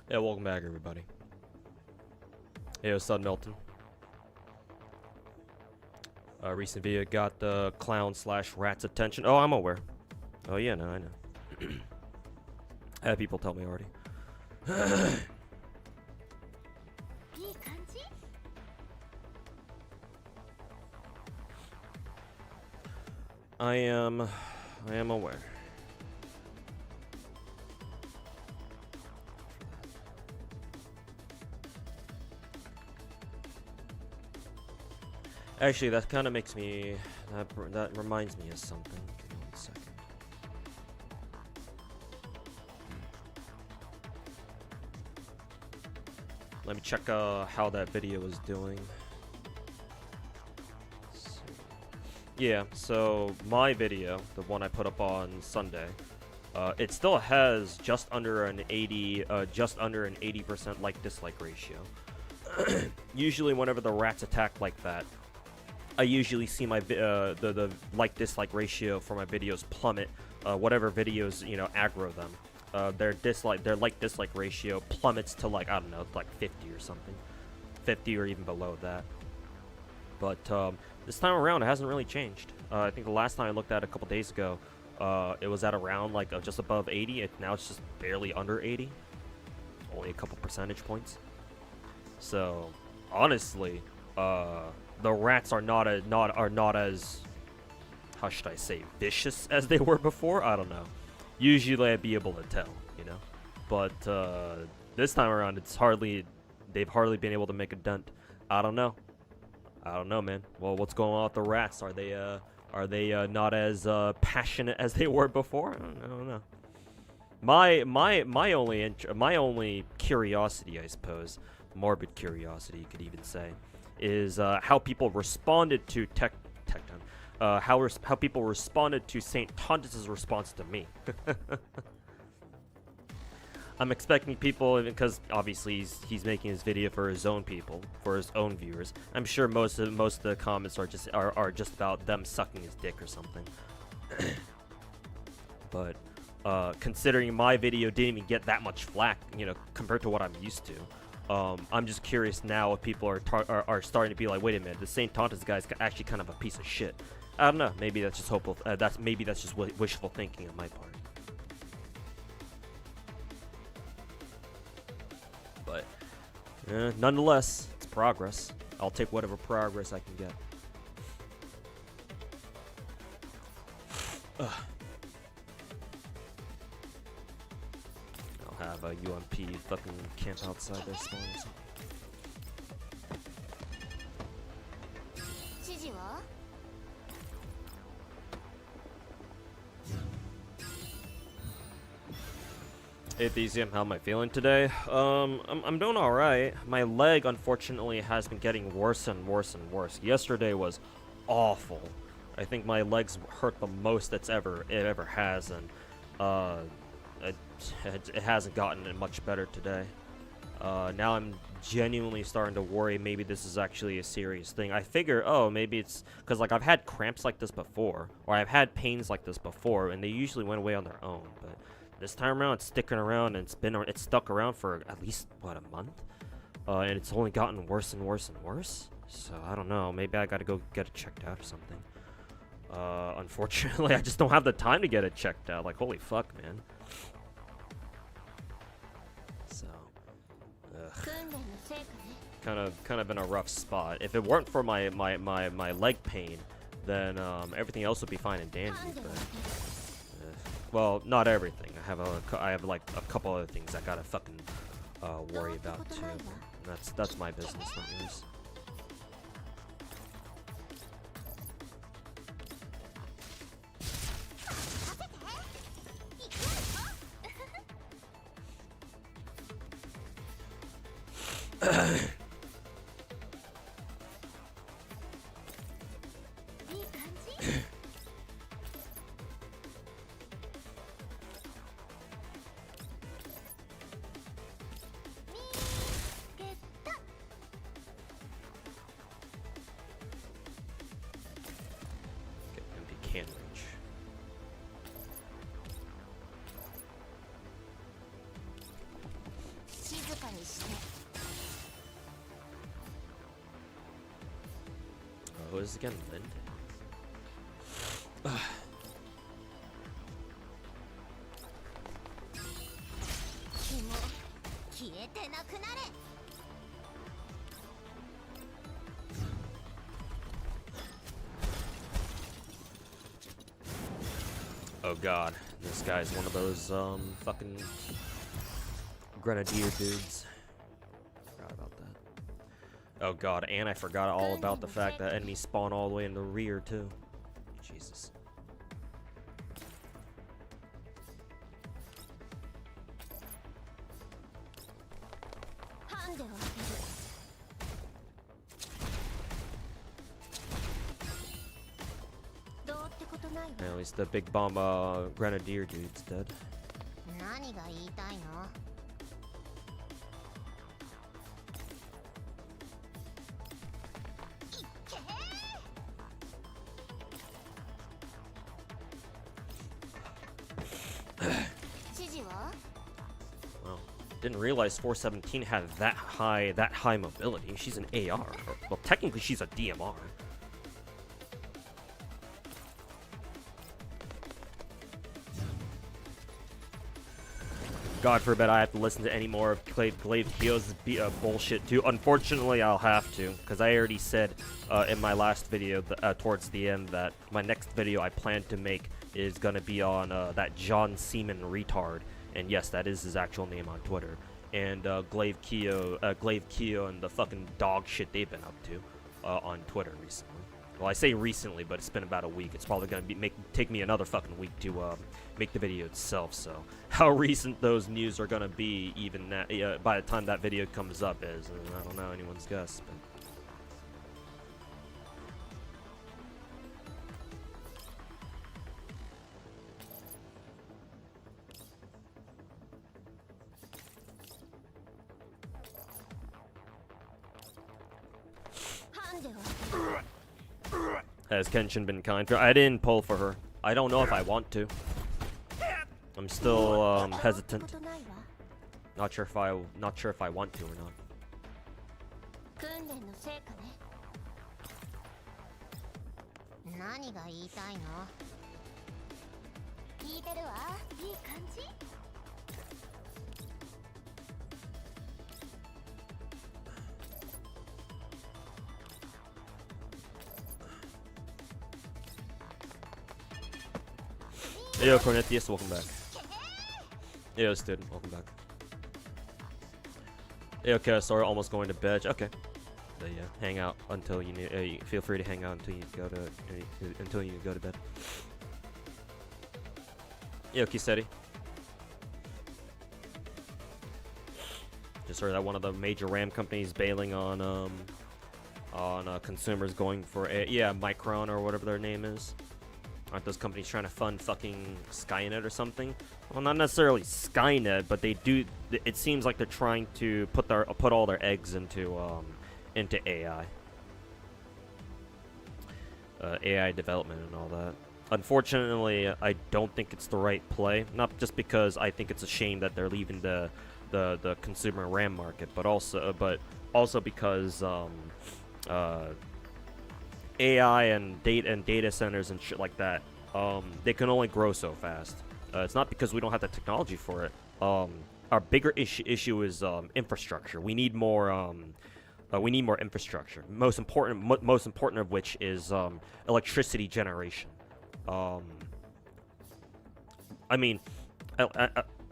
Yeah, welcome back, everybody. Hey, what's up, Milton? Recent video got the clown/rat's attention. Oh, I'm aware. Oh yeah, no, I know. I had people tell me already. I am aware. Actually, that kind of makes me... That reminds me of something. Give me 1 second. Let me check how that video is doing. Yeah, so my video, the one I put up on Sunday, it still has just under an 80% like-dislike ratio. Usually, whenever the rats attack like that, I usually see my the like-dislike ratio for my videos plummet. Whatever videos, you know, aggro them, their like-dislike ratio plummets to, like, I don't know, like 50 or something, 50 or even below that. But this time around, it hasn't really changed. I think the last time I looked at it a couple days ago, it was at around like just above 80. Now it's just barely under 80, only a couple percentage points. So honestly, the rats are not as how should I say, vicious as they were before. I don't know. Usually I'd be able to tell, you know. But this time around, they've hardly been able to make a dent. I don't know, man. Well, what's going on with the rats? Are they not as passionate as they were before? I don't know. My only curiosity, I suppose, morbid curiosity, you could even say, is how people responded to how people responded to Saint Tontus's response to me. I'm expecting people, because obviously he's making his video for his own people, for his own viewers. I'm sure most of the comments are just about them sucking his dick or something. But considering my video didn't even get that much flack, you know, compared to what I'm used to, I'm just curious now if people are starting to be like, wait a minute, the Saint Tontus guy's actually kind of a piece of shit. I don't know. Maybe that's just hopeful. That's just wishful thinking on my part. But nonetheless, it's progress. I'll take whatever progress I can get. I'll have a UMP fucking camp outside their spawn or something. Atheism, how am I feeling today? I'm doing alright. My leg, unfortunately, has been getting worse and worse and worse. Yesterday was awful. I think my legs hurt the most it ever has, and it hasn't gotten much better today. Now I'm genuinely starting to worry maybe this is actually a serious thing. I figure, oh, maybe it's because, like, I've had cramps like this before, or I've had pains like this before, and they usually went away on their own, but this time around, it's sticking around, and it's stuck around for at least, what, a month? And it's only gotten worse and worse and worse. So, I don't know. Maybe I gotta go get it checked out or something. Unfortunately, I just don't have the time to get it checked out. Like, holy fuck, man. So, kind of in a rough spot. If it weren't for my leg pain, then everything else would be fine and dandy. But well, not everything. I have like a couple other things I gotta fucking worry about too. And that's my business, not yours. Who is this again? Lind? Oh god, this guy's one of those fucking grenadier dudes. Forgot about that. Oh god, and I forgot all about the fact that enemies spawn all the way in the rear too. Jesus. At least the big bomb grenadier dude's dead. Well, didn't realize 417 had that high mobility. She's an AR. Well, technically she's a DMR. God forbid I have to listen to any more of Glaive Kyo's bullshit too. Unfortunately, I'll have to, because I already said in my last video towards the end that my next video I plan to make is gonna be on that John Seaman retard, and yes, that is his actual name on Twitter. And Glaive Kyo and the fucking dog shit they've been up to on Twitter recently. Well, I say recently, but it's been about a week. It's probably gonna take me another fucking week to make the video itself. So, how recent those news are gonna be, even that, by the time that video comes up, is I don't know, anyone's guess. But has Kenshin been kind? I didn't pull for her. I don't know if I want to. I'm still hesitant. Not sure if I want to or not. Yo, Cornetius, welcome back. Yo, student, welcome back. Yo, okay, sorry, almost going to bed. Okay. But yeah, hang out until you need. Feel free to hang out until you go to bed. Yo, Kisetti. Just heard that one of the major RAM companies bailing on consumers going for Micron or whatever their name is. Aren't those companies trying to fund fucking Skynet or something? Well, not necessarily Skynet, but they do. It seems like they're trying to put all their eggs into AI, AI development and all that. Unfortunately, I don't think it's the right play. Not just because I think it's a shame that they're leaving the consumer RAM market, but also because AI and data centers and shit like that, they can only grow so fast. It's not because we don't have the technology for it. Our bigger issue is infrastructure. We need more We need more infrastructure. Most important of which is electricity generation. I mean,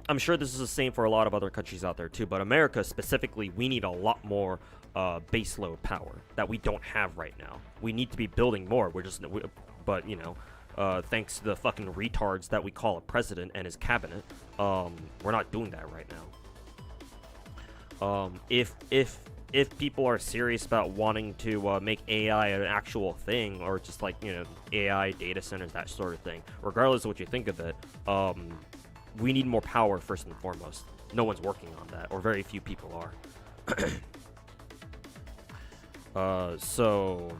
I'm sure this is the same for a lot of other countries out there too, but America specifically, we need a lot more baseload power that we don't have right now. We need to be building more. But you know, thanks to the fucking retards that we call a president and his cabinet, we're not doing that right now. If people are serious about wanting to make AI an actual thing, or just like, you know, AI data centers, that sort of thing, regardless of what you think of it, we need more power first and foremost. No one's working on that, or very few people are. So,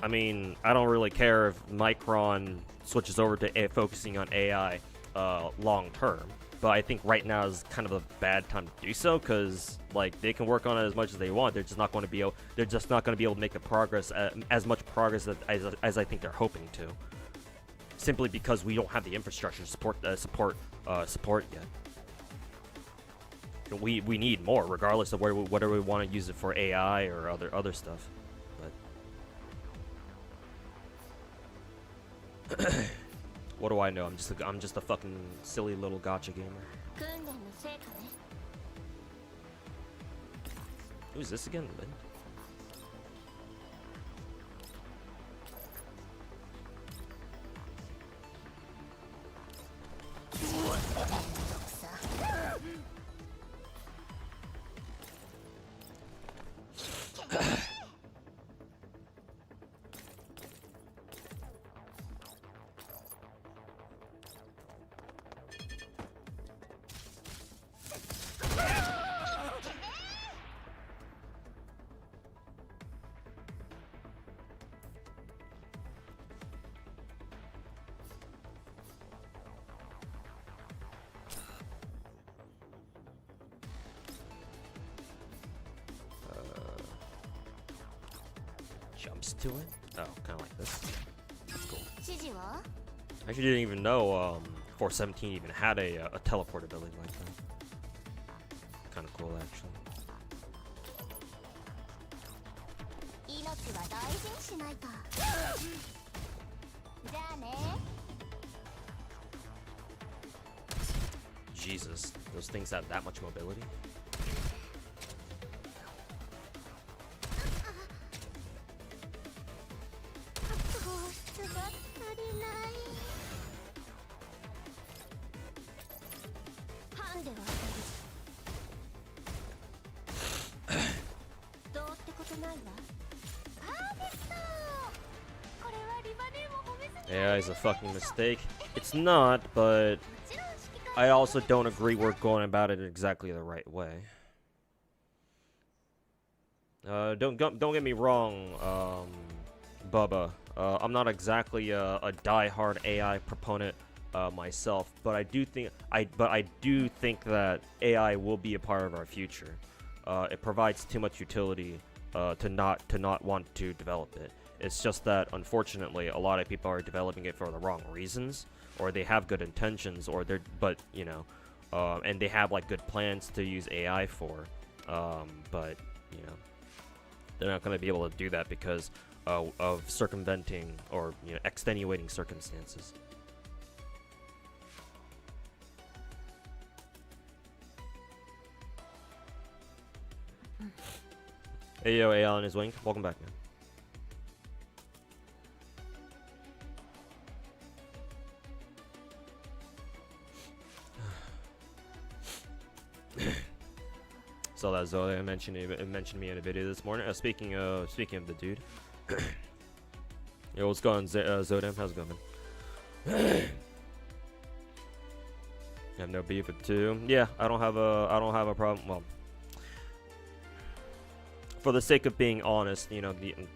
I mean, I don't really care if Micron switches over to focusing on AI long term. But I think right now is kind of a bad time to do so, because like they can work on it as much as they want. They're just not going to be able. They're just not going to be able to make the progress as much progress as I think they're hoping to. Simply because we don't have the infrastructure to support yet. We need more, regardless of whether we want to use it for AI or other stuff. But what do I know? I'm just a fucking silly little gacha gamer. Who's this again, Lynn? Jumps to it? Oh, kind of like this. That's cool. I actually didn't even know 417 even had a teleport ability like that. Kind of cool, actually. Jesus, those things have that much mobility? AI is a fucking mistake. It's not, but I also don't agree we're going about it exactly the right way. Don't get me wrong, Bubba. I'm not exactly a die-hard AI proponent myself, but I do think that AI will be a part of our future. It provides too much utility to not want to develop it. It's just that, unfortunately, a lot of people are developing it for the wrong reasons, or they have good intentions, or and they have like good plans to use AI for, but you know, they're not going to be able to do that because of circumventing or extenuating circumstances. Hey yo, AI on his wing. Welcome back, man. Saw that Zoe mentioned me in a video this morning. Speaking of the dude. Yo, what's going on, Zodam? How's it going, man? I have no beef with two. Yeah, I don't have a problem. Well, for the sake of being honest,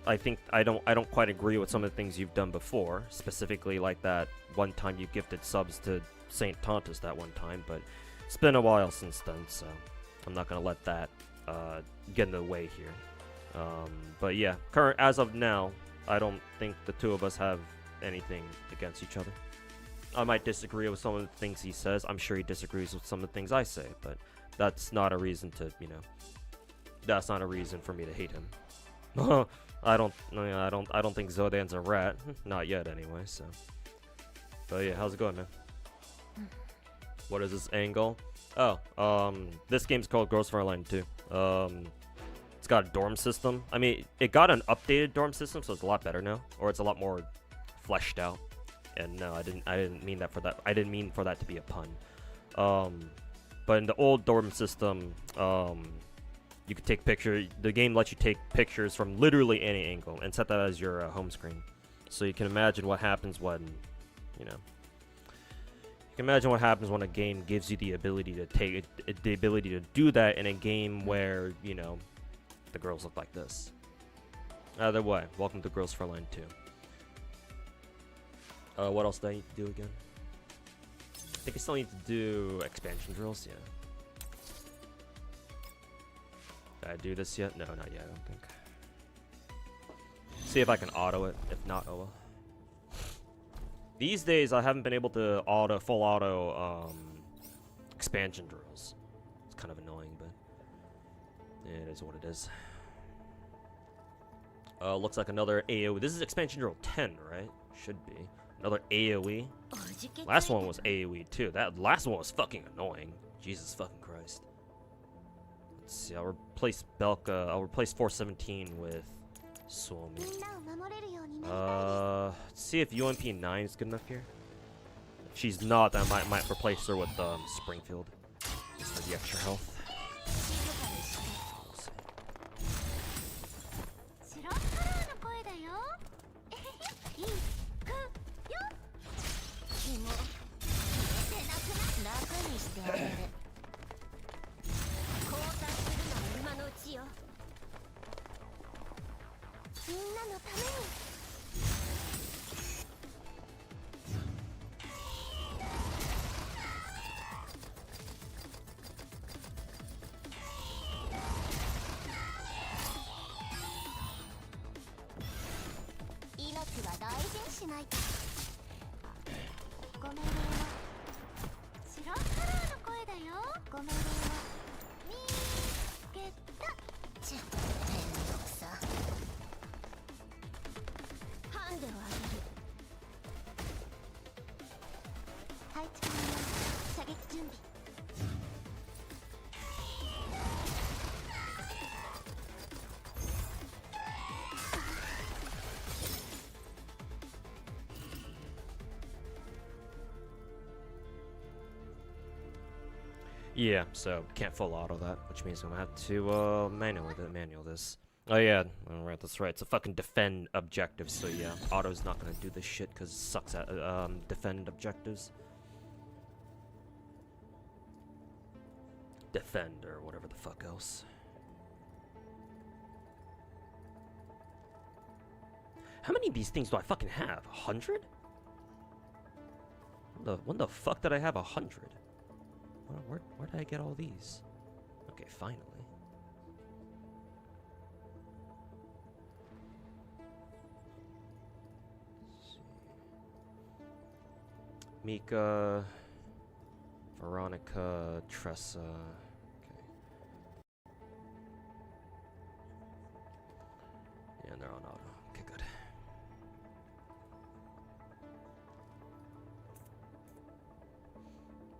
I think I don't quite agree with some of the things you've done before. Specifically, like that one time you gifted subs to Saint Tontus that one time, but it's been a while since then, so I'm not gonna let that get in the way here. But yeah, as of now, I don't think the two of us have anything against each other. I might disagree with some of the things he says. I'm sure he disagrees with some of the things I say, but that's not a reason to, that's not a reason for me to hate him. I don't think Zodan's a rat. Not yet, anyway. So, but yeah, how's it going, man? What is this angle? Oh, this game's called Girls for Online 2. It's got a dorm system. I mean, it got an updated dorm system, so it's a lot better now, or it's a lot more fleshed out. And no, I didn't mean that for that. I didn't mean for that to be a pun. But in the old dorm system, you could take pictures. The game lets you take pictures from literally any angle and set that as your home screen. So you can imagine what happens when, you know. You can imagine what happens when a game gives you the ability to do that in a game where, you know, the girls look like this. Either way, welcome to Girls for Online 2. What else do I need to do again? I think I still need to do expansion drills, yeah. Did I do this yet? No, not yet, I don't think. See if I can auto it. If not, oh well. These days, I haven't been able to full auto expansion drills. It's kind of annoying, but it is what it is. Looks like another AoE. This is expansion drill 10, right? Should be. Another AoE. Last one was AoE too. That last one was fucking annoying. Jesus fucking Christ. Let's see. I'll replace Belka. I'll replace 417 with Suomi. Let's see if UMP 9 is good enough here. If she's not, then I might replace her with Springfield. Just for the extra health. Yeah, so can't full auto that, which means I'm gonna have to manual this. Oh yeah, alright, that's right. It's a fucking defend objective, so yeah, auto's not gonna do this shit because it sucks at defend objectives. Defend or whatever the fuck else. How many of these things do I fucking have? 100? When the fuck did I have 100? Where did I get all these? Okay, finally. Let's see. Mika, Veronica, Tressa. Okay. Yeah, and they're on auto. Okay, good.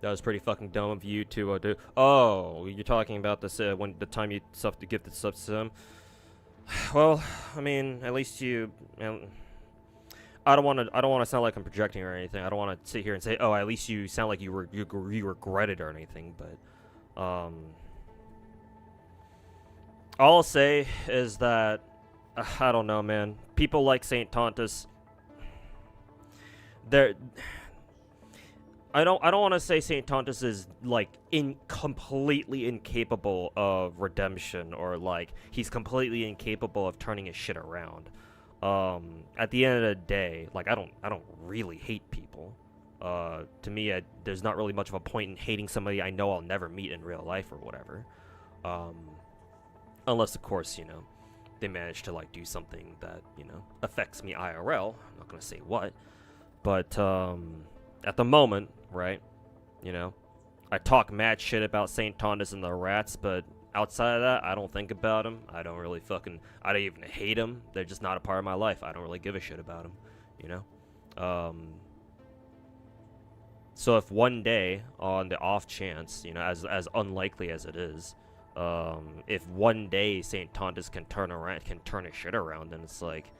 That was pretty fucking dumb of you to do. Oh, you're talking about this when the time you stuff to give the subs to them. Well, I mean, at least you. I don't want to sound like I'm projecting or anything. I don't want to sit here and say, oh, at least you sound like you regret it or anything. But all I'll say is that I don't know, man. People like Saint Tontus. I don't want to say Saint Tontus is like completely incapable of redemption or like he's completely incapable of turning his shit around. At the end of the day, like I don't really hate people. To me, there's not really much of a point in hating somebody I know I'll never meet in real life or whatever. Unless of course, you know, they manage to like do something that, you know, affects me IRL. I'm not gonna say what, but at the moment, right, you know, I talk mad shit about Saint Tontus and the rats, but Outside of that, I don't think about them. I don't even hate them. They're just not a part of my life. I don't really give a shit about them, you know? So if one day, on the off chance, you know, as unlikely as it is, if one day St. Tondas can turn his shit around, then it's like,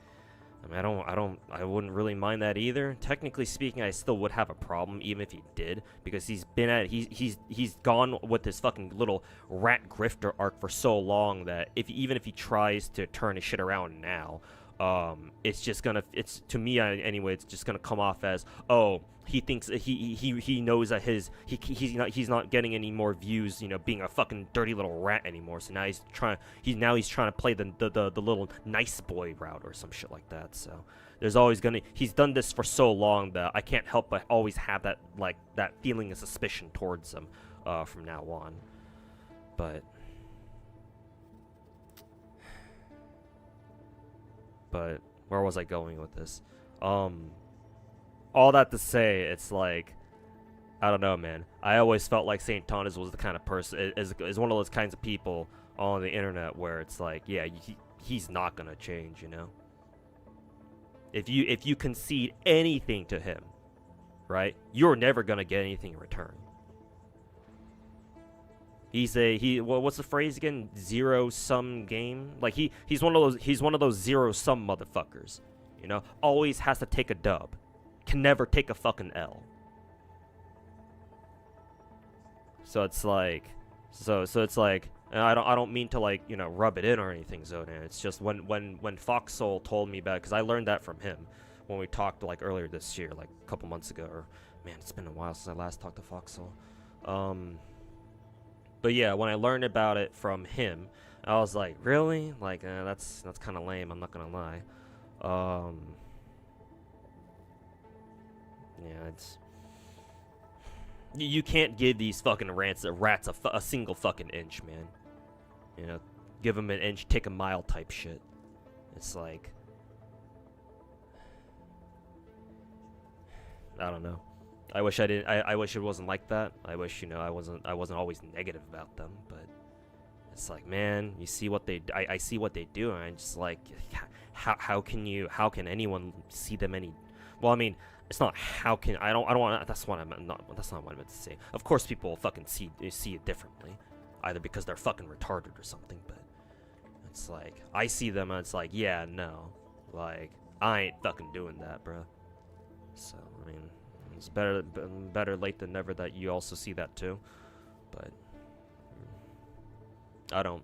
I mean, I wouldn't really mind that either. Technically speaking, I still would have a problem even if he did, because he's gone with this fucking little rat grifter arc for so long that even if he tries to turn his shit around now, it's to me anyway, it's just gonna come off as, oh, he thinks he knows that he's not getting any more views, you know, being a fucking dirty little rat anymore. So now he's trying to play the little nice boy route or some shit like that. So he's done this for so long that I can't help but always have that feeling of suspicion towards him from now on. But where was I going with this? All that to say, it's like, I don't know, man. I always felt like St. Tondas was the kind of person, is one of those kinds of people on the internet where it's like, yeah, he's not gonna change, you know. If you concede anything to him, right, you're never gonna get anything in return. What's the phrase again? Zero sum game. Like he's one of those zero sum motherfuckers. You know, always has to take a dub, can never take a fucking L. So it's like, and I don't mean to, like, you know, rub it in or anything, Zodan. It's just when Foxsoul told me about it, because I learned that from him when we talked like earlier this year, like a couple months ago. Or man, it's been a while since I last talked to Foxsoul. But yeah, when I learned about it from him, I was like, really? Like, that's kind of lame, I'm not gonna lie. Yeah, it's... You can't give these fucking rats a single fucking inch, man. You know, give them an inch, take a mile type shit. It's like... I don't know. I wish I wish it wasn't like that. I wish, you know, I wasn't always negative about them, but it's like, man, you see what I see what they do, and I'm just like, how can anyone see them any? Well, I mean, it's not how can I don't want, that's what that's not what I meant to say. Of course, people will fucking see it differently, either because they're fucking retarded or something. But it's like, I see them and it's like, yeah, no, like, I ain't fucking doing that, bro. So I mean, it's better late than never that you also see that too. But I don't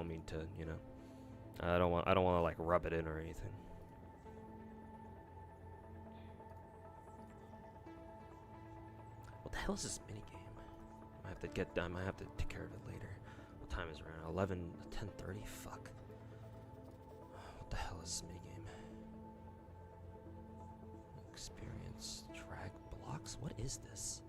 mean to, you know, I don't want to like rub it in or anything. What the hell is this minigame? I might have to take care of it later. What time is it around? 10:30? Fuck. What the hell is this minigame? Experience drag blocks? What is this?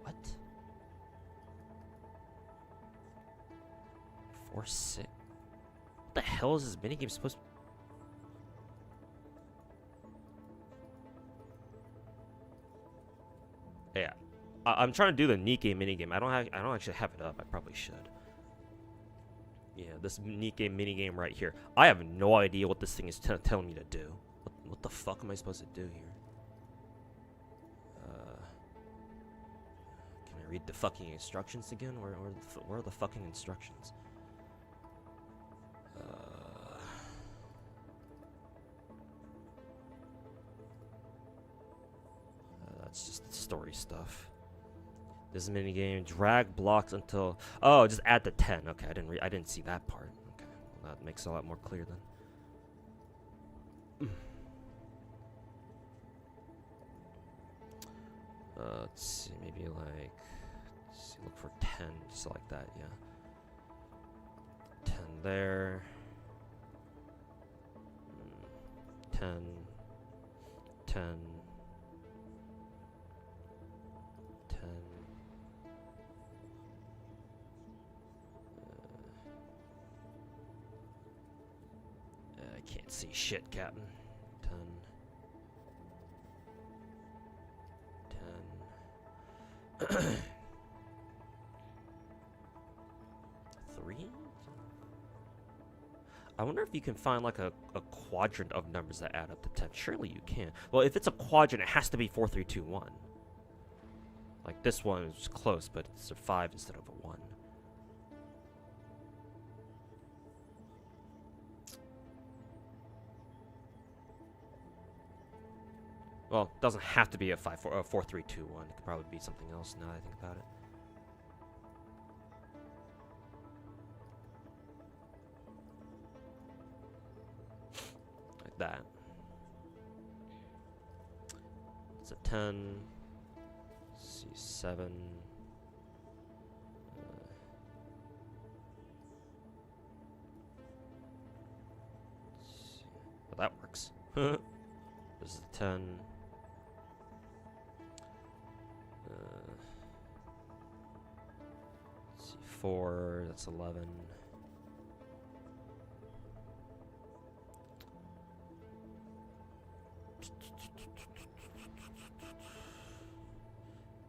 What? 4-6. What the hell is this minigame supposed to... Yeah, I'm trying to do the Nikkei minigame. I don't actually have it up. I probably should. Yeah, this Nikkei minigame right here. I have no idea what this thing is telling me to do. What the fuck am I supposed to do here? Can I read the fucking instructions again? Where are the fucking instructions? That's just story stuff. This minigame, drag blocks until... Oh, just add the 10. Okay, I didn't see that part. Okay, well, that makes it a lot more clear then. Let's see, maybe like... Let's see, look for 10, just like that, yeah. 10 there. 10. 10. 10. I can't see shit, Captain. 10. 3? I wonder if you can find like a quadrant of numbers that add up to 10. Surely you can. Well, if it's a quadrant, it has to be 4, 3, 2, 1. Like this one is close, but it's a 5 instead of a 1. Well, it doesn't have to be a 5, 4, 4, 3, 2, 1. It could probably be something else now that I think about it. Like that. It's a 10. Let's see, 7. Let's see. Well, that works. This is a 10. Let's see, 4. That's 11.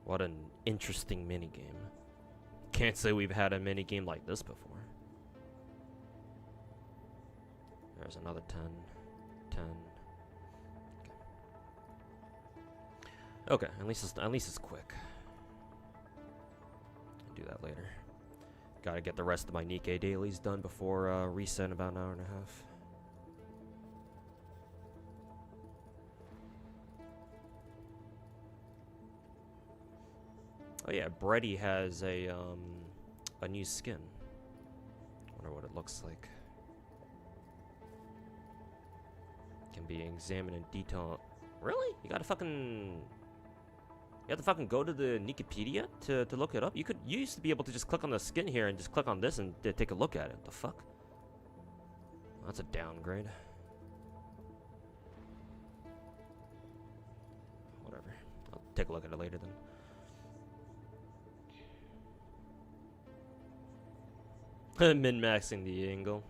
What an interesting minigame. Can't say we've had a minigame like this before. There's another 10. 10. Okay, at least it's quick. I'll do that later. Gotta get the rest of my Nikkei dailies done before reset in about an hour and a half. Oh yeah, Brady has a new skin. Wonder what it looks like. Can be examined in detail. Really? You gotta fucking... You have to fucking go to the Wikipedia to look it up? You used to be able to just click on the skin here and just click on this and take a look at it. The fuck? That's a downgrade. Whatever. I'll take a look at it later then. Min-maxing the angle.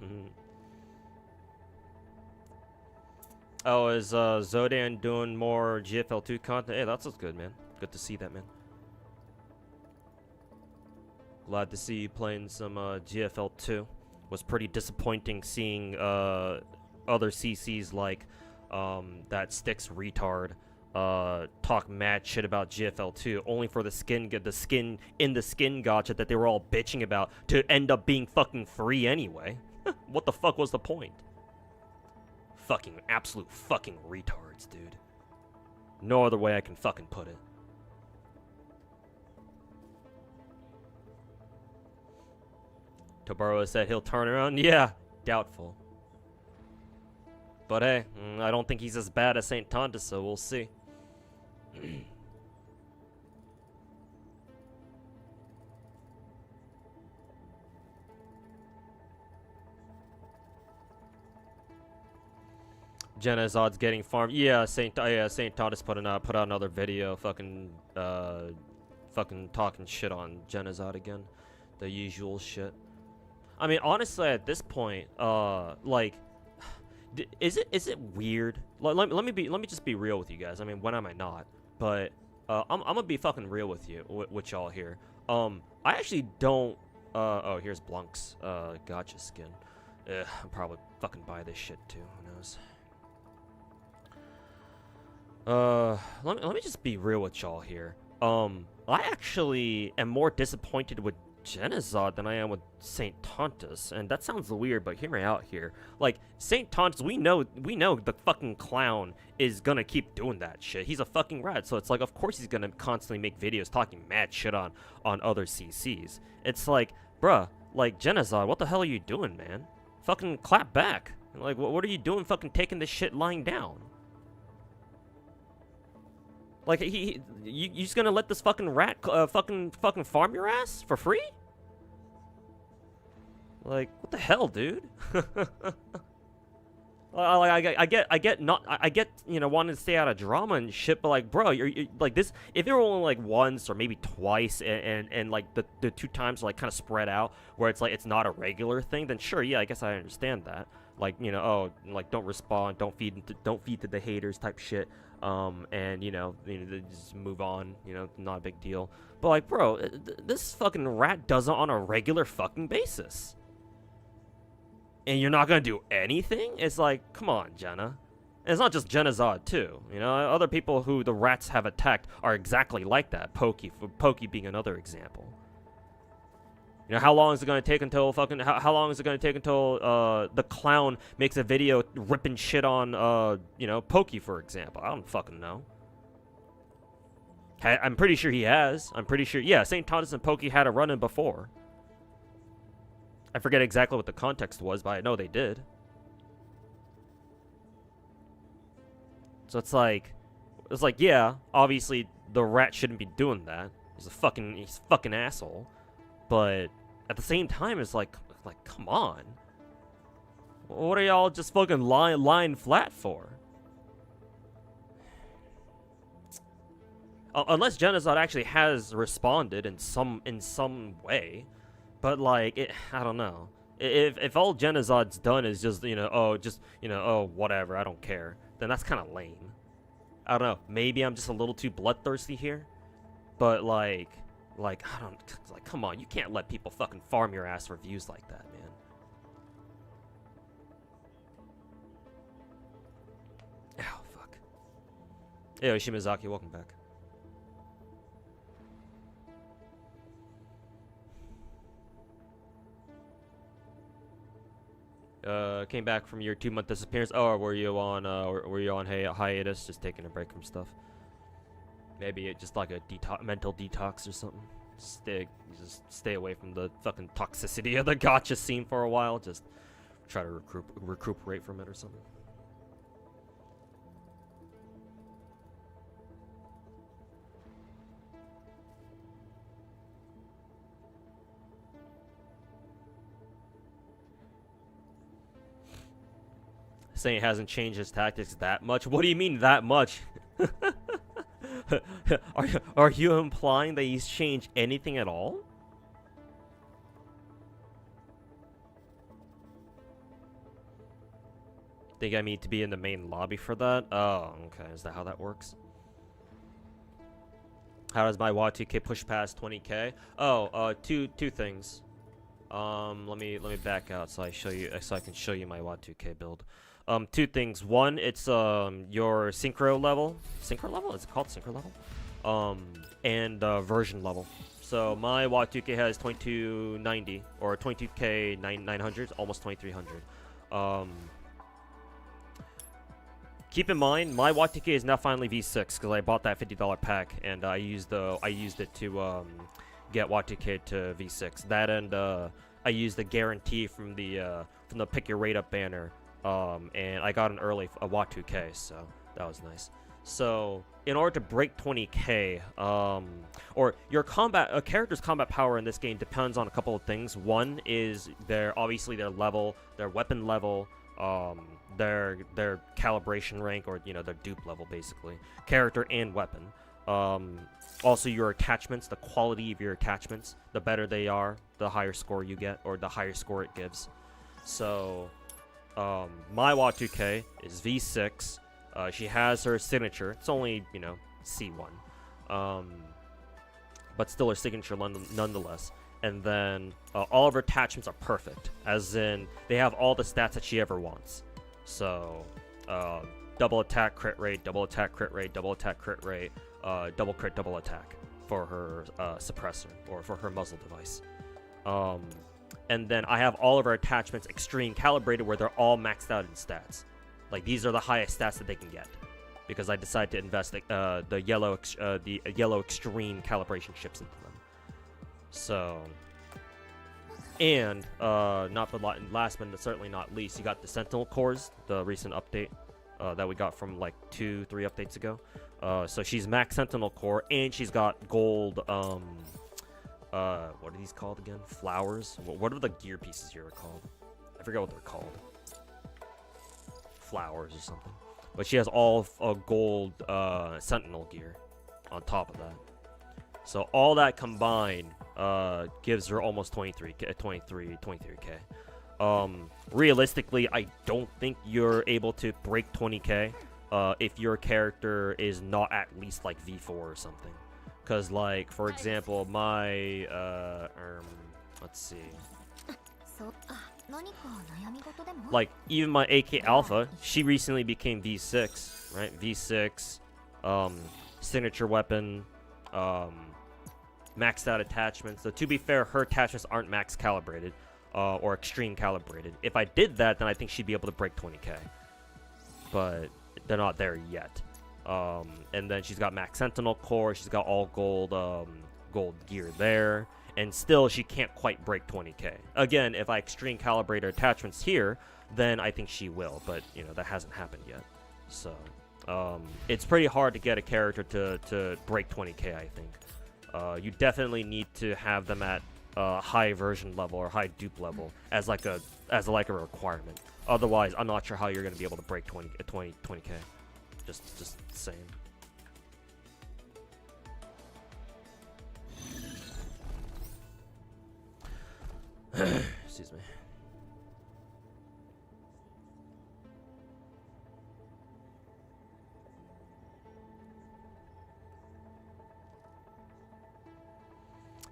Oh, is Zodan doing more GFL2 content? Hey, that's good, man. Good to see that, man. Glad to see you playing some GFL2. Was pretty disappointing seeing other CCs like that Sticks retard talk mad shit about GFL2, only for the skin in the skin gacha that they were all bitching about to end up being fucking free anyway. What the fuck was the point? Fucking absolute fucking retards, dude. No other way I can fucking put it. Tobaro said he'll turn around. Yeah, doubtful. But hey, I don't think he's as bad as St. Tonda, so we'll see. Genazod's getting farmed. Yeah, Saint Tonda's put out another video, fucking talking shit on Genazod again, the usual shit. I mean, honestly, at this point, like, is it weird? Let me just be real with you guys. I mean, when am I not? But I'm gonna be fucking real with you, with y'all here. I actually don't. Oh, here's Blunk's gacha skin. I'll probably fucking buy this shit too. Who knows? Let me just be real with y'all here. I actually am more disappointed with Genazod than I am with St. Tontus, and that sounds weird, but hear me out here. Like, St. Tontus, we know the fucking clown is gonna keep doing that shit. He's a fucking rat, so it's like, of course he's gonna constantly make videos talking mad shit on other CCs. It's like, bruh, like, Genazod, what the hell are you doing, man? Fucking clap back. Like, what are you doing fucking taking this shit lying down? Like, you just gonna let this fucking rat fucking farm your ass for free? Like, what the hell, dude? I get, you know, wanting to stay out of drama and shit, but like, bro, you're like this. If it were only like once or maybe twice, and like the 2 times are like kind of spread out, where it's like it's not a regular thing, then sure, yeah, I guess I understand that. Like, you know, oh, like don't respond, don't feed to the haters type shit. and they just move on. Not a big deal. But like, bro, this fucking rat does it on a regular fucking basis, and you're not gonna do anything? It's like, come on, Jenna. And it's not just Jenna Zod too. Other people who the rats have attacked are exactly like that. Pokey being another example. How long is it gonna take until how long is it gonna take until the clown makes a video ripping shit on Pokey, for example? I don't fucking know. I'm pretty sure he has. I'm pretty sure. Yeah, St. Thomas and Pokey had a run-in before. I forget exactly what the context was, but I know they did. So it's like, yeah, obviously the rat shouldn't be doing that. He's a fucking asshole. But at the same time, it's like, come on. What are y'all just fucking lying flat for? Unless Genocide actually has responded in some way, but like, I don't know. If all Genocid's done is just whatever, I don't care, then that's kind of lame. I don't know. Maybe I'm just a little too bloodthirsty here, but like I don't, come on, you can't let people fucking farm your ass for views like that, man. Oh fuck. Hey, Shimazaki, welcome back. Came back from your 2-month disappearance. Oh, or were you on hiatus, just taking a break from stuff? Maybe it just like a mental detox or something. Just stay away from the fucking toxicity of the gacha scene for a while. Just try to recuperate from it or something. Saying it hasn't changed his tactics that much. What do you mean that much? Are you implying that he's changed anything at all? Think I need to be in the main lobby for that? Oh, okay. Is that how that works? How does my Y2K push past 20K? Oh, two things. Let me back out so I can show you my Y2K build. Two things. One, it's your synchro level. Synchro level? Is it called synchro level? And version level. So my Y2K has 2290 or 22K 900, almost 2300. Keep in mind, my Y2K is now finally V6 because I bought that $50 pack and I used it to get Y2K to V6. That and I used the guarantee from the pick your rate up banner. And I got an early Y2K, so that was nice. So in order to break 20K, or your character's combat power in this game depends on a couple of things. One is their level, their weapon level, their calibration rank, or their dupe level, basically, character and weapon. Also your attachments, the quality of your attachments. The better they are, the higher score you get, or the higher score it gives. So my Y2K is V6. She has her signature. It's only, C1. But still her signature nonetheless. And then all of her attachments are perfect. As in, they have all the stats that she ever wants. So, double attack, crit rate, double attack, crit rate, double attack, crit rate, double crit, double attack for her suppressor, or for her muzzle device. And then I have all of her attachments extreme calibrated where they're all maxed out in stats. Like, these are the highest stats that they can get, because I decided to invest the yellow extreme calibration chips into them. So, and last but certainly not least, you got the Sentinel cores, the recent update that we got from like 2-3 updates ago. So she's max Sentinel core, and she's got gold. What are these called again? Flowers? What are the gear pieces here called? I forget what they're called. Flowers or something. But she has all gold Sentinel gear on top of that. So all that combined gives her almost 23k. Realistically, I don't think you're able to break 20k if your character is not at least like V4 or something. Because, like, for example, my, let's see. Like, even my AK Alpha, she recently became V6, right? V6, signature weapon, maxed out attachments. So, to be fair, her attachments aren't max calibrated, or extreme calibrated. If I did that, then I think she'd be able to break 20k. But they're not there yet. And then she's got max sentinel core, she's got all gold gold gear there, and still she can't quite break 20k. Again, if I extreme calibrate her attachments here, then I think she will, but you know, that hasn't happened yet. So it's pretty hard to get a character to break 20k, I think. You definitely need to have them at high version level or high dupe level as like a requirement. Otherwise, I'm not sure how you're going to be able to break 20k. Just saying. Excuse me.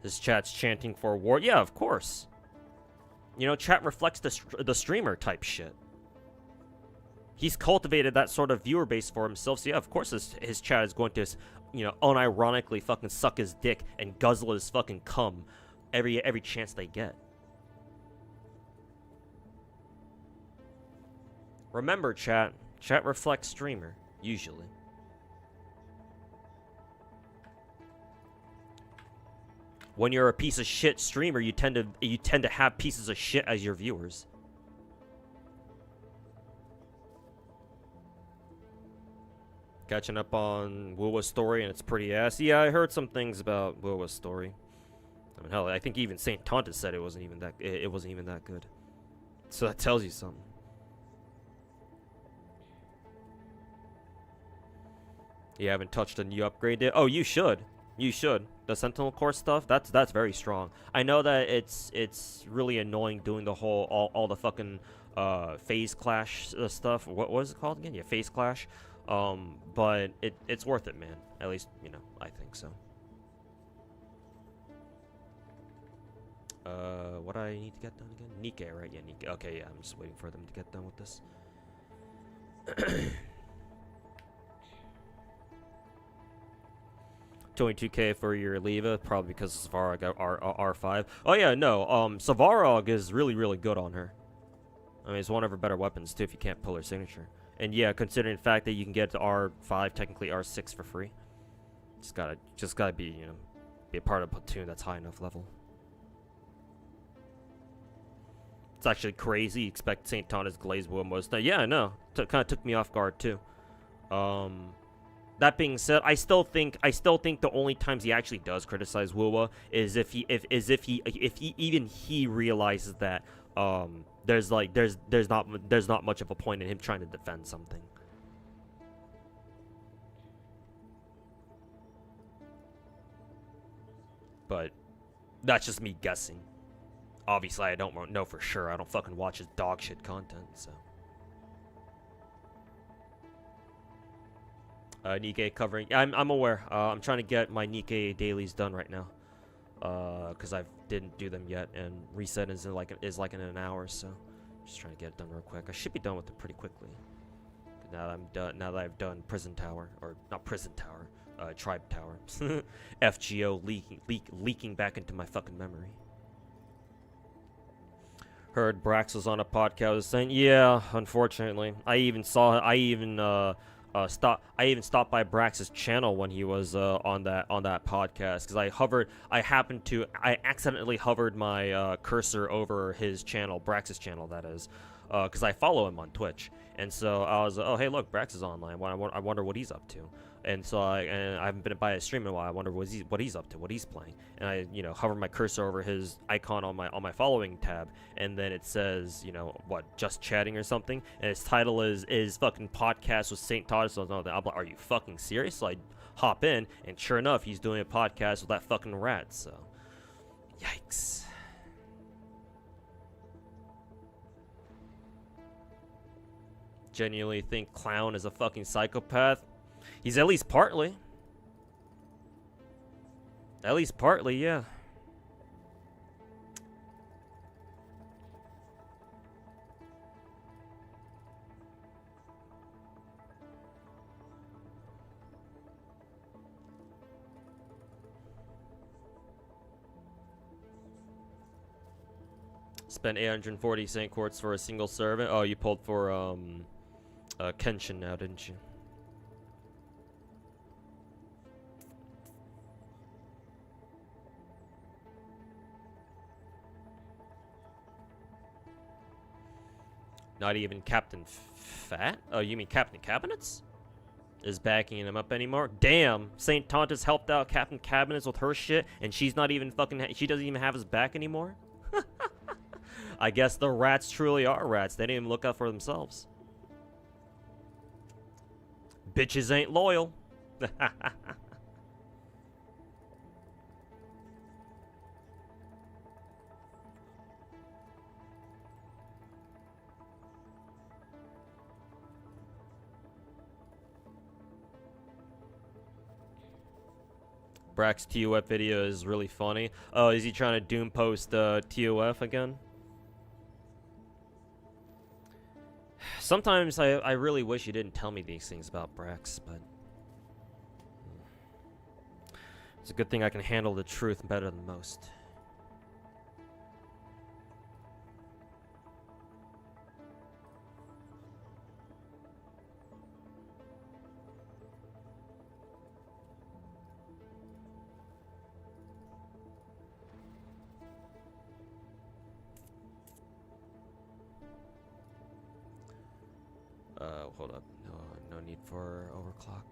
This chat's chanting for war. Yeah, of course. You know, chat reflects the streamer type shit. He's cultivated that sort of viewer base for himself, so yeah, of course his chat is going to, you know, unironically fucking suck his dick and guzzle his fucking cum every chance they get. Remember, chat reflects streamer, usually. When you're a piece of shit streamer, you tend to have pieces of shit as your viewers. Catching up on Wuwa's story, and it's pretty ass. Yeah, I heard some things about Wuwa's story. I mean, hell, I think even Saint Tonta said it wasn't even that good. So that tells you something. You haven't touched a new upgrade yet? Oh, you should. You should. The Sentinel Core stuff, that's very strong. I know that it's really annoying doing the whole all the fucking phase clash stuff. What was it called again? Yeah, phase clash. But it's worth it, man. At least, you know, I think so. What do I need to get done again? Nikkei, right? Yeah, Nikkei. Okay, yeah, I'm just waiting for them to get done with this. 22k for your Leva, probably because Svarog got R5. Oh yeah, no, Svarog is really good on her. I mean, it's one of her better weapons too if you can't pull her signature. And yeah, considering the fact that you can get to R5, technically R6 for free. Just gotta be, you know, be a part of a platoon that's high enough level. It's actually crazy. You expect St. Tonta's Glaze Wood most. Yeah, I know. Kind of took me off guard too. That being said, I still think the only times he actually does criticize Wuwa is if he realizes that there's not much of a point in him trying to defend something. But that's just me guessing. Obviously, I don't know for sure. I don't fucking watch his dog shit content, so. Nikkei covering. I'm aware. I'm trying to get my Nikkei dailies done right now. Because I didn't do them yet, and reset is like in an hour, so just trying to get it done real quick. I should be done with it pretty quickly. Now that I'm done, now that I've done Prison Tower, or not Prison Tower, Tribe Tower, FGO leaking back into my fucking memory. Heard Brax was on a podcast saying, yeah, unfortunately, I even stopped by Brax's channel when he was on that podcast, because I accidentally hovered my cursor over his channel, Brax's channel, that is, because I follow him on Twitch, and so I was, oh hey look, Brax is online. I wonder what he's up to, and so I haven't been by his stream in a while. I wonder what he's up to, what he's playing, and I hover my cursor over his icon on my following tab, and then it says what, just chatting or something, and his title is fucking podcast with Saint Todd. So I'm like, are you fucking serious? So I hop in, and sure enough, he's doing a podcast with that fucking rat. So yikes. Genuinely think Clown is a fucking psychopath? He's at least partly. At least partly, yeah. Spent 840 Saint Quartz for a single servant. Oh, you pulled for Kenshin now, didn't you? Not even Captain Fat? Oh, you mean Captain Cabinets? Is backing him up anymore? Damn! Saint Tontus helped out Captain Cabinets with her shit, and she's not even fucking. She doesn't even have his back anymore? I guess the rats truly are rats. They didn't even look out for themselves. Bitches ain't loyal. Brack's TOF video is really funny. Oh, is he trying to doom post TOF again? Sometimes I really wish you didn't tell me these things about Brax, but it's a good thing I can handle the truth better than most. Hold up. No need for overclock.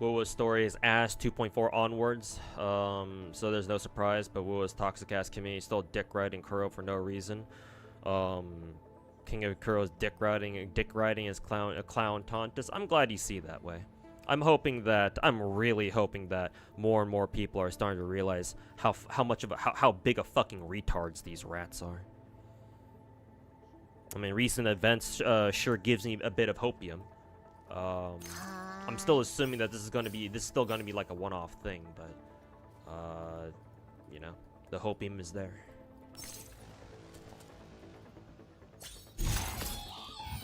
Wuwa's story is ass 2.4 onwards. So there's no surprise, but Wuwa's toxic ass community still dick riding Kuro for no reason. King of Kuro's dick riding is clown Tontus. I'm glad you see that way. I'm really hoping that more and more people are starting to realize how big of fucking retards these rats are. I mean, recent events sure gives me a bit of hopium. I'm still assuming that this is still gonna be like a one-off thing, but you know, the hopium is there.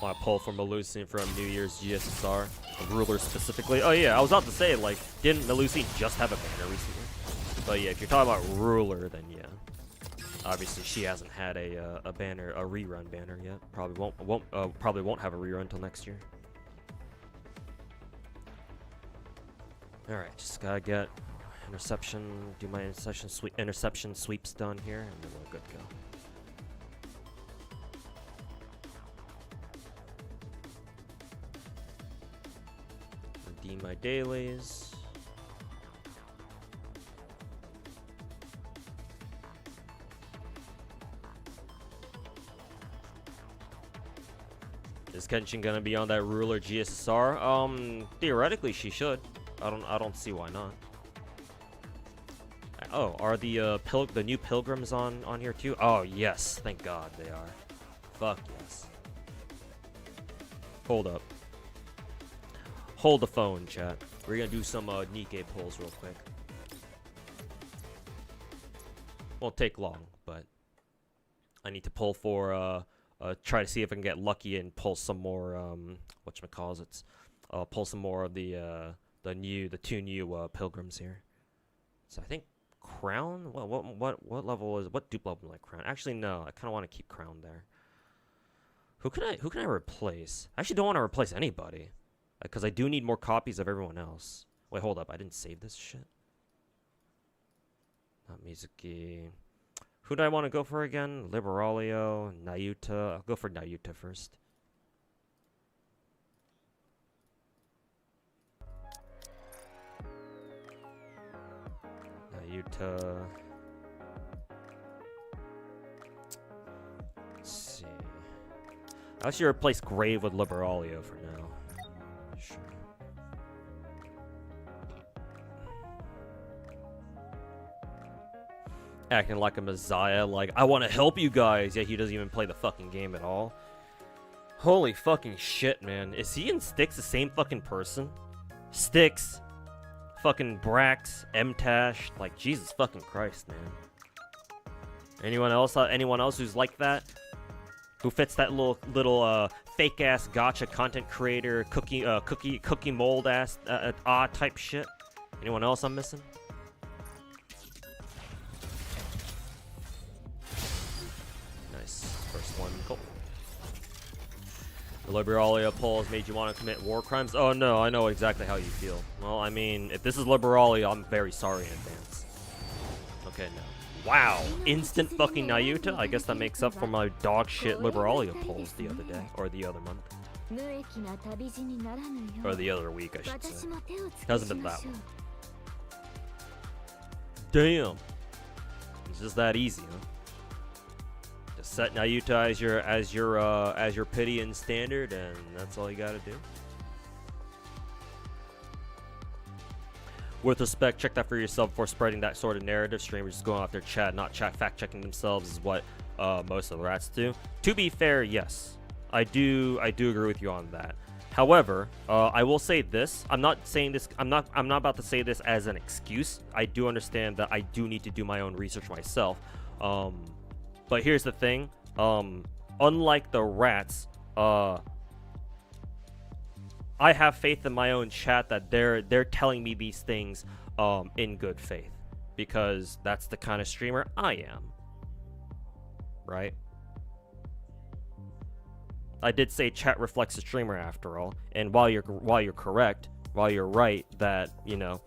I pull from Melusian from New Year's GSSR, a ruler specifically. Oh yeah, I was about to say, like, didn't Melusian just have a banner recently? But yeah, if you're talking about ruler, then yeah. Obviously, she hasn't had a banner, a rerun banner yet. Probably won't have a rerun until next year. All right, just gotta get interception, do my interception sweeps done here, and then we're good to go. Redeem my dailies. Is Kenshin gonna be on that ruler GSSR? Theoretically she should. I don't see why not. Oh, are the new pilgrims on here too? Oh yes, thank God they are. Fuck yes. Hold up. Hold the phone, chat. We're gonna do some Nikkei pulls real quick. Won't take long, but I need to pull for try to see if I can get lucky and pull some more whatchamacallits. Pull some more of the two new pilgrims here. So I think crown. Well, what level is what dupe level like crown? Actually, no. I kind of want to keep crown there. Who can I replace? I actually don't want to replace anybody, because I do need more copies of everyone else. Wait, hold up. I didn't save this shit. Not Mizuki. Who do I want to go for again? Liberalio, Nayuta. I'll go for Nayuta first. Nayuta. Let's see. I'll actually replace Grave with Liberalio for now. Sure. Acting like a messiah, like, I want to help you guys, yet he doesn't even play the fucking game at all. Holy fucking shit, man. Is he and Styx the same fucking person? Styx, fucking Brax, Mtash, like, Jesus fucking Christ, man. Anyone else who's like that? Who fits that little fake ass gacha content creator, cookie mold ass type shit? Anyone else I'm missing? Nice. First one, cool. The Liberalia poll has made you want to commit war crimes? Oh no, I know exactly how you feel. Well, I mean, if this is Liberalia, I'm very sorry in advance. Okay, no. Wow, instant fucking Nayuta? I guess that makes up for my dog shit Liberalia polls the other day, or the other month. Or the other week, I should say. Hasn't been that one. Damn. It's just that easy, huh? Just set Nayuta as your pity and standard, and that's all you gotta do. With respect, check that for yourself before spreading that sort of narrative. Streamers just going off their chat, not fact-checking themselves is what most of the rats do. To be fair, yes, I do agree with you on that. However, I will say this. I'm not saying this. I'm not about to say this as an excuse. I do understand that I do need to do my own research myself. But here's the thing. Unlike the rats, I have faith in my own chat that they're telling me these things in good faith, because that's the kind of streamer I am. Right? I did say chat reflects a streamer after all, and while you're correct, while you're right that, you know,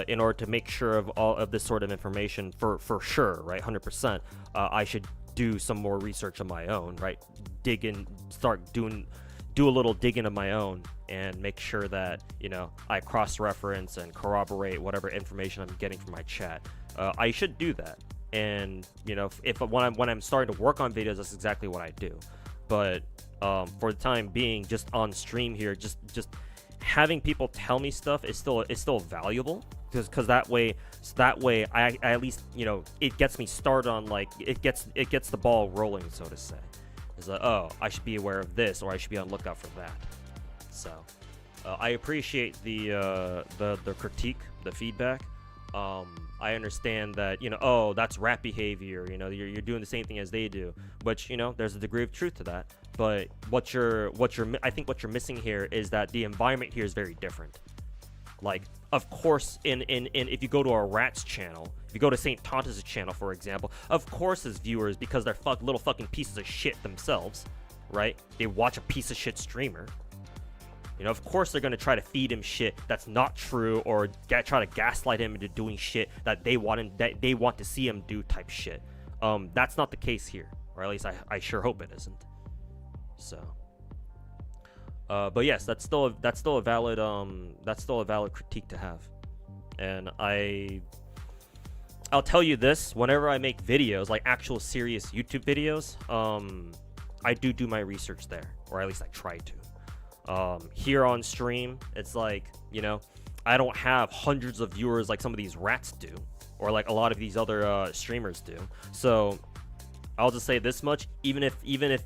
in order to make sure of all of this sort of information for sure, right, 100%, I should do some more research on my own, right? Dig in, do a little digging of my own, and make sure that, you know, I cross-reference and corroborate whatever information I'm getting from my chat. I should do that, and you know, when I'm starting to work on videos, that's exactly what I do. But for the time being, just on stream here, just having people tell me stuff is still valuable, because that way I at least, you know, it gets me started on, like, it gets the ball rolling, so to say. It's like, oh, I should be aware of this, or I should be on lookout for that. So I appreciate the critique, the feedback. I understand that, you know, oh, that's rat behavior, you know, you're doing the same thing as they do, which, you know, there's a degree of truth to that. But I think what you're missing here is that the environment here is very different. Like, of course, if you go to a rat's channel, if you go to St. Tonta's channel, for example, of course his viewers, because they're little fucking pieces of shit themselves, right? They watch a piece of shit streamer. You know, of course they're going to try to feed him shit that's not true, or try to gaslight him into doing shit that they want to see him do type shit. That's not the case here, or at least I sure hope it isn't. So, but yes, that's still a valid critique to have. And I'll tell you this: whenever I make videos, like actual serious YouTube videos, I do my research there, or at least I try to. Here on stream, it's like, you know, I don't have hundreds of viewers like some of these rats do, or like a lot of these other streamers do. So I'll just say this much: even if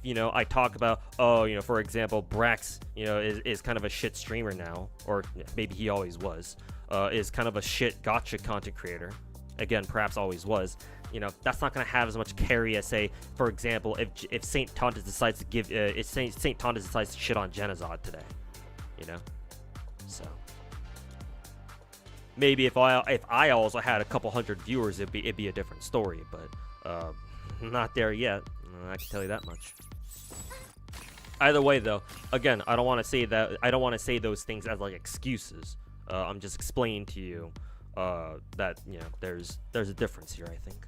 you know, I talk about, oh, you know, for example, Brax, you know, is kind of a shit streamer now, or maybe he always was, is kind of a shit gacha content creator. Again, perhaps always was. You know, that's not going to have as much carry as, say, for example, if St. Tonta's decides to give, if St. Tonta's decides to shit on Genozod today, you know. So maybe if I also had a couple hundred viewers, it'd be a different story. But not there yet. I can tell you that much. Either way, though, again, I don't want to say those things as like excuses. I'm just explaining to you that, you know, there's a difference here, I think.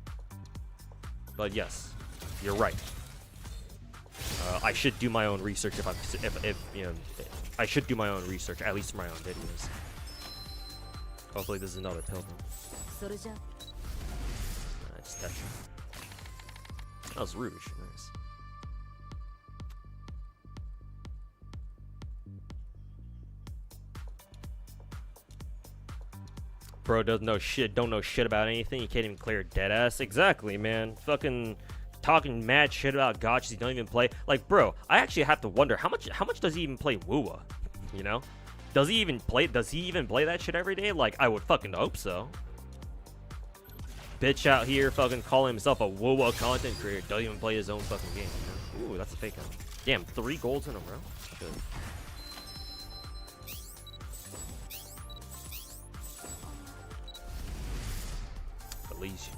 But yes, you're right. I should do my own research if you know, I should do my own research, at least for my own videos. Hopefully this is another pilgrim. Nice, Tetra. That was Rouge, nice. Bro doesn't know shit, don't know shit about anything. You can't even clear dead ass. Exactly, man. Fucking talking mad shit about gotchas you don't even play. Like, bro, I actually have to wonder how much does he even play Wua? You know? Does he even play that shit every day? Like, I would fucking hope so. Bitch out here fucking calling himself a Wua content creator, doesn't even play his own fucking game. You know? Ooh, that's a fake out. Damn, 3 golds in a row. Shit. Elise.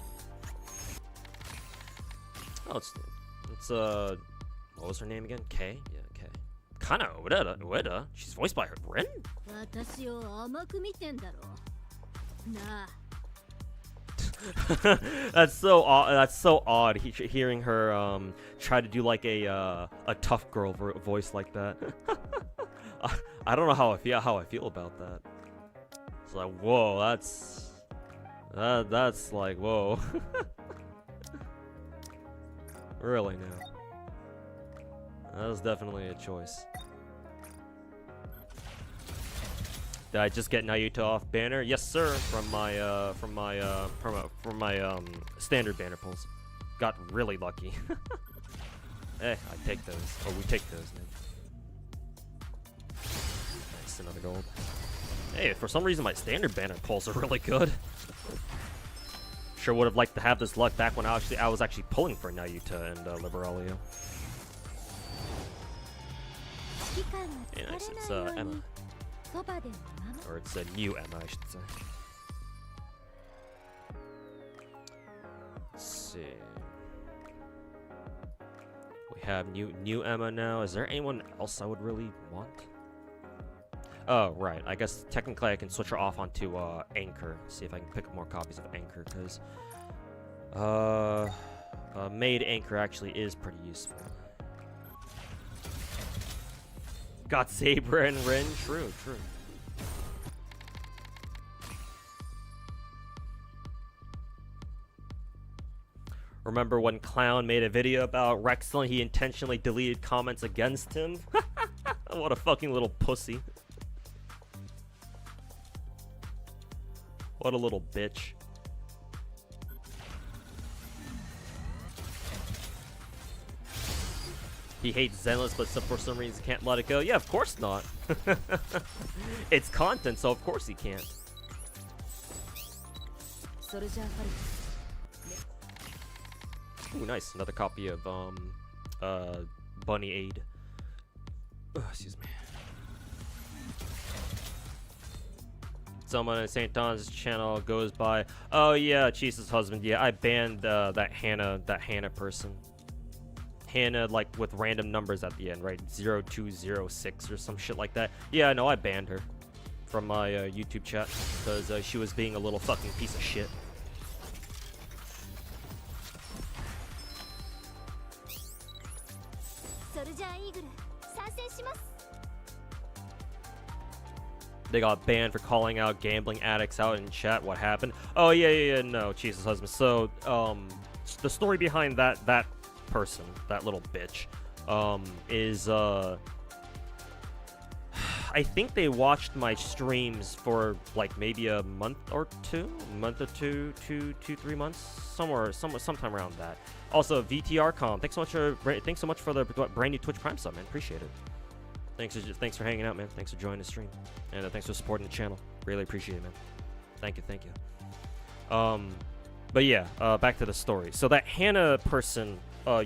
Oh, it's what was her name again? Kay? Yeah, Kay. Kana Ueda? She's voiced by her Rin? That's so odd. Hearing her try to do like a tough girl voice like that. I don't know how I feel about that. It's like, whoa, that's like, whoa. Really now. That was definitely a choice. Did I just get Naruto off banner? Yes, sir. From my standard banner pulls. Got really lucky. I take those. Oh, we take those, man. Nice, another gold. Hey, for some reason my standard banner pulls are really good. Sure would have liked to have this luck back when I was actually pulling for Naruto and Liberalia. Yeah, nice. It's Emma. Or it's a new Emma, I should say. Let's see. We have new Emma now. Is there anyone else I would really want? Oh, right. I guess technically I can switch her off onto Anchor. See if I can pick up more copies of Anchor, because made Anchor actually is pretty useful. Got Saber and Rin. True. Remember when Clown made a video about Rexel and he intentionally deleted comments against him? What a fucking little pussy. What a little bitch. He hates Zenless, but for some reason can't let it go. Yeah, of course not. It's content, so of course he can't. Ooh, nice. Another copy of Bunny Aid. Oh, excuse me. Someone on St. Don's channel goes by, oh yeah, Cheese's husband. Yeah, I banned that Hannah person. Hannah, like with random numbers at the end, right? 0206 or some shit like that. Yeah, no, I banned her from my YouTube chat because she was being a little fucking piece of shit. They got banned for calling out gambling addicts out in chat. What happened? Oh yeah, no, Jesus husband. So the story behind that person, that little bitch, is I think they watched my streams for like maybe a month or two, 3 months, sometime around that. Also, VTRcom, thanks so much for the brand new Twitch Prime sub, man. Appreciate it. Thanks for hanging out, man. Thanks for joining the stream, and thanks for supporting the channel. Really appreciate it, man. Thank you. But yeah, back to the story. So that Hannah person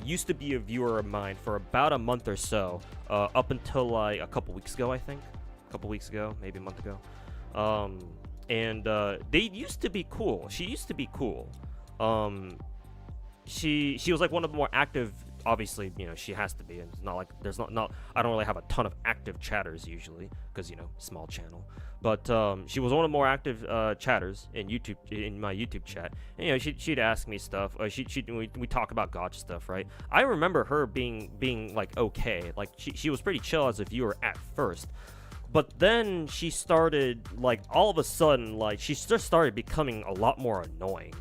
used to be a viewer of mine for about a month or so, up until like a couple weeks ago, I think. A couple weeks ago, maybe a month ago. And they used to be cool. She used to be cool. She was like one of the more active. Obviously, you know, she has to be, and it's not like there's not I don't really have a ton of active chatters usually, because, you know, small channel. But she was one of the more active chatters in my YouTube chat. And, you know, she'd ask me stuff. We talk about gacha stuff, right? I remember her being like okay, like she was pretty chill as a viewer at first. But then she started, like, all of a sudden, like, she just started becoming a lot more annoying.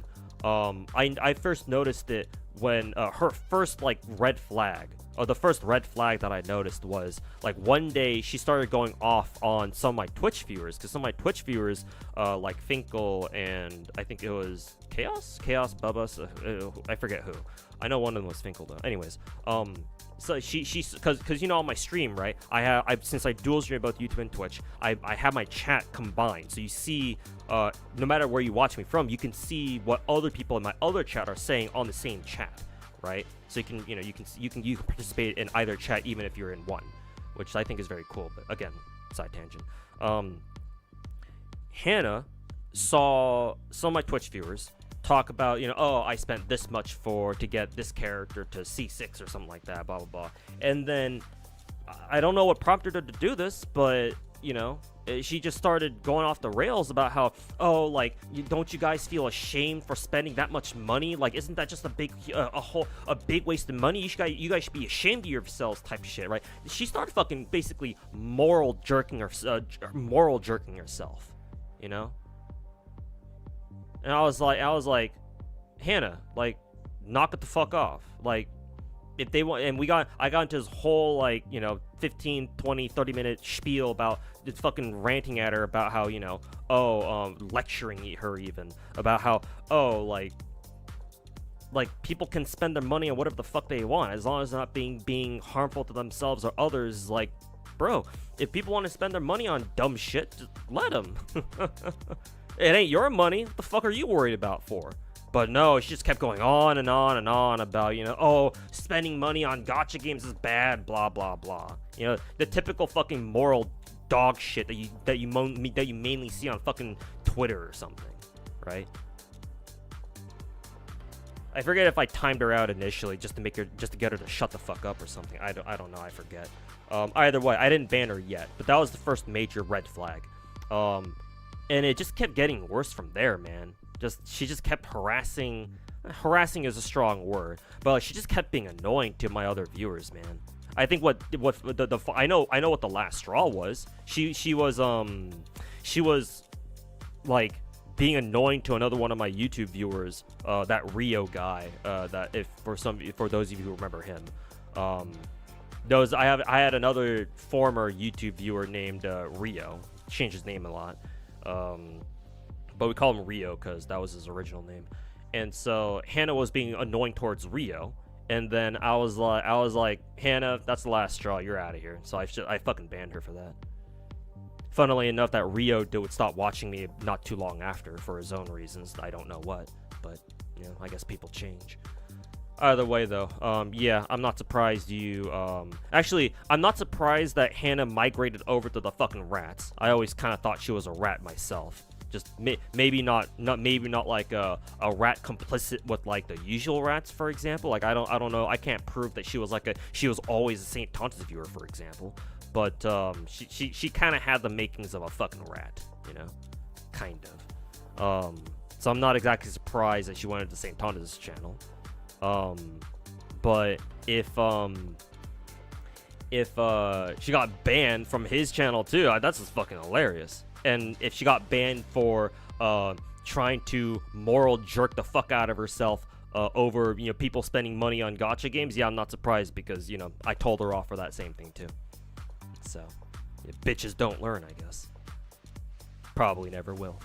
I first noticed it when her first, like, red flag the first red flag that I noticed was like one day she started going off on some of my Twitch viewers, because some of my Twitch viewers, like Finkel and I think it was Chaos, Bubba, I forget who. I know one of them was Finkel though. Anyways, so she's because you know on my stream, right? Since I dual stream both YouTube and Twitch, I have my chat combined, so you see, no matter where you watch me from, you can see what other people in my other chat are saying on the same chat, right? So you can participate in either chat even if you're in one, which I think is very cool. But again, side tangent. Hannah saw some of my Twitch viewers talk about, oh, I spent this much to get this character to C6 or something like that, blah blah blah. And then I don't know what prompted her to do this, but she just started going off the rails about how, oh, like, don't you guys feel ashamed for spending that much money? Like, isn't that just a big waste of money? You guys should be ashamed of yourselves, type of shit, right? She started fucking basically moral jerking herself, And I was like, Hannah, like, knock it the fuck off. Like, if they want, and I got into this whole 15, 20, 30 minute spiel about just fucking ranting at her about how, lecturing her even about how, like people can spend their money on whatever the fuck they want as long as not being harmful to themselves or others. Like, bro, if people want to spend their money on dumb shit, just let them. It ain't your money. What the fuck are you worried about for? But no, she just kept going on and on and on about, oh, spending money on gacha games is bad, blah blah blah. The typical fucking moral dog shit that you mainly see on fucking Twitter or something, right? I forget if I timed her out initially just to get her to shut the fuck up or something. I don't know. I forget. Either way, I didn't ban her yet, but that was the first major red flag. And it just kept getting worse from there, man. She just kept harassing. Harassing is a strong word, but she just kept being annoying to my other viewers, man. I think I know what the last straw was. She was like being annoying to another one of my YouTube viewers, that Rio guy. That for those of you who remember him, I had another former YouTube viewer named Rio. Changed his name a lot. But we call him Rio because that was his original name. And so Hannah was being annoying towards Rio, and then I was like, Hannah, that's the last straw. You're out of here. So I fucking banned her for that. Funnily enough, that Rio would stop watching me not too long after for his own reasons. I don't know what, but I guess people change. Either way, though, yeah, I'm not surprised actually, I'm not surprised that Hannah migrated over to the fucking rats. I always kind of thought she was a rat myself. Just maybe not like a rat complicit with like the usual rats, for example. Like I don't know. I can't prove that she was always a St. Tonta's viewer, for example. But she kind of had the makings of a fucking rat, kind of. So I'm not exactly surprised that she went into St. Tonta's channel. But if she got banned from his channel too, that's just fucking hilarious. And if she got banned for trying to moral jerk the fuck out of herself over people spending money on gacha games, yeah, I'm not surprised because I told her off for that same thing too. So bitches don't learn, I guess. Probably never will.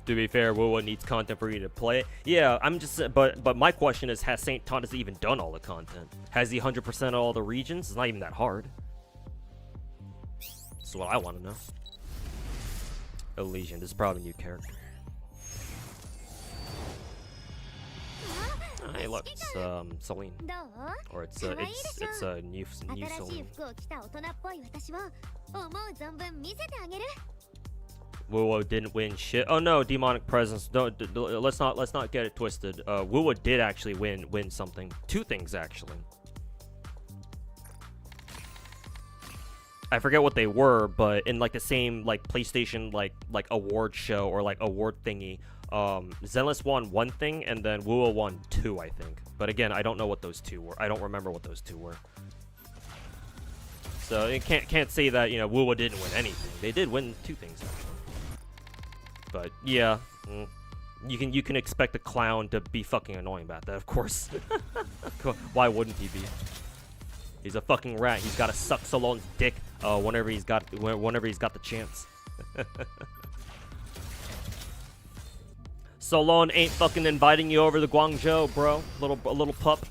To be fair, WoWo needs content for you to play it. Yeah, I'm just, but my question is, has St. Tonta's even done all the content? Has he 100% all the regions? It's not even that hard. That's what I want to know. Elysian, this is probably a new character. Hey, look, it's Celine, or it's a new Celine. WoWo didn't win shit. Oh no, demonic presence. Let's not get it twisted. WoWo did actually win something. Two things actually. I forget what they were, but in like the same like PlayStation like award show or like award thingy, Zenless won one thing and then WoWo won two, I think. But again, I don't know what those two were. I don't remember what those two were. So you can't say that WoWo didn't win anything. They did win two things actually. But yeah, you can expect a clown to be fucking annoying about that, of course. Why wouldn't he be? He's a fucking rat. He's got to suck Solon's dick whenever he's got the chance. Solon ain't fucking inviting you over to Guangzhou, bro. A little pup.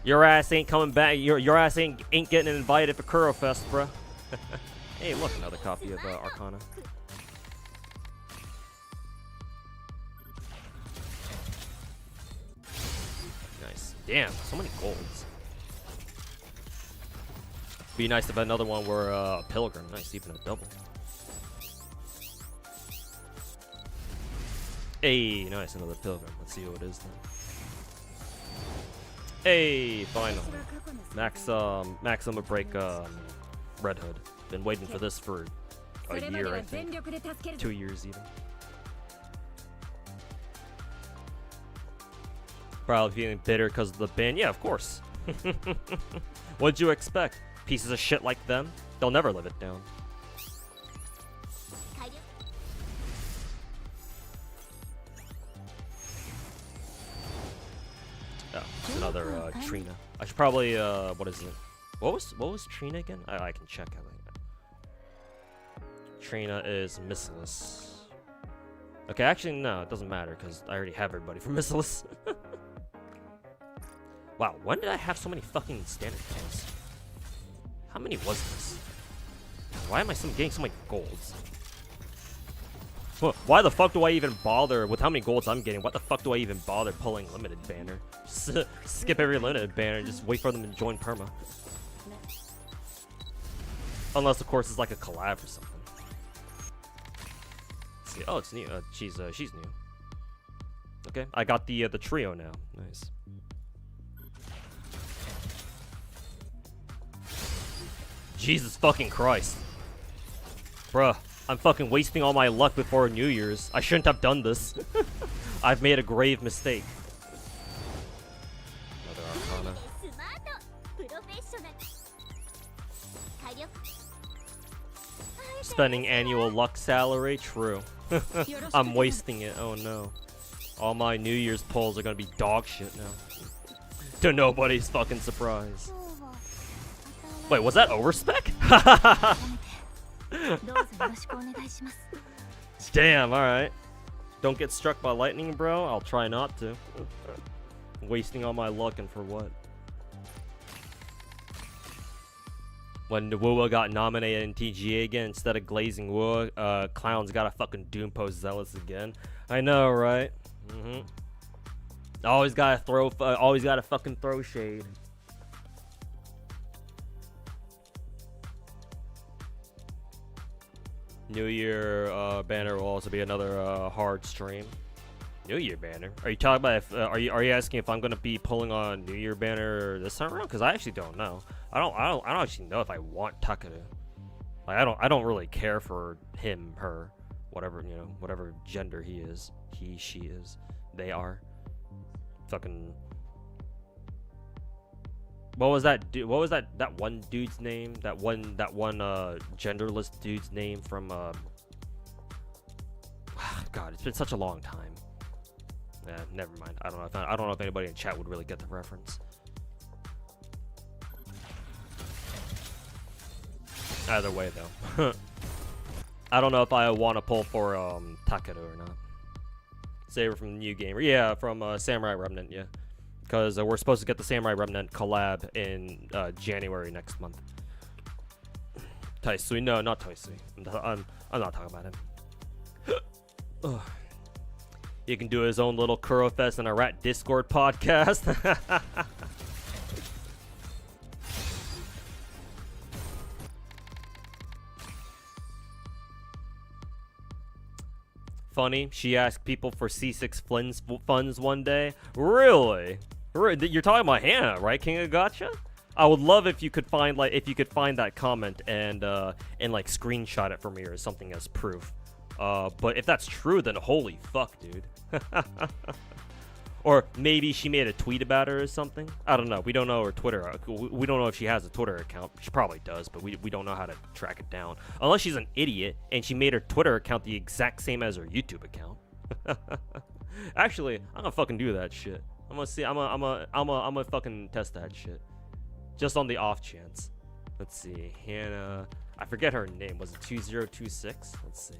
Your ass ain't coming back. Your ass ain't getting invited for Kurofest, bro. Hey, look, another copy of Arcana. Nice. Damn, so many golds. Be nice if another one were a pilgrim. Nice, even a double. Hey, nice, another pilgrim. Let's see who it is then. Hey, finally. Maximum break Red Hood. Been waiting for this for a year, I think. 2 years even. Probably feeling bitter because of the ban. Yeah, of course. What'd you expect? Pieces of shit like them? They'll never live it down. Oh, it's another Trina. I should probably what is it? What was Trina again? I can check. Trina is Missilus. Okay, actually no, it doesn't matter because I already have everybody from Missilus. Wow, when did I have so many fucking standard kills? How many was this? Why am I getting so many golds? Why the fuck do I even bother with how many golds I'm getting? What the fuck do I even bother pulling limited banner? Just skip every limited banner and just wait for them to join perma. Unless of course it's like a collab or something. Let's see. Oh, it's new. She's new. Okay, I got the trio now. Nice. Jesus fucking Christ. Bruh, I'm fucking wasting all my luck before New Year's. I shouldn't have done this. I've made a grave mistake. Another Arcana. Spending annual luck salary? True. I'm wasting it. Oh no. All my New Year's pulls are gonna be dog shit now. To nobody's fucking surprise. Wait, was that overspec? Damn, alright. Don't get struck by lightning, bro. I'll try not to. Wasting all my luck and for what? When Wuwa got nominated in TGA again, instead of glazing Wuwa, Clown's got a fucking Doom Post Zealous again. I know, right? Always gotta fucking throw shade. New Year banner will also be another hard stream. New Year banner? Are you talking about if are you asking if I'm gonna be pulling on New Year banner this time around? Because I actually don't know. I don't actually know if I want Takeru. Like I don't really care for him, her, whatever, you know, whatever gender he is, he, she is, they are. Fucking. What was that one dude's name? That one genderless dude's name from God, it's been such a long time. Yeah, never mind. I don't know if anybody in chat would really get the reference. Either way though. I don't know if I want to pull for Takeru or not. Saber from the new gamer. Yeah, from Samurai Remnant, yeah. Because we're supposed to get the Samurai Remnant collab in January next month. Taisui, no, not Taisui. I'm not talking about him. He can do his own little Kurofest and a rat Discord podcast. Funny, she asked people for C6 funds one day. Really? You're talking about Hannah, right, King of Gacha? I would love if you could find find that comment and like screenshot it for me or something as proof. But if that's true, then holy fuck, dude. Or maybe she made a tweet about her or something. I don't know. We don't know her Twitter. We don't know if she has a Twitter account. She probably does, but we don't know how to track it down. Unless she's an idiot and she made her Twitter account the exact same as her YouTube account. Actually, I'm gonna fucking do that shit. I'm gonna see. I'm gonna fucking test that shit. Just on the off chance. Let's see. Hannah. I forget her name. Was it 2026? Let's see.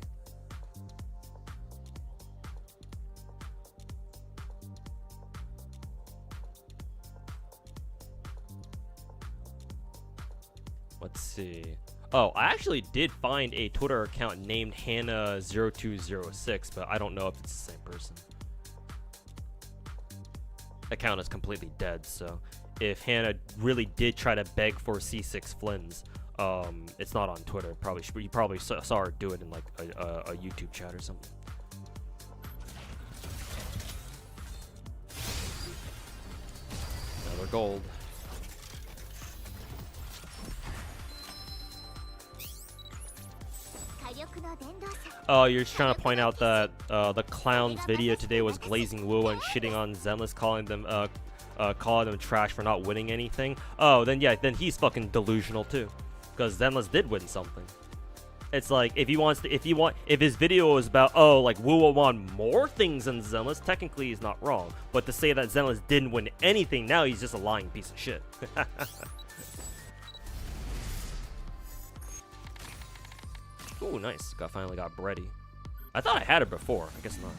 Let's see. Oh, I actually did find a Twitter account named Hannah0206, but I don't know if it's the same person. Account is completely dead, so if Hannah really did try to beg for C6 Flins, it's not on Twitter. Probably you probably saw her do it in like a YouTube chat or something. Another gold. Oh, you're just trying to point out that the clown's video today was glazing Woo and shitting on Zenless, calling them trash for not winning anything. Oh, then yeah, then he's fucking delusional too, because Zenless did win something. It's like if his video was about like Woo will want more things than Zenless, technically he's not wrong. But to say that Zenless didn't win anything, now he's just a lying piece of shit. Ooh, nice. Finally got Bready. I thought I had it before. I guess not.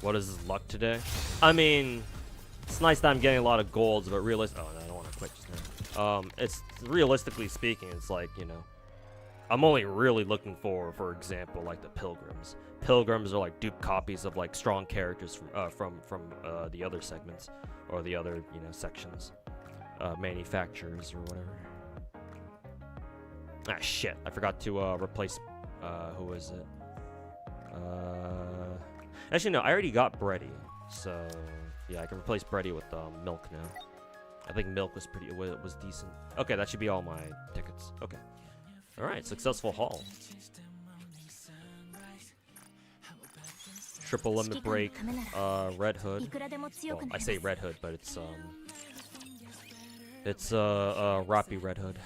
What is his luck today? I mean, it's nice that I'm getting a lot of golds, but oh, no, I don't want to quit just now. It's realistically speaking, it's like, you know, I'm only really looking for example, like the Pilgrims. Pilgrims are like dupe copies of like strong characters from the other segments or the other, you know, sections, manufacturers or whatever. Ah, shit. I forgot to replace, who is it? Actually, no, I already got Bready. So, yeah, I can replace Bready with Milk now. I think Milk was was decent. Okay, that should be all my tickets. Okay. Alright, successful haul. Triple limit break, Red Hood. Well, I say Red Hood, but it's Rappi Red Hood.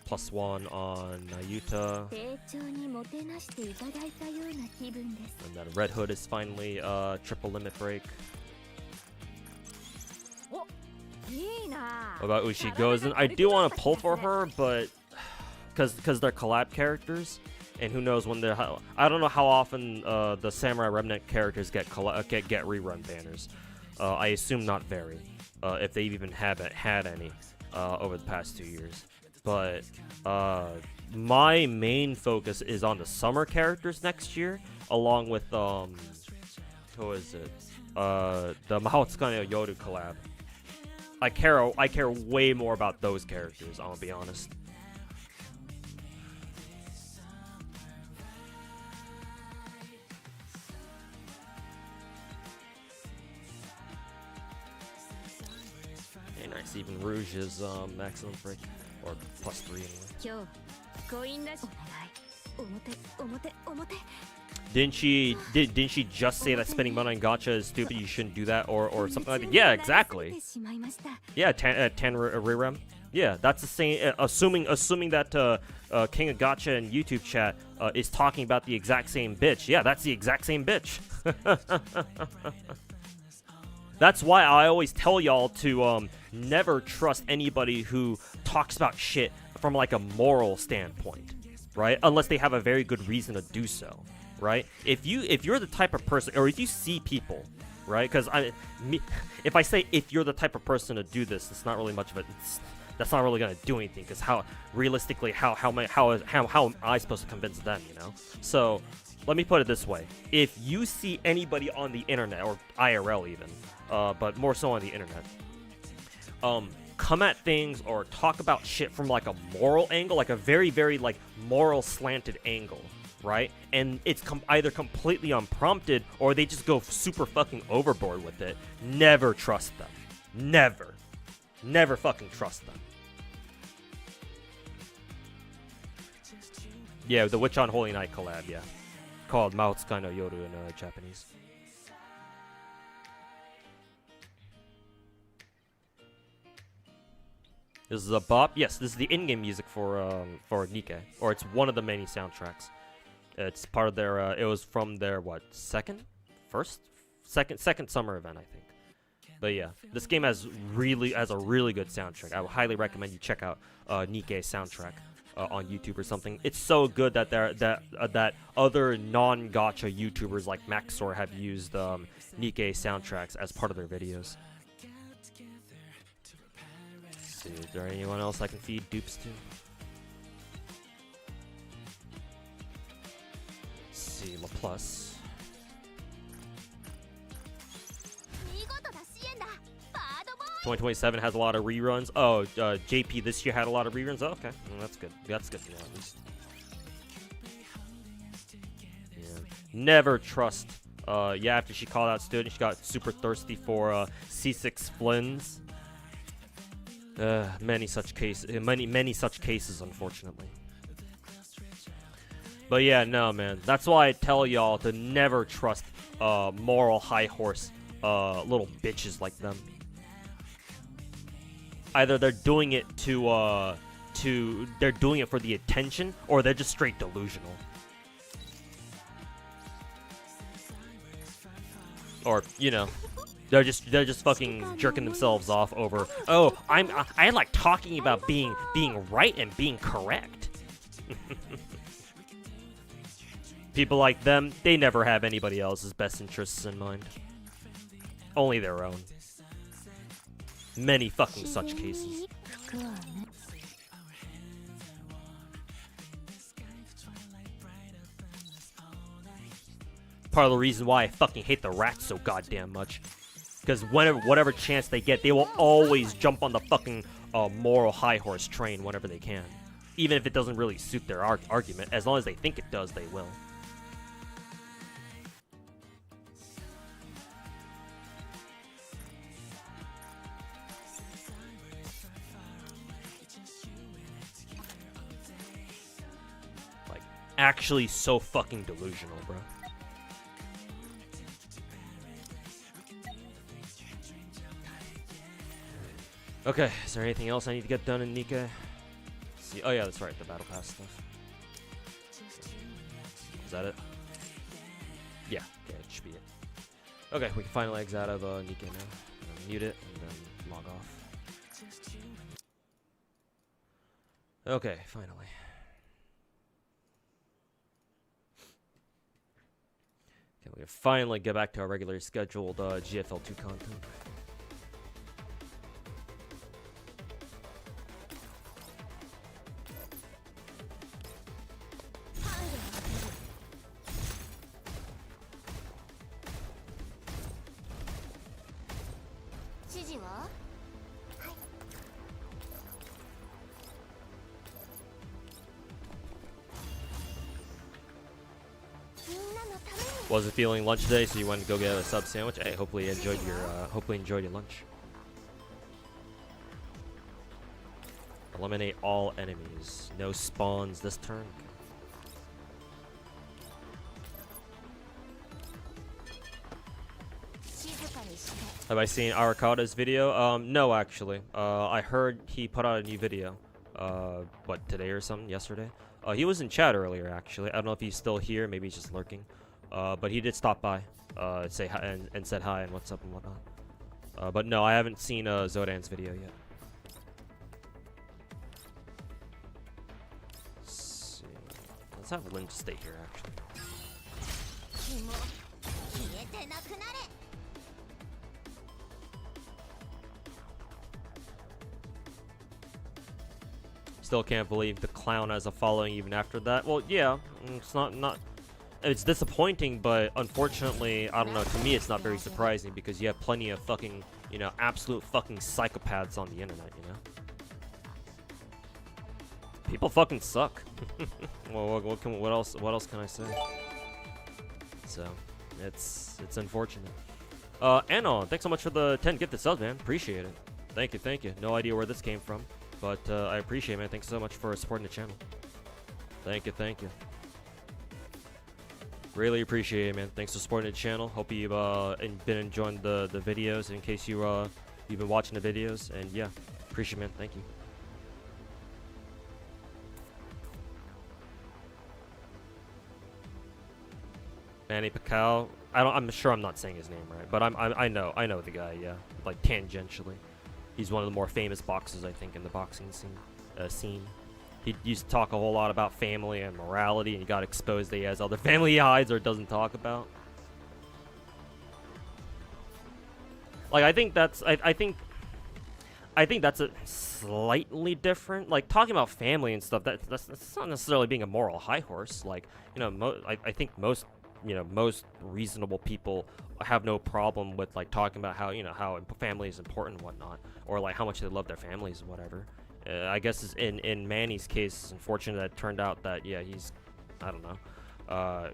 +1 on Nayuta. And then Red Hood is finally triple limit break. What about Ushigozen? I do want to pull for her, but because they're collab characters, and who knows when they're. I don't know how often the Samurai Remnant characters get rerun banners. I assume not very, if they even haven't had any over the past 2 years. But my main focus is on the summer characters next year, along with who is it? The Mahoutsuka no Yoru collab. I care way more about those characters, I'm gonna be honest. Hey, nice. Even Rouge is maximum break. Or +3 anyway. Didn't she just say that spending money on gacha is stupid? You shouldn't do that, or something like that. Yeah, exactly. Yeah, 10 rerem. Yeah, that's the same. Assuming that King of Gacha and YouTube chat is talking about the exact same bitch. Yeah, that's the exact same bitch. That's why I always tell y'all to never trust anybody who talks about shit from like a moral standpoint, right? Unless they have a very good reason to do so, right? If you're the type of person, or if you see people, right? Because if I say if you're the type of person to do this, it's not really much of a. That's not really gonna do anything. Because how realistically, how am I supposed to convince them? You know? So let me put it this way: if you see anybody on the internet or IRL even. But more so on the internet. Come at things or talk about shit from like a moral angle, like a very, very like moral slanted angle, right? And it's either completely unprompted or they just go super fucking overboard with it. Never trust them. Never fucking trust them. Yeah, the Witch on Holy Night collab, yeah. called Maotsukai no Yoru in Japanese. This is a bop. Yes, this is the in-game music for Nikke, or it's one of the many soundtracks. It's part of their. It was from their second summer event, I think. But yeah, this game has a really good soundtrack. I would highly recommend you check out Nikke soundtrack on YouTube or something. It's so good that that other non-gacha YouTubers like Maxor have used Nikke soundtracks as part of their videos. Let's see, is there anyone else I can feed dupes to? Let's see, LaPlus. 2027 has a lot of reruns. Oh, JP this year had a lot of reruns. Oh, okay, well, that's good. That's good to know at least. Yeah. Never trust. Yeah, after she called out student, she got super thirsty for C6 flins. Many such cases, unfortunately. But yeah, no, man. That's why I tell y'all to never trust moral high horse little bitches like them. Either they're doing it they're doing it for the attention, or they're just straight delusional. Or, you know, they're just fucking jerking themselves off over, oh, I like talking about being right and being correct. People like them, they never have anybody else's best interests in mind. Only their own. Many fucking such cases. Part of the reason why I fucking hate the rats so goddamn much. Because whatever chance they get, they will always jump on the fucking moral high horse train whenever they can. Even if it doesn't really suit their argument. As long as they think it does, they will. Actually so fucking delusional, bro. Okay, is there anything else I need to get done in Nikke? Let's see. Oh yeah, that's right, the battle pass stuff. Is that it? Yeah, okay, it should be it. Okay, we can finally exit out of Nikke now. Mute it and then log off. Okay, finally. We can finally get back to our regularly scheduled GFL2 content. Wasn't feeling lunch today, so you wanted to go get a sub sandwich. Hey, hopefully you enjoyed your lunch. Eliminate all enemies. No spawns this turn. Have I seen Arakada's video? No, actually. I heard he put out a new video. What, today or something? Yesterday? He was in chat earlier, actually. I don't know if he's still here. Maybe he's just lurking. But he did stop by, say hi and said hi and what's up and whatnot. But no, I haven't seen Zodan's video yet. Let's see. Let's have Lynn stay here, actually. Still can't believe the clown has a following even after that. Well, yeah, it's not. It's disappointing, but unfortunately, I don't know, to me it's not very surprising because you have plenty of fucking, you know, absolute fucking psychopaths on the internet, you know? People fucking suck. Well, what else can I say? So, it's unfortunate. Anon, thanks so much for the 10 gifted subs, man. Appreciate it. Thank you. No idea where this came from, but I appreciate it, man. Thanks so much for supporting the channel. Thank you. Really appreciate it, man. Thanks for supporting the channel. Hope you've been enjoying the videos. In case you've been watching the videos, and yeah, appreciate it, man. Thank you. Manny Pacquiao. I'm sure I'm not saying his name right, but I know the guy. Yeah, like tangentially, he's one of the more famous boxers I think in the boxing scene. He used to talk a whole lot about family and morality, and he got exposed that he has other family he hides or doesn't talk about. Like I think that's a slightly different. Like talking about family and stuff. That's not necessarily being a moral high horse. Like I think most reasonable people have no problem with like talking about how how family is important and whatnot, or like how much they love their families and whatever. I guess in Manny's case, it's unfortunate that it turned out that yeah, I don't know,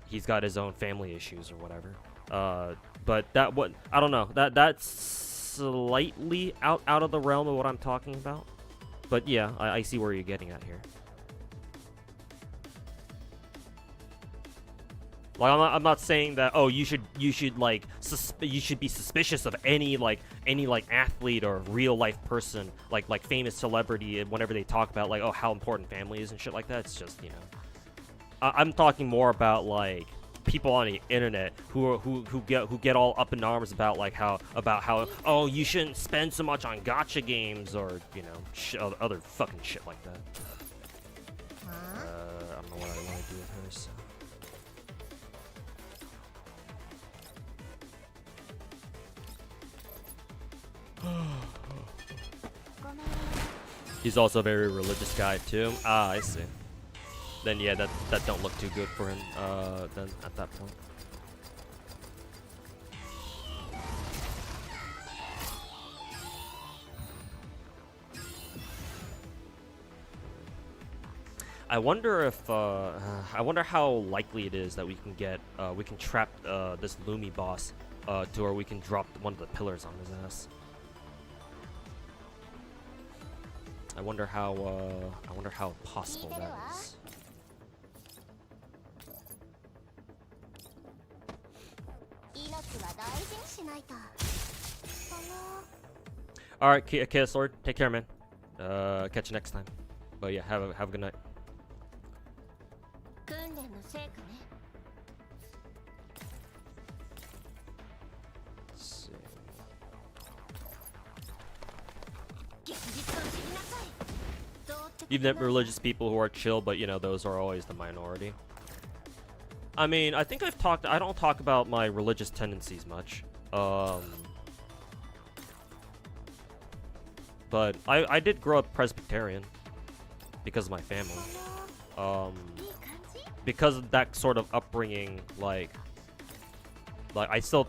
he's got his own family issues or whatever. But I don't know, that's slightly out of the realm of what I'm talking about. But yeah, I see where you're getting at here. Like I'm not saying that you should be suspicious of any athlete or real life person like famous celebrity whenever they talk about like how important family is and shit like that. It's just I'm talking more about like people on the internet who get all up in arms about how you shouldn't spend so much on gacha games or other fucking shit like that. I don't know what I want to do with her. So. He's also a very religious guy too. Ah, I see. Then yeah, that don't look too good for him. Then at that point. I wonder if I wonder how likely it is that we can trap this Lumi boss to where we can drop one of the pillars on his ass. I wonder how possible that is. All right, Chaos Lord, take care, man. Catch you next time. But yeah, have a good night. You've met religious people who are chill, but those are always the minority. I mean, I think I don't talk about my religious tendencies much. But I did grow up Presbyterian because of my family. Because of that sort of upbringing, like I still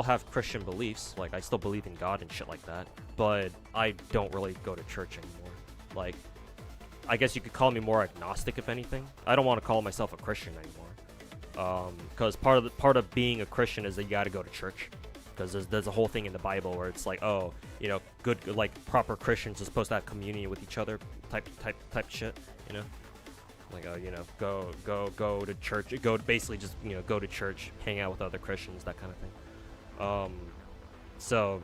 have Christian beliefs, like I still believe in God and shit like that, but I don't really go to church anymore. Like, I guess you could call me more agnostic, if anything. I don't want to call myself a Christian anymore, because part of being a Christian is that you got to go to church, because there's a whole thing in the Bible where it's like, good like proper Christians are supposed to have communion with each other, type shit, like go to church, basically just go to church, hang out with other Christians, that kind of thing. So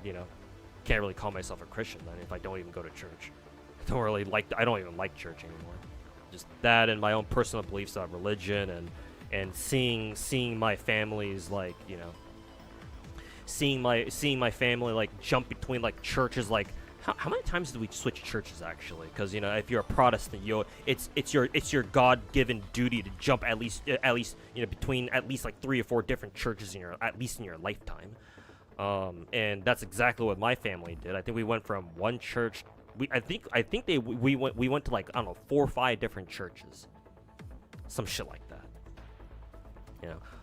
can't really call myself a Christian then if I don't even go to church. I don't even like church anymore. Just that and my own personal beliefs on religion and seeing my family's like seeing my family like jump between like churches. Like how many times did we switch churches actually? Because if you're a Protestant, it's your God-given duty to jump at least between at least like 3 or 4 different churches in your lifetime. And that's exactly what my family did. I think we went from one church. We went to like, I don't know, 4 or 5 different churches, some shit like that.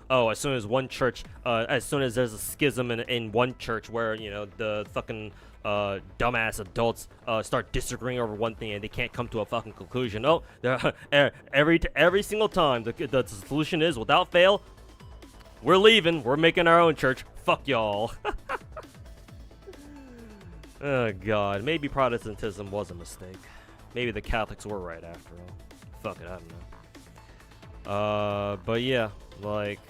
As soon as one church, as soon as there's a schism in one church where the fucking dumbass adults start disagreeing over one thing and they can't come to a fucking conclusion. Every single time the solution is, without fail, we're leaving. We're making our own church. Fuck y'all. Oh god, maybe Protestantism was a mistake. Maybe the Catholics were right after all. Fuck it, I don't know. But yeah, like,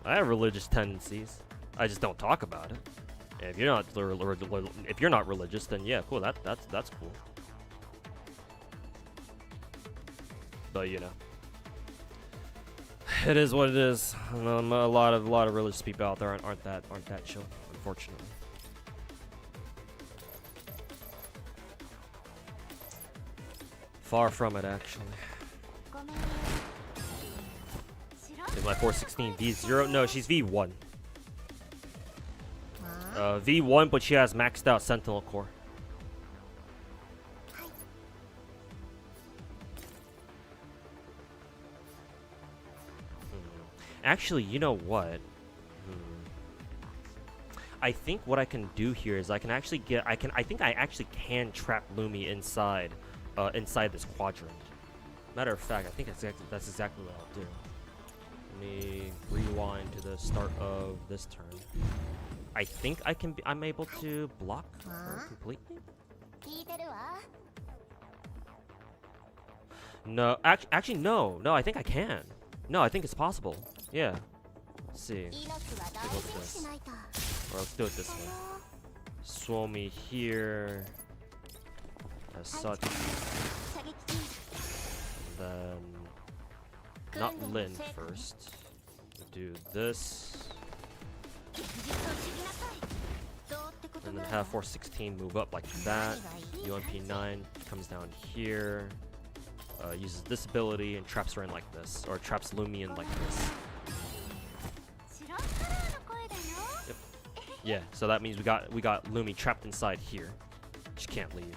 I have religious tendencies. I just don't talk about it. And if you're not religious, then yeah, cool. That's cool. But you know, it is what it is. A lot of religious people out there aren't that chill, unfortunately. Far from it, actually. Is my 416 V0? No, she's V1. V1, but she has maxed out Sentinel Core. Actually, you know what? I think what I can do here is I can actually get. I think I actually can trap Lumi inside, inside this quadrant. Matter of fact, I think that's exactly what I'll do. Let me rewind to the start of this turn. I think I'm able to block her completely. No, actually no. I think I can. No, I think it's possible. Yeah. Let's see. Take a look at this. Or let's do it this way. Suomi here. As such. And then not Lin first. Do this. And then have 416 move up like that. UMP9 comes down here. Uses this ability and traps her in like this, or traps Lumi in like this. Yep. Yeah, so that means we got Lumi trapped inside here. She can't leave.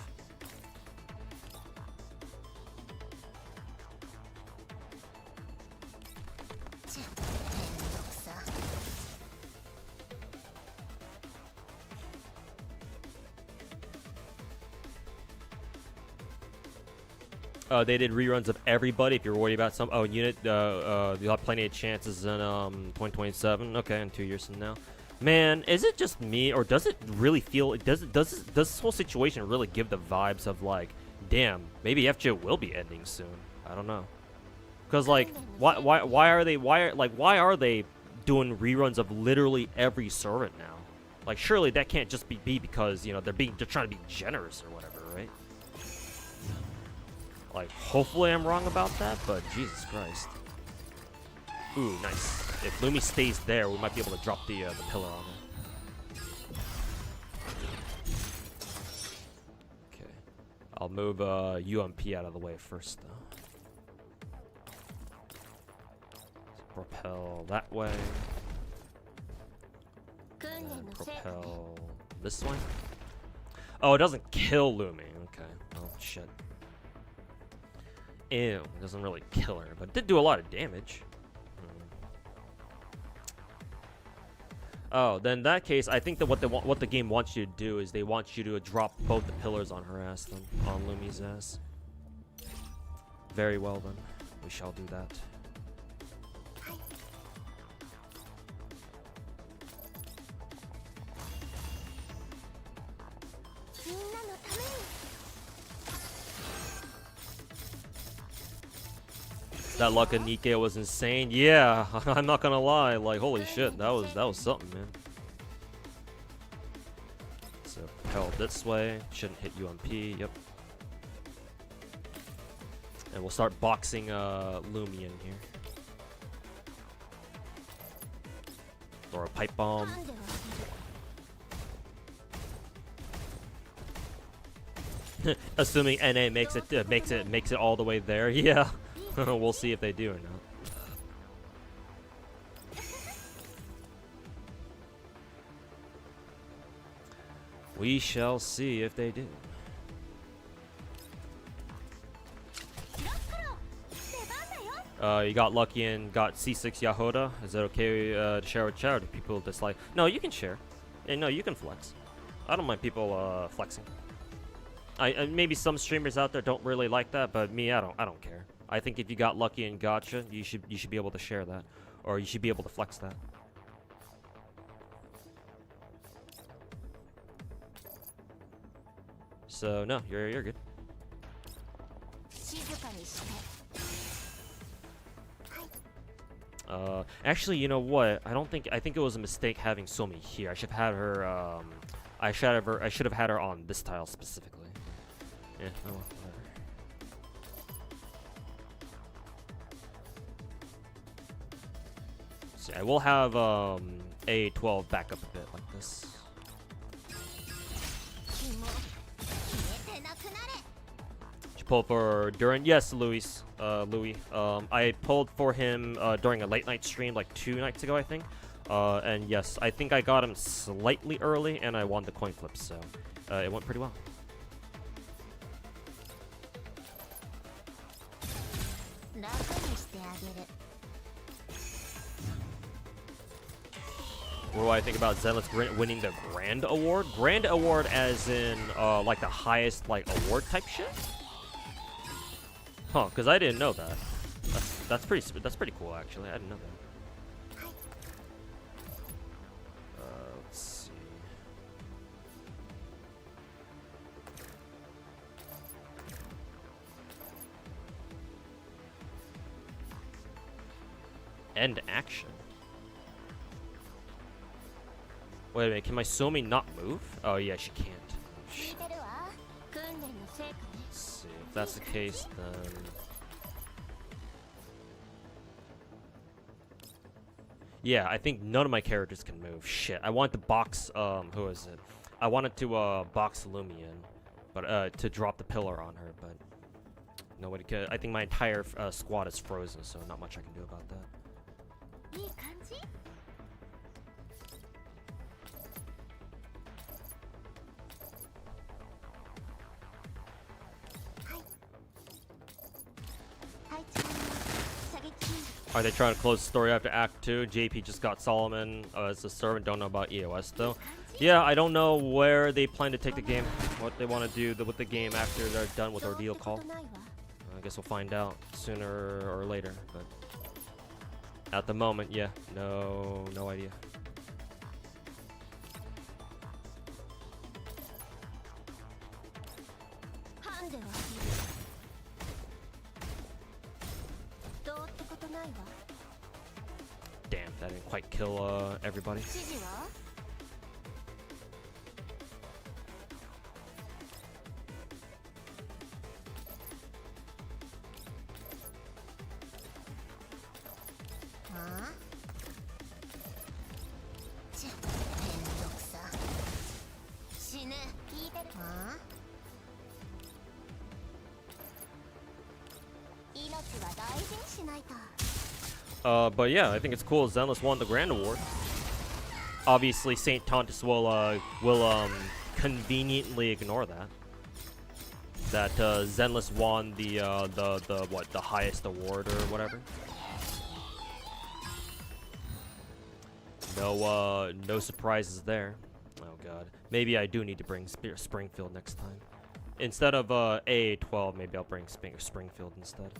They did reruns of everybody. If you're worried about some, unit, you'll have plenty of chances in 2027. Okay, in 2 years from now. Man, is it just me, or does it really feel? Does this whole situation really give the vibes of like, damn, maybe FJ will be ending soon? I don't know. Cause like, why are they doing reruns of literally every servant now? Like, surely that can't just be because they're trying to be generous or whatever, right? Like, hopefully I'm wrong about that, but Jesus Christ. Ooh, nice. If Lumi stays there, we might be able to drop the pillar on her. Okay. I'll move UMP out of the way first, though. Let's propel that way. And propel this way. Oh, it doesn't kill Lumi. Okay. Oh, shit. Ew, it doesn't really kill her, but it did do a lot of damage. Oh, then in that case, I think that what the game wants you to do is they want you to drop both the pillars on her ass, then on Lumi's ass. Very well, then we shall do that. That luck of Nikke was insane. Yeah, I'm not gonna lie. Like, holy shit, that was something, man. So propel this way. Shouldn't hit UMP. Yep. And we'll start boxing Lumi in here. Throw a pipe bomb. Assuming NA makes it all the way there. Yeah. We'll see if they do or not. We shall see if they do. You got lucky and got C6 Yahoda. Is that okay to share with chat? Or do people dislike? No, you can share. And no, you can flex. I don't mind people flexing. Maybe some streamers out there don't really like that, but me, I don't care. I think if you got lucky in gacha, you should be able to share that, or you should be able to flex that. So no, you're good. Actually, you know what? I think it was a mistake having Somi here. I should have had her. I should have had her on this tile specifically. Yeah. Oh well, whatever. So I will have A12 back up a bit like this. Did you pull for Duran? Yes, Louis. I pulled for him during a late night stream like 2 nights ago, I think. And yes, I think I got him slightly early, and I won the coin flip, so it went pretty well. What do I think about Zenless winning the Grand Award? Grand Award as in, like the highest, like, award type shit? Huh, because I didn't know that. That's pretty cool, actually. I didn't know that. Let's see. End action. Wait a minute, can my Somi not move? Oh yeah, she can't. Oh, shit. Let's see, if that's the case, then... Yeah, I think none of my characters can move. Shit, I want to box, who is it? I wanted to, box Lumi in, but, to drop the pillar on her, but... Nobody could. I think my entire, squad is frozen, so not much I can do about that. Are they trying to close the story after Act 2? JP just got Solomon as a servant. Don't know about EOS though. Yeah, I don't know where they plan to take the game. What they want to do with the game after they're done with Ordeal Call. I guess we'll find out sooner or later. But at the moment, yeah, no idea. Damn, that didn't quite kill everybody. But yeah, I think it's cool. Zenless won the Grand Award. Obviously, Saint Tontus will conveniently ignore that. That Zenless won the highest award or whatever. No surprises there. Oh god, maybe I do need to bring Springfield next time. Instead of A12, maybe I'll bring Springfield instead.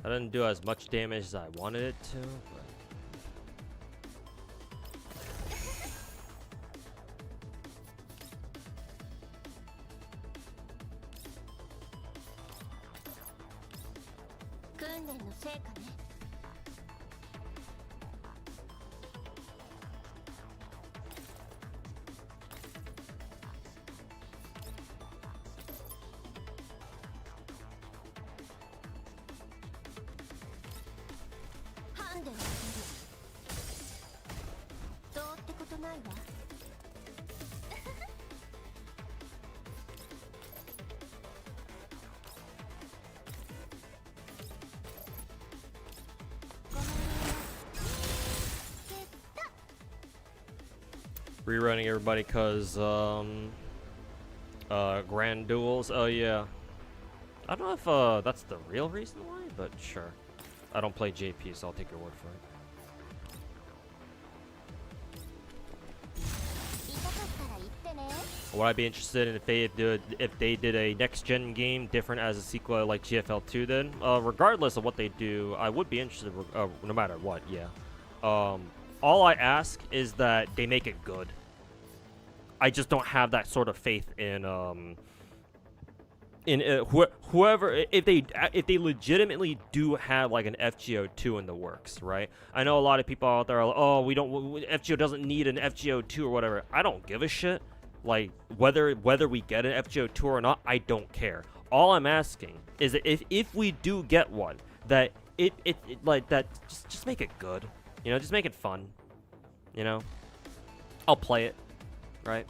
I didn't do as much damage as I wanted it to, but... Rerunning everybody because Grand Duels. Oh yeah, I don't know if that's the real reason why, but sure. I don't play JP, so I'll take your word for it. Would I be interested in if they did a next gen game different as a sequel like GFL 2 did? Regardless of what they do, I would be interested no matter what. Yeah. All I ask is that they make it good. I just don't have that sort of faith in whoever, if they legitimately do have like an FGO2 in the works, right? I know a lot of people out there are like, oh, FGO doesn't need an FGO2 or whatever. I don't give a shit. Like whether we get an FGO2 or not, I don't care. All I'm asking is that if we do get one, that it like that, just make it good. You know, just make it fun. You know, I'll play it, right?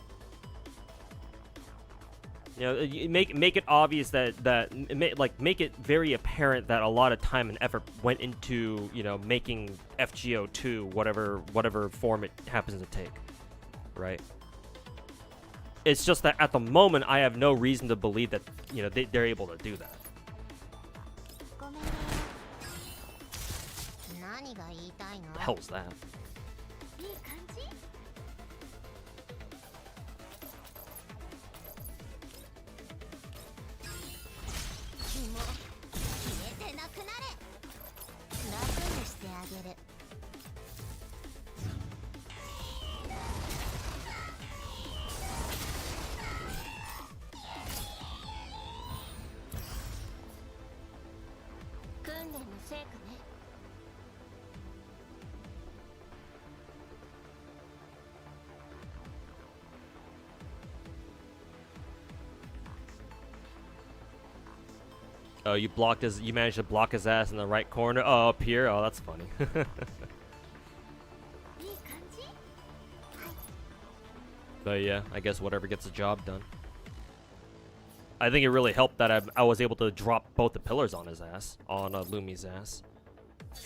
You know, make it obvious make it very apparent that a lot of time and effort went into, you know, making FGO2 whatever form it happens to take, right? It's just that at the moment I have no reason to believe that, you know, they're able to do that. What the hell is that? Oh, you managed to block his ass in the right corner. Oh, up here. Oh, that's funny. But yeah, I guess whatever gets the job done. I think it really helped that I was able to drop both the pillars on his ass, on Lumi's ass. That's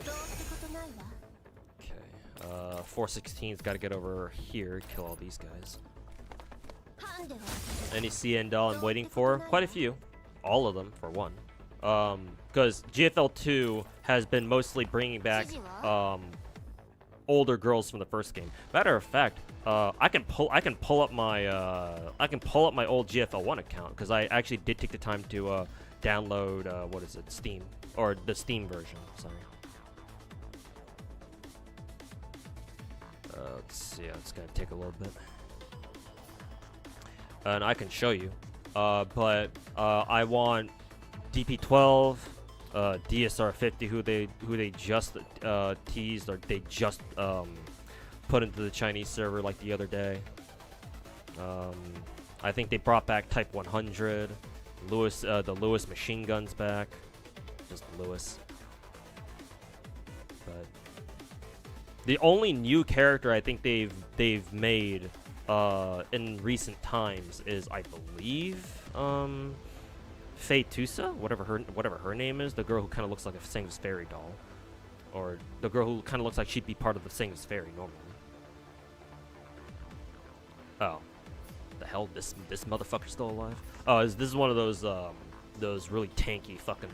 cool. Okay, 416's got to get over here, kill all these guys. Any CN doll I'm waiting for? Quite a few. All of them, for one. Because GFL 2 has been mostly bringing back older girls from the first game. Matter of fact, I can pull up my old GFL 1 account because I actually did take the time to download what is it, Steam, or the Steam version. Sorry. Let's see. It's gonna take a little bit. And I can show you, but I want DP12, DSR50, who they just teased, or they just put into the Chinese server like the other day. I think they brought back Type 100, Lewis, the Lewis machine guns back, just Lewis. But the only new character I think they've made in recent times is, I believe, Faye Tusa, whatever her name is, the girl who kind of looks like a Sing's Fairy doll, or the girl who kind of looks like she'd be part of the Sing's Fairy normally. Oh, the hell, this motherfucker's still alive? Oh, this is one of those really tanky fucking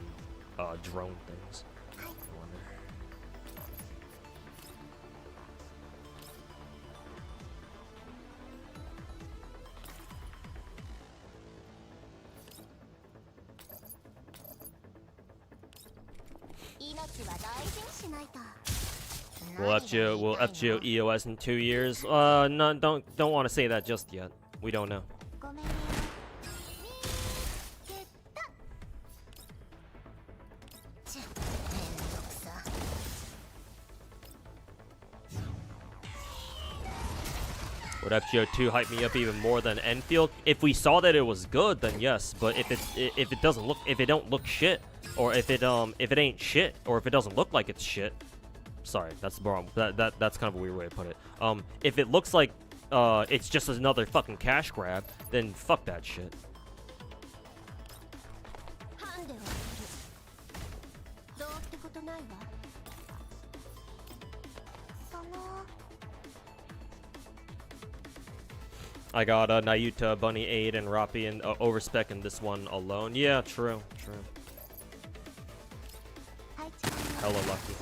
drone things. I wonder. Will FGO EOS in 2 years? No, don't want to say that just yet. We don't know. Would FGO2 hype me up even more than Enfield? If we saw that it was good, then yes. But if it don't look shit, or if it ain't shit, or if it doesn't look like it's shit. Sorry, that's wrong. That's kind of a weird way to put it. If it looks like it's just another fucking cash grab, then fuck that shit. I got Nayuta, Bunny 8, and Rappi, and overspec in this one alone. Yeah, true. Hella lucky.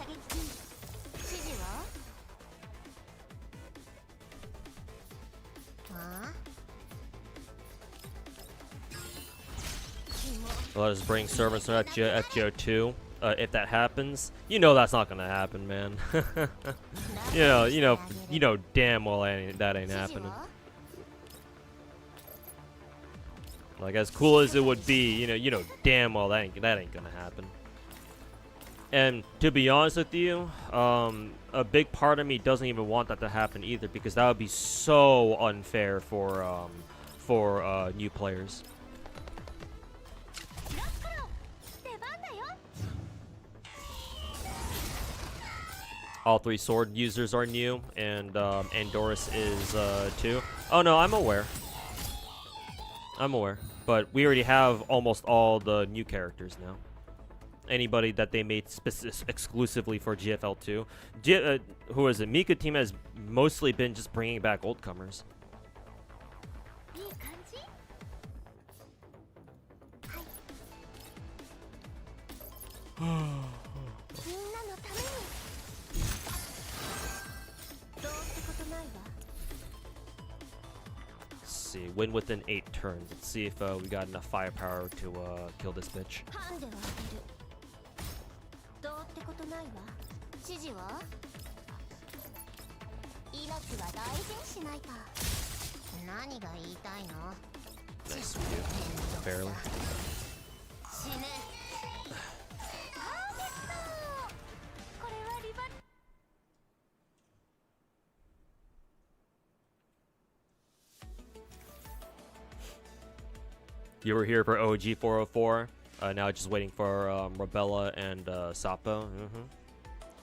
Let us bring servants to FGO2. If that happens, you know that's not gonna happen, man. you know damn well that ain't happening. Like, as cool as it would be, you know damn well that ain't gonna happen. And to be honest with you, a big part of me doesn't even want that to happen either, because that would be so unfair for new players. All 3 sword users are new, and Andorus is too. Oh no, I'm aware. But we already have almost all the new characters now. Anybody that they made exclusively for GFL2. Who is it? Mika team has mostly been just bringing back old comers. See, win within 8 turns. Let's see if we got enough firepower to kill this bitch. Nice, we do. Barely. You were here for OG 404. Now just waiting for Rebella and Sapo.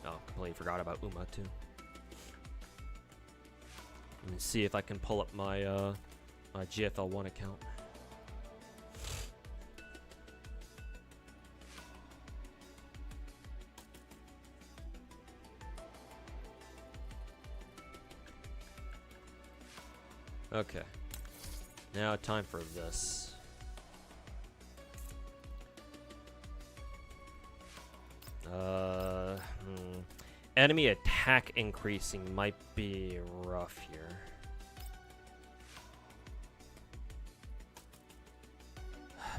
Oh, completely forgot about Uma too. Let me see if I can pull up my my GFL1 account. Okay. Now time for this. Enemy attack increasing might be rough here.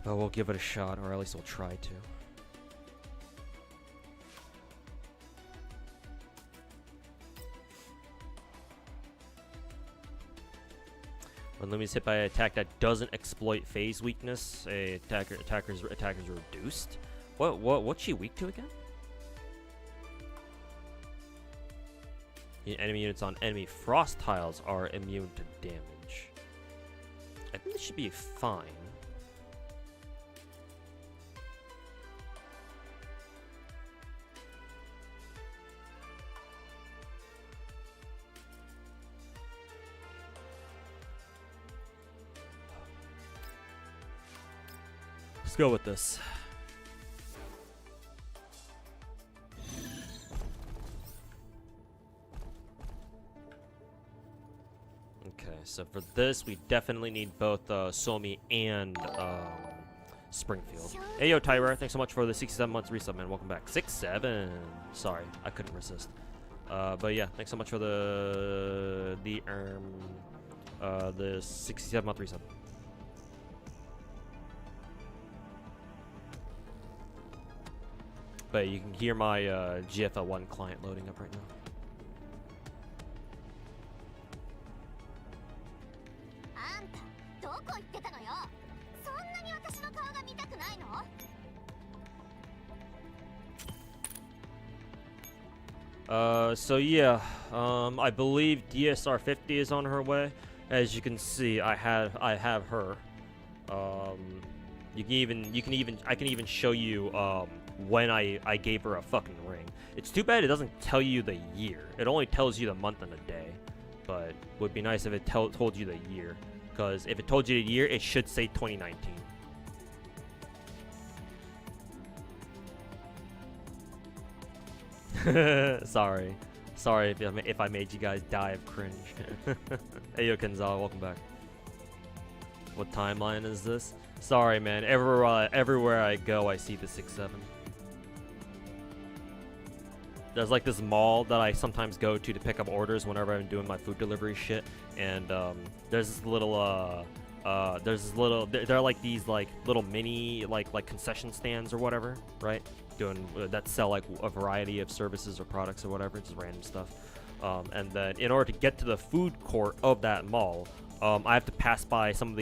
But we'll give it a shot, or at least we'll try to. When enemies hit by an attack that doesn't exploit phase weakness, attackers reduced. What's she weak to again? Enemy units on enemy frost tiles are immune to damage. I think this should be fine. Let's go with this. Okay, so for this, we definitely need both Somi and Springfield. Hey, yo, Tyra, thanks so much for the 67 months resub, man. Welcome back. 6-7. Sorry, I couldn't resist. But yeah, thanks so much for the 67 month resub. But you can hear my GFL1 client loading up right now. So yeah, I believe DSR 50 is on her way. As you can see, I have her. I can even show you when I gave her a fucking ring. It's too bad it doesn't tell you the year. It only tells you the month and the day. But it would be nice if it told you the year, because if it told you the year, it should say 2019. Sorry if I made you guys die of cringe. Hey yo, Kenzal, welcome back. What timeline is this? Sorry, man. Everywhere I go, I see the 6-7. There's like this mall that I sometimes go to pick up orders whenever I'm doing my food delivery shit, and there's this little There's this little, they're like these like little mini like concession stands or whatever, right? Doing that sell like a variety of services or products or whatever, just random stuff. And then in order to get to the food court of that mall, I have to pass by some of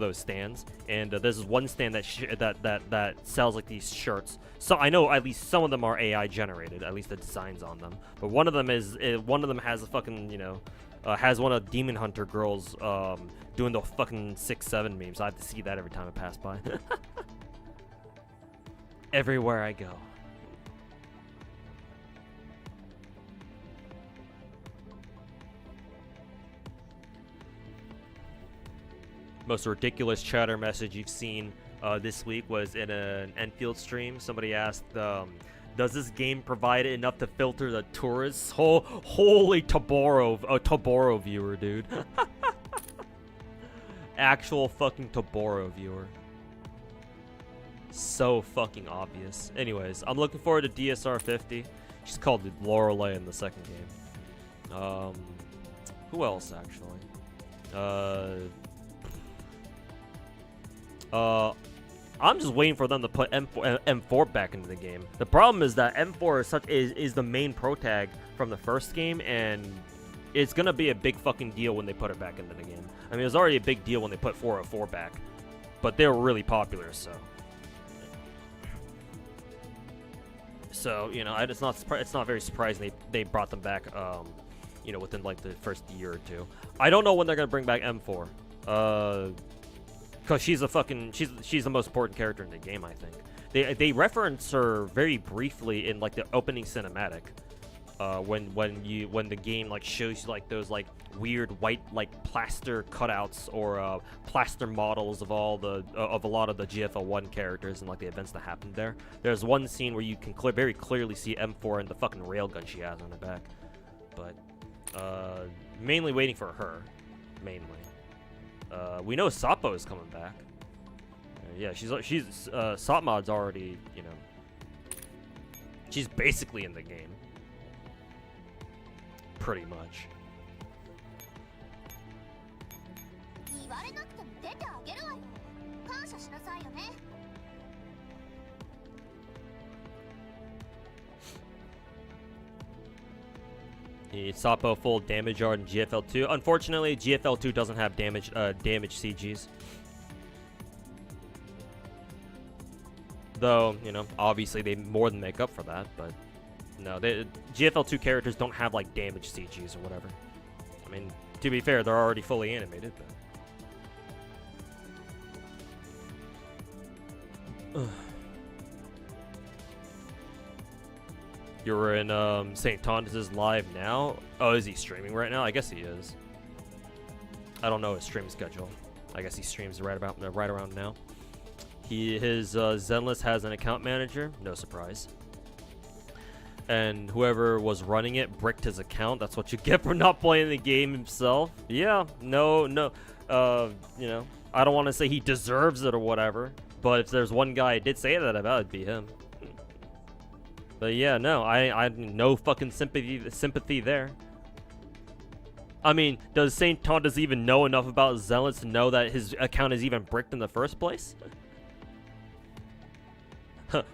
those stands, and there's this one stand that sells like these shirts. So I know at least some of them are AI generated, at least the designs on them. But one of them has a fucking, you know, has one of Demon Hunter girls doing the fucking 6-7 memes. I have to see that every time I pass by. Everywhere I go. Most ridiculous chatter message you've seen this week was in an Enfield stream. Somebody asked, does this game provide enough to filter the tourists? Holy Toboro viewer, dude. Actual fucking Toboro viewer. So fucking obvious. Anyways, I'm looking forward to DSR 50. She's called Lorelei in the second game. Who else actually? I'm just waiting for them to put M4 back into the game. The problem is that M4 is the main pro tag from the first game, and it's gonna be a big fucking deal when they put it back into the game. I mean, it was already a big deal when they put 404 back, but they were really popular, so. So, you know, it's not very surprising they brought them back, you know, within like the first year or two. I don't know when they're gonna bring back M4. Because she's the most important character in the game, I think. They reference her very briefly in like the opening cinematic, when the game like shows you like those like weird white like plaster cutouts or plaster models of a lot of the GFL1 characters and like the events that happened there. There's one scene where you can very clearly see M4 and the fucking railgun she has on her back, but mainly waiting for her, mainly. We know Sapo is coming back. Yeah, she's Satmod's already, you know, she's basically in the game, pretty much. Sapo full damage art in GFL2. Unfortunately, GFL2 doesn't have damage CGs. Though, you know, obviously they more than make up for that, but no, GFL2 characters don't have like damage CGs or whatever. I mean, to be fair, they're already fully animated, but You're in St. Thomas's live now? Oh, is he streaming right now? I guess he is. I don't know his stream schedule. I guess he streams right around now. His Zenless has an account manager, no surprise. And whoever was running it bricked his account. That's what you get for not playing the game himself. Yeah, no. You know, I don't want to say he deserves it or whatever, but if there's one guy I did say that about, it'd be him. But yeah, no, I no fucking sympathy there. I mean, does St. Thomas even know enough about Zealots to know that his account is even bricked in the first place?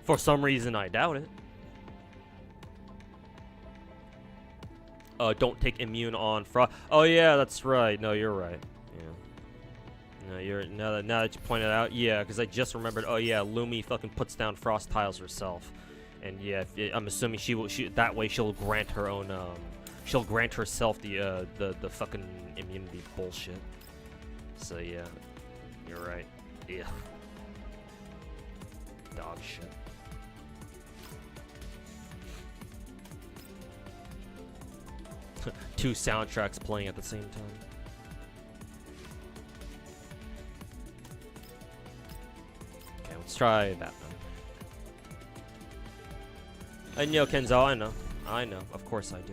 For some reason, I doubt it. Don't take immune on frost. Oh yeah, that's right. No, you're right. Yeah. No, now that you pointed out, yeah, because I just remembered. Oh yeah, Lumi fucking puts down frost tiles herself. And yeah, I'm assuming that way she'll grant her own, she'll grant herself the fucking immunity bullshit. So yeah, you're right. Yeah. Dog shit. Two soundtracks playing at the same time. Okay, let's try that then. I know, Kenzo, I know, of course I do.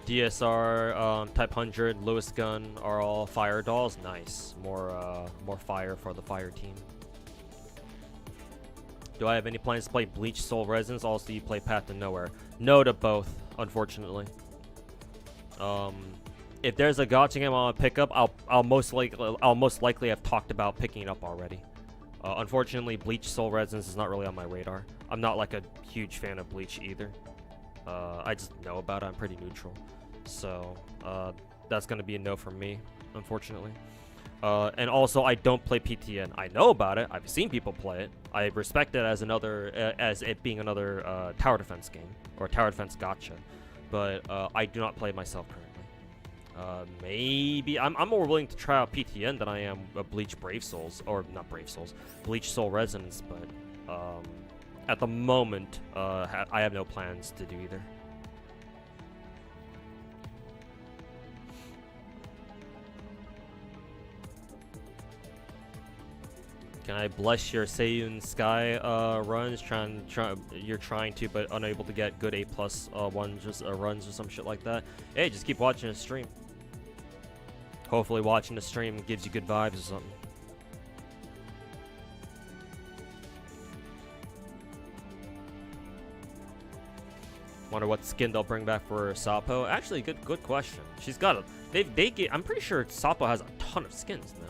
DSR, Type 100, Lewis Gun are all fire dolls. Nice. More fire for the fire team. Do I have any plans to play Bleach Soul Resonance? Also, you play Path to Nowhere. No to both, unfortunately. If there's a gacha game I want to pick up, I'll most likely have talked about picking it up already. Unfortunately, Bleach Soul Resonance is not really on my radar. I'm not like a huge fan of Bleach either. I just know about it. I'm pretty neutral. So that's gonna be a no from me, unfortunately. And also, I don't play PTN. I know about it. I've seen people play it. I respect it as as it being another tower defense game or tower defense gacha. But I do not play it myself currently. Maybe I'm more willing to try out PTN than I am Bleach Brave Souls, or not Brave Souls, Bleach Soul Resonance. But at the moment, I have no plans to do either. Can I bless your Seiyun Sky runs? You're trying to, but unable to get good A+ runs or some shit like that. Hey, just keep watching the stream. Hopefully, watching the stream gives you good vibes or something. Wonder what skin they'll bring back for Sapo. Actually, good question. She's got a. I'm pretty sure Sapo has a ton of skins now.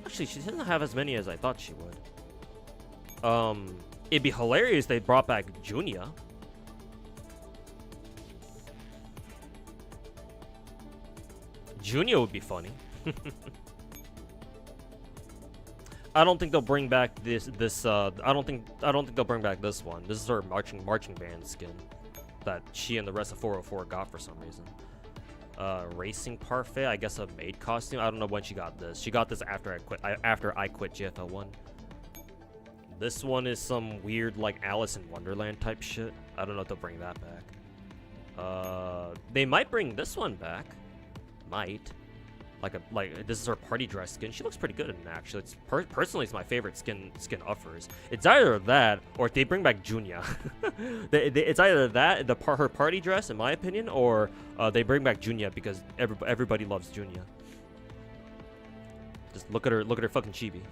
Actually, she doesn't have as many as I thought she would. It'd be hilarious if they brought back Junia. Junia would be funny. I don't think they'll bring back this. I don't think they'll bring back this one. This is her marching band skin that she and the rest of 404 got for some reason. Racing parfait, I guess a maid costume. I don't know when she got this. She got this after I quit GFL 1. This one is some weird like Alice in Wonderland type shit. I don't know if they'll bring that back. They might bring this one back. Might. Like this is her party dress skin. She looks pretty good in it, actually. It's personally, it's my favorite skin offers. It's either that or if they bring back Junia. It's either that her party dress, in my opinion, or they bring back Junia because everybody loves Junia. Just look at her fucking chibi.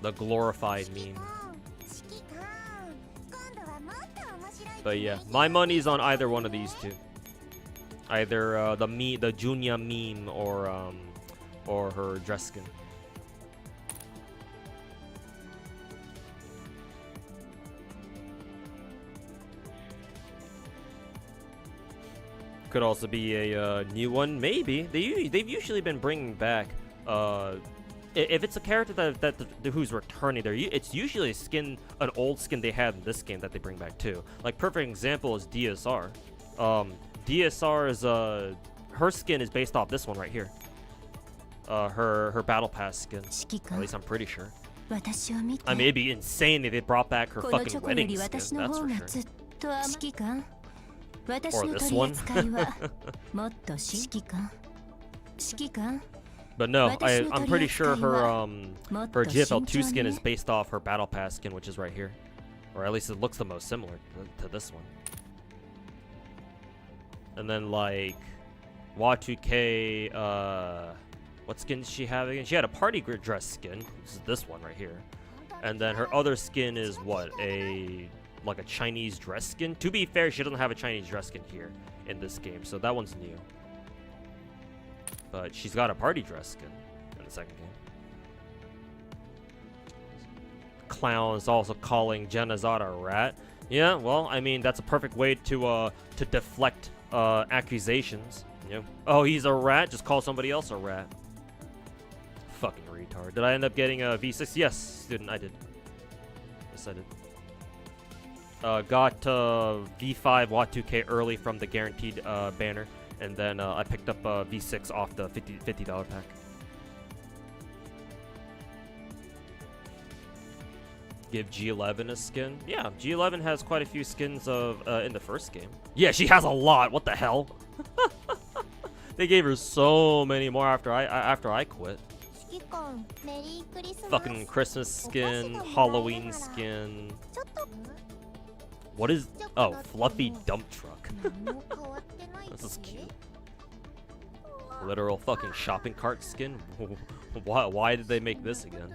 The glorified meme. But yeah, my money's on either one of these two. Either the Junia meme or her dress skin. Could also be a new one, maybe. They've usually been bringing back if it's a character who's returning there, it's usually an old skin they had in this game that they bring back too. Like perfect example is DSR. DSR is her skin is based off this one right here. Her battle pass skin. At least I'm pretty sure. I mean, it'd be insane if they brought back her fucking wedding skin. That's for sure. Or this one. But no, I'm pretty sure her GFL 2 skin is based off her battle pass skin, which is right here, or at least it looks the most similar to this one. And then like Y2K, what skin did she have again? She had a party dress skin. This is this one right here. And then her other skin is what, like a Chinese dress skin. To be fair, she doesn't have a Chinese dress skin here in this game, so that one's new. But she's got a party dress skin in the second game. Clown is also calling Janazada a rat. Yeah, well, I mean, that's a perfect way to deflect accusations. You know? Oh, he's a rat? Just call somebody else a rat. Fucking retard. Did I end up getting a V6? Yes, student, I did. Yes, I did. Got V5 Watt2K early from the guaranteed banner. And then I picked up V6 off the $50 pack. Give G11 a skin? Yeah, G11 has quite a few skins of in the first game. Yeah, she has a lot. What the hell? They gave her so many more after I quit. Fucking Christmas skin, Halloween skin. What is? Oh, fluffy dump truck. This is cute. Literal fucking shopping cart skin. Why did they make this again?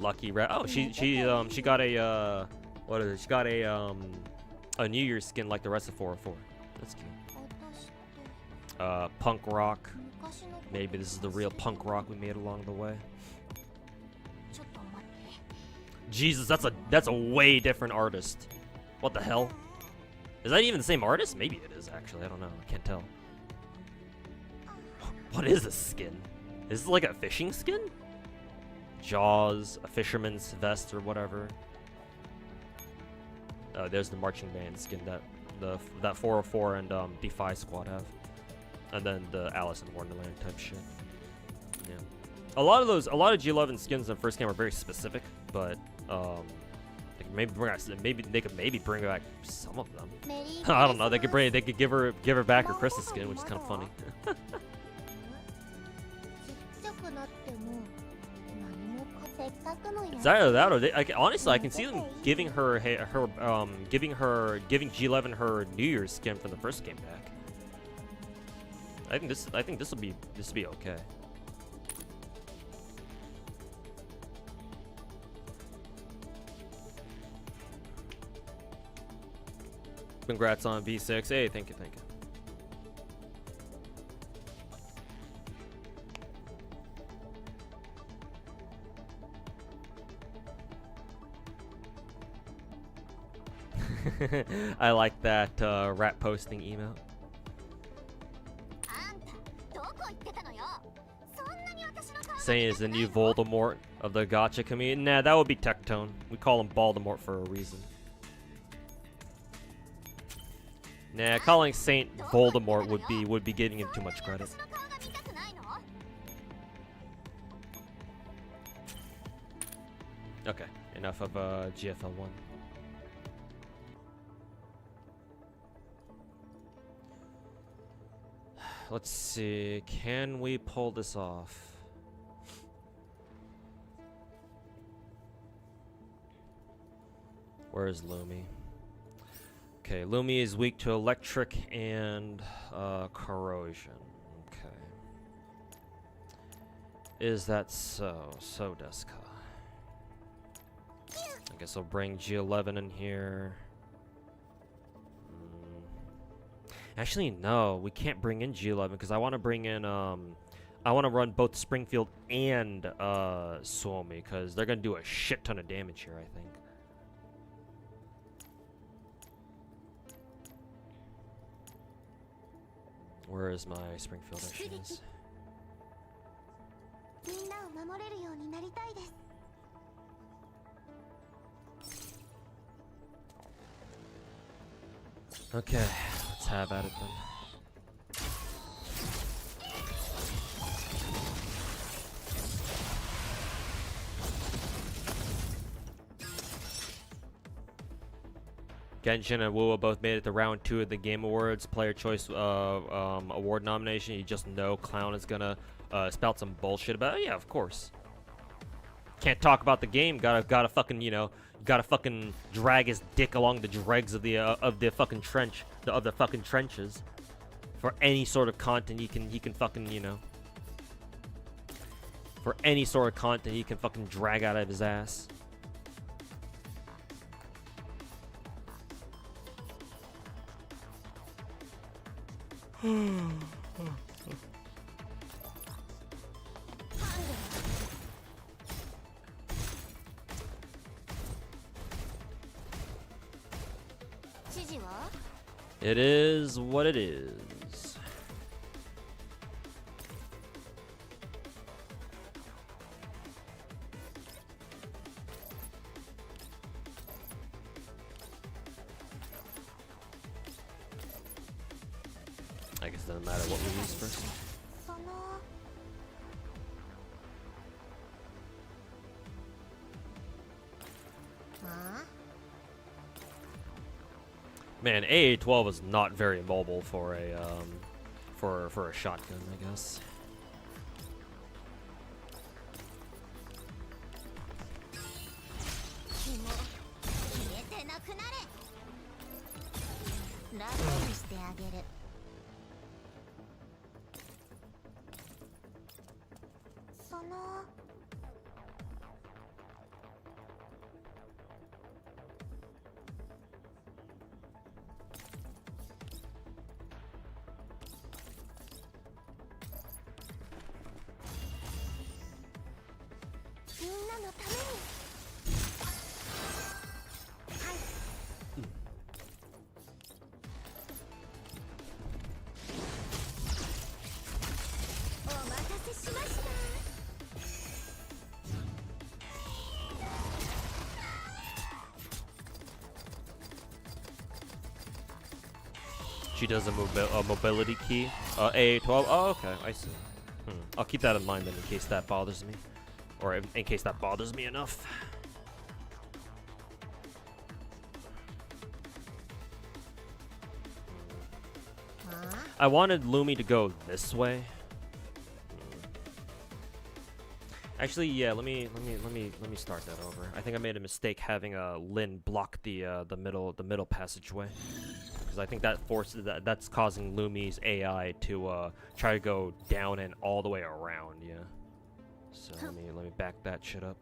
Lucky rat. Oh, she got a what is it? She got a New Year's skin like the rest of 404. That's cute. Punk rock. Maybe this is the real punk rock we made along the way. Jesus, that's a way different artist. What the hell? Is that even the same artist? Maybe it is actually. I don't know. I can't tell. What is this skin? Is this like a fishing skin? Jaws, a fisherman's vest or whatever. There's the marching band skin that 404 and Defy Squad have, and then the Alice in Wonderland type shit. Yeah, a lot of G11 skins in the first game are very specific, but they could maybe bring back some of them. I don't know. They could give her back her Christmas skin, which is kind of funny. It's either that or honestly, I can see them giving giving G11 her New Year's skin from the first game back. I think this will be okay. Congrats on V6. Hey, thank you. I like that rat posting emote. Saying is the new Voldemort of the gacha community. Nah, that would be Tectone. We call him Voldemort for a reason. Nah, calling Saint Voldemort would be giving him too much credit. Okay, enough of GFL1. Let's see, can we pull this off? Where is Lumi? Okay, Lumi is weak to electric and corrosion. Okay. Is that so? So, Deska. I guess I'll bring G11 in here. Actually, no, we can't bring in G11 because I want to bring in I want to run both Springfield and Suomi because they're gonna do a shit ton of damage here, I think. Where is my Springfield? Actually is. Okay, let's have at it then. Genshin and Wuwa both made it to round 2 of the Game Awards Player Choice Award nomination. You just know Clown is gonna spout some bullshit about it. Yeah, of course. Can't talk about the game. Gotta fucking, you know, gotta fucking drag his dick along the dregs of the fucking trench, of the fucking trenches, for any sort of content he can fucking, you know, for any sort of content he can fucking drag out of his ass. It is what it is. I guess it doesn't matter what we use first. Man, AA-12 is not very mobile for a for a shotgun, I guess. She does a mobility key. A12. Oh, okay. I see. I'll keep that in mind then in case that bothers me. Or in case that bothers me enough. I wanted Lumi to go this way. Actually, yeah. Let me start that over. I think I made a mistake having Lin block the middle passageway. I think that forces that's causing Lumi's AI to try to go down and all the way around, yeah. So let me back that shit up.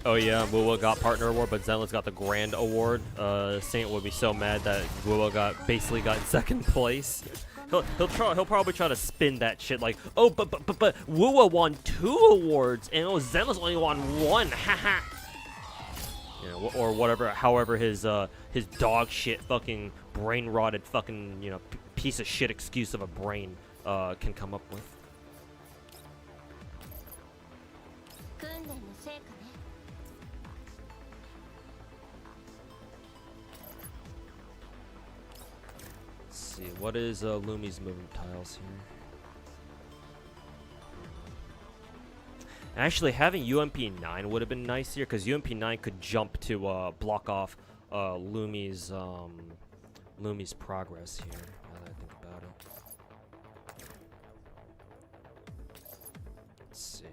Oh yeah, Wuwa got partner award, but Zenless got the grand award. Saint would be so mad that Wuwa basically got in second place. He'll probably try to spin that shit like, oh, but Wuwa won 2 awards and Zenless only won 1. Haha. You know, or whatever. However, his dog shit fucking brain rotted fucking piece of shit excuse of a brain can come up with. See, what is Lumi's movement tiles here? Actually, having UMP9 would have been nice here, because UMP9 could jump to block off Lumi's progress here, now that I think about it. Let's see.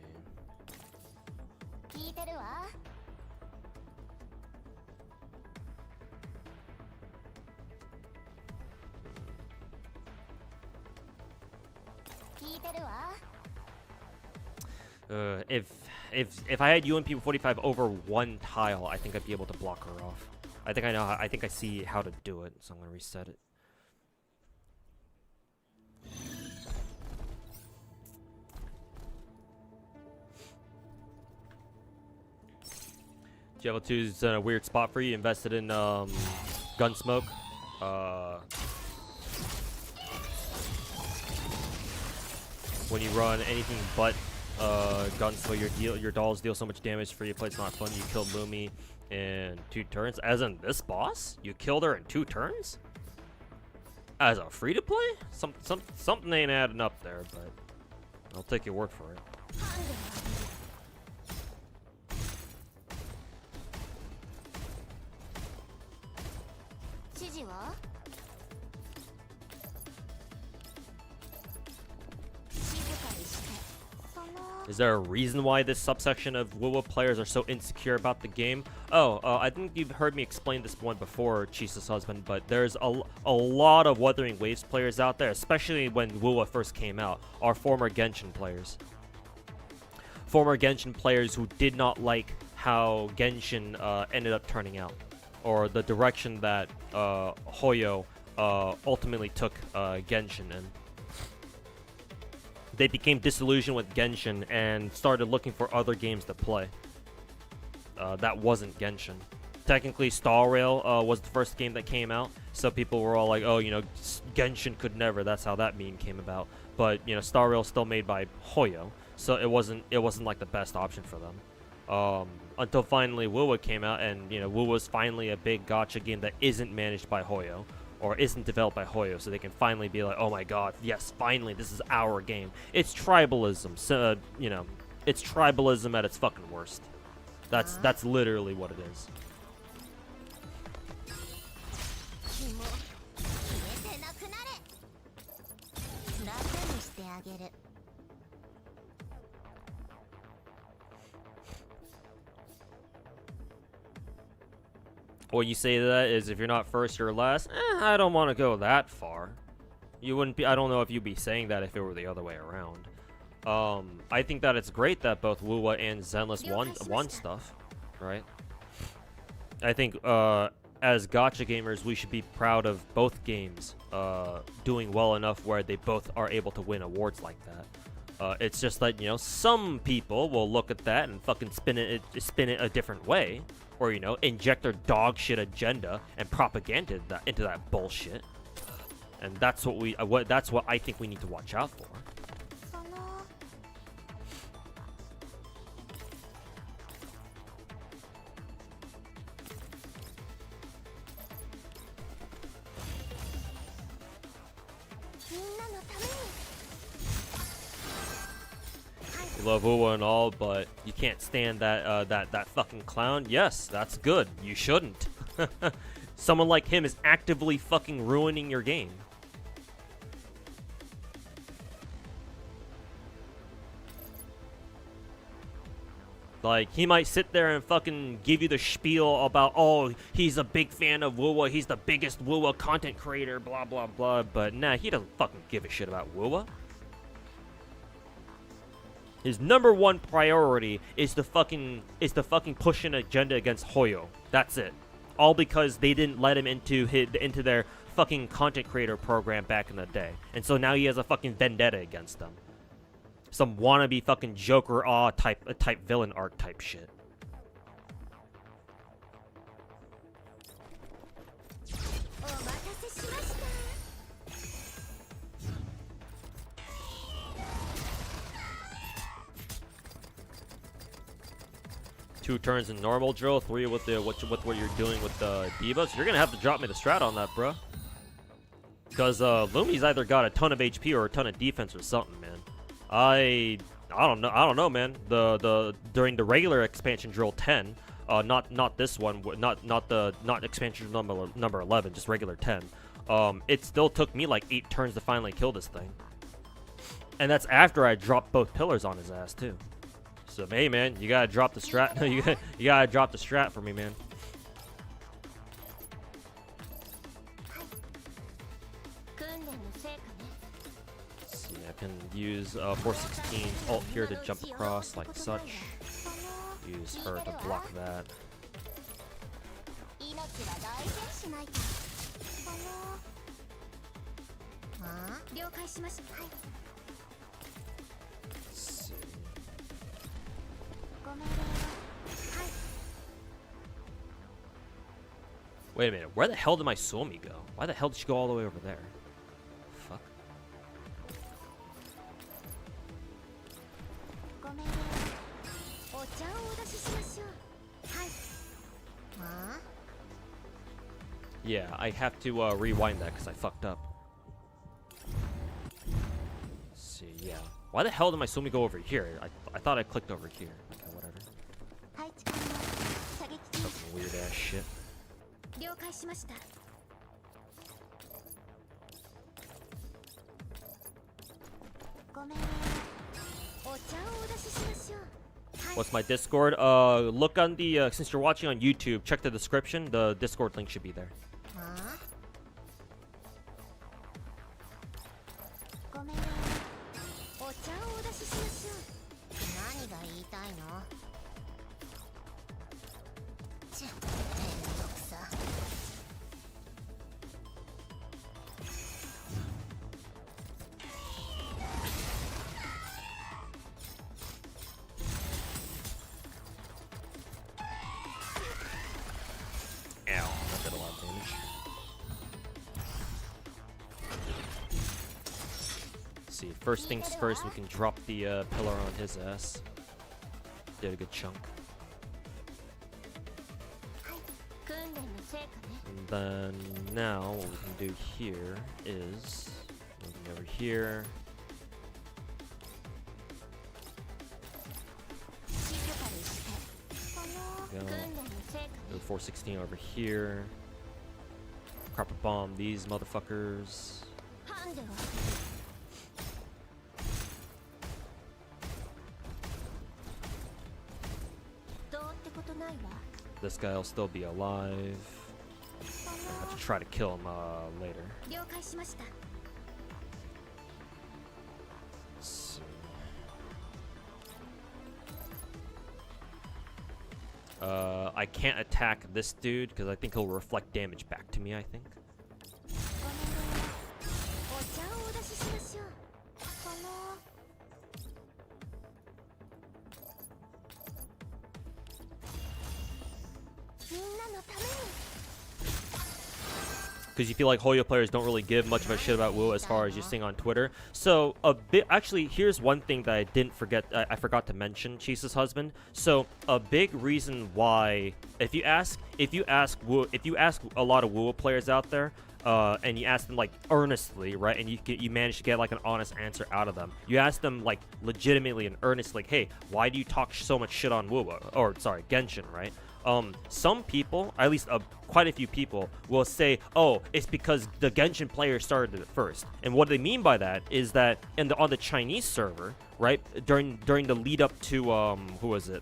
If I had UMP 45 over 1 tile, I think I'd be able to block her off. I think I know. I think I see how to do it, so I'm gonna reset it. Diablo 2's in a weird spot for you. Invested in Gunsmoke. When you run anything but Gunsmoke, your dolls deal so much damage for you. Play it's not fun. You killed Lumi in 2 turns. As in this boss, you killed her in 2 turns. As a free to play, something ain't adding up there, but I'll take your word for it. Is there a reason why this subsection of WoW players are so insecure about the game? Oh, I think you've heard me explain this one before, Chisa's husband, but there's a lot of Wuthering Waves players out there, especially when WoW first came out, are former Genshin players. Former Genshin players who did not like how Genshin ended up turning out, or the direction that Hoyo ultimately took Genshin in. they became disillusioned with Genshin and started looking for other games to play. That wasn't Genshin. Technically, Star Rail was the first game that came out, so people were all like, "Oh, you know, Genshin could never." That's how that meme came about. But you know, Star Rail still made by Hoyo, so it wasn't like the best option for them. Until finally WoWa came out, and you know, WoWa's finally a big gacha game that isn't managed by Hoyo or isn't developed by Hoyo, so they can finally be like, "Oh my God, yes, finally, this is our game." It's tribalism, so you know, it's tribalism at its fucking worst. That's literally what it is. What you say to that is, if you're not first, you're last. I don't want to go that far. You wouldn't be. I don't know if you'd be saying that if it were the other way around. I think that it's great that both WoWa and Zenless won stuff, right? I think as gacha gamers, we should be proud of both games doing well enough where they both are able to win awards like that. It's just that, you know, some people will look at that and fucking spin it a different way, or you know, inject their dog shit agenda and propaganda into that bullshit. And that's what I think we need to watch out for. You love WoWa and all, but you can't stand that fucking clown. Yes, that's good. You shouldn't. Someone like him is actively fucking ruining your game. Like, he might sit there and fucking give you the spiel about, oh, he's a big fan of WoWa, he's the biggest WoWa content creator, blah, blah, blah, but nah, he doesn't fucking give a shit about WoWa. His number one priority is the fucking push an agenda against Hoyo. That's it. All because they didn't let him into their fucking content creator program back in the day. And so now he has a fucking vendetta against them. Some wannabe fucking Joker type villain arc type shit. Two turns in normal drill, 3 with what you're doing with the divas. You're gonna have to drop me the strat on that, bro. Because Lumi's either got a ton of HP or a ton of defense or something, man. I don't know, man. During the regular expansion drill 10, not this one, not expansion number 11, just regular 10. It still took me like 8 turns to finally kill this thing, and that's after I dropped both pillars on his ass too. So hey, man, you gotta drop the strat. you gotta drop the strat for me, man. Can use 416 ult here to jump across like such. Use her to block that. Let's see. Wait a minute, where the hell did my Suomi go? Why the hell did she go all the way over there? Yeah, I have to rewind that because I fucked up. Let's see, yeah. Why the hell did my Suomi go over here? I thought I clicked over here. Okay, whatever. Fucking weird ass shit. What's my Discord? Look on the since you're watching on YouTube, check the description. The Discord link should be there. see. First things first, we can drop the pillar on his ass. Did a good chunk. And then now what we can do here is moving over here. Go. Do 416 over here. Carpet bomb these motherfuckers. This guy will still be alive. I have to try to kill him later. Let's see. I can't attack this dude because I think he'll reflect damage back to me, I think. Because you feel like Hoyo players don't really give much of a shit about WoW as far as you're seeing on Twitter. So a bit, actually, here's one thing that I didn't forget. I forgot to mention, Chisa's husband. So a big reason why, if you ask a lot of WoW players out there, and you ask them like earnestly, right, and you manage to get like an honest answer out of them. You ask them like legitimately and earnestly, like, hey, why do you talk so much shit on WoW, or sorry, Genshin, right? Some people, at least quite a few people, will say, oh, it's because the Genshin player started it first. And what they mean by that is that on the Chinese server, right, during the lead up to who was it?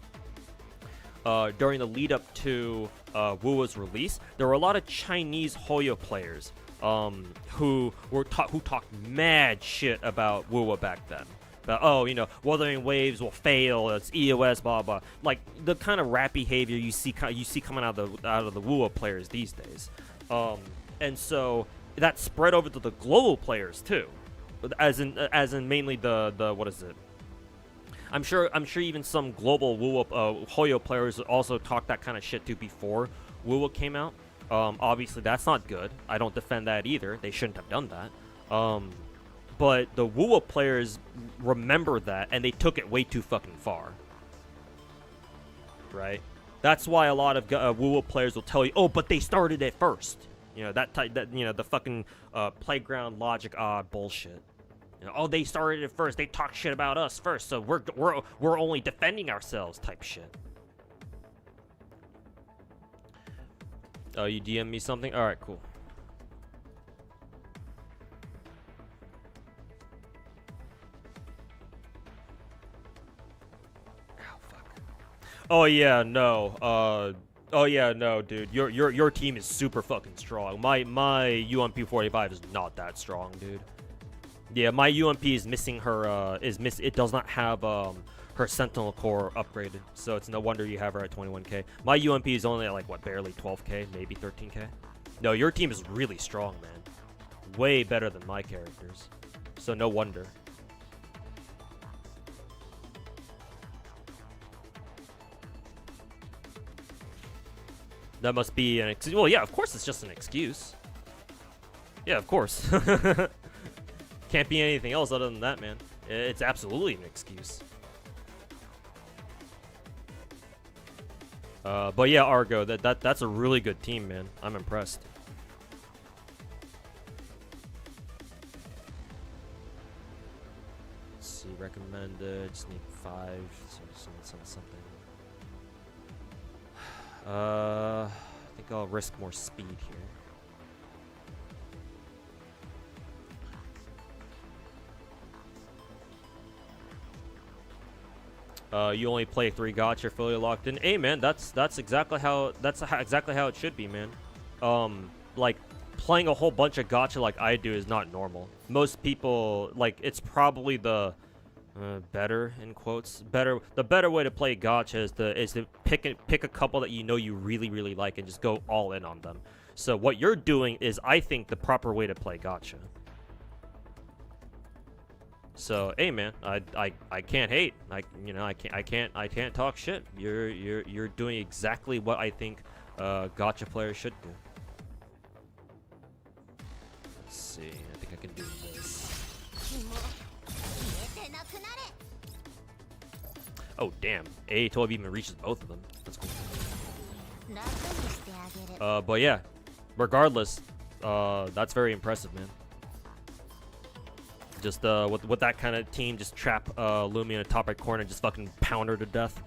During the lead up to WoW's release, there were a lot of Chinese Hoyo players who talked mad shit about WoW back then. Oh, you know, Wuthering Waves will fail. It's EOS, blah blah. Like the kind of rap behavior you see coming out of the WoW players these days, and so that spread over to the global players too, as in mainly the what is it? I'm sure even some global WoW Hoyo players also talked that kind of shit too before WoW came out. Obviously that's not good. I don't defend that either. They shouldn't have done that. But the WoW players remember that, and they took it way too fucking far. Right? That's why a lot of WoW players will tell you, oh, but they started it first. You know, the fucking playground logic bullshit. You know, oh, they started it first. They talk shit about us first, so we're only defending ourselves type shit. Oh, you DM me something? All right, cool. Oh yeah, no. Oh yeah, no, dude. Your team is super fucking strong. My UMP 45 is not that strong, dude. Yeah, my UMP is missing her. It does not have her Sentinel core upgraded, so it's no wonder you have her at 21k. My UMP is only at like what, barely 12k, maybe 13k. No, your team is really strong, man. Way better than my characters. So no wonder. That must be an excuse. Well, yeah, of course it's just an excuse. Yeah, of course. Can't be anything else other than that, man. It's absolutely an excuse. But yeah, Argo, that's a really good team, man. I'm impressed. Let's see, recommended. Just need 5. So something. I think I'll risk more speed here. You only play 3 gacha, fully locked in. Hey man, that's exactly how it should be, man. Like playing a whole bunch of gacha like I do is not normal. Most people, like, it's probably the better, in quotes, the better way to play gacha is to pick a couple that you know you really like and just go all in on them. So what you're doing is, I think, the proper way to play gacha. So hey man, I can't hate. I can't talk shit. You're doing exactly what I think gacha players should do. Let's see. I think I can do this. Oh, damn. A12 even reaches both of them. That's cool. But yeah. Regardless, that's very impressive, man. Just, with that kind of team, just trap, Lumi in the top right corner and just fucking pound her to death.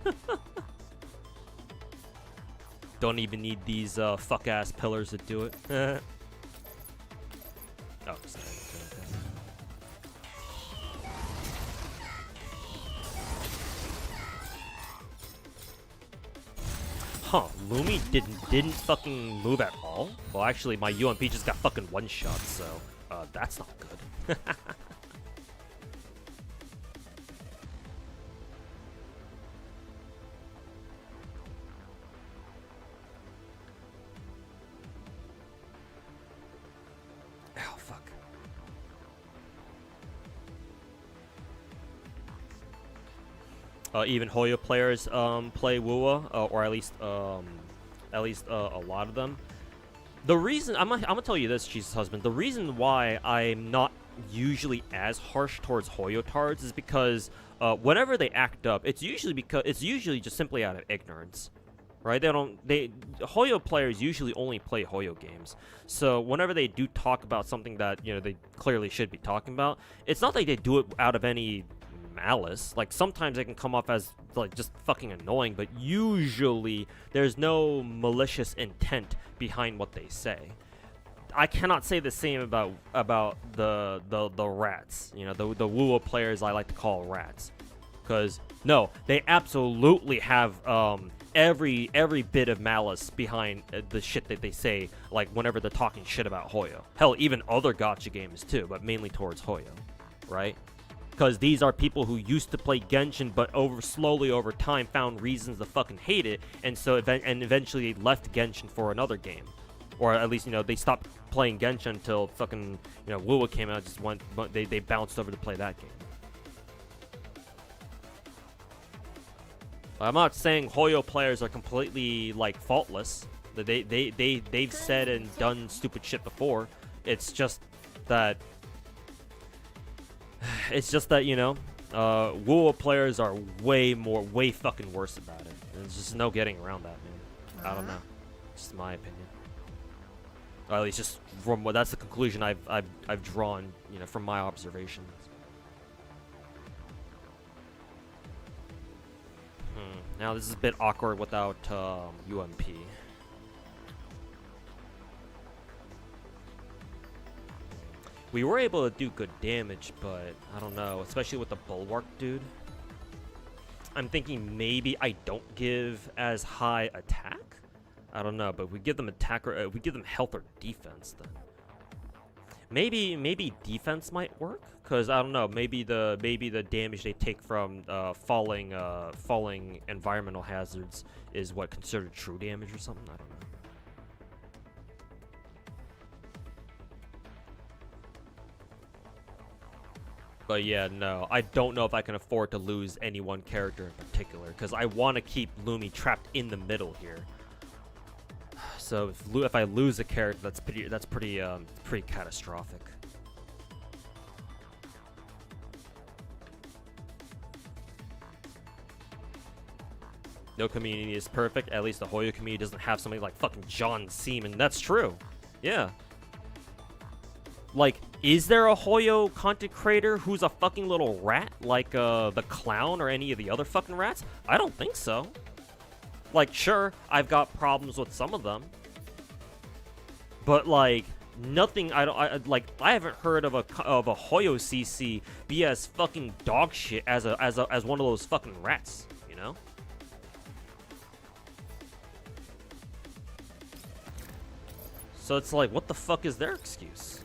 Don't even need these, fuck-ass pillars to do it. Oh, sorry. Huh, Lumi didn't fucking move at all? Well, actually, my UMP just got fucking one-shot, so, that's not good. Oh, fuck. Even Hoyo players play Wuwa, or at least a lot of them. The reason I'm gonna tell you this, Jesus husband. The reason why I'm not usually as harsh towards Hoyotards is because whenever they act up, it's usually just simply out of ignorance, right? Hoyo players usually only play Hoyo games. So whenever they do talk about something that they clearly should be talking about, it's not like they do it out of any malice. Like, sometimes it can come off as like just fucking annoying, but usually there's no malicious intent behind what they say. I cannot say the same about the rats, the Wuwa players I like to call rats, because no, they absolutely have every bit of malice behind the shit that they say, like whenever they're talking shit about Hoyo. Hell, even other gacha games too, but mainly towards Hoyo, right? Because these are people who used to play Genshin, but slowly over time found reasons to fucking hate it, and so eventually left Genshin for another game, or at least they stopped playing Genshin until fucking Wuwa came out. They bounced over to play that game. I'm not saying Hoyo players are completely like faultless. They've said and done stupid shit before. It's just that. Wuwa players are way fucking worse about it. There's just no getting around that, man. I don't know. Just my opinion. Or at least just from that's the conclusion I've drawn, from my observations. Now this is a bit awkward without UMP. We were able to do good damage, but I don't know, especially with the Bulwark dude. I'm thinking maybe I don't give as high attack. I don't know, but we give them attack or we give them health or defense then. Maybe defense might work, cause I don't know. Maybe the damage they take from falling environmental hazards is what considered true damage or something. I don't know. But yeah, no, I don't know if I can afford to lose any one character in particular, because I want to keep Lumi trapped in the middle here. So if I lose a character, that's pretty catastrophic. No community is perfect. At least the Hoyo community doesn't have somebody like fucking John Seaman. That's true. Yeah. Like, is there a Hoyo content creator who's a fucking little rat like the Clown or any of the other fucking rats? I don't think so. Like, sure, I've got problems with some of them, but like nothing. I haven't heard of a Hoyo CC be as fucking dog shit as one of those fucking rats, So it's like, what the fuck is their excuse?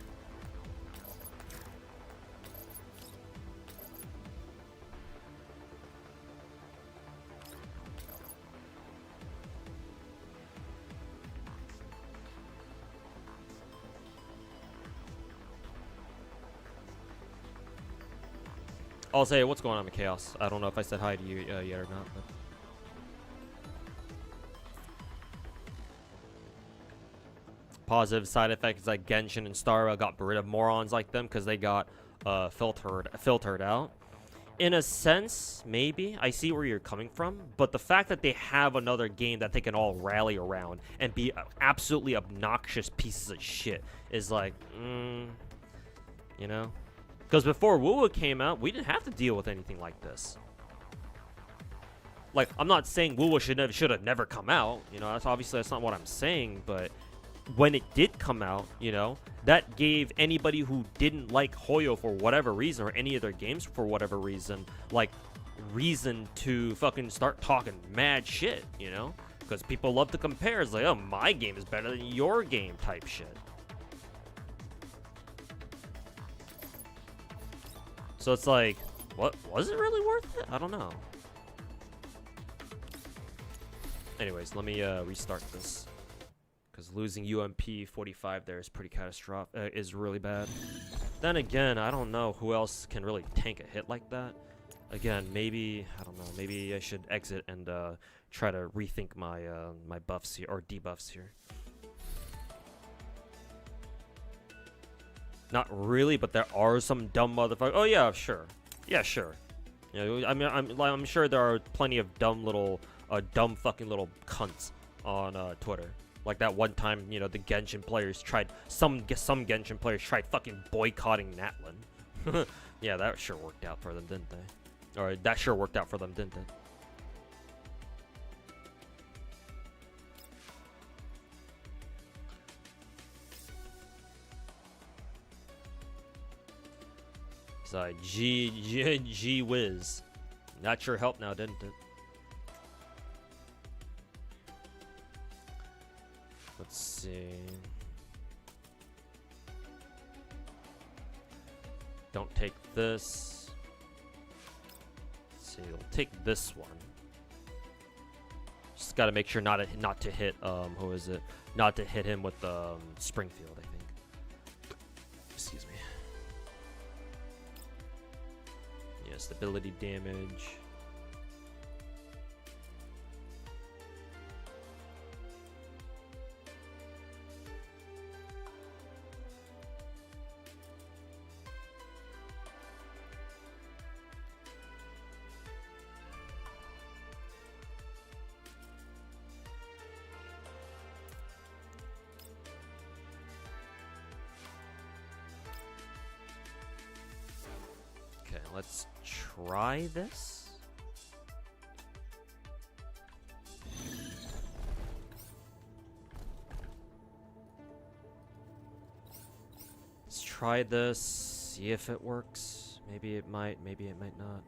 I'll say, what's going on in Chaos? I don't know if I said hi to you yet or not. But. Positive side effects like Genshin and Star got rid of morons like them because they got filtered out. In a sense, maybe. I see where you're coming from. But the fact that they have another game that they can all rally around and be absolutely obnoxious pieces of shit is like, you know? Because before WoWo came out, we didn't have to deal with anything like this. Like, I'm not saying WoWo should have never come out. You know, that's not what I'm saying. But when it did come out, you know, that gave anybody who didn't like Hoyo for whatever reason, or any of their games for whatever reason, like, reason to fucking start talking mad shit, you know? Because people love to compare. It's like, oh, my game is better than your game type shit. So it's like, what, was it really worth it? I don't know. Anyways, let me restart this. Because losing UMP 45 there is pretty catastrophic, is really bad. Then again, I don't know who else can really tank a hit like that. Again, maybe, I don't know, maybe I should exit and try to rethink my my buffs here, or debuffs here. Not really, but there are some dumb motherfuckers. Oh yeah, sure. Yeah, sure. You know, I mean, I'm sure there are plenty of dumb fucking little cunts on Twitter. Like that one time, you know, the Genshin players tried, some Genshin players tried fucking boycotting Natlin. Yeah, that sure worked out for them, didn't they? Or that sure worked out for them, didn't it? So, gee whiz. Not sure helped now, didn't it? Let's see. Don't take this. Let's see, we'll take this one. Just gotta make sure not to hit who is it? Not to hit him with Springfield, I think. Excuse me. Yeah, stability damage. Let's try this. Let's try this, see if it works. Maybe it might, maybe it might not.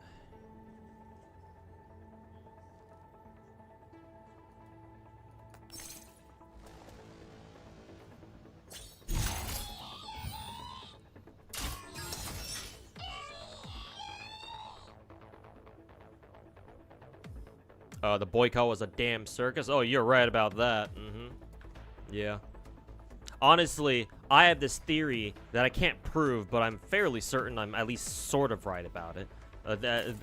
The boycott was a damn circus. Oh, you're right about that. Yeah. Honestly, I have this theory that I can't prove, but I'm fairly certain I'm at least sort of right about it.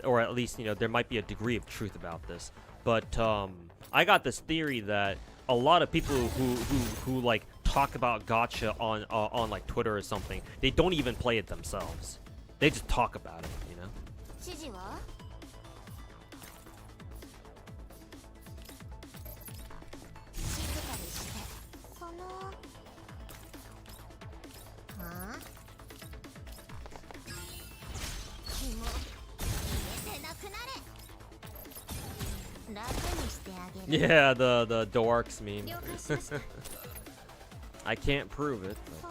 Or at least, you know, there might be a degree of truth about this. But I got this theory that a lot of people who like talk about gacha on like Twitter or something, they don't even play it themselves. They just talk about it, you know. Yeah, the dorks meme. I can't prove it. But.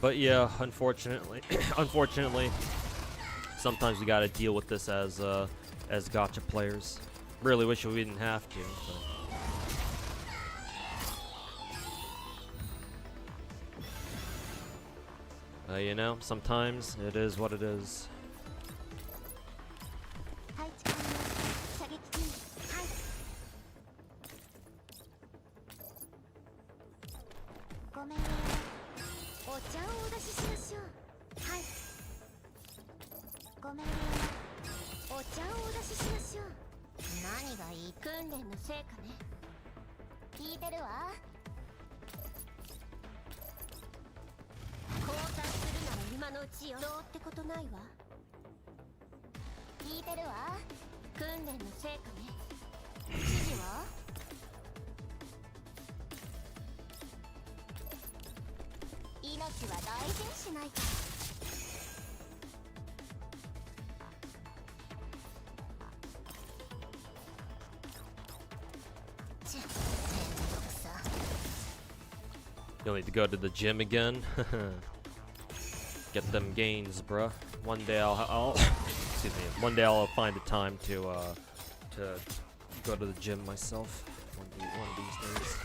But yeah, unfortunately, sometimes we gotta deal with this as gacha players. Really wish we didn't have to. But, you know, sometimes it is what it is. You'll need to go to the gym again. Get them gains, bruh. One day I'll excuse me. One day I'll find the time to go to the gym myself. One of these days.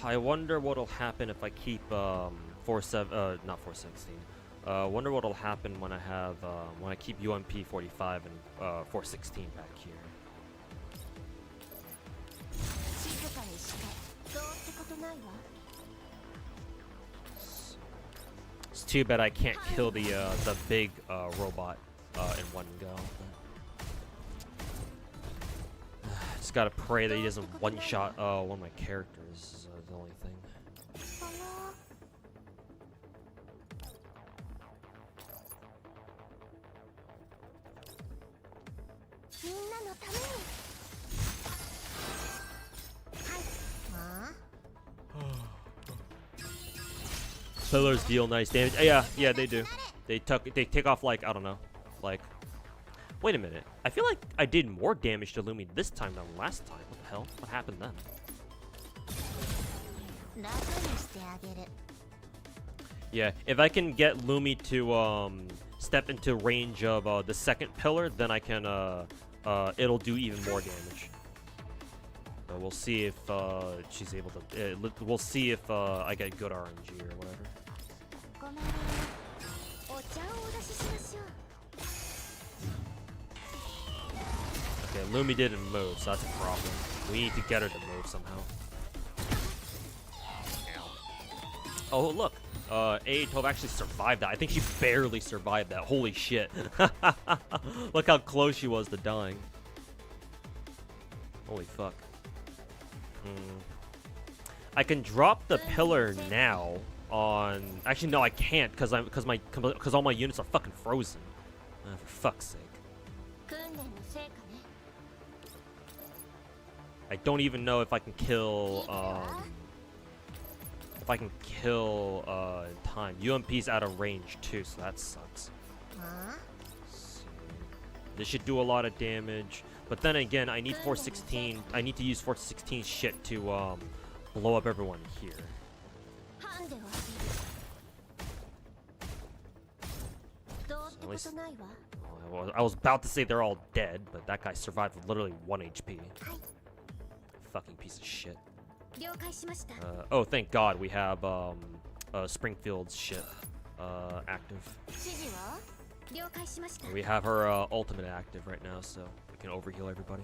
I wonder what'll happen if I keep not 416. Wonder what'll happen when I keep UMP 45 and 416 back here. It's too bad I can't kill the big robot in one go. Just gotta pray that he doesn't one-shot one of my characters. Is the only thing. Pillars deal nice damage. Yeah, they do. They take off, like, I don't know, like. Wait a minute. I feel like I did more damage to Lumi this time than last time. What the hell? What happened then? Yeah, if I can get Lumi to step into range of the second pillar, then I can it'll do even more damage. So we'll see if she's able to. We'll see if I get good RNG or whatever. Okay, Lumi didn't move, so that's a problem. We need to get her to move somehow. Oh, look. A12 actually survived that. I think she barely survived that. Holy shit. Look how close she was to dying. Holy fuck. I can drop the pillar now on... Actually, no, I can't, because all my units are fucking frozen. For fuck's sake. I don't even know if I can kill, in time. UMP's out of range too, so that sucks. This should do a lot of damage, but then again, I need 416. I need to use 416 shit to blow up everyone here. So at least, I was about to say they're all dead, but that guy survived with literally 1 HP. Fucking piece of shit. Oh, thank God we have Springfield's shit active. We have her ultimate active right now, so we can overheal everybody.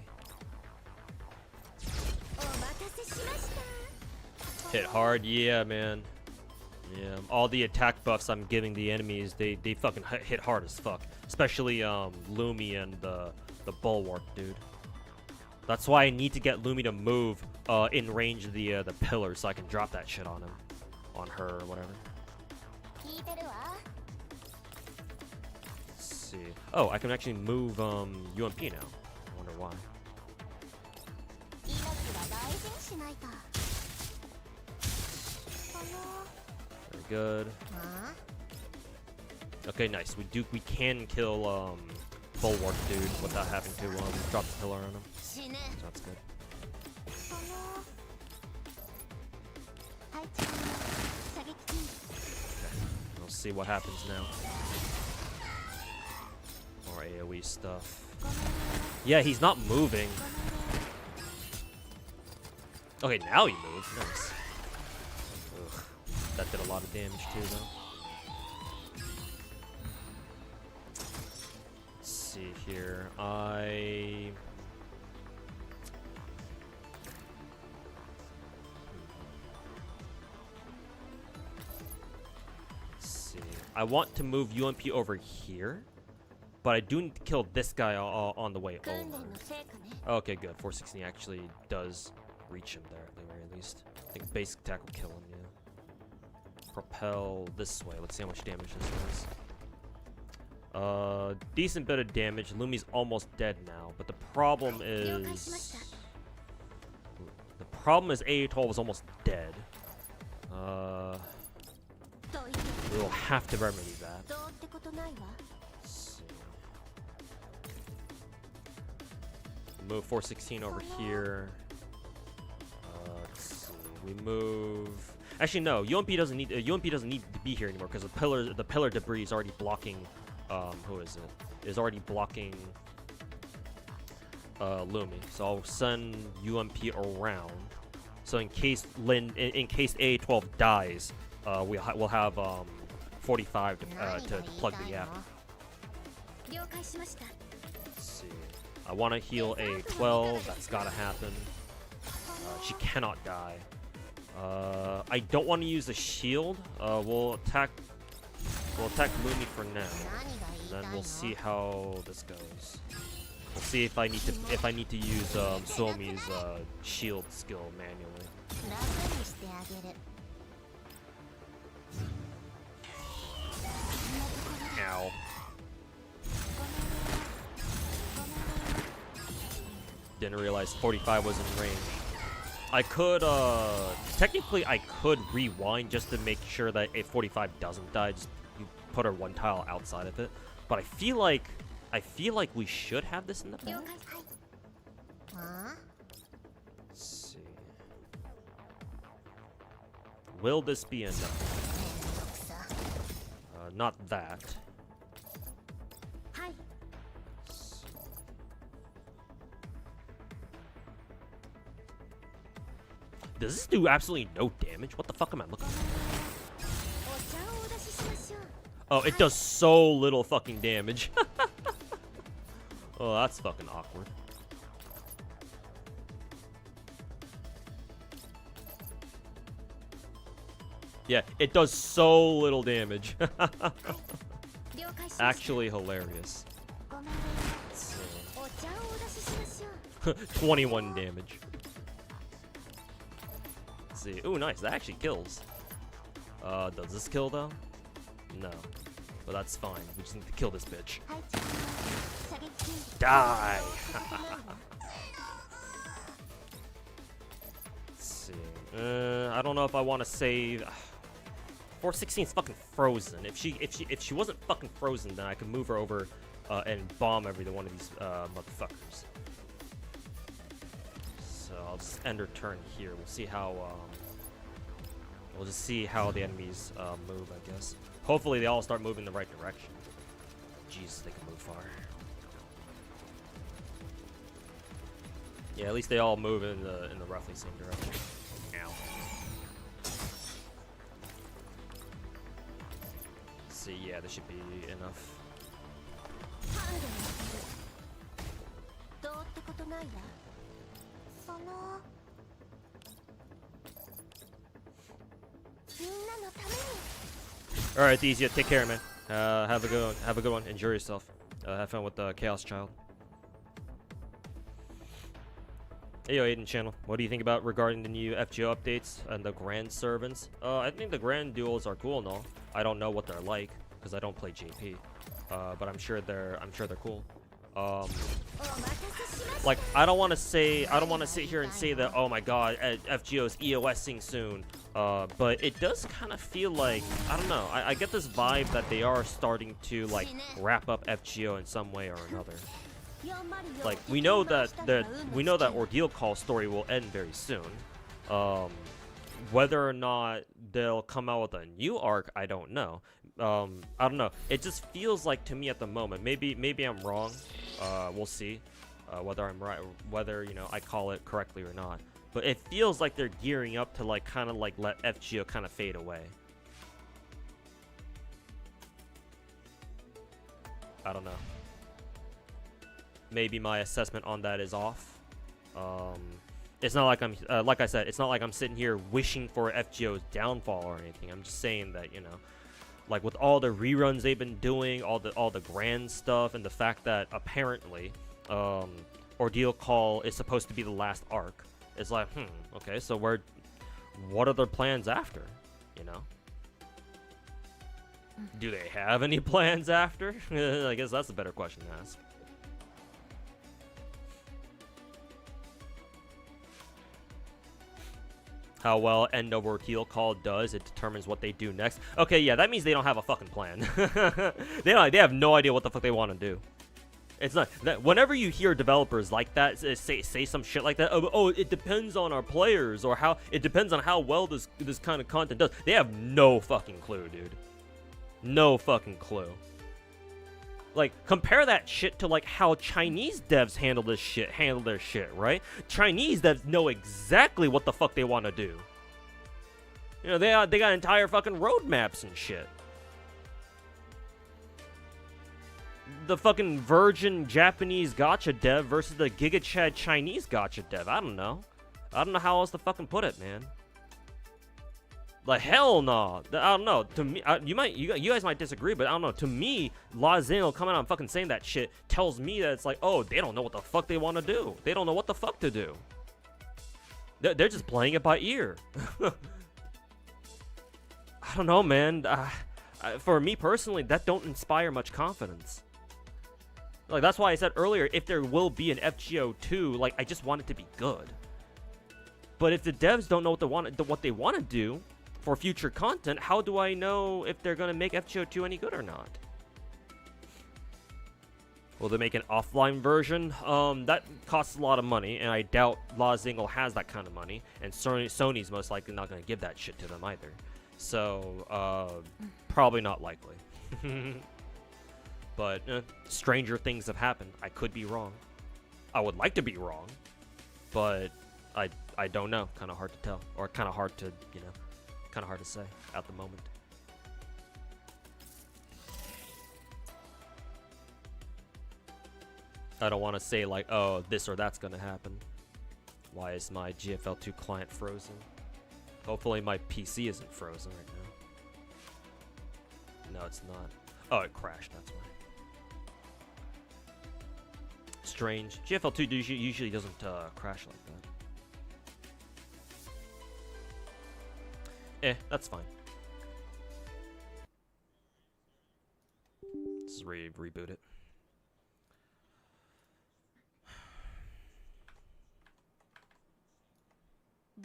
Hit hard, yeah, man. Yeah, all the attack buffs I'm giving the enemies, they fucking hit hard as fuck. Especially Lumi and the Bulwark, dude. That's why I need to get Lumi to move in range of the pillar so I can drop that shit on him. On her or whatever. Let's see. Oh, I can actually move UMP now. I wonder why. Very good. Okay, nice. We can kill Bulwark dude without having to drop the pillar on him. So that's good. Okay, we'll see what happens now. More AoE stuff. Yeah, he's not moving. Okay, now he moves. Nice. Ugh. That did a lot of damage too, though. Let's see here. I want to move UMP over here, but I do need to kill this guy on the way over. Okay, good. 416 actually does reach him there at the very least. I think basic attack will kill him, yeah. Propel this way. Let's see how much damage this does. Decent bit of damage. Lumi's almost dead now, but the problem is... A12 is almost dead. We will have to remedy that. Let's see. Move 416 over here. Let's see. We move. Actually, no. UMP doesn't need to be here anymore because the pillar debris is already blocking. Who is it? Is already blocking Lumi. So I'll send UMP around. So in case A12 dies, we'll have 45 to plug the gap. Let's see. I want to heal A12. That's gotta happen. She cannot die. I don't want to use the shield. We'll attack Lumi for now. And then we'll see how this goes. We'll see if I need to use Suomi's shield skill manually. Ow. Didn't realize 45 was in range. I could, technically I could rewind just to make sure that if 45 doesn't die, just you put her one tile outside of it. But I feel like we should have this in the bag. Let's see. Will this be enough? Not that. Does this do absolutely no damage? What the fuck am I looking for? Oh, it does so little fucking damage. Oh, that's fucking awkward. Yeah, it does so little damage. Actually hilarious. 21 damage. Let's see. Ooh, nice. That actually kills. Does this kill though? No. But that's fine. We just need to kill this bitch. Die! Let's see. I don't know if I want to save. 416 is fucking frozen. If she wasn't fucking frozen, then I could move her over and bomb every one of these motherfuckers. So I'll just end her turn here. We'll see how we'll just see how the enemies move, I guess. Hopefully they all start moving the right direction. Jesus, they can move far. Yeah, at least they all move in the roughly same direction. Ow. Let's see, yeah, this should be enough. All right, Thesia, take care, man. Have a good one. Have a good one. Enjoy yourself. Have fun with the Chaos Child. Hey, yo, Aiden channel. What do you think about regarding the new FGO updates and the Grand Servants? I think the Grand Duels are cool and all. I don't know what they're like because I don't play JP. But I'm sure they're cool. Like I don't want to sit here and say that, oh my god, FGO is EOSing soon. But it does kind of feel like, I don't know, I get this vibe that they are starting to like wrap up FGO in some way or another. Like we know that Ordeal Call story will end very soon. Whether or not they'll come out with a new arc, I don't know. I don't know. It just feels like to me at the moment. Maybe I'm wrong. We'll see whether I'm right, whether I call it correctly or not. But it feels like they're gearing up to like kind of like let FGO kind of fade away. I don't know. Maybe my assessment on that is off. It's not like I'm, like I said, it's not like I'm sitting here wishing for FGO's downfall or anything. I'm just saying that, Like with all the reruns they've been doing, all the grand stuff, and the fact that apparently Ordeal Call is supposed to be the last arc. It's like, okay, so what are their plans after? You know? Do they have any plans after? I guess that's a better question to ask. How well End of Ordeal Call does, it determines what they do next. Okay, yeah, that means they don't have a fucking plan. They have no idea what the fuck they want to do. It's not that whenever you hear developers like that say some shit like that, oh, it depends on our players, or how it depends on how well this kind of content does. They have no fucking clue, dude. No fucking clue. Like, compare that shit to like how Chinese devs handle their shit, right? Chinese devs know exactly what the fuck they want to do. You know, they got entire fucking roadmaps and shit. The fucking virgin Japanese gacha dev versus the GigaChad Chinese gacha dev. I don't know how else to fucking put it, man. Like, hell no. I don't know. To me, you guys might disagree, but I don't know. To me, Lazino coming out and fucking saying that shit tells me that it's like, oh, they don't know what the fuck they want to do. They don't know what the fuck to do. They're just playing it by ear. I don't know, man. For me personally, that don't inspire much confidence. Like, that's why I said earlier, if there will be an FGO2, like, I just want it to be good. But if the devs don't know what they want to do for future content, how do I know if they're going to make FGO2 any good or not? Will they make an offline version? That costs a lot of money, and I doubt Lazingle has that kind of money, and Sony's most likely not going to give that shit to them either. So, probably not likely. But stranger things have happened. I could be wrong. I would like to be wrong, but I don't know. Kind of hard to tell, or kind of hard to, you know, kind of hard to say at the moment. I don't want to say like, oh, this or that's gonna happen. Why is my GFL2 client frozen? Hopefully my PC isn't frozen right now. No, it's not. Oh, it crashed. That's why. Strange. GFL2 usually doesn't crash like that. That's fine. Let's reboot it.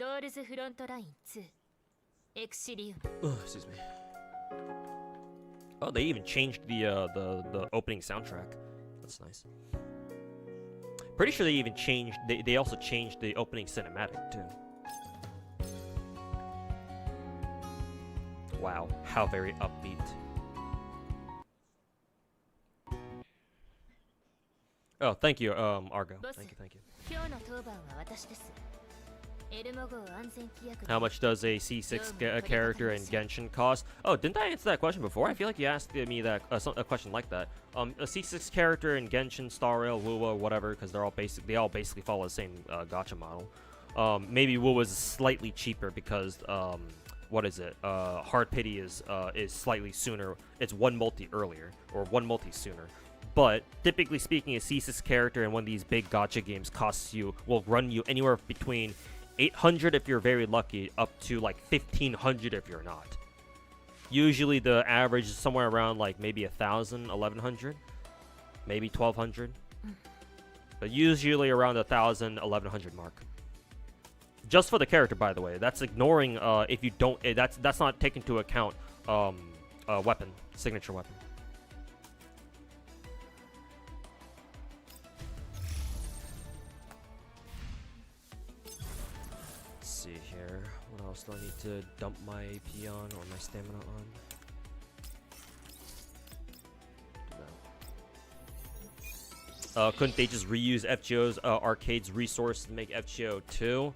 Oh, excuse me. Oh, they even changed the opening soundtrack. That's nice. Pretty sure they even changed. They also changed the opening cinematic too. Wow, how very upbeat. Oh, thank you, Argo. Thank you. How much does a C6 character in Genshin cost? Oh, didn't I answer that question before? I feel like you asked me that a question like that. A C6 character in Genshin, Star Rail, Wuwa, whatever, because they all basically follow the same gacha model. Maybe Wuwa is slightly cheaper because what is it? Hard Pity is slightly sooner. It's one multi earlier, or one multi sooner. But typically speaking, a C6 character in one of these big gacha games will run you anywhere between 800 if you're very lucky, up to like 1500 if you're not. Usually the average is somewhere around like maybe 1000, 1100, maybe 1200. But usually around 1000, 1100 mark. Just for the character, by the way. That's ignoring if you don't. That's not taking into account weapon, signature weapon. See here. What else do I need to dump my AP on or my stamina on? Do that. Couldn't they just reuse FGO's arcade's resources to make FGO 2?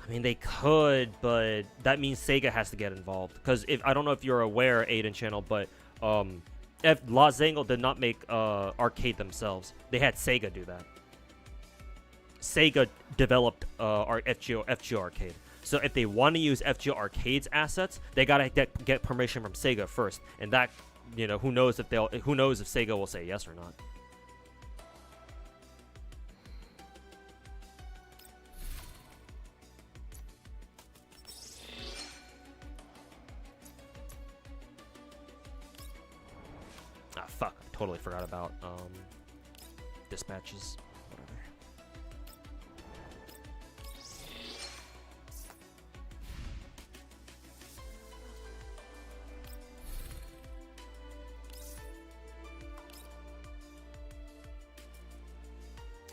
I mean, they could, but that means Sega has to get involved. Because I don't know if you're aware, Aiden Channel, but Lazangle did not make arcade themselves. They had Sega do that. Sega developed our FGO arcade. So if they want to use FGO Arcade's assets, they gotta get permission from Sega first, and that, you know, who knows if Sega will say yes or not. Ah, fuck! I totally forgot about dispatches. Whatever.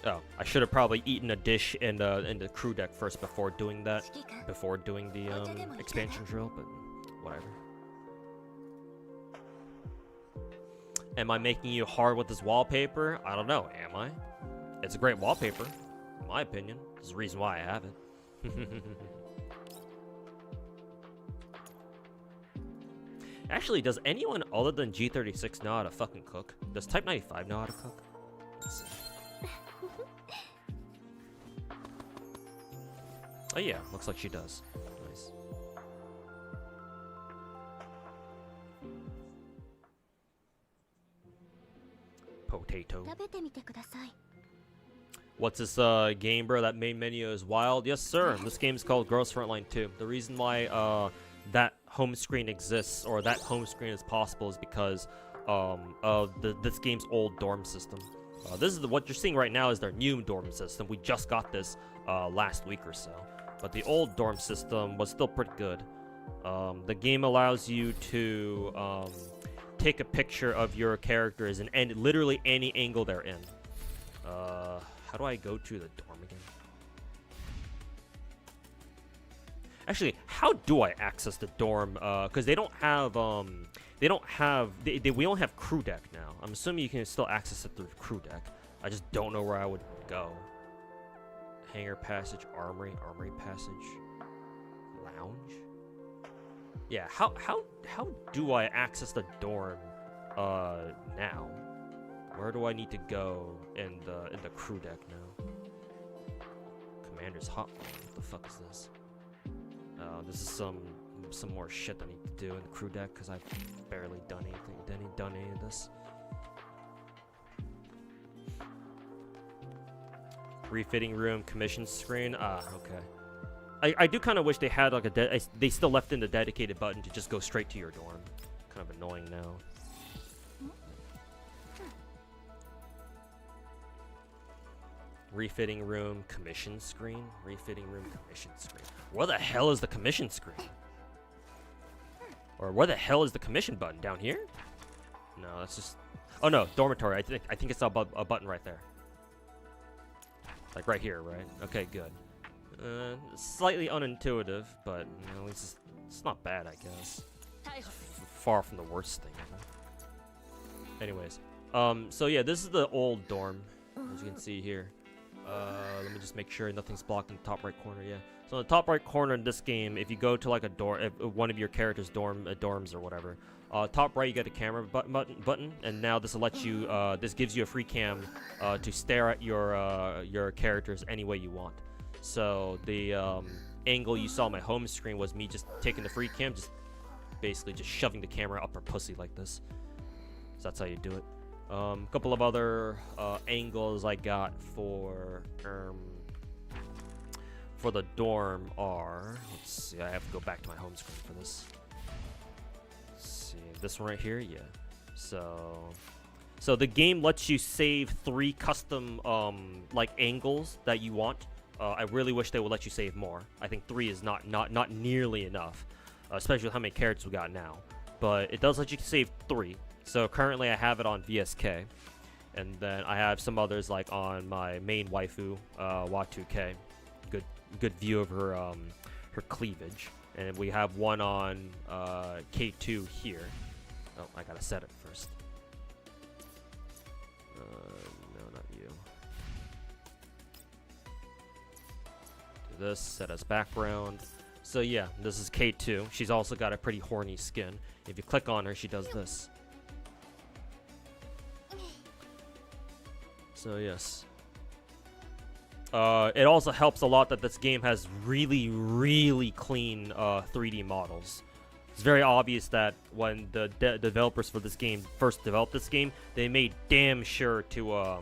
Oh, I should have probably eaten a dish in the crew deck first before doing that, before doing the expansion drill, but whatever. Am I making you hard with this wallpaper? I don't know, am I? It's a great wallpaper, in my opinion. There's a reason why I have it. Actually, does anyone other than G36 know how to fucking cook? Does Type 95 know how to cook? Let's see. Oh yeah, looks like she does. Nice. Potato. What's this game, bro? That main menu is wild. Yes, sir. This game is called Girls Frontline 2. The reason why that home screen exists, or that home screen is possible, is because of this game's old dorm system. This is what you're seeing right now is their new dorm system. We just got this last week or so, but the old dorm system was still pretty good. The game allows you to take a picture of your characters in literally any angle they're in. How do I go to the dorm again? Actually, how do I access the dorm? Because they don't have we don't have crew deck now. I'm assuming you can still access it through crew deck. I just don't know where I would go. Hangar passage, armory passage, lounge. Yeah, how do I access the dorm now? Where do I need to go in the crew deck now? Commander's hotline. What the fuck is this? This is some more shit I need to do in the crew deck because I've barely done any of this. Refitting room, commission screen. Ah, okay. I do kind of wish they had like they still left in the dedicated button to just go straight to your dorm. Kind of annoying now. Refitting room, commission screen. Refitting room, commission screen. Where the hell is the commission screen? Or where the hell is the commission button? Down here? No, that's just... Oh no, dormitory. I think it's a button right there. Like right here, right? Okay, good. Slightly unintuitive, but you know, at least it's not bad, I guess. Far from the worst thing ever. Anyways, so yeah, this is the old dorm, as you can see here. Let me just make sure nothing's blocked in the top right corner. Yeah. So in the top right corner in this game, if you go to like a door, one of your characters' dorms or whatever, top right you get a camera button, and now this will let you. This gives you a free cam to stare at your characters any way you want. So the angle you saw on my home screen was me just taking the free cam, just basically just shoving the camera up her pussy like this. So that's how you do it. A couple of other angles I got for the dorm are, let's see, I have to go back to my home screen for this. Let's see, this one right here, yeah. So the game lets you save 3 custom like angles that you want. I really wish they would let you save more. I think 3 is not nearly enough, especially with how many characters we got now. But it does let you save 3. So currently I have it on VSK, and then I have some others like on my main waifu, Wa2K. Good view of her her cleavage, and we have one on K2 here. Oh, I gotta set it first. No, not you. Do this, set as background. So yeah, this is K2. She's also got a pretty horny skin. If you click on her, she does this. So yes. It also helps a lot that this game has really, really clean 3D models. It's very obvious that when the developers for this game first developed this game, they made damn sure to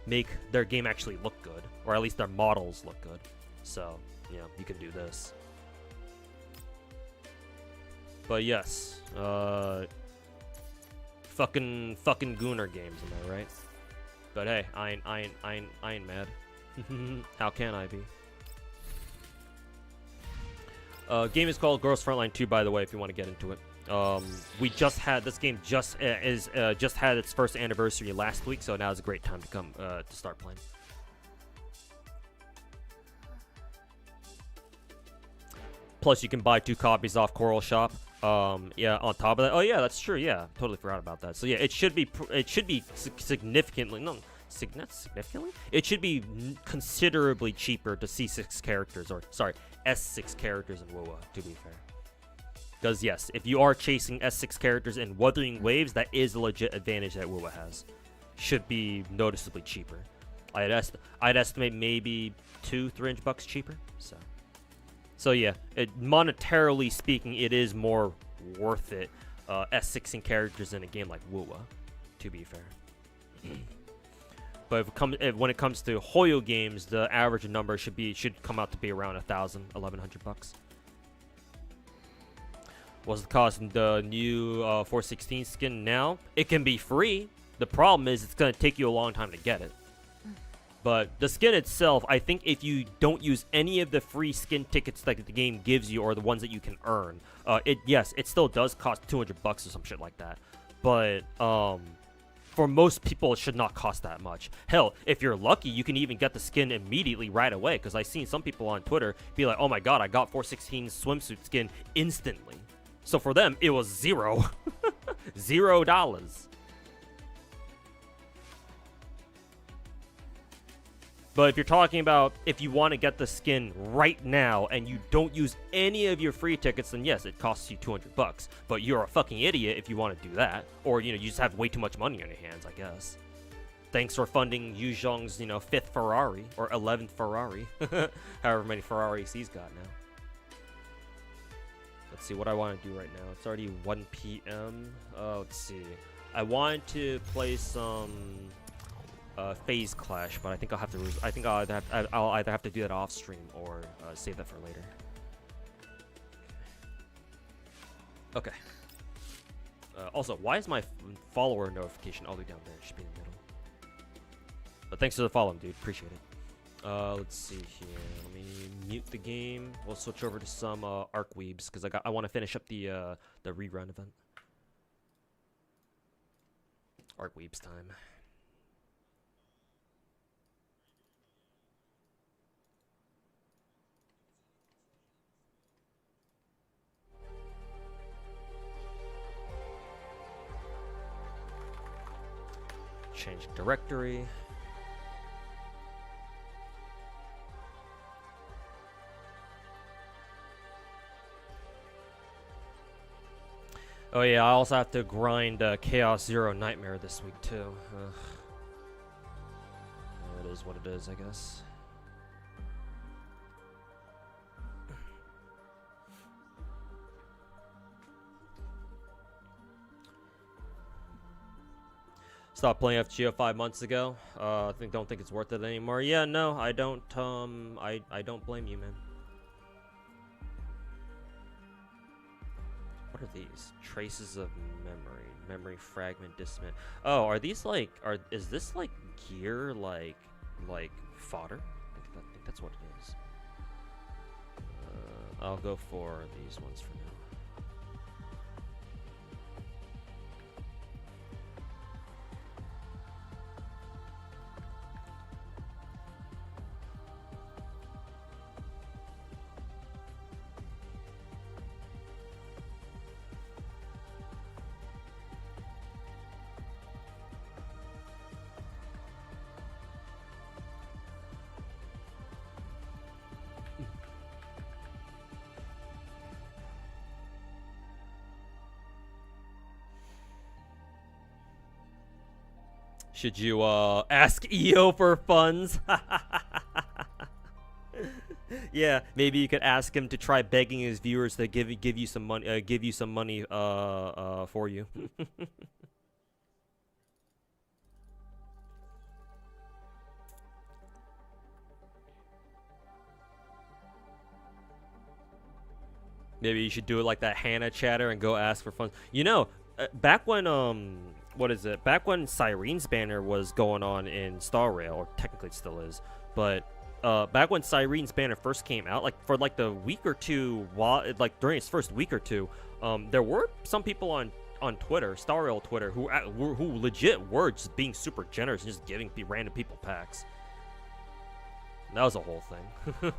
make their game actually look good, or at least their models look good. So, yeah, you can do this. But yes, fucking Gooner games, am I right? But hey, I ain't mad. How can I be? Game is called Girls Frontline 2, by the way, if you want to get into it. We just had this game just had its first anniversary last week, so now is a great time to come to start playing. Plus, you can buy 2 copies off Coral Shop. Yeah, on top of that, oh yeah, that's true. Yeah, totally forgot about that. So yeah, it should be significantly not significantly. It should be considerably cheaper to C6 characters, or sorry, S6 characters in WoW. To be fair, because yes, if you are chasing S6 characters in Wuthering Waves, that is a legit advantage that WoW has. Should be noticeably cheaper. I'd estimate maybe $200-300 cheaper. So yeah, monetarily speaking, it is more worth it. S6ing characters in a game like WoW, to be fair. But when it comes to Hoyo games, the average number should come out to be around $1,100. What's the cost of the new 416 skin now? It can be free. The problem is it's gonna take you a long time to get it. But the skin itself, I think if you don't use any of the free skin tickets that the game gives you, or the ones that you can earn, yes, it still does cost $200 or some shit like that. But for most people, it should not cost that much. Hell, if you're lucky, you can even get the skin immediately right away. Because I've seen some people on Twitter be like, "Oh my god, I got 416 swimsuit skin instantly." So for them, it was $0. $0. But if you're talking about if you want to get the skin right now and you don't use any of your free tickets, then yes, it costs you $200. But you're a fucking idiot if you want to do that, or you just have way too much money on your hands, I guess. Thanks for funding Yu Zhong's 5th Ferrari or 11th Ferrari, however many Ferraris he's got now. Let's see what I want to do right now. It's already 1 p.m. Let's see. I wanted to play some Phase Clash, but I think I'll either have to do that off stream or save that for later. Okay. Also, why is my follower notification all the way down there? It should be in the middle. But thanks for the follow, dude. Appreciate it. Let's see here. Let me mute the game. We'll switch over to some Arc Weebs because I want to finish up the rerun event. Arc Weebs time. Change directory. Oh yeah, I also have to grind Chaos Zero Nightmare this week too. Ugh. It is what it is, I guess. Stopped playing FGO 5 months ago. Don't think it's worth it anymore. Yeah, no, I don't. I don't blame you, man. What are these? Traces of memory fragment dismant. Oh, are these like? Is this like gear? Like fodder? I think that's what it is. I'll go for these ones for now. Should you ask EO for funds? Yeah, maybe you could ask him to try begging his viewers to give you some money, for you. Maybe you should do it like that Hannah chatter and go ask for funds. You know, back when what is it? Back when Cyrene's banner was going on in Star Rail, or technically it still is, but back when Cyrene's banner first came out, like for like the week or two, while like during its first week or two, there were some people on Twitter, Star Rail Twitter, who legit were just being super generous and just giving random people packs. That was a whole thing.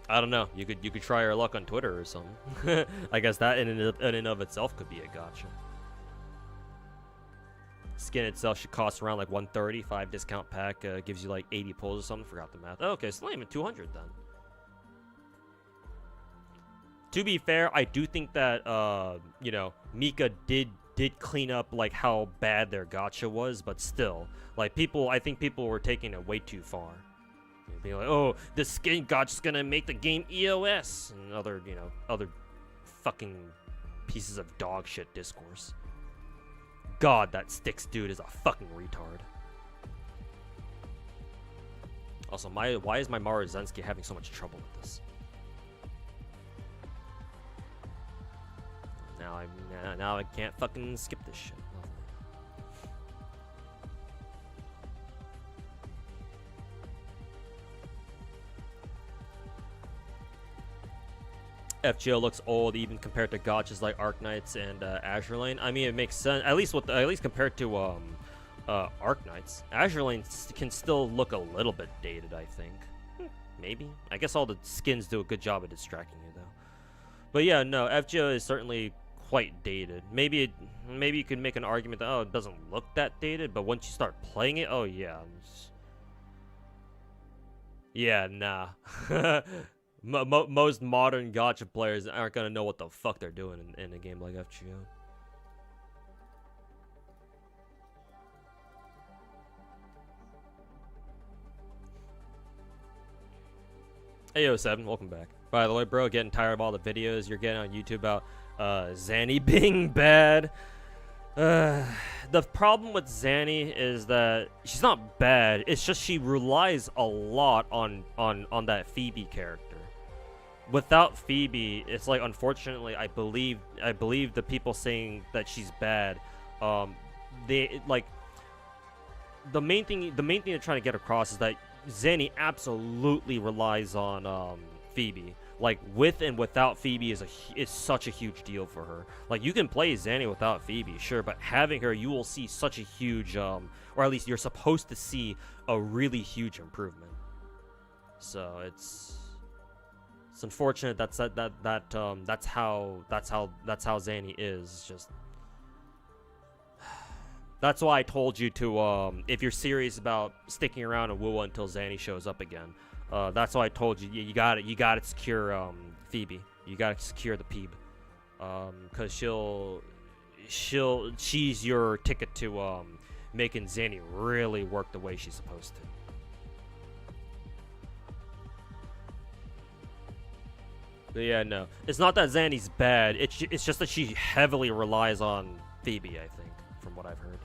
I don't know. You could try your luck on Twitter or something. I guess that in and of itself could be a gotcha. Skin itself should cost around like 130. 5 discount pack gives you like 80 pulls or something. Forgot the math. Oh, okay, so not even 200 then. To be fair, I do think that you know, Mika did clean up like how bad their gacha was, but still, like I think people were taking it way too far. Being like, oh, the skin gacha's gonna make the game EOS, and other, you know, other fucking pieces of dog shit discourse. God, that Styx dude is a fucking retard. Also, why is my Maru Zensky having so much trouble with this? Now I can't fucking skip this shit. FGO looks old even compared to gachas like Arknights and Azure Lane. I mean, it makes sense, at least compared to Arknights. Azure Lane can still look a little bit dated, I think. Maybe. I guess all the skins do a good job of distracting you though. But yeah, no, FGO is certainly quite dated. Maybe you could make an argument that, oh, it doesn't look that dated, but once you start playing it, oh yeah. Yeah, nah. Most modern gacha players aren't gonna know what the fuck they're doing in a game like FGO. Ayo7, welcome back. By the way, bro, getting tired of all the videos you're getting on YouTube about Zanny being bad. The problem with Zanny is that she's not bad. It's just she relies a lot on that Phoebe character. Without Phoebe, it's like, unfortunately, I believe the people saying that she's bad, they like the main thing they're trying to get across is that Zanny absolutely relies on Phoebe. Like, with and without Phoebe is such a huge deal for her. Like, you can play Zanny without Phoebe, sure, but having her, you will see such a huge or at least you're supposed to see a really huge improvement. So it's unfortunate that's how Zanny is. Just that's why I told you to if you're serious about sticking around in WoW until Zanny shows up again. That's why I told you you gotta secure Phoebe. You gotta secure the Peeb, cause she's your ticket to making Zanny really work the way she's supposed to. But yeah, no, it's not that Zanny's bad. It's just that she heavily relies on Phoebe, I think, from what I've heard.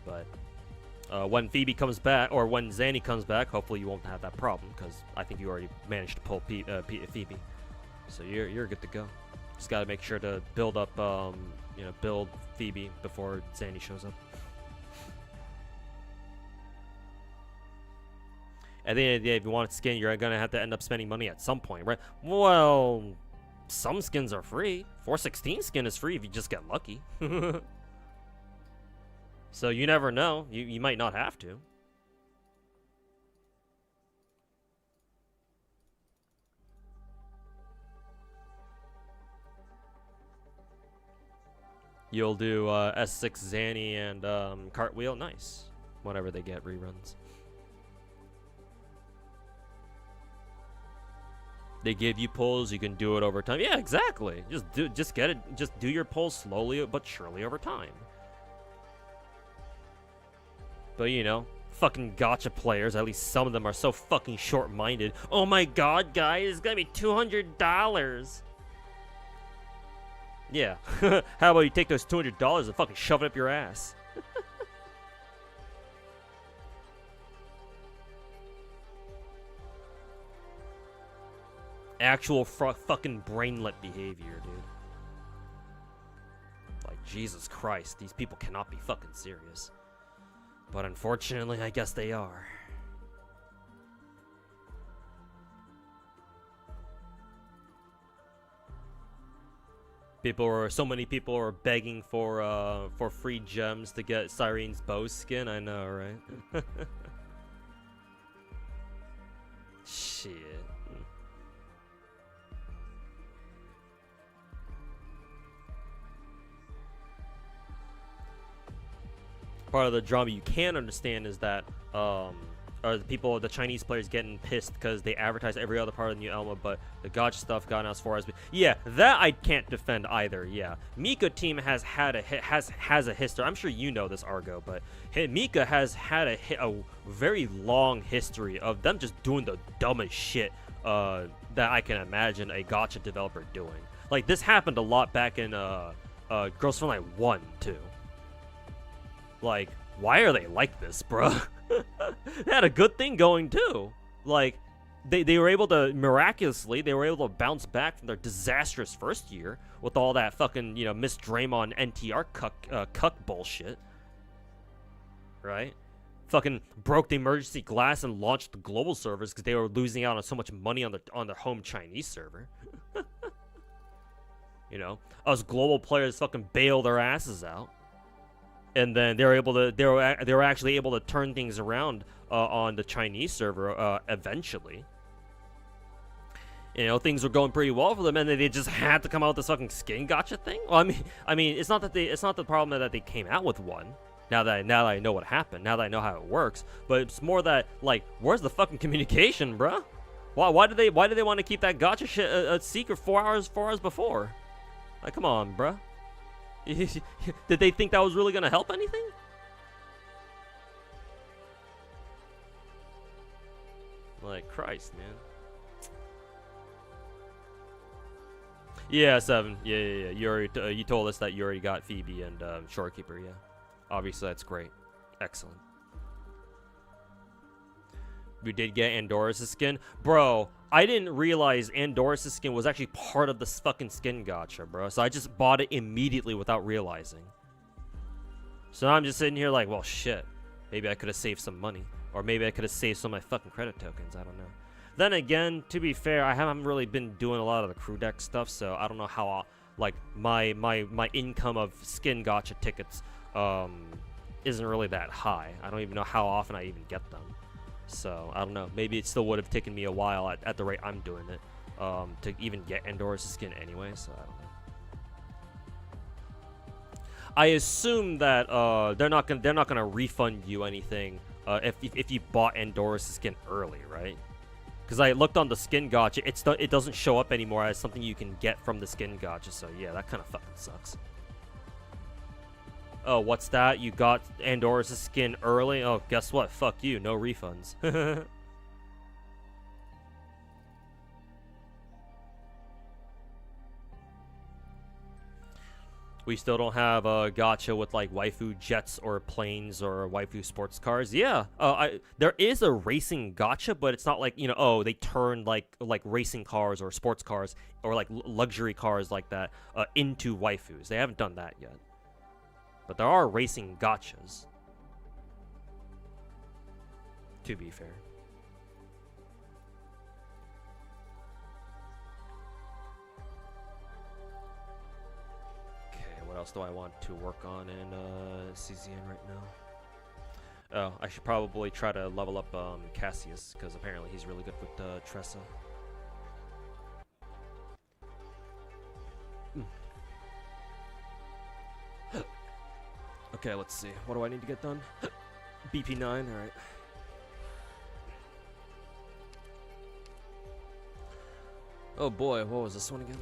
But when Phoebe comes back, or when Zanny comes back, hopefully you won't have that problem, because I think you already managed to pull Phoebe, so you're good to go. Just gotta make sure to build up, build Phoebe before Zanny shows up. At the end of the day, if you want a skin, you're gonna have to end up spending money at some point, right? Well, some skins are free. 416 skin is free if you just get lucky. So you never know. You might not have to. You'll do S6 Zanny and Cartwheel. Nice. Whenever they get reruns. They give you pulls, you can do it over time. Yeah, exactly. Just get it. Just do your pulls slowly but surely over time. But you know, fucking gacha players, at least some of them are so fucking short-minded. Oh my god, guys, it's gonna be $200. Yeah. How about you take those $200 and fucking shove it up your ass? Actual fucking brainlet behavior, dude. Like, Jesus Christ, these people cannot be fucking serious. But unfortunately, I guess they are. So many people are begging for free gems to get Sirene's bow skin. I know, right? Shit. Part of the drama you can understand is that the Chinese players getting pissed because they advertise every other part of the new Elma, but the gacha stuff got as far as yeah, that I can't defend either. Yeah, Mika team has had a history. I'm sure you know this, Argo, but Mika has had a very long history of them just doing the dumbest shit that I can imagine a gacha developer doing. Like, this happened a lot back in Girls From Night 1 too. Like, why are they like this, bruh? They had a good thing going too. Like, they were able to miraculously bounce back from their disastrous first year with all that fucking, you know, Miss Draymond NTR cuck bullshit. Right? Fucking broke the emergency glass and launched the global servers because they were losing out on so much money on their home Chinese server. You know, us global players fucking bail their asses out. And then they were actually able to turn things around on the Chinese server eventually. You know, things were going pretty well for them, and then they just had to come out with this fucking skin gacha thing. Well, I mean, it's not the problem that they came out with one. Now that I know what happened, now that I know how it works, but it's more that, like, where's the fucking communication, bruh? Why do they want to keep that gacha shit a secret 4 hours before? Like, come on, bruh. Did they think that was really gonna help anything? Like, Christ, man. Yeah, 7. Yeah. You already you told us that you already got Phoebe and Shorekeeper. Yeah, obviously that's great. Excellent. We did get Andorus' skin, bro. I didn't realize Andorus' skin was actually part of this fucking skin gacha, bro. So I just bought it immediately without realizing. So now I'm just sitting here like, well, shit. Maybe I could have saved some money. Or maybe I could have saved some of my fucking credit tokens. I don't know. Then again, to be fair, I haven't really been doing a lot of the crew deck stuff. So I don't know how, like, my income of skin gacha tickets isn't really that high. I don't even know how often I even get them. So, I don't know. Maybe it still would have taken me a while at the rate I'm doing it to even get Andorus' skin anyway, so I don't know. I assume that they're not gonna refund you anything if you bought Andorus' skin early, right? Because I looked on the skin gacha, it doesn't show up anymore as something you can get from the skin gacha, so yeah, that kind of fucking sucks. Oh, what's that? You got Andorus' skin early? Oh, guess what? Fuck you. No refunds. We still don't have a gacha with, like, waifu jets or planes or waifu sports cars. Yeah, there is a racing gacha, but it's not like, you know, oh, they turned like racing cars or sports cars or like luxury cars like that into waifus. They haven't done that yet. But there are racing gachas, to be fair. Okay, what else do I want to work on in CZN right now? Oh, I should probably try to level up Cassius, because apparently he's really good with Tressa. Okay, let's see. What do I need to get done? BP9, alright. Oh boy, what was this one again?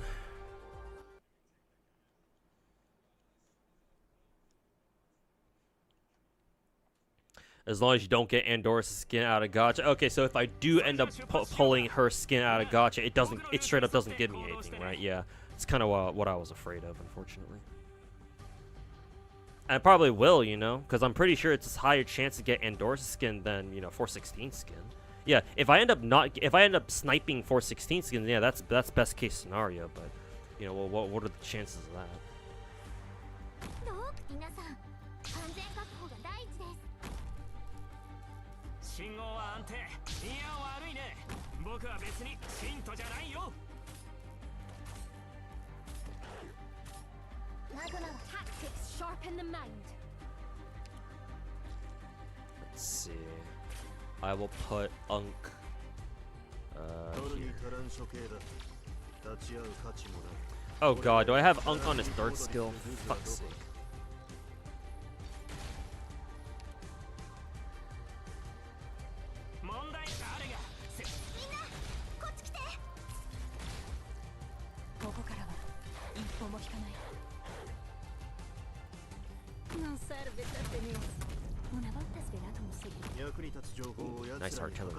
As long as you don't get Andora's skin out of gacha. Okay, so if I do end up pulling her skin out of gacha, it straight up doesn't give me anything, right? Yeah, it's kind of what I was afraid of, unfortunately. And I probably will, you know, because I'm pretty sure it's a higher chance to get Andora's skin than, you know, 416 skin. Yeah, if I end up sniping 416 skin, yeah, that's best case scenario. But, you know, well, what are the chances of that? Sharpen the mind. Let's see. I will put Unk. Oh god, do I have Unk on his third skill? Fuck's sake. Nice artillery.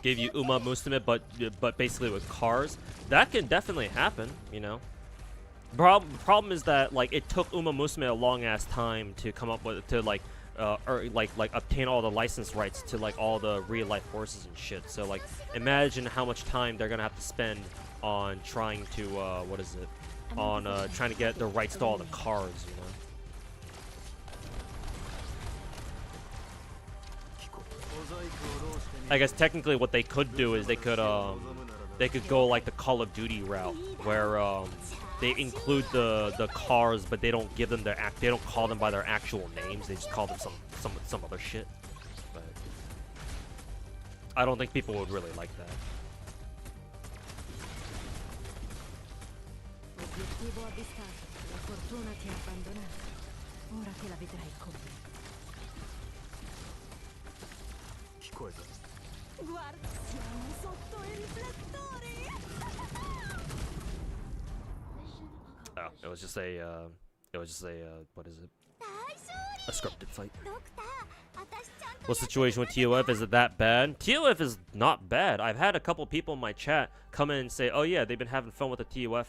Gave you Uma Musume, but basically with cars. That can definitely happen, you know. Problem is that like it took Uma Musume a long ass time to come up with or obtain all the license rights to like all the real life horses and shit. So like imagine how much time they're gonna have to spend on trying to trying to get the rights to all the cars, you know. I guess technically what they could do is they could go like the Call of Duty route where they include the cars, but they don't give them they don't call them by their actual names. They just call them some other shit. But I don't think people would really like that. Oh, it was just a what is it? A scripted fight. What situation with TOF? Is it that bad? TOF is not bad. I've had a couple people in my chat come in and say, oh yeah, they've been having fun with the TOF,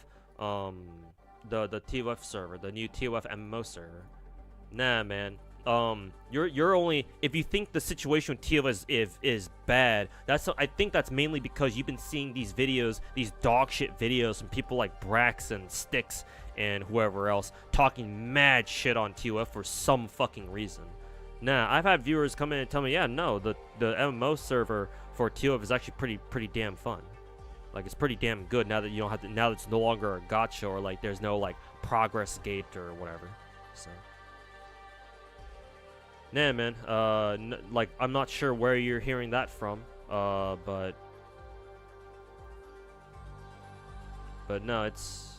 the TOF server, the new TOF MMO server. Nah, man. You're only, if you think the situation with TOF is bad, I think that's mainly because you've been seeing these videos, these dog shit videos from people like Brax and Styx and whoever else talking mad shit on TOF for some fucking reason. Nah, I've had viewers come in and tell me, yeah, no, the MMO server for TOF is actually pretty damn fun. Like it's pretty damn good now that you don't have to, now that it's no longer a gacha or like there's no like progress gate or whatever. So. Nah, man. Like I'm not sure where you're hearing that from. But no, it's.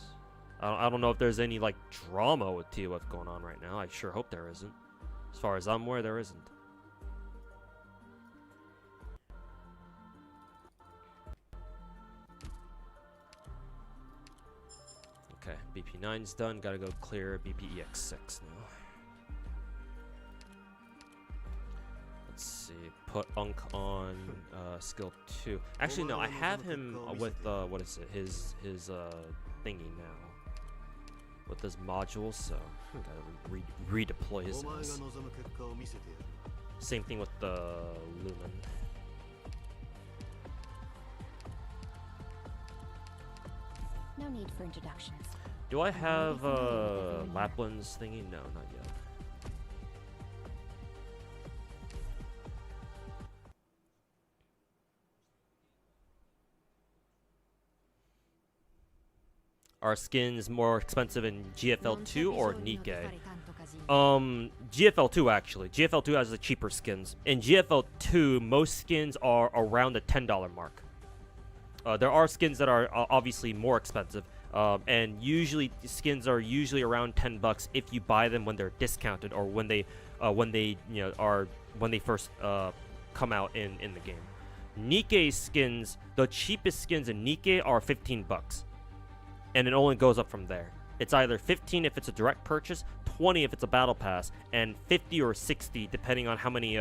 I don't know if there's any like drama with TOF going on right now. I sure hope there isn't. As far as I'm aware, there isn't. Okay, BP9's done. Gotta go clear BPEX6 now. Let's see. Put Unk on skill 2. Actually, no. I have him with what is it? His thingy now. With his module, so I gotta redeploy his ass. Same thing with the Lumen. No need for introductions. Do I have Lapland's thingy? No, not yet. Are skins more expensive in GFL2 or Nikkei? GFL2 actually. GFL2 has the cheaper skins. In GFL2, most skins are around the $10 mark. There are skins that are obviously more expensive, and usually skins are usually around $10 if you buy them when they're discounted or when they first come out in the game. Nikkei skins, the cheapest skins in Nikkei are $15. And it only goes up from there. It's either 15 if it's a direct purchase, 20 if it's a battle pass, and 50 or 60 depending on how many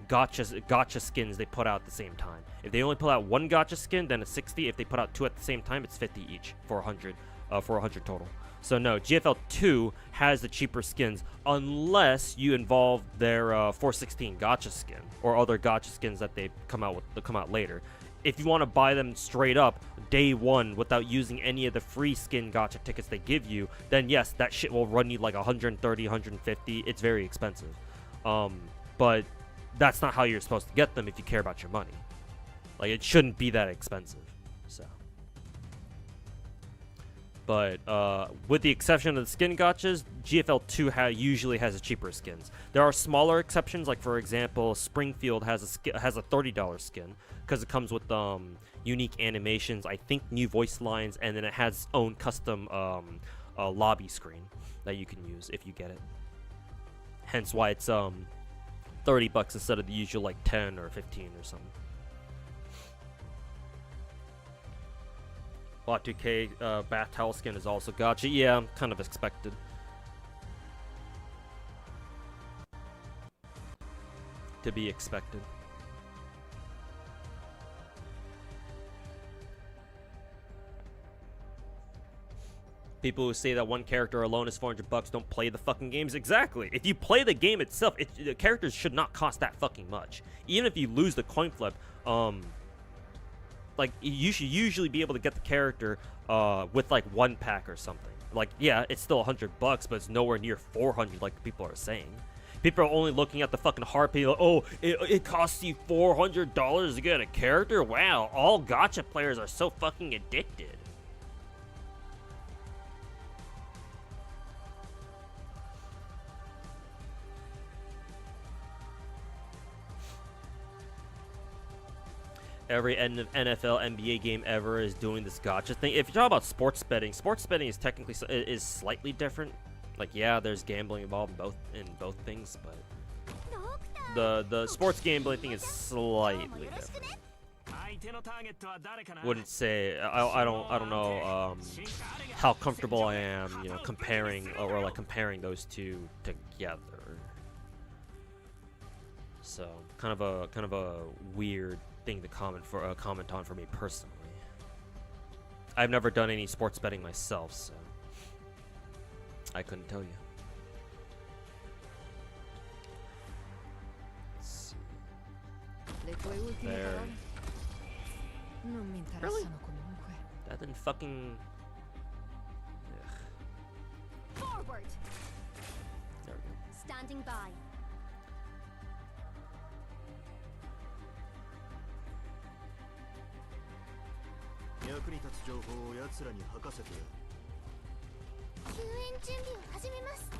gacha skins they put out at the same time. If they only put out one gacha skin, then it's 60. If they put out two at the same time, it's 50 each for 100 total. So no, GFL2 has the cheaper skins unless you involve their 416 gacha skin or other gacha skins that they come out later. If you want to buy them straight up day one without using any of the free skin gacha tickets they give you, then yes, that shit will run you like 130, 150. It's very expensive. But that's not how you're supposed to get them if you care about your money. Like, it shouldn't be that expensive. So, but with the exception of the skin gachas, GFL2 usually has the cheaper skins. There are smaller exceptions, like for example, Springfield has a $30 skin because it comes with unique animations, I think new voice lines, and then it has its own custom lobby screen that you can use if you get it. Hence why it's $30 instead of the usual like 10 or 15 or something. Lot 2K bath towel skin is also gacha. Yeah, kind of expected. To be expected. People who say that one character alone is $400 don't play the fucking games. Exactly. If you play the game itself, the characters should not cost that fucking much. Even if you lose the coin flip, like you should usually be able to get the character with like one pack or something. Like, yeah, it's still $100, but it's nowhere near 400 like people are saying. People are only looking at the fucking hard pay. Like, oh, it costs you $400 to get a character. Wow, all gacha players are so fucking addicted. Every NFL, NBA game ever is doing this gacha thing. If you're talking about sports betting is technically is slightly different. Like, yeah, there's gambling involved in both things, but the sports gambling thing is slightly different. Wouldn't say I don't know how comfortable I am, comparing those two together. So kind of a weird thing to comment on for me personally. I've never done any sports betting myself, so I couldn't tell you. Let's see. There. Really? That didn't fucking. Ugh. Forward. There we go. Standing by.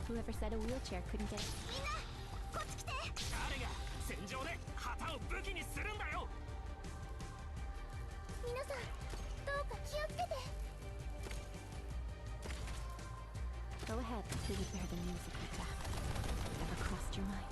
Whoever said a wheelchair couldn't get. Go ahead, who would bear the news of your death? Never crossed your mind.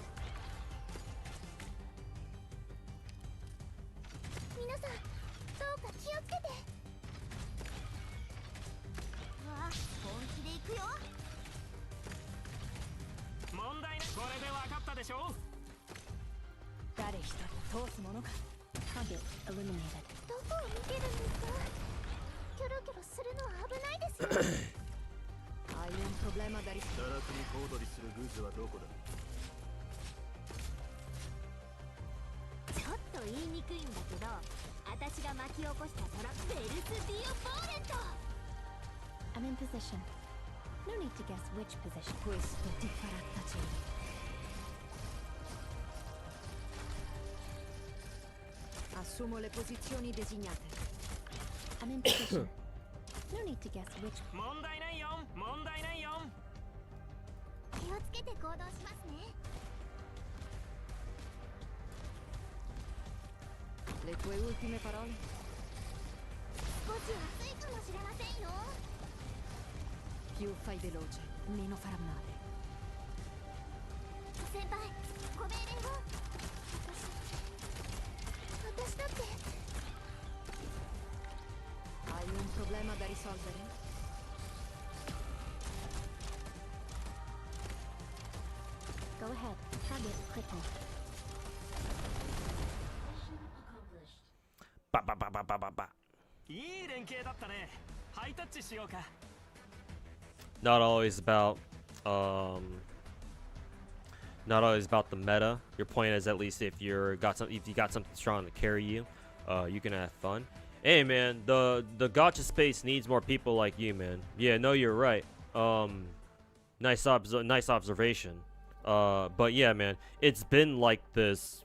Target eliminated. Hay un problema de I'm in position. No need to guess which position. Questo ti farà tacere. Assumo le posizioni designate. I'm in position. No need to guess which. 問題ないよ問題ないよ気をつけて行動しますね。Le tue ultime parole? 少し暑いかもしれませんよ。Più fai veloce, meno farà male. 先輩、ご命令を。私だって。Hai un problema da risolvere? Go ahead. Target quickly. Ba ba ba ba ba ba ba. いい連携だったねハイタッチしようか Not always about not always about the meta. Your point is, at least if you got something strong to carry you, you can have fun. Hey man, the gacha space needs more people like you, man. Yeah, no, you're right. Nice observation. But yeah, man, it's been like this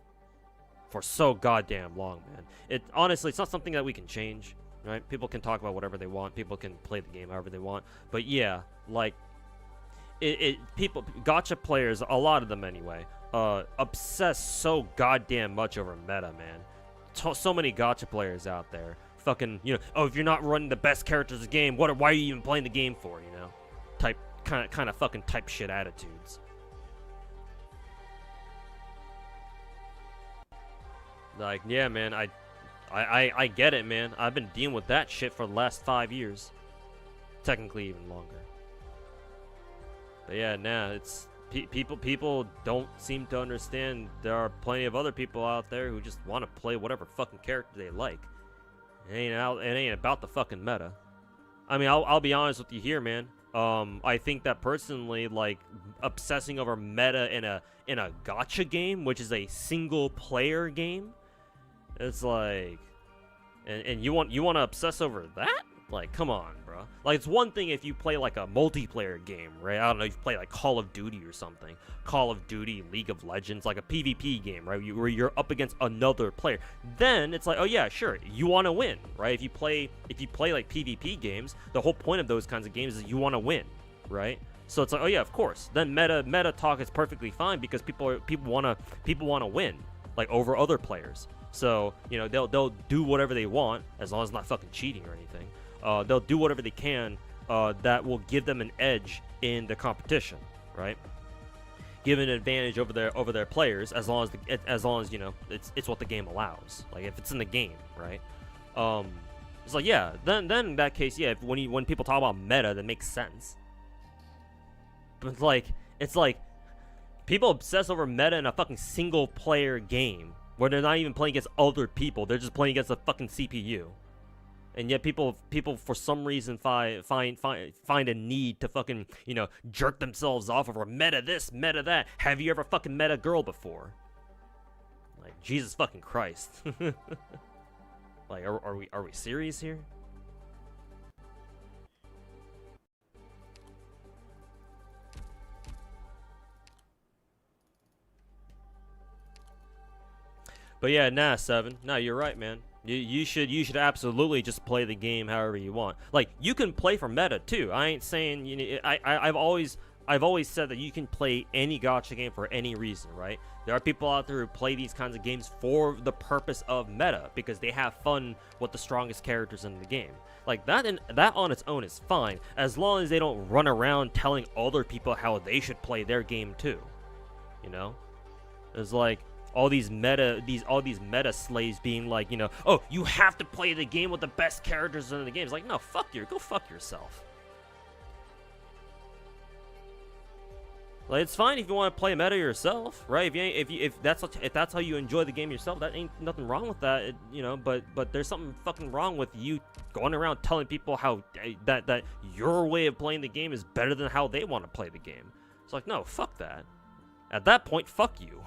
for so goddamn long, man. Honestly, it's not something that we can change, right? People can talk about whatever they want. People can play the game however they want. But yeah, like people, gacha players, a lot of them anyway, obsess so goddamn much over meta, man. So many gacha players out there, fucking, you know, oh, if you're not running the best characters of the game, why are you even playing the game for, you know? Kind of fucking type shit attitudes. Like, yeah, man, I get it, man. I've been dealing with that shit for the last 5 years. Technically, even longer. But yeah, nah, it's people don't seem to understand there are plenty of other people out there who just want to play whatever fucking character they like. It ain't about the fucking meta. I mean, I'll be honest with you here, man. I think that personally, like, obsessing over meta in a gacha game, which is a single player game, it's like, and you want to obsess over that? Like, come on, bro. Like, it's one thing if you play like a multiplayer game, right? I don't know, if you play like Call of Duty or something, Call of Duty, League of Legends, like a PvP game, right? Where you're up against another player. Then it's like, oh yeah, sure, you want to win, right? If you play like PvP games, the whole point of those kinds of games is you want to win, right? So it's like, oh yeah, of course. Then meta talk is perfectly fine because people want to win, like, over other players. So, you know, they'll do whatever they want as long as it's not fucking cheating or anything. They'll do whatever they can that will give them an edge in the competition, right? Give an advantage over their players as long as you know it's what the game allows. Like, if it's in the game, right? It's like, yeah. Then in that case, yeah. When people talk about meta, that makes sense. But it's like people obsess over meta in a fucking single player game where they're not even playing against other people. They're just playing against a fucking CPU. And yet people for some reason find a need to fucking, you know, jerk themselves off over meta this, meta that. Have you ever fucking met a girl before? Like, Jesus fucking Christ. Like, are we serious here? But yeah, nah, 7. Nah, you're right, man. You should absolutely just play the game however you want. Like, you can play for meta too. I ain't saying, you know, I've always said that you can play any gacha game for any reason, right? There are people out there who play these kinds of games for the purpose of meta because they have fun with the strongest characters in the game. Like, that on its own is fine as long as they don't run around telling other people how they should play their game too. You know? It's like all these meta slaves being like, you know, oh, you have to play the game with the best characters in the game. It's like, no, go fuck yourself. Like, it's fine if you want to play meta yourself, right? If that's how you enjoy the game yourself, that ain't nothing wrong with that, you know. But there's something fucking wrong with you going around telling people how that your way of playing the game is better than how they want to play the game. It's like, no, fuck that. At that point, fuck you.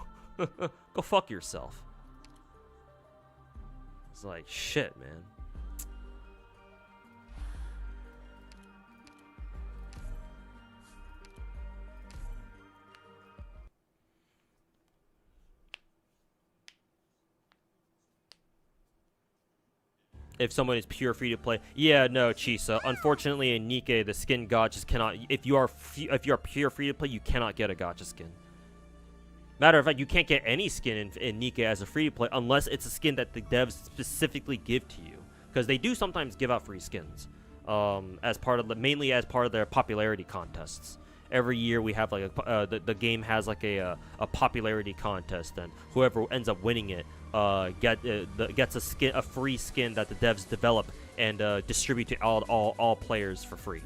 Go fuck yourself. It's like, shit, man. If someone is pure free to play, yeah, no, Chisa. Unfortunately, in Nikke, the skin gachas cannot. If you are pure free to play, you cannot get a gacha skin. Matter of fact, you can't get any skin in Nikke as a free to play unless it's a skin that the devs specifically give to you, because they do sometimes give out free skins, as part of mainly as part of their popularity contests. Every year we have like the game has like a popularity contest, and whoever ends up winning it gets a free skin that the devs develop and distribute to all players for free.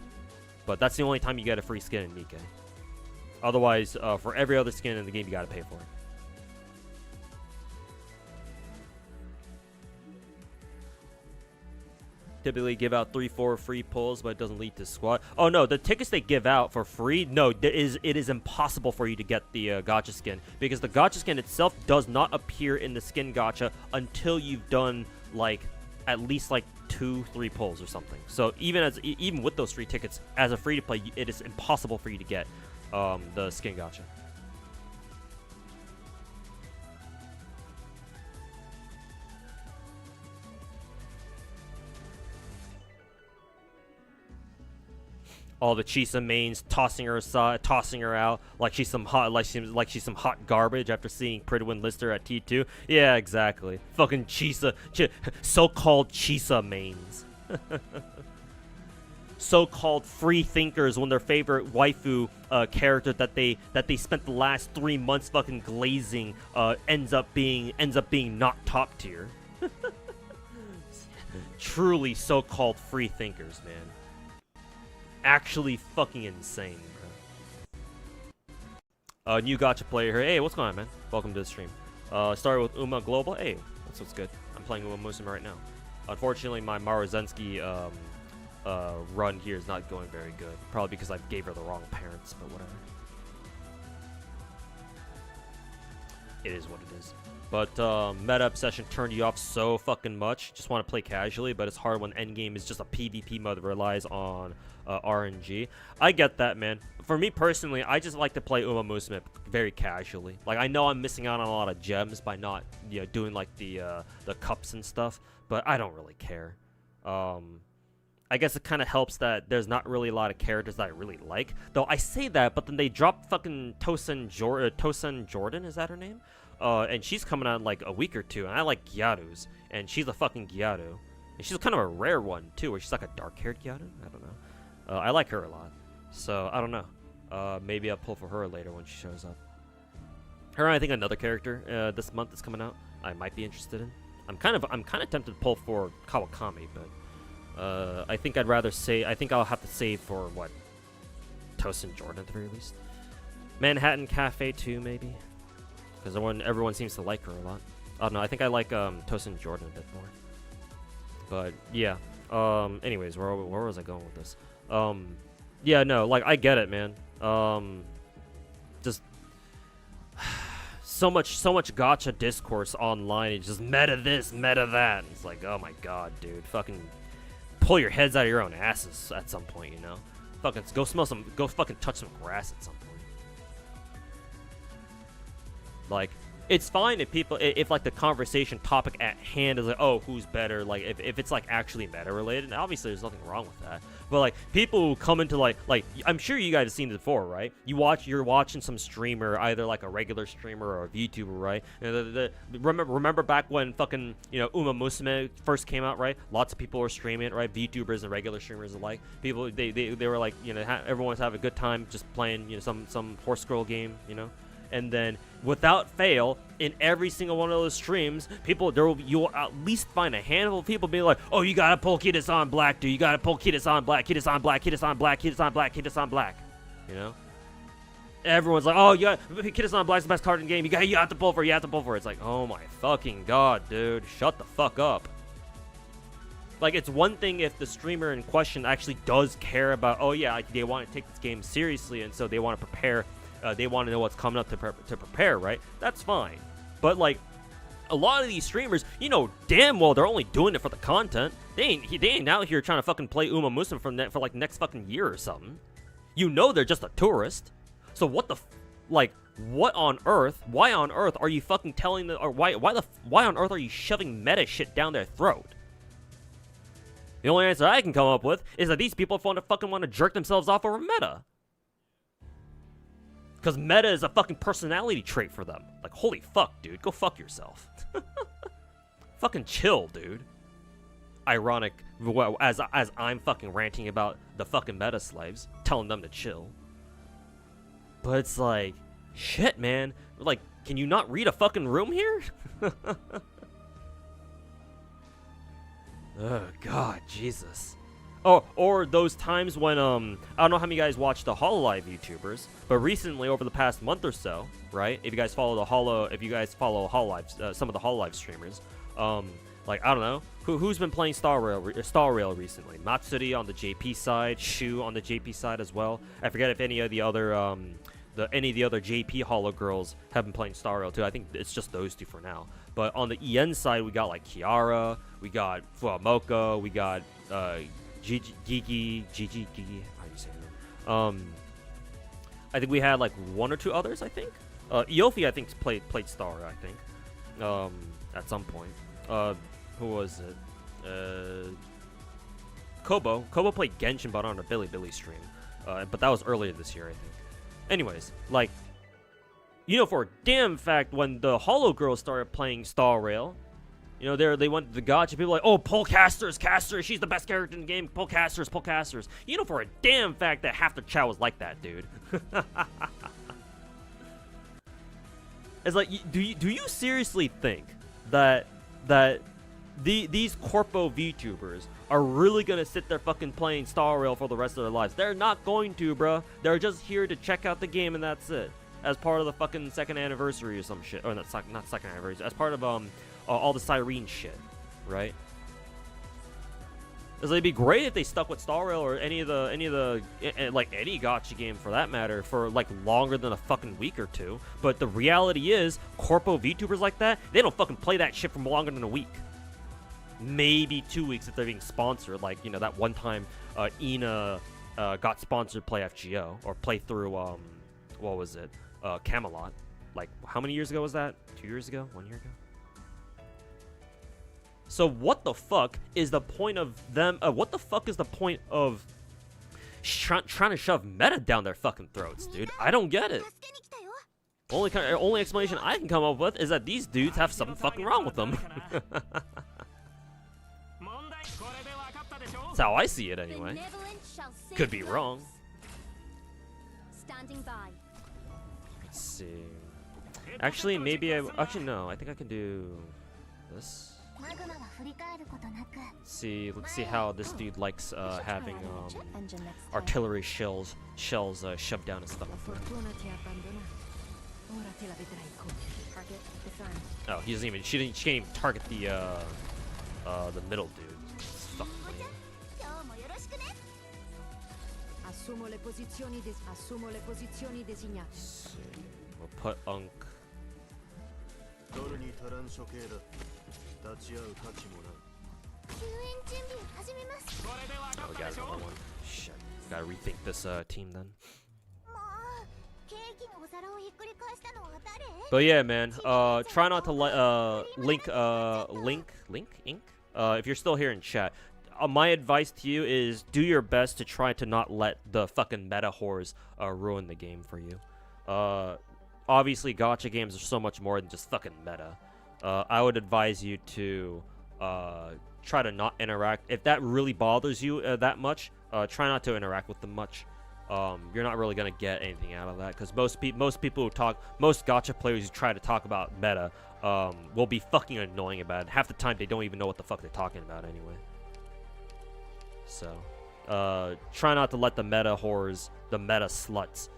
But that's the only time you get a free skin in Nikke. Otherwise, for every other skin in the game, you gotta pay for it. Typically give out 3-4 free pulls, but it doesn't lead to squad. Oh no, the tickets they give out for free, no, it is impossible for you to get the gacha skin, because the gacha skin itself does not appear in the skin gacha until you've done like at least like 2-3 pulls or something. So even with those free tickets as a free to play, it is impossible for you to get the skin gacha. All the Chisa mains tossing her aside, tossing her out like she's some hot garbage after seeing Pridwin Lister at T2. Yeah, exactly. Fucking Chisa, so-called Chisa mains. So-called free thinkers when their favorite waifu character that they spent the last 3 months fucking glazing ends up being not top tier. Truly so-called free thinkers, man. Actually fucking insane, bro. New gacha player here. Hey, what's going on, man? Welcome to the stream. Started with Uma Global. Hey, that's what's good. I'm playing Uma Musume right now. Unfortunately, my Maruzensky run here is not going very good. Probably because I gave her the wrong parents, but whatever. It is what it is. But meta obsession turned you off so fucking much. Just want to play casually, but it's hard when endgame is just a PvP mode that relies on RNG. I get that, man. For me personally, I just like to play Uma Musume very casually. Like, I know I'm missing out on a lot of gems by not, doing like the cups and stuff, but I don't really care. I guess it kind of helps that there's not really a lot of characters that I really like. Though I say that, but then they dropped fucking Tosen Jordan, is that her name? And she's coming out in like a week or two, and I like Gyaru's, and she's a fucking Gyaru. And she's kind of a rare one, too, where she's like a dark-haired Gyaru? I don't know. I like her a lot. So, I don't know. Maybe I'll pull for her later when she shows up. Her and I think another character this month is coming out I might be interested in. I'm kind of tempted to pull for Kawakami, but I think I'll have to save for what? Tosin Jordan at the very least. Manhattan Cafe too, maybe. Because everyone seems to like her a lot. I don't know, I think I like Tosin Jordan a bit more. But yeah. Anyways, where was I going with this? Yeah, no, like I get it, man. Just so much gacha discourse online. It's just meta this, meta that. And it's like, oh my god, dude, fucking pull your heads out of your own asses at some point, you know? Fucking go fucking touch some grass at some point. Like, it's fine if like the conversation topic at hand is like, oh, who's better? Like, if it's like actually meta related, obviously there's nothing wrong with that. But like, people who come into like I'm sure you guys have seen it before, right? You're watching some streamer, either like a regular streamer or a VTuber, right? And remember back when fucking Uma Musume first came out, right? Lots of people were streaming it, right? VTubers and regular streamers alike. People they were like, everyone was having a good time just playing some horse scroll game, And then, without fail, in every single one of those streams, you'll at least find a handful of people being like, "Oh, you gotta pull Kidus on black, dude. You gotta pull Kidus on black, Kidus on black, Kidus on black, Kidus on black, Kidus on black." Everyone's like, "Oh, yeah, Kidus on black's the best card in the game. You have to pull for it. You have to pull for it." It's like, oh my fucking god, dude, shut the fuck up. Like, it's one thing if the streamer in question actually does care about, oh yeah, they want to take this game seriously, and so they want to prepare. They want to know what's coming up to prepare, right? That's fine. But, like, a lot of these streamers, damn well they're only doing it for the content. They ain't out here trying to fucking play Uma Musume for like next fucking year or something. They're just a tourist. So what on earth? Why on earth are you fucking telling them, or why on earth are you shoving meta shit down their throat? The only answer I can come up with is that these people want to jerk themselves off over meta. Because meta is a fucking personality trait for them. Like, holy fuck, dude. Go fuck yourself. Fucking chill, dude. Ironic, well, as I'm fucking ranting about the fucking meta slaves, telling them to chill. But it's like, shit, man. Like, can you not read a fucking room here? Oh, God, Jesus. Oh, or those times when, I don't know how many guys watch the HoloLive YouTubers, but recently, over the past month or so, right? If you guys follow HoloLive, some of the HoloLive streamers, like, I don't know, who's been playing Star Rail recently? Matsuri on the JP side, Shu on the JP side as well. I forget if any of the other, JP Holo girls have been playing Star Rail too. I think it's just those two for now. But on the EN side, we got like Kiara, we got Fuamoko, we got Gigi, how do you say that? I think we had like one or two others. I think Iofi, I think played Star Rail, I think, at some point. Who was it? Kobo played Genshin, but on a Billy stream. But that was earlier this year, I think. Anyways, like, you know for a damn fact when the Holo girls started playing Star Rail, you know, they went to the gacha, people like, oh, pull casters, she's the best character in the game, pull casters. You know for a damn fact that half the chat was like that, dude. It's like, do you seriously think that these corpo VTubers are really gonna sit there fucking playing Star Rail for the rest of their lives? They're not going to, bruh. They're just here to check out the game and that's it. As part of the fucking second anniversary or some shit. Or not second anniversary. As part of all the Cyrene shit, right? Because it'd be great if they stuck with Star Rail or any of the like any gacha game for that matter for like longer than a fucking week or two. But the reality is, corpo VTubers like that, they don't fucking play that shit for longer than a week. Maybe 2 weeks if they're being sponsored, like, you know, that one time Ina got sponsored play FGO or play through what was it, Camelot. Like, how many years ago was that? 2 years ago? 1 year ago? So what the fuck is the point of them? What the fuck is the point of trying to shove meta down their fucking throats, dude? I don't get it. Only explanation I can come up with is that these dudes have something fucking wrong with them. That's how I see it anyway. Could be wrong. Let's see. Actually, maybe actually no. I think I can do this. Let's see how this dude likes having artillery shells shoved down his stomach. Oh, he doesn't even. She can't even target the middle dude. Fuck me. We'll put Unk. Oh, we got another one. Shit. Gotta rethink this team then. But yeah, man. Try not to let Link. If you're still here in chat, my advice to you is do your best to try to not let the fucking meta whores ruin the game for you. Obviously, gacha games are so much more than just fucking meta. I would advise you to try to not interact. If that really bothers you that much, try not to interact with them much. You're not really gonna get anything out of that because most people who talk, most gacha players who try to talk about meta, will be fucking annoying about it. Half the time they don't even know what the fuck they're talking about anyway. So, try not to let the meta whores, the meta sluts,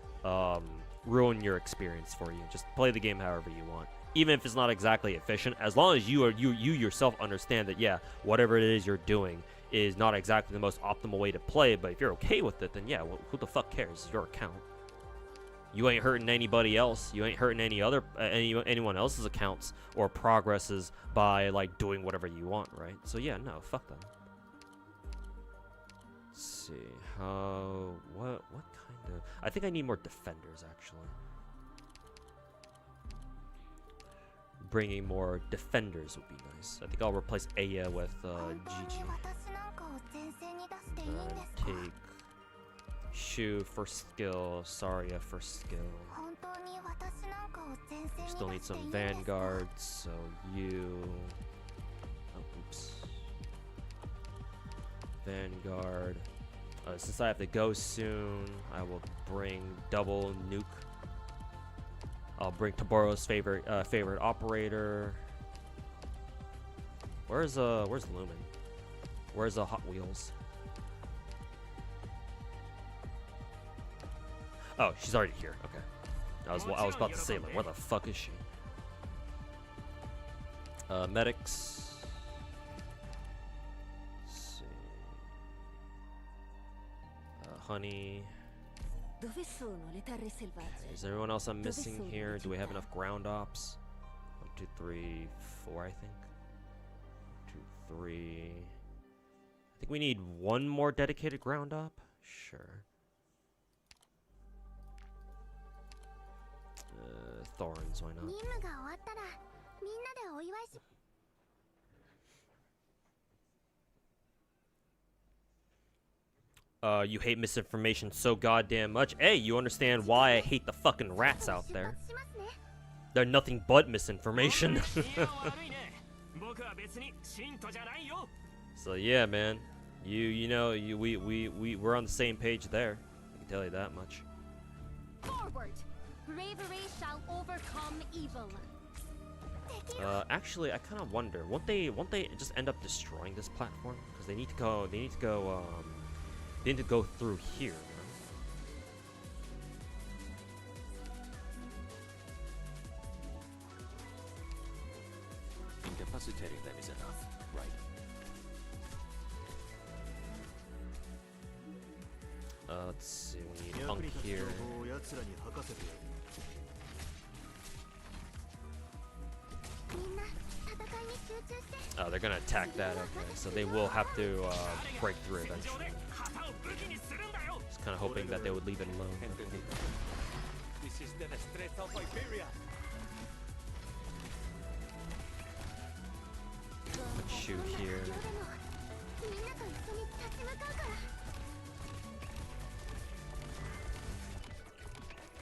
ruin your experience for you. Just play the game however you want. Even if it's not exactly efficient, as long as you yourself understand that, yeah, whatever it is you're doing is not exactly the most optimal way to play, but if you're okay with it, then yeah, well, who the fuck cares? It's your account. You ain't hurting anybody else. You ain't hurting anyone else's accounts or progresses by like doing whatever you want, right? So yeah, no, fuck them. Let's see what kind of. I think I need more defenders actually. bringing more defenders would be nice. I think I'll replace Aya with Gigi. Take Shu for skill, Saria for skill. Still need some vanguards, so you. Oh, oops. Vanguard. Since I have to go soon, I will bring double nuke. I'll bring Taboro's favorite operator. Where's Lumen? Where's the Hot Wheels? Oh, she's already here. Okay. I was about to say, like, where the fuck is she? Medics. Let's see. Honey. Is there anyone else I'm missing here? Do we have enough ground ops? 1, 2, 3, 4, I think. 1, 2, 3. I think we need one more dedicated ground op. Sure. Thorns, why not? You hate misinformation so goddamn much. Hey, you understand why I hate the fucking rats out there? They're nothing but misinformation. So yeah, man. We're on the same page there. I can tell you that much. Forward! Bravery shall overcome evil. Actually, I kind of wonder, won't they just end up destroying this platform? Because they need to go through here, man. Incapacitating them is enough, right? Let's see, we need Unk here. Oh, they're gonna attack that, okay. So they will have to break through eventually. Just kind of hoping that they would leave it alone. This is the strength of Iberia. Let's shoot here. Okay,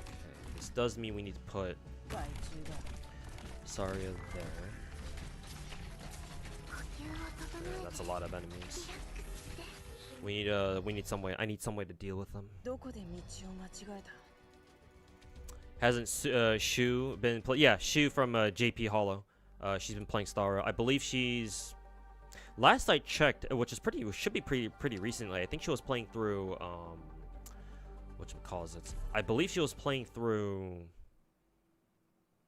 this does mean we need to put Saria there. That's a lot of enemies. We need some way. I need some way to deal with them. Hasn't Shu been yeah, Shu from JP Hollow. She's been playing Star. I believe she's. Last I checked, which is should be pretty recently. I think she was playing through whatchamacallit. I believe she was playing through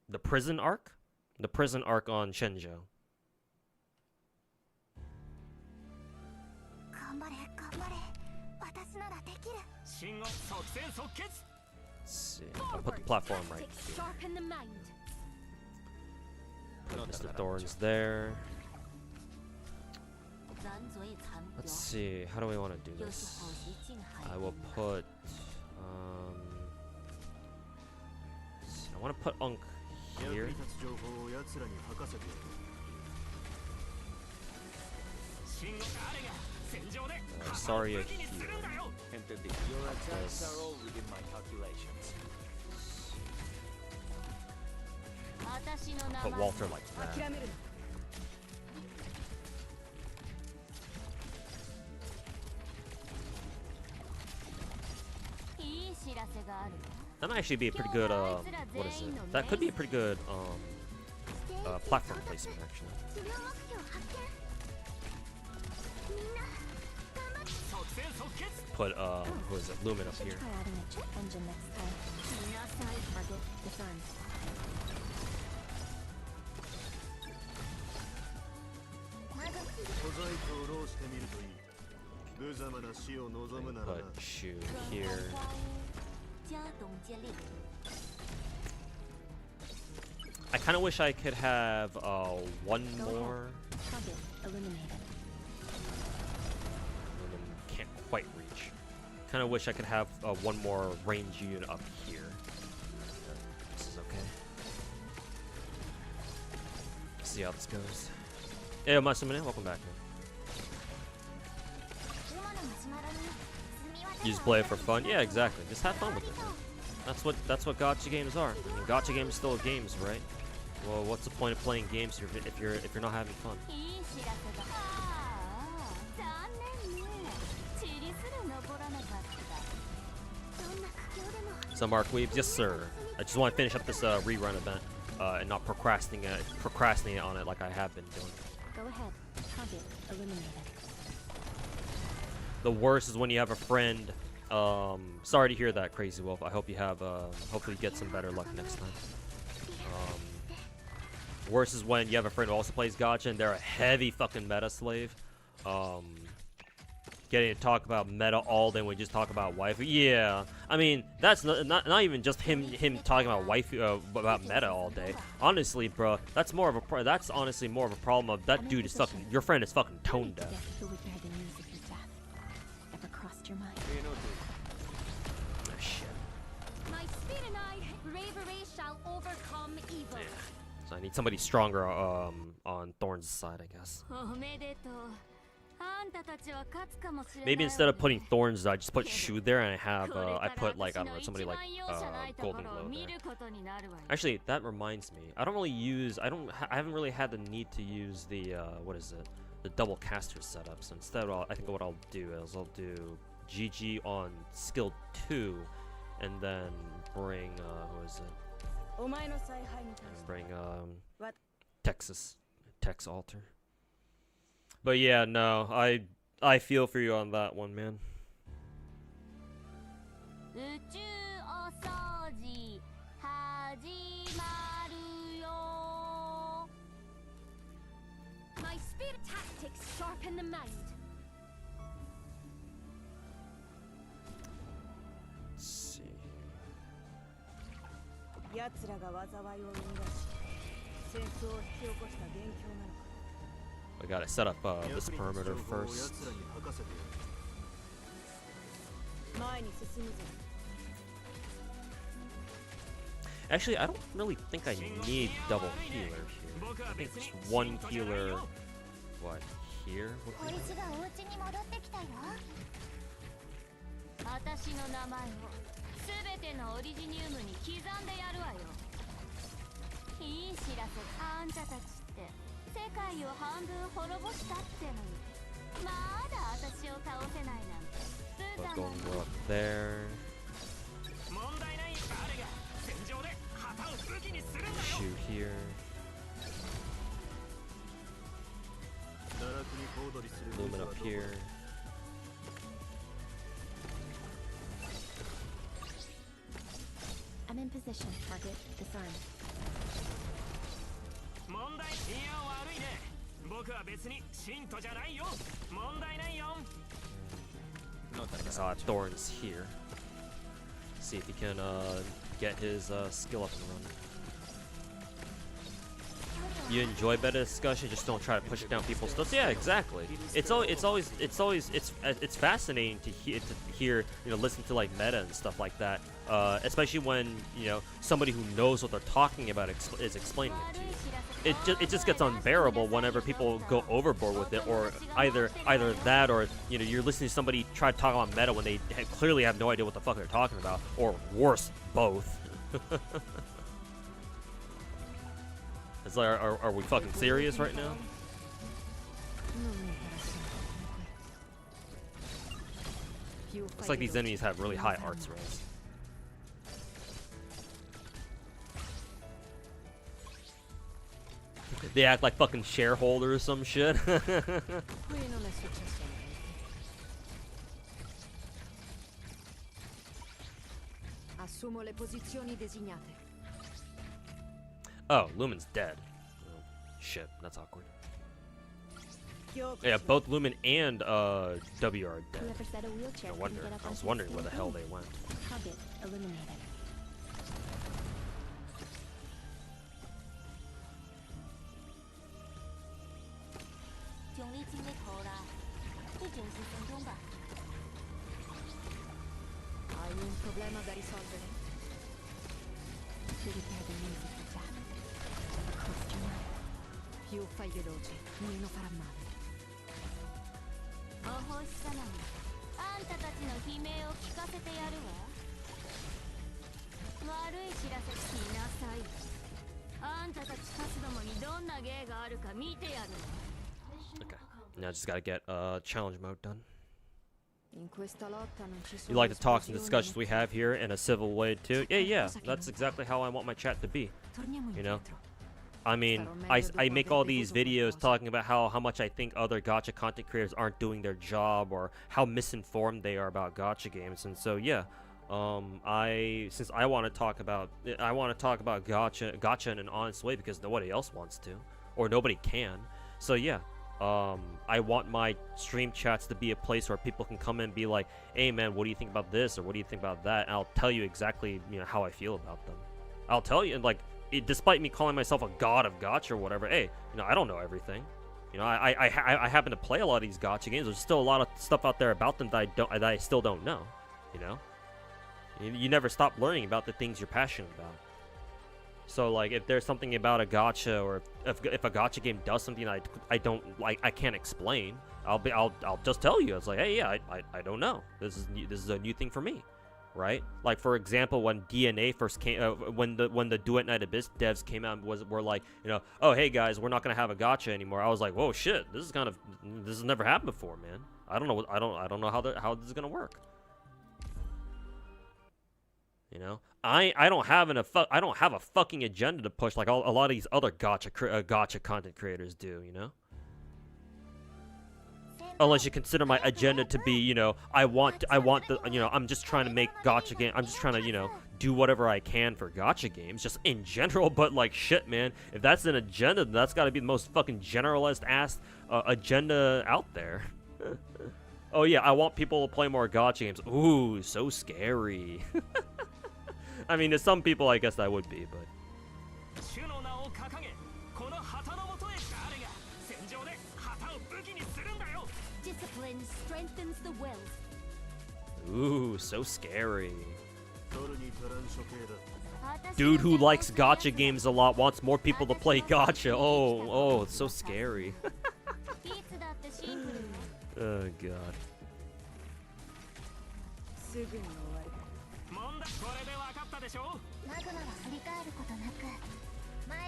the prison arc, on Shenzhou. Let's see. I'll put the platform right here. Put Mr. Thorns there. Let's see. How do we want to do this? I will put. I want to put Unk here. Saria here. Your attacks are all within my calculations. Put Walter like that. That might actually be a pretty good, what is it? That could be a pretty good, platform placement, actually. Put, who is it? Lumen up here. Put Shu here. I kind of wish I could have one more. Lumen can't quite reach. Kind of wish I could have one more range unit up here. This is okay. see how this goes. Hey, Masumine, welcome back, man. You just play it for fun? Yeah, exactly. Just have fun with it, man. That's what gacha games are. I mean, gacha games still games, right? Well, what's the point of playing games if you're not having fun? So Mark Weaves, yes sir. I just want to finish up this rerun event and not procrastinate on it like I have been doing. Go ahead. Target eliminated. The worst is when you have a friend. Sorry to hear that, Crazy Wolf. I hope you have. Hopefully, you get some better luck next time. Worst is when you have a friend who also plays gacha and they're a heavy fucking meta slave. Getting to talk about meta all day when we just talk about waifu. Yeah, I mean that's not even just him talking about waifu about meta all day. Honestly, bro, that's honestly more of a problem of that dude is fucking. Your friend is fucking tone deaf. Who would bear the news of your death? Ever crossed your mind? Oh, shit. My spirit and I, bravery shall overcome evil. So I need somebody stronger on Thorn's side, I guess. Maybe instead of putting Thorns, I just put Shu there, and I put like I don't know, somebody like Golden Glow there. Actually, that reminds me, I haven't really had the need to use the what is it, the double caster setup. So instead, I think what I'll do is I'll do GG on skill 2, and then bring who is it? And bring Tex Alter. But yeah, no, I feel for you on that one, man. My spirit tactics sharpen the mind. Let's see. I gotta set up this perimeter first. Actually, I don't really think I need double healers here. I think just one healer. What? Here? Going go up there. Shoot here. Lumen up here. I'm in position. Target disarm. Thorns here. See if he can get his skill up and running. You enjoy better discussion, just don't try to push down people's stuff. Yeah, exactly. It's fascinating to hear, listen to like meta and stuff like that. Especially when somebody who knows what they're talking about is explaining it to you. It just gets unbearable whenever people go overboard with it, or either that, or you're listening to somebody try to talk about meta when they clearly have no idea what the fuck they're talking about, or worse, both. It's like, are we fucking serious right now? It's like these enemies have really high arts rates. They act like fucking shareholders or some shit. Assumo le posizioni designate. Oh, Lumen's dead. Oh, shit, that's awkward. Yeah, both Lumen and W are dead. Whoever said a wheelchair No wonder. couldn't get up I was onto wondering the where the scale hell beam. they went. Target eliminated. Hai un problema da risolvere? Who would bear the news of your death? Ever crossed your mind? Più fai veloce, meno farà male. お星様にあんたたちの悲鳴を聞かせてやるわ。悪い知らせ聞きなさい。あんたたちカスどもにどんな芸があるか見てやるわ。 Okay. Now I just gotta get challenge mode done. In questa lotta non ci sono You like the talks and esplosioni discussions né- we have here in a civil way too? Yeah, that's exactly how I want my chat to be. Torniamo You know? indietro. I mean, I make all these videos talking about how much I think other gacha content creators aren't doing their job or how misinformed they are about gacha games, and so yeah, since I want to talk about gacha in an honest way because nobody else wants to or nobody can. So yeah, I want my stream chats to be a place where people can come in and be like, hey man, what do you think about this or what do you think about that? And I'll tell you exactly how I feel about them. I'll tell you, and like, despite me calling myself a god of gacha or whatever, hey, I don't know everything. I happen to play a lot of these gacha games. There's still a lot of stuff out there about them that I still don't know. You never stop learning about the things you're passionate about. So like, if there's something about a gacha or if a gacha game does something I don't like, I can't explain, I'll just tell you. It's like, hey, yeah, I don't know. This is a new thing for me. Right? Like, for example, when DNA first came, when the Duet Night Abyss devs came out and were like, oh hey guys, we're not gonna have a gacha anymore. I was like, whoa, shit, this has never happened before, man. I don't know how this is gonna work. I don't have a fucking agenda to push like a lot of these other gacha content creators do. Unless you consider my agenda to be, I'm just trying to make gacha game. I'm just trying to, do whatever I can for gacha games, just in general. But like, shit, man, if that's an agenda, then that's got to be the most fucking generalist ass agenda out there. Oh yeah, I want people to play more gacha games. Ooh, so scary. I mean, to some people, I guess that would be, but. Discipline strengthens the will. Ooh, so scary. Dude who likes gacha games a lot wants more people to play gacha. Oh, it's so scary. Oh god. すぐに終わる。問題これで分かったでしょ。マグマは振り返ることなく前へ。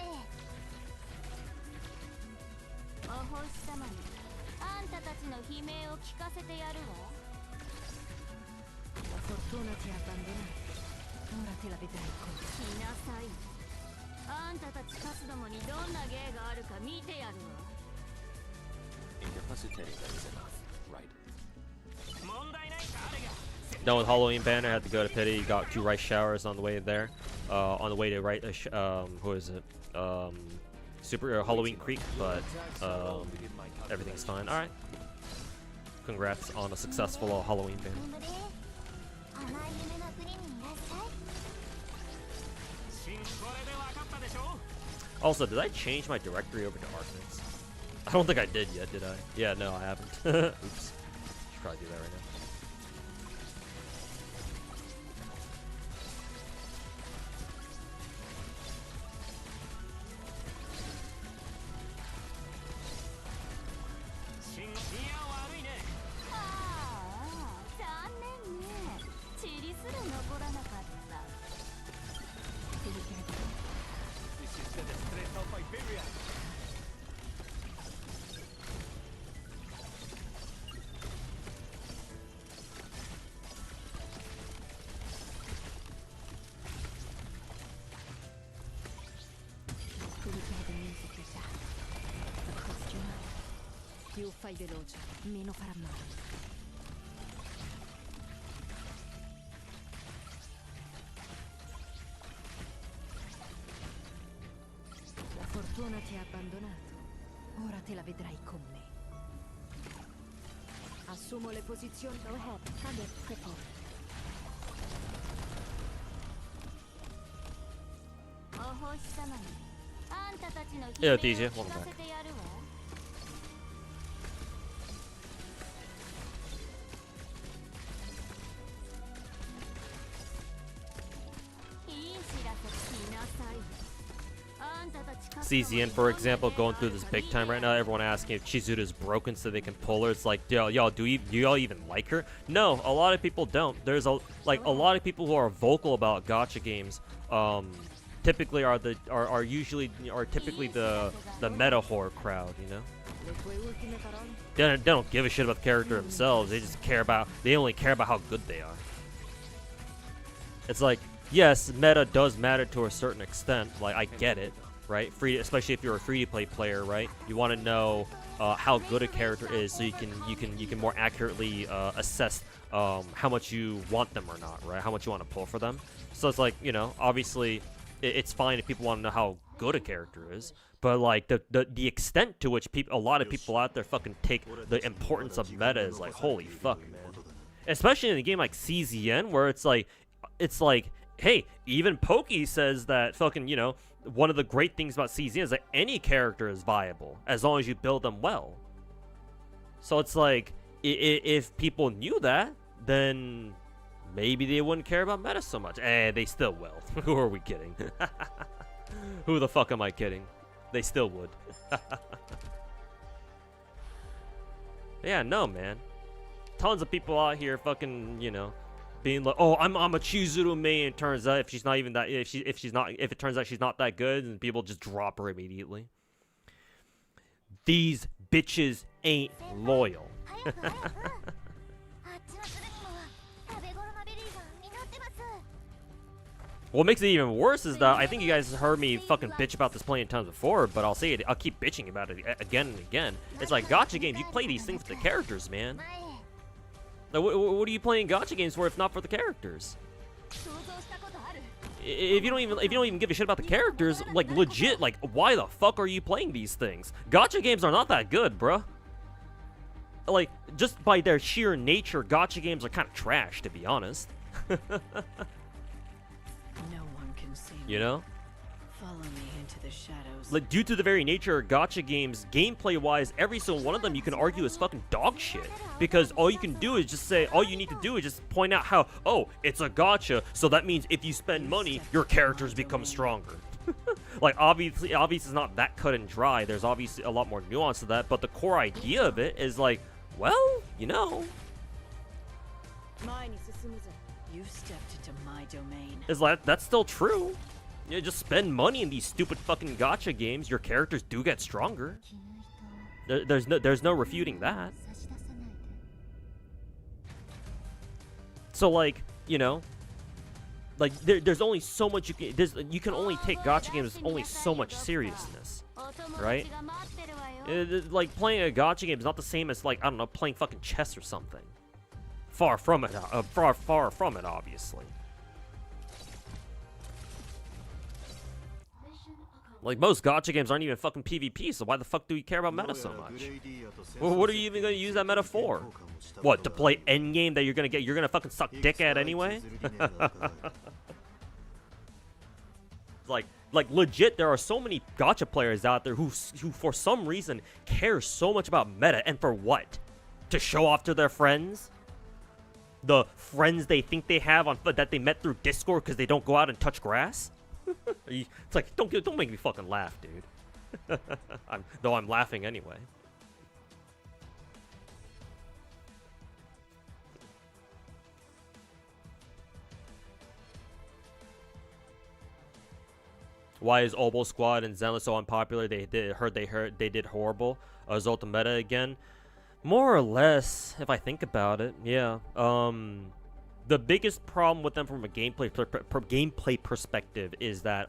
お星様にあんたたちの悲鳴を聞かせてやるわ。 La fortuna ti ha abbandonato. Ora te la vedrai con me. 来なさい。あんたたちカスどもにどんな芸があるか見てやるわ。 Incapacitating that is enough, right? 問題ない誰が。 Done with Halloween banner. Had to go to Pity. Got 2 rice showers on the way there. On the way to who is it? Super Halloween Creek, but everything's fine. All right. Congrats on a successful Halloween banner. 眠れ。甘い夢の国にいらっしゃい。 新これで分かったでしょ。 Also, did I change my directory over to Arkness? I don't think I did yet, did I? Yeah, no, I haven't. Oops. Should probably do that right now. Più fai veloce, meno farà male. La fortuna ti ha abbandonato. Ora te la vedrai con me. Assumo le posizioni. Go ahead, target crippled. お星様にあんたたちの悲 Yeah, 鳴 DJ, を聞 welcome か back. せてやるわ。 いい知らせ聞きなさい。あんたたちカ CZN, for example, going through this big time right now. Everyone asking if Chizuru is broken so they can pull her. It's like, y'all, do y'all even like her? No, a lot of people don't. There's a lot of people who are vocal about gacha games. Typically are typically the meta horror crowd, you know. They don't give a shit about the character themselves. They only care about how good they are. It's like, yes, meta does matter to a certain extent. Like, I get it, right? Especially if you're a free-to-play player, right? You want to know how good a character is, so you can more accurately assess how much you want them or not, right? How much you want to pull for them. So it's like, you know, obviously, it's fine if people want to know how good a character is, but like the extent to which a lot of people out there fucking take the importance of meta is like, holy fuck, man. Especially in a game like CZN, where it's like, hey, even Pokey says that fucking, you know, one of the great things about CZN is that any character is viable as long as you build them well. So it's like, if people knew that, then maybe they wouldn't care about meta so much. They still will. Who are we kidding? Who the fuck am I kidding? They still would. Yeah, no, man. Tons of people out here fucking, you know, being like, oh, I'm a Chizuru main. Turns out if she's not even that, if it turns out she's not that good, and people just drop her immediately. These bitches ain't loyal. What makes it even worse is that I think you guys heard me fucking bitch about this plenty of times before, but I'll say it. I'll keep bitching about it again and again. It's like gacha games. You play these things for the characters, man. Like, what are you playing gacha games for if not for the characters? If you don't even give a shit about the characters, like legit, like why the fuck are you playing these things? Gacha games are not that good, bruh. Like, just by their sheer nature, gacha games are kind of trash, to be honest. You know? Follow me into the shadows. Like, due to the very nature of gacha games, gameplay-wise, every single one of them you can argue is fucking dog shit. Because all you can do is just say, all you need to do is just point out how, oh, it's a gacha, so that means if you spend money, your characters become stronger. Like, obviously it's not that cut and dry. There's obviously a lot more nuance to that, but the core idea of it is like, well, you know. You've stepped into my domain. Is like, that's still true. Yeah, just spend money in these stupid fucking gacha games. Your characters do get stronger. There's no refuting that. So like, you know, like there's only so much you can only take gacha games with only so much seriousness, right? Like playing a gacha game is not the same as like, I don't know, playing fucking chess or something. Far from it, far from it, obviously. Like, most gacha games aren't even fucking PvP, so why the fuck do we care about meta so much? Well, what are you even gonna use that meta for? What, to play endgame that you're gonna fucking suck dick at anyway? Like legit, there are so many gacha players out there who for some reason care so much about meta, and for what? To show off to their friends? The friends they think they have that they met through Discord because they don't go out and touch grass? It's like, don't make me fucking laugh, dude. Though I'm laughing anyway. Why is Obo Squad and Zenless so unpopular? They did horrible. Zolta meta again. More or less, if I think about it, yeah. The biggest problem with them from a gameplay perspective is that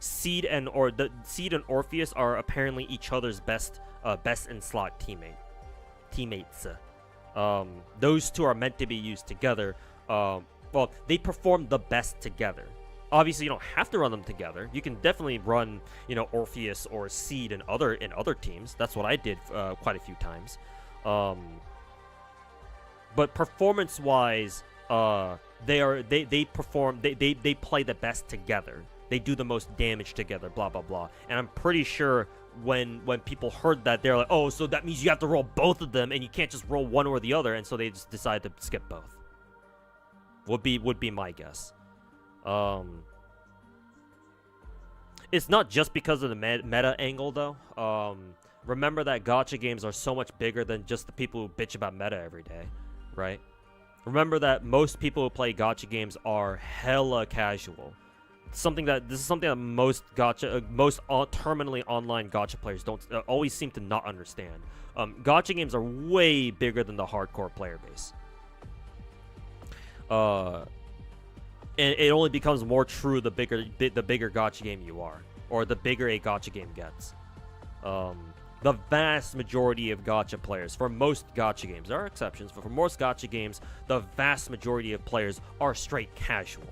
Seed and Orpheus are apparently each other's best in slot teammates. Those two are meant to be used together. Well, they perform the best together. Obviously, you don't have to run them together. You can definitely run, you know, Orpheus or Seed in other teams. That's what I did quite a few times. But performance-wise, they play the best together. They do the most damage together, blah blah blah. And I'm pretty sure when people heard that, they're like, oh, so that means you have to roll both of them and you can't just roll one or the other, and so they just decided to skip both. Would be my guess. It's not just because of the meta angle, though. Remember that gacha games are so much bigger than just the people who bitch about meta every day, right? Remember that most people who play gacha games are hella casual. This is something that most terminally online gacha players don't always seem to not understand. Gacha games are way bigger than the hardcore player base. And it only becomes more true the bigger gacha game you are, or the bigger a gacha game gets. The vast majority of gacha players, for most gacha games, there are exceptions, but for most gacha games, the vast majority of players are straight casual.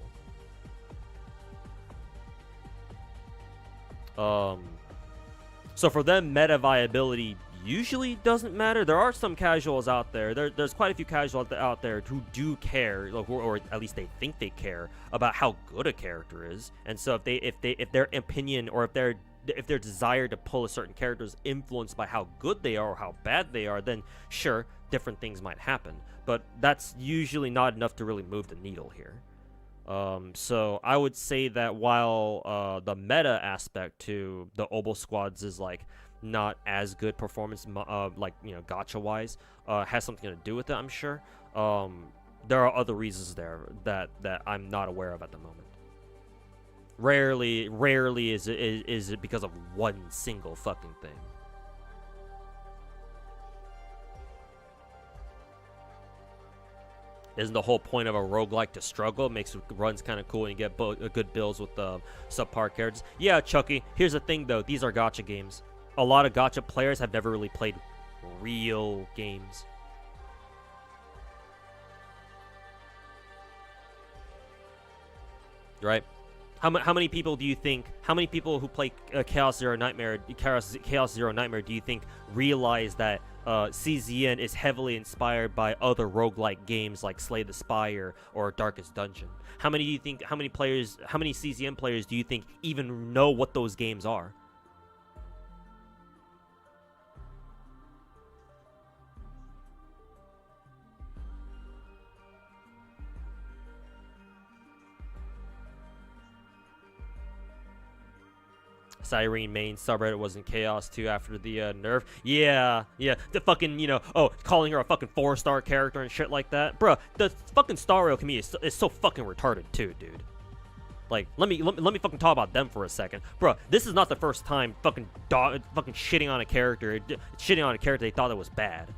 So for them, meta viability usually doesn't matter. There are some casuals out there. There's quite a few casuals out there who do care, or at least they think they care about how good a character is. And so if their opinion or if their desire to pull a certain character is influenced by how good they are or how bad they are, then sure, different things might happen. But that's usually not enough to really move the needle here. So I would say that while the meta aspect to the Obel squads is like not as good performance, like, you know, gacha wise, has something to do with it, I'm sure. There are other reasons there that I'm not aware of at the moment. Rarely is it because of one single fucking thing. Isn't the whole point of a roguelike to struggle? It makes runs kind of cool and you get good builds with subpar characters. Yeah, Chucky, here's the thing though. These are gacha games. A lot of gacha players have never really played real games. Right? How many people do you think, how many people who play Chaos Zero Nightmare do you think realize that CZN is heavily inspired by other roguelike games like Slay the Spire or Darkest Dungeon? How many CZN players do you think even know what those games are? Cyrene main subreddit was in chaos too after the nerf. Yeah, the fucking, you know, calling her a fucking 4-star character and shit like that. Bruh, the fucking Star Rail community is so fucking retarded too, dude. Like, let me fucking talk about them for a second. Bruh, this is not the first time fucking shitting on a character they thought that was bad.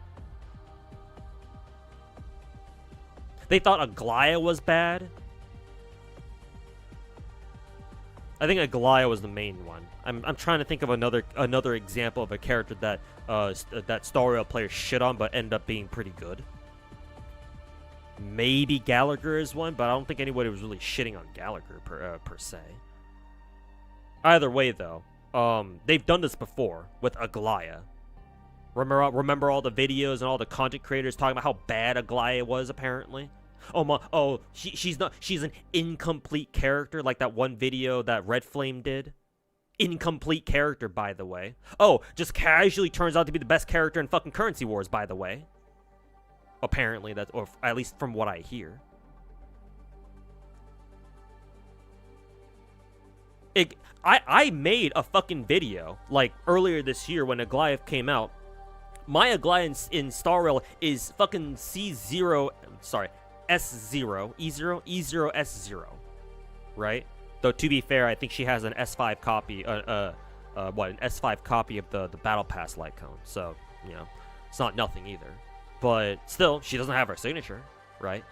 They thought Aglaya was bad. I think Aglaya was the main one. I'm trying to think of another example of a character that that Star Rail players shit on but ended up being pretty good. Maybe Gallagher is one, but I don't think anybody was really shitting on Gallagher per se. Either way, though, they've done this before with Aglaya. Remember all the videos and all the content creators talking about how bad Aglaya was, apparently? She's an incomplete character, like that one video that Red Flame did. Incomplete character, by the way. Oh, just casually turns out to be the best character in fucking Currency Wars, by the way. Apparently, that's, or at least from what I hear. I made a fucking video, like, earlier this year when Aglaya came out. My Aglaya in Star Rail is fucking S0, E0, S0, right? Though, to be fair, I think she has an S5 copy, an S5 copy of the Battle Pass light cone. So, you know, it's not nothing either. But still, she doesn't have her signature, right?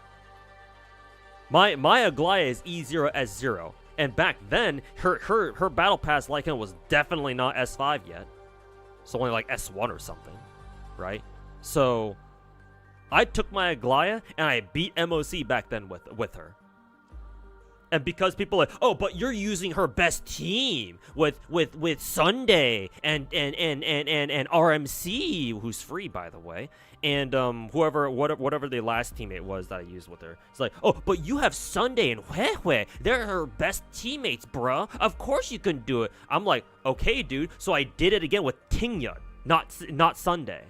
My Aglaya is E0, S0. And back then, her Battle Pass light cone was definitely not S5 yet. It's only like S1 or something, right? So, I took my Aglaya and I beat MOC back then with her. And because people are like, oh, but you're using her best team with Sunday and RMC, who's free, by the way, and whatever the last teammate was that I used with her. It's like, oh, but you have Sunday and Huehue. They're her best teammates, bruh. Of course you can do it. I'm like, okay, dude. So I did it again with Tingyun, not Sunday.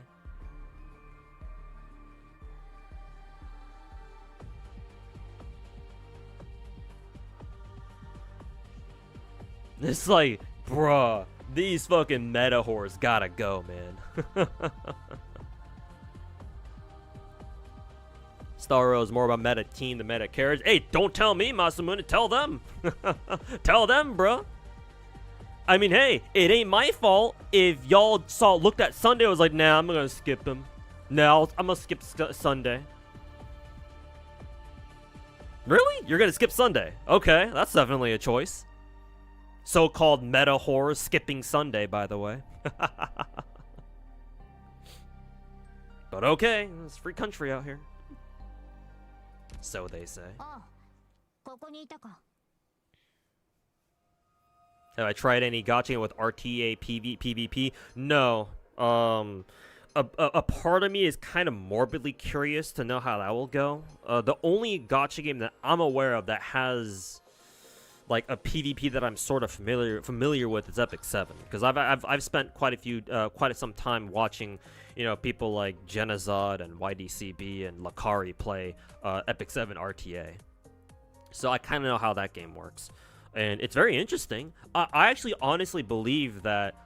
It's like, Bruh, these fucking meta whores gotta go, man. Star Rail is more about meta team than meta carriage. Hey, don't tell me, Masamune. Tell them. Tell them, bruh. I mean, hey, it ain't my fault if y'all looked at Sunday and was like, nah, I'm gonna skip them. No, I'm gonna skip Sunday. Really? You're gonna skip Sunday? Okay, that's definitely a choice. So-called meta horror skipping Sunday, by the way. But okay, it's free country out here. So they say. Have I tried any gacha with RTA PvP? No. A part of me is kind of morbidly curious to know how that will go. The only gacha game that I'm aware of that has like a PvP that I'm sort of familiar with is Epic 7, because I've spent quite some time watching, you know, people like Genazod and YDCB and Lakari play Epic 7 RTA. So I kind of know how that game works, and it's very interesting. I actually honestly believe that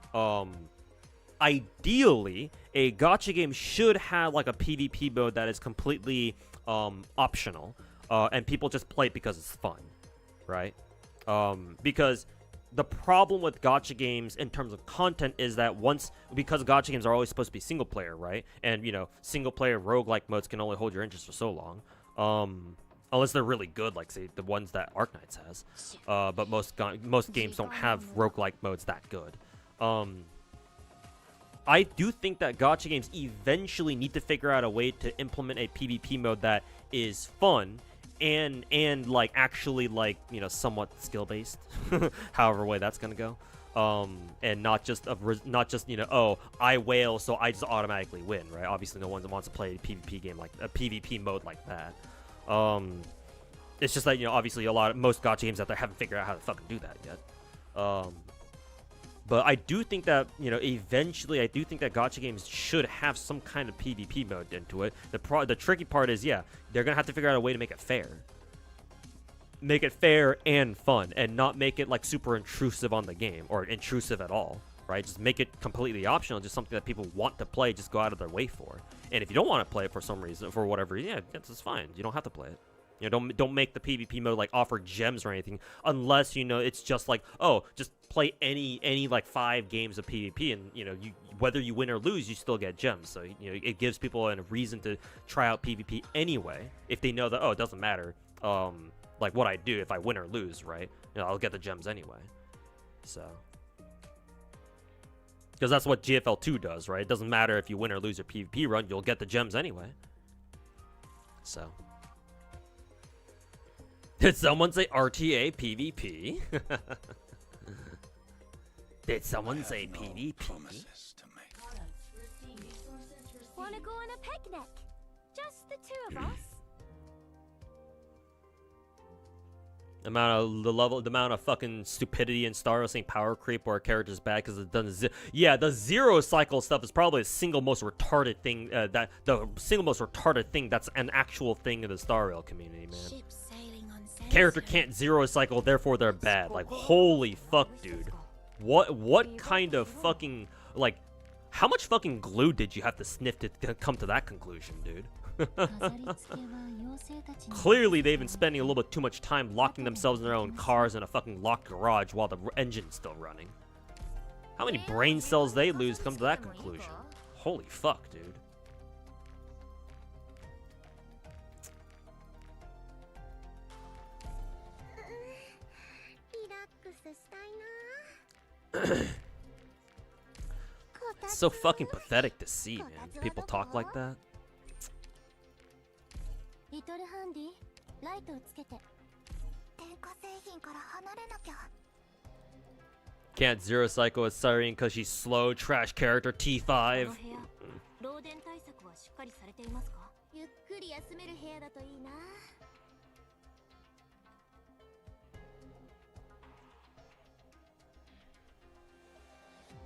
ideally a gacha game should have like a PvP mode that is completely optional, and people just play it because it's fun, right? Because the problem with gacha games in terms of content is that because gacha games are always supposed to be single player, right? And, you know, single player roguelike modes can only hold your interest for so long. Unless they're really good, like, say, the ones that Arknights has. But most games don't have roguelike modes that good. I do think that gacha games eventually need to figure out a way to implement a PvP mode that is fun and like actually, like, you know, somewhat skill based, however way that's gonna go, and not just you know, oh, I wail so I just automatically win, right? Obviously no one wants to play a PvP game like a PvP mode like that. It's just that, you know, obviously most gacha games out there haven't figured out how to fucking do that yet. But I do think that, you know, eventually I do think that gacha games should have some kind of PvP mode into it. The tricky part is, yeah, they're going to have to figure out a way to make it fair. Make it fair and fun, and not make it, like, super intrusive on the game, or intrusive at all, right? Just make it completely optional, just something that people want to play, just go out of their way for. And if you don't want to play it for some reason, for whatever, yeah, that's fine. You don't have to play it. You know, don't make the PvP mode like offer gems or anything, unless, you know, it's just like, oh, just play any like 5 games of PvP, and, you know, whether you win or lose, you still get gems. So, you know, it gives people a reason to try out PvP anyway, if they know that, oh, it doesn't matter, like what I do if I win or lose, right? You know, I'll get the gems anyway. So, because that's what GFL 2 does, right? It doesn't matter if you win or lose your PvP run, you'll get the gems anyway. So. Did someone say RTA PvP? Did someone say PvP? Wanna go on a picnic? Just the two of us? The amount of fucking stupidity in Star Wars saying power creep or a character's bad because it doesn't. Yeah, the zero cycle stuff is probably the single most retarded thing. That's an actual thing in the Star Rail community, man. Character can't zero cycle, therefore they're bad. Like, holy fuck, dude. What kind of fucking, like, how much fucking glue did you have to sniff to come to that conclusion, dude? Clearly they've been spending a little bit too much time locking themselves in their own cars in a fucking locked garage while the engine's still running. How many brain cells they lose to come to that conclusion? Holy fuck, dude. It's so fucking pathetic to see, man. People talk like that. Can't zero cycle with Siren because she's slow, trash character, T5.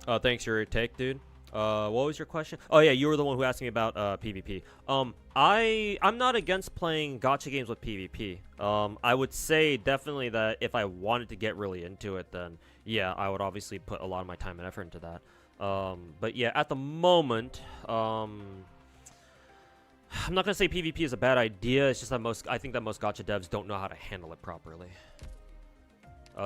Oh, thanks for your take, dude. What was your question? Oh yeah, you were the one who asked me about PvP. I'm not against playing gacha games with PvP. I would say definitely that if I wanted to get really into it, then yeah, I would obviously put a lot of my time and effort into that. But yeah, at the moment, I'm not gonna say PvP is a bad idea. It's just that I think that most gacha devs don't know how to handle it properly.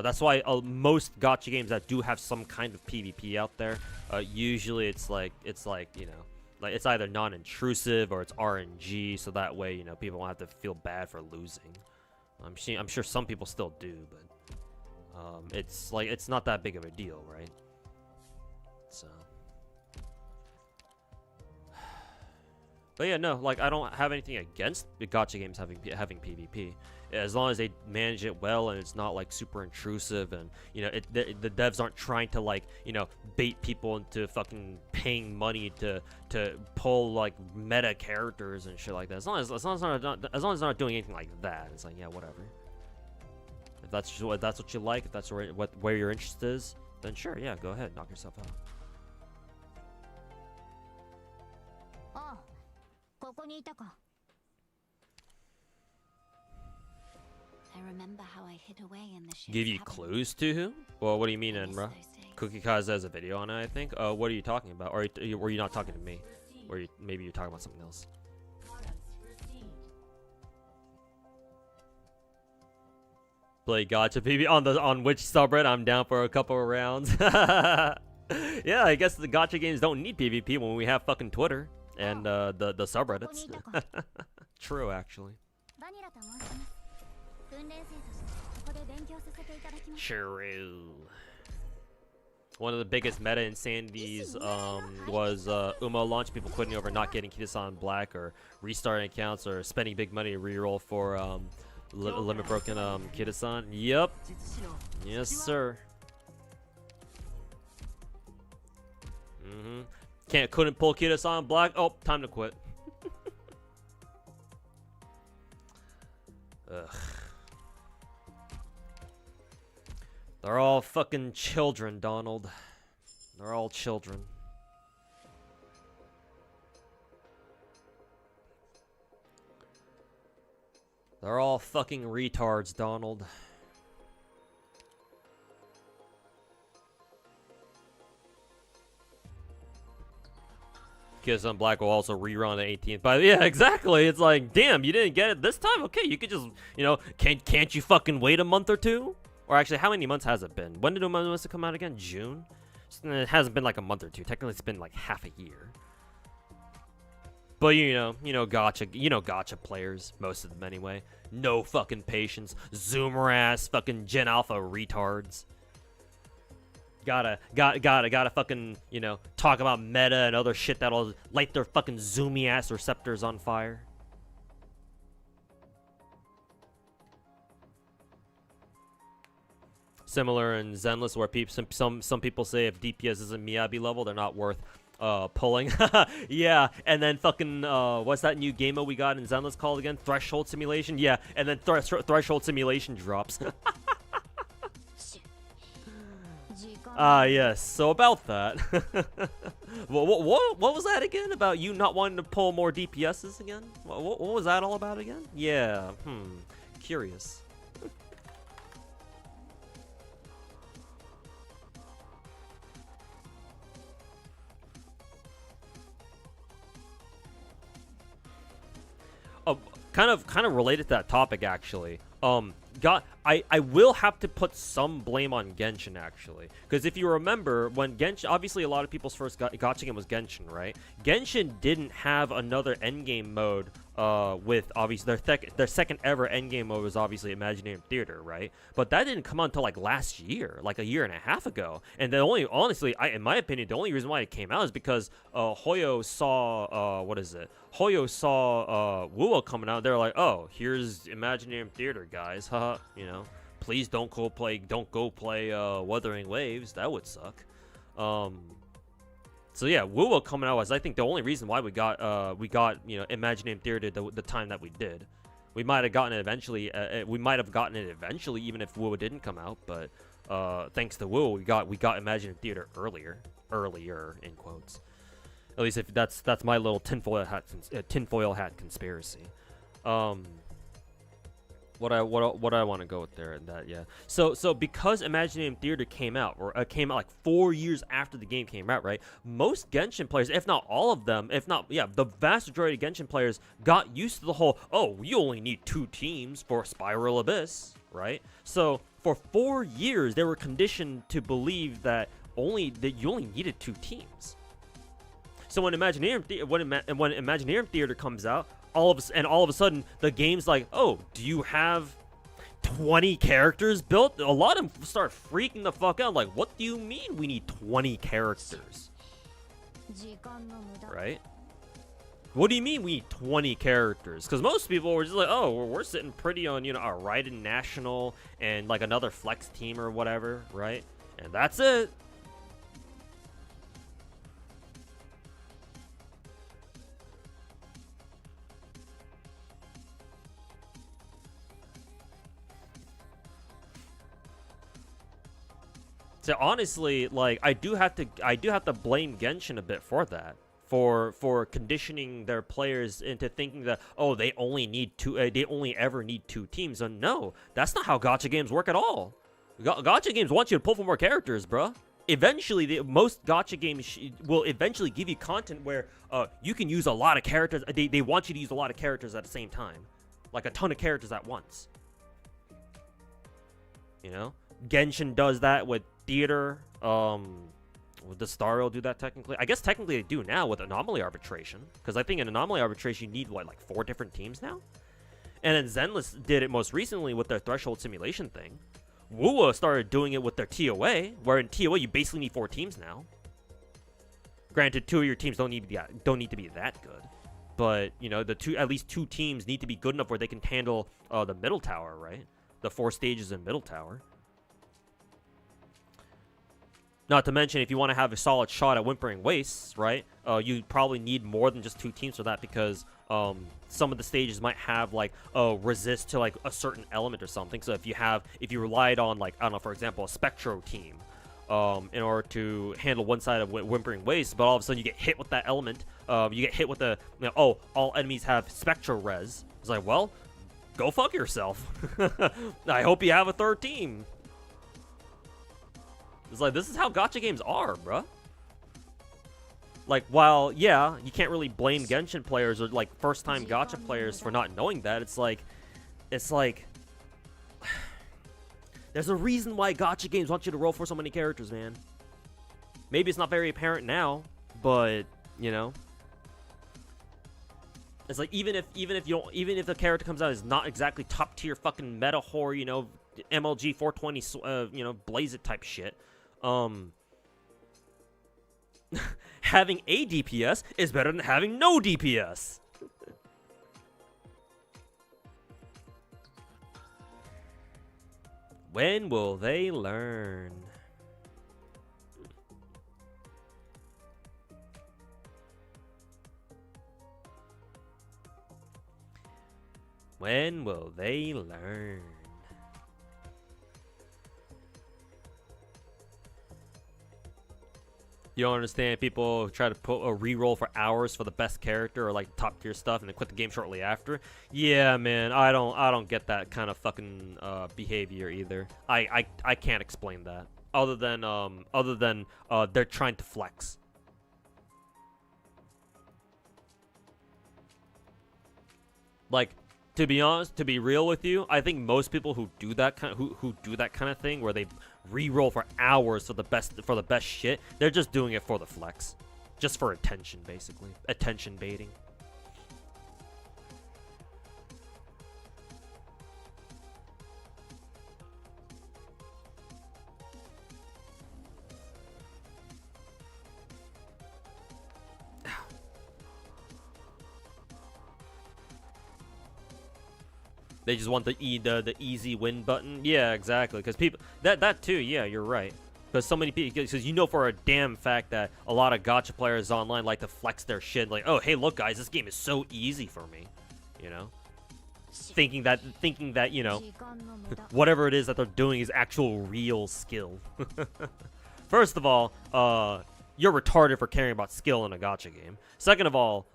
That's why most gacha games that do have some kind of PvP out there, usually it's like you know, like it's either non-intrusive or it's RNG, so that way you know people won't have to feel bad for losing. I'm sure some people still do, but it's not that big of a deal, right? So. But yeah, no, like I don't have anything against the gacha games having PvP, as long as they manage it well and it's not like super intrusive, and you know the devs aren't trying to like you know bait people into fucking paying money to pull like meta characters and shit like that. As long as it's not doing anything like that, it's like yeah, whatever. If that's what you like, if that's where your interest is, then sure, yeah, go ahead, knock yourself out. Oh, ここにいたか。 I remember how I hid away in the ship's Give you cabin. clues to who? Well, what do you mean, I miss Enra? those days. Cookie Kaz has a video on it, I think. What are you talking about? Or were you not talking to me? Or maybe you're talking about something else. Play gacha PvP on which subreddit? I'm down for a couple of rounds. Yeah, I guess the gacha games don't need PvP when we have fucking Twitter and the subreddits. True, actually. バニラと申します。訓練生としてここで勉強させていただきます。 True. One of the biggest meta insanities was Umo launch, people quitting over not getting Kitasan Black or restarting accounts or spending big money to reroll for limit broken Kitasan. Yep. Yes, sir. Couldn't pull Kitasan Black. Oh, time to quit. Ugh. They're all fucking children, Donald. They're all children. They're all fucking retards, Donald. Kiss on Black will also rerun the 18th. But yeah, exactly. It's like, damn, you didn't get it this time? Okay, you could just, you know, can't you fucking wait a month or two? Or actually, how many months has it been? When did Melissa come out again? June? It hasn't been like a month or two. Technically, it's been like half a year. But you know, gacha players, most of them anyway. No fucking patience. Zoomer ass fucking Gen Alpha retards. Gotta fucking, you know, talk about meta and other shit that'll light their fucking zoomy ass receptors on fire. Similar in Zenless, where some people say if DPS isn't Miyabi level, they're not worth pulling. Yeah, and then fucking what's that new game mode we got in Zenless called again? Threshold Simulation. Yeah, and then Threshold Simulation drops. Yes. So about that. what was that again? About you not wanting to pull more DPSs again? What was that all about again? Yeah. Curious. Kind of related to that topic actually. I will have to put some blame on Genshin actually, because if you remember when Genshin, obviously a lot of people's first gacha game was Genshin, right? Genshin didn't have another endgame mode with obviously their second ever endgame mode was obviously Imaginary Theater, right? But that didn't come out until like last year, like a year and a half ago. And the only, honestly, in my opinion, the only reason why it came out is because Hoyo saw Hoyo saw Wuwa coming out. They're like, oh, here's Imaginary Theater, guys, haha, you know. Please don't go play Wuthering Waves. That would suck. So yeah, Wuwa coming out was, I think, the only reason why we got you know, Imaginary Theater the time that we did. We might have gotten it eventually. Even if Wuwa didn't come out. But thanks to Wuwa, we got Imaginary Theater earlier in quotes. At least if that's my little tinfoil hat conspiracy. What I want to go with there and that, yeah. So because Imagineering Theater came out like 4 years after the game came out, right? Most Genshin players, if not all of them, if not the vast majority of Genshin players got used to the whole, oh, you only need 2 teams for Spiral Abyss, right? So for 4 years they were conditioned to believe that you only needed 2 teams. So when Imagineering Theater comes out, all of a sudden the game's like, oh, do you have 20 characters built? A lot of them start freaking the fuck out, like, what do you mean we need 20 characters? Right? What do you mean we need 20 characters? Because most people were just like, oh, we're sitting pretty on, you know, our Raiden National and like another flex team or whatever, right? And that's it. So honestly, like, I do have to blame Genshin a bit for that, for conditioning their players into thinking that, oh, they only need 2, they only ever need 2 teams. And no, that's not how gacha games work at all. Gacha games want you to pull for more characters, bruh. Eventually, most gacha games will eventually give you content where you can use a lot of characters. They want you to use a lot of characters at the same time, like a ton of characters at once. You know, Genshin does that with Theater. Does Stario do that technically? I guess technically they do now with Anomaly Arbitration, because I think in Anomaly Arbitration you need what, like 4 different teams now. And then Zenless did it most recently with their Threshold Simulation thing. Wuwa started doing it with their TOA, where in TOA you basically need 4 teams now. Granted, 2 of your teams don't need to be that good, but you know, at least 2 teams need to be good enough where they can handle the middle tower, right? The 4 stages in middle tower. Not to mention, if you want to have a solid shot at Whimpering Wastes, right? You probably need more than just 2 teams for that, because some of the stages might have like resist to like a certain element or something. So if you relied on, like, I don't know, for example, a Spectro team in order to handle one side of Whimpering Wastes, but all of a sudden you get hit with that element, you get hit with the, you know, oh, all enemies have Spectro res. It's like, well, go fuck yourself. I hope you have a 3rd team. It's like, this is how gacha games are, bruh. Like, while, yeah, you can't really blame Genshin players or, like, first-time gacha players for not knowing that. It's like, there's a reason why gacha games want you to roll for so many characters, man. Maybe it's not very apparent now, but, you know. It's like, even if the character comes out is not exactly top-tier fucking meta whore, you know, MLG 420, you know, blaze it type shit. Having a DPS is better than having no DPS. When will they learn? When will they learn? You don't understand people try to put a reroll for hours for the best character or like top tier stuff and then quit the game shortly after. Yeah, man, I don't get that kind of fucking behavior either. I can't explain that other than they're trying to flex. Like, to be honest, to be real with you, I think most people who do that kind of thing where they re-roll for hours for the best shit, they're just doing it for the flex, just for attention, basically, attention baiting. They just want the easy win button. Yeah, exactly. Because people that too. Yeah, you're right. Because so many people, because you know for a damn fact that a lot of gacha players online like to flex their shit. Like, oh, hey, look, guys, this game is so easy for me. You know, thinking that you know, whatever it is that they're doing is actual real skill. First of all, you're retarded for caring about skill in a gacha game. Second of all,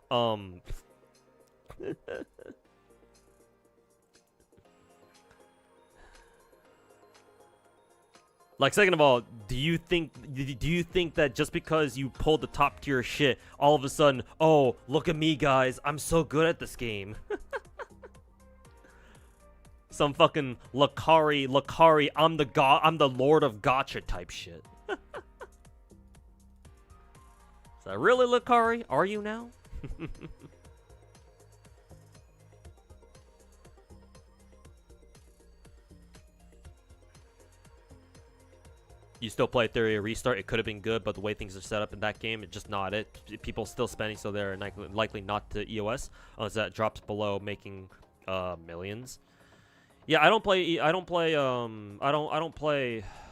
like, second of all, do you think that just because you pulled the top tier shit, all of a sudden, oh, look at me, guys, I'm so good at this game? Some fucking Lakari, I'm the Lord of Gacha type shit. Is that really Lakari? Are you now? You still play Theory of Restart. It could have been good, but the way things are set up in that game, it's just not it. People still spending, so they're likely not to EOS unless that drops below making millions. Yeah, I don't play.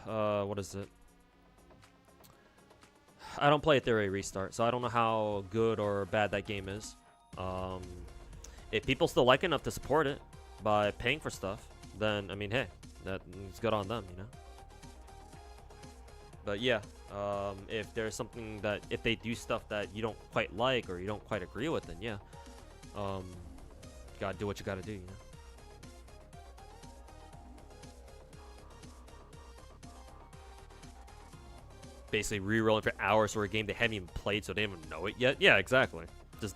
What is it? I don't play Theory Restart, so I don't know how good or bad that game is. If people still like it enough to support it by paying for stuff, then I mean, hey, that's good on them, you know. But yeah, if there's something that if they do stuff that you don't quite like or you don't quite agree with, then yeah, you gotta do what you gotta do, you know. Basically re-rolling for hours for a game they haven't even played, so they don't even know it yet. Yeah, exactly. Just,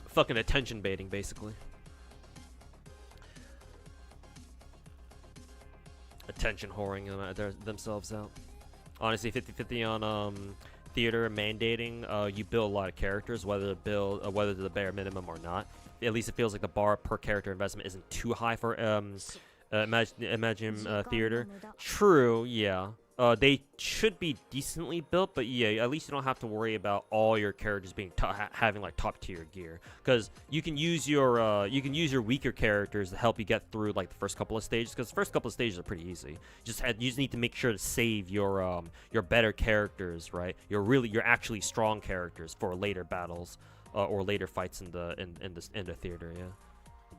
fucking attention baiting, basically. Attention whoring themselves out. Honestly, 50-50 on theater mandating. You build a lot of characters, whether to the bare minimum or not. At least it feels like the bar per character investment isn't too high for Imagine theater. True, yeah. They should be decently built, but yeah, at least you don't have to worry about all your characters being having like top tier gear, because you can use your weaker characters to help you get through like the first couple of stages, because the first couple of stages are pretty easy. You just need to make sure to save your better characters, right? Your actually strong characters for later battles or later fights in the theater. Yeah.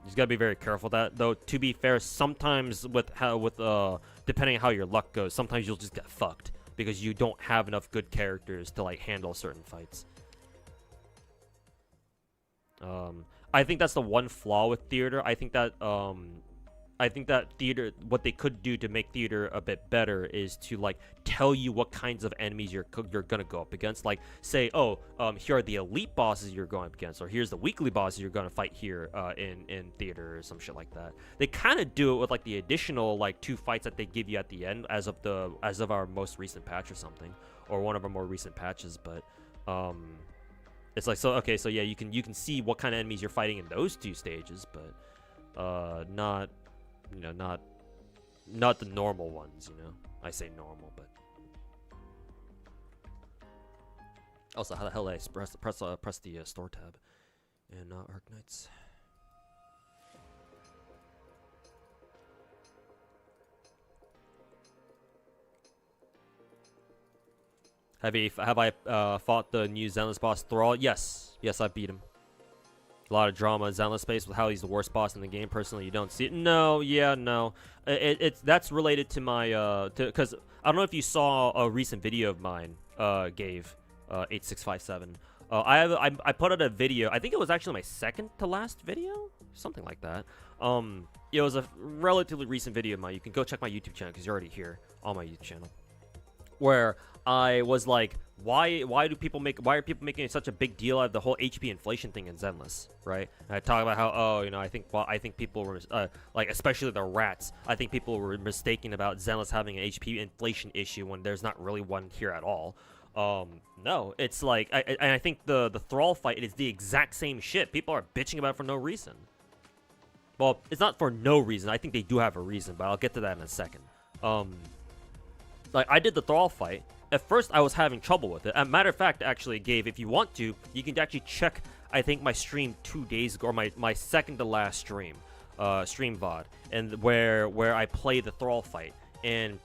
You just gotta be very careful with that, though. To be fair, sometimes depending on how your luck goes, sometimes you'll just get fucked because you don't have enough good characters to like handle certain fights. I think that's the one flaw with theater. I think that theater, what they could do to make theater a bit better is to like tell you what kinds of enemies you're gonna go up against. Like say, oh, here are the elite bosses you're going up against, or here's the weekly bosses you're gonna fight here in theater or some shit like that. They kind of do it with like the additional like 2 fights that they give you at the end as of our most recent patch or something, or one of our more recent patches. But it's like, so okay, so yeah, you can see what kind of enemies you're fighting in those 2 stages, but not. You know, not the normal ones, you know. I say normal, but also, how the hell did I press the store tab in Arknights? Have I fought the new Zenless boss Thrall? Yes, I beat him. A lot of drama in Zenless Space with how he's the worst boss in the game. Personally, you don't see it. No, yeah, no. That's related to my because I don't know if you saw a recent video of mine, Gave 8657. I put out a video. I think it was actually my second to last video, something like that. It was a relatively recent video of mine. You can go check my YouTube channel because you're already here on my YouTube channel, where I was like, why are people making such a big deal out of the whole HP inflation thing in Zenless, right? And I talk about how, oh, you know, I think people were like, especially the rats, I think people were mistaken about Zenless having an HP inflation issue when there's not really one here at all. No, it's like, I think the Thrall fight is the exact same shit. People are bitching about it for no reason. Well, it's not for no reason. I think they do have a reason, but I'll get to that in a second. Like, I did the Thrall fight. At first, I was having trouble with it. As a matter of fact, actually, Gabe, if you want to, you can actually check, I think, my stream 2 days ago, or my second to last stream VOD, and where I play the Thrall fight. And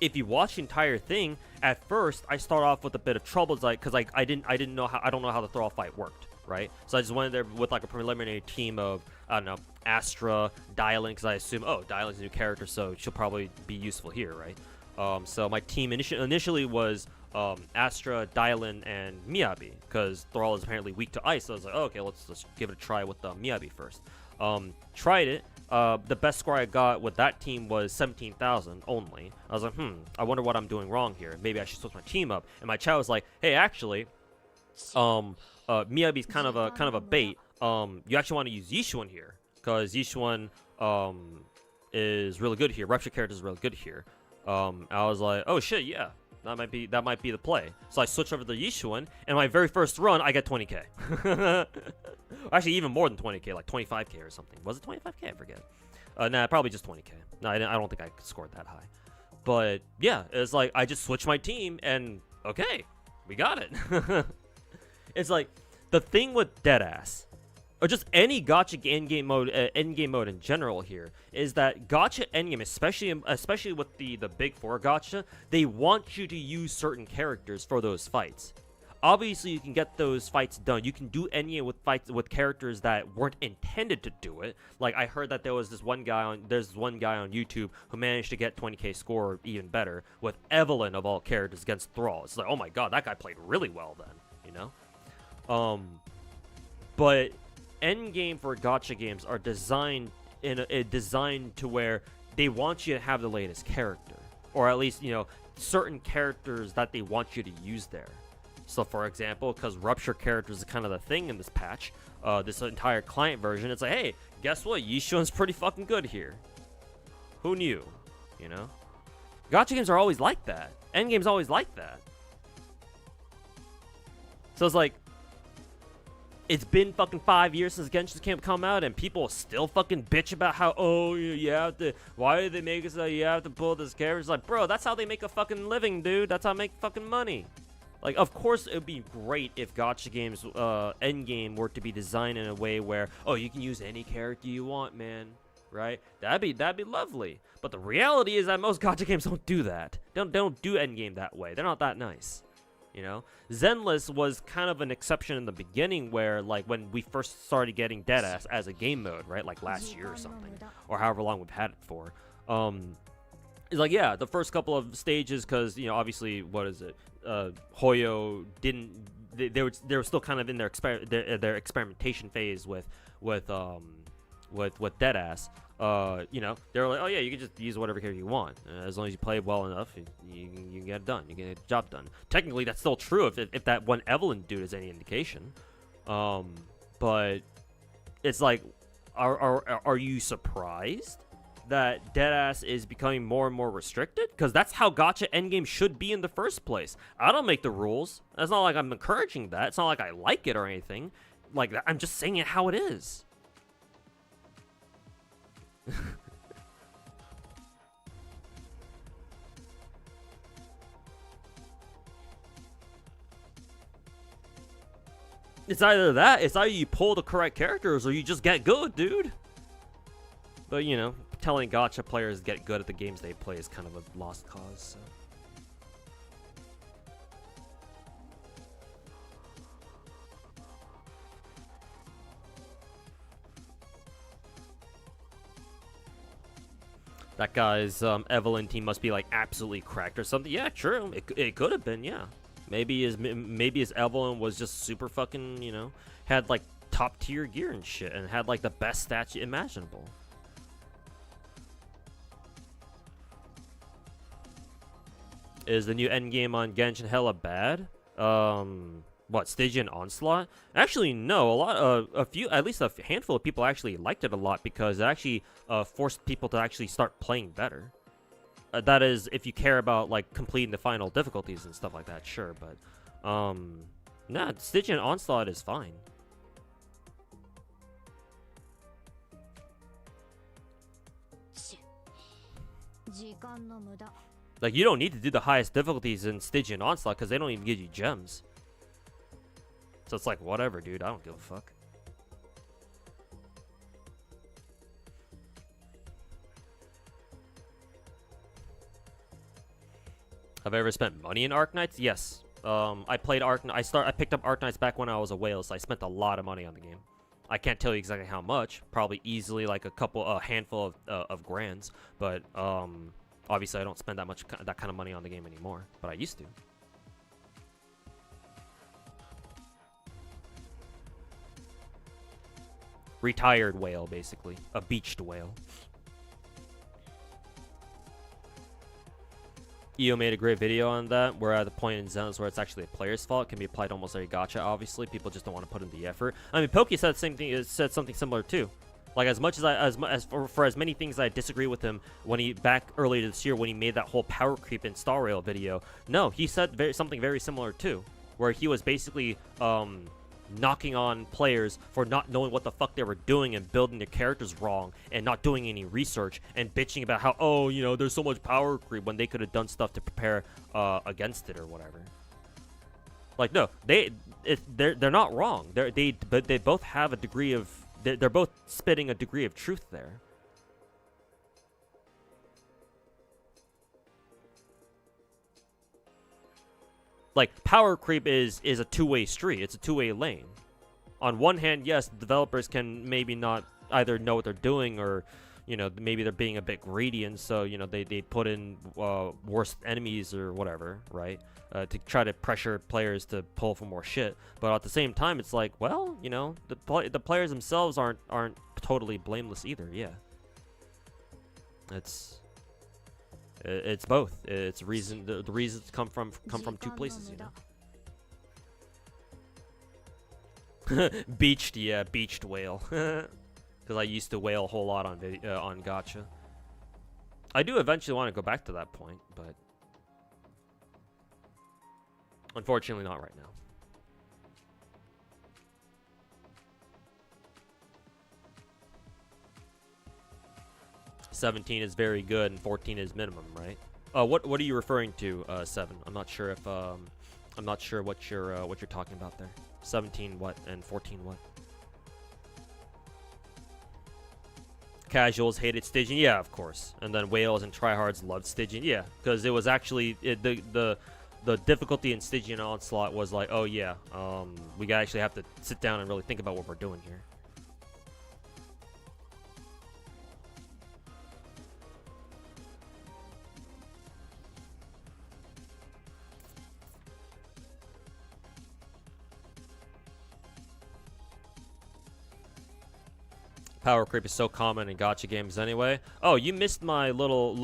if you watch the entire thing, at first, I start off with a bit of trouble, because I don't know how the Thrall fight worked, right? So I just went there with like a preliminary team of, I don't know, Astra, Dylan, because I assume, oh, Dylan's a new character, so she'll probably be useful here, right? So my team initially was Astra, Dylan, and Miyabi, because Thrall is apparently weak to ice. So I was like, oh, okay, let's give it a try with Miyabi first. Tried it. The best score I got with that team was 17,000 only. I was like, I wonder what I'm doing wrong here. Maybe I should switch my team up. And my chat was like, hey, actually, Miyabi's kind of a bait. You actually want to use Yishuan here, because Yishuan is really good here. Rupture character is really good here. I was like, oh shit, yeah, that might be the play. So I switch over to Yishuan, and my very first run, I get 20k. Actually, even more than 20k, like 25k or something. Was it 25k? I forget. Nah, probably just 20k. No, I don't think I scored that high. But yeah, it's like I just switched my team, and okay, we got it. It's like the thing with Deadass, or just any gacha endgame mode in general here, is that gacha endgame, especially with the big four gacha, they want you to use certain characters for those fights. Obviously, you can get those fights done. You can do endgame with fights with characters that weren't intended to do it. Like I heard that there's this one guy on YouTube who managed to get 20k score, or even better, with Evelyn of all characters against Thrall. It's like, oh my god, that guy played really well then, you know. But endgame for gacha games are designed to where they want you to have the latest character, or at least, you know, certain characters that they want you to use there. So for example, because Rupture characters are kind of the thing in this patch, this entire client version, it's like, hey, guess what? Yishuan's pretty fucking good here. Who knew? You know? Gacha games are always like that. Endgame's always like that. So it's like, it's been fucking 5 years since Genshin Camp come out, and people still fucking bitch about how, oh, you have to, why did they make it so you have to pull this character? It's like, bro, that's how they make a fucking living, dude. That's how they make fucking money. Like, of course, it would be great if gacha games, endgame were to be designed in a way where, oh, you can use any character you want, man, right? That'd be lovely. But the reality is that most gacha games don't do that. They don't do endgame that way. They're not that nice, you know? Zenless was kind of an exception in the beginning, where, like, when we first started getting Deadass as a game mode, right? Like last year or something, or however long we've had it for. It's like, yeah, the first couple of stages, because, you know, obviously, what is it? Hoyo didn't. They were still kind of in their experimentation phase with Deadass. You know, they were like, oh yeah, you can just use whatever character you want, as long as you play well enough, you can get it done. You can get the job done. Technically, that's still true if that one Evelyn dude is any indication. But it's like, are you surprised that Deadass is becoming more and more restricted? Because that's how gacha endgame should be in the first place. I don't make the rules. It's not like I'm encouraging that. It's not like I like it or anything like that. I'm just saying it how it is. It's either that, it's either you pull the correct characters, or you just get good, dude. But, you know, telling gacha players get good at the games they play is kind of a lost cause, so. That guy's Evelyn team must be like absolutely cracked or something. Yeah, true. It could have been, yeah. Maybe his Evelyn was just super fucking, you know, had like top tier gear and shit, and had like the best stats imaginable. Is the new endgame on Genshin hella bad? What, Stygian Onslaught? Actually, no. At least a handful of people actually liked it a lot, because it actually forced people to actually start playing better. That is, if you care about like completing the final difficulties and stuff like that, sure. But nah, Stygian Onslaught is fine. Like, you don't need to do the highest difficulties in Stygian Onslaught, because they don't even give you gems. So it's like, whatever, dude. I don't give a fuck. Have I ever spent money in Arknights? Yes. I played I picked up Arknights back when I was a whale, so I spent a lot of money on the game. I can't tell you exactly how much. Probably easily like a handful of grands. But Obviously, I don't spend that kind of money on the game anymore, but I used to. Retired whale, basically. A beached whale. EO made a great video on that. We're at the point in Zenless where it's actually a player's fault. It can be applied to almost every gacha, obviously. People just don't want to put in the effort. I mean, Pokey said the same thing. Said something similar too. Like, as much as for as many things I disagree with him when he back earlier this year when he made that whole power creep in Star Rail video. No, he said something very similar too, where he was basically knocking on players for not knowing what the fuck they were doing and building their characters wrong and not doing any research and bitching about how, oh, you know, there's so much power creep when they could have done stuff to prepare against it or whatever. Like, no, they're not wrong. But they both have a degree of they're both spitting a degree of truth there. Like, power creep is a two-way street. It's a two-way lane. On one hand, yes, developers can maybe not either know what they're doing or, you know, maybe they're being a bit greedy, and so, you know, they put in worse enemies or whatever, right? To try to pressure players to pull for more shit. But at the same time, it's like, well, you know, the players themselves aren't totally blameless either. Yeah, it's both. It's reason the reasons come from two places, you know. Beached, yeah, beached whale. Because I used to whale a whole lot on gacha. I do eventually want to go back to that point, but unfortunately not right now. $17 is very good and 14 is minimum, right? What are you referring to, 7? I'm not sure if I'm not sure what you're talking about there. 17 what and 14 what? Casuals hated staging, yeah, of course. And then whales and tryhards loved staging, yeah, because it was actually the difficulty in staging Onslaught was like, oh yeah, we actually have to sit down and really think about what we're doing here. Power creep is so common in gacha games anyway. Oh, you missed my little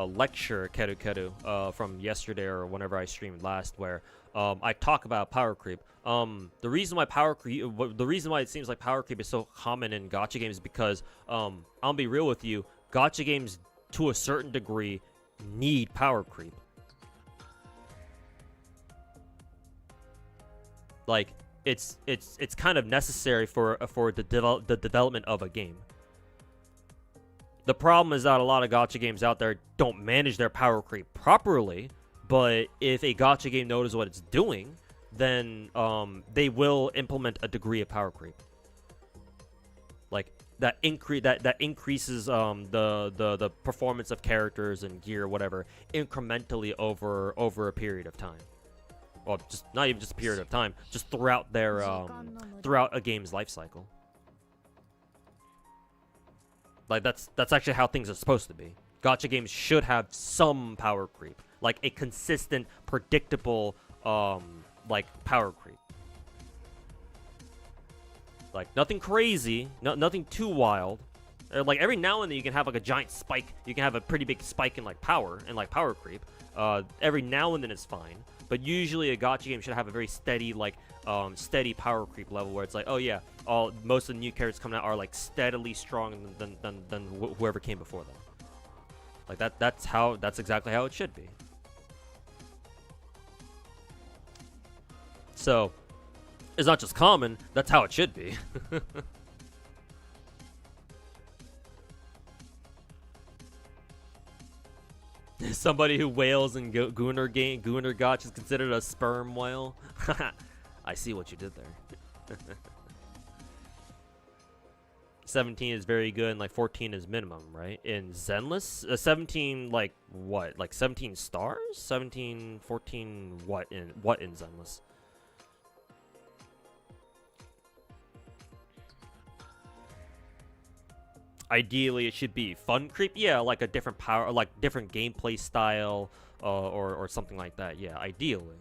lecture, Keru, from yesterday or whenever I streamed last, where I talk about power creep. The reason why it seems like power creep is so common in gacha games is because I'll be real with you, gacha games to a certain degree need power creep. Like, it's kind of necessary for the development of a game. The problem is that a lot of gacha games out there don't manage their power creep properly, but if a gacha game knows what it's doing, then they will implement a degree of power creep. Like that increases the performance of characters and gear, whatever, incrementally over a period of time. Well, just not even just a period of time, just throughout their throughout a game's life cycle. Like that's actually how things are supposed to be. Gacha games should have some power creep, like a consistent, predictable, like power creep. Like nothing crazy, nothing too wild. Like every now and then you can have like a giant spike. You can have a pretty big spike in like power and like power creep. Every now and then it's fine. But usually a gacha game should have a very steady, like, steady power creep level where it's like, oh yeah, most of the new characters coming out are like steadily stronger than whoever came before them. Like that's exactly how it should be. So, it's not just common, that's how it should be. Somebody who whales in Gunner Gotch is considered a sperm whale. I see what you did there. 17 is very good and like 14 is minimum, right? In Zenless, 17 like what? Like 17 stars? 17, 14 what in Zenless? Ideally, it should be fun creep. Yeah, like a different power, like different gameplay style, or something like that. Yeah, ideally.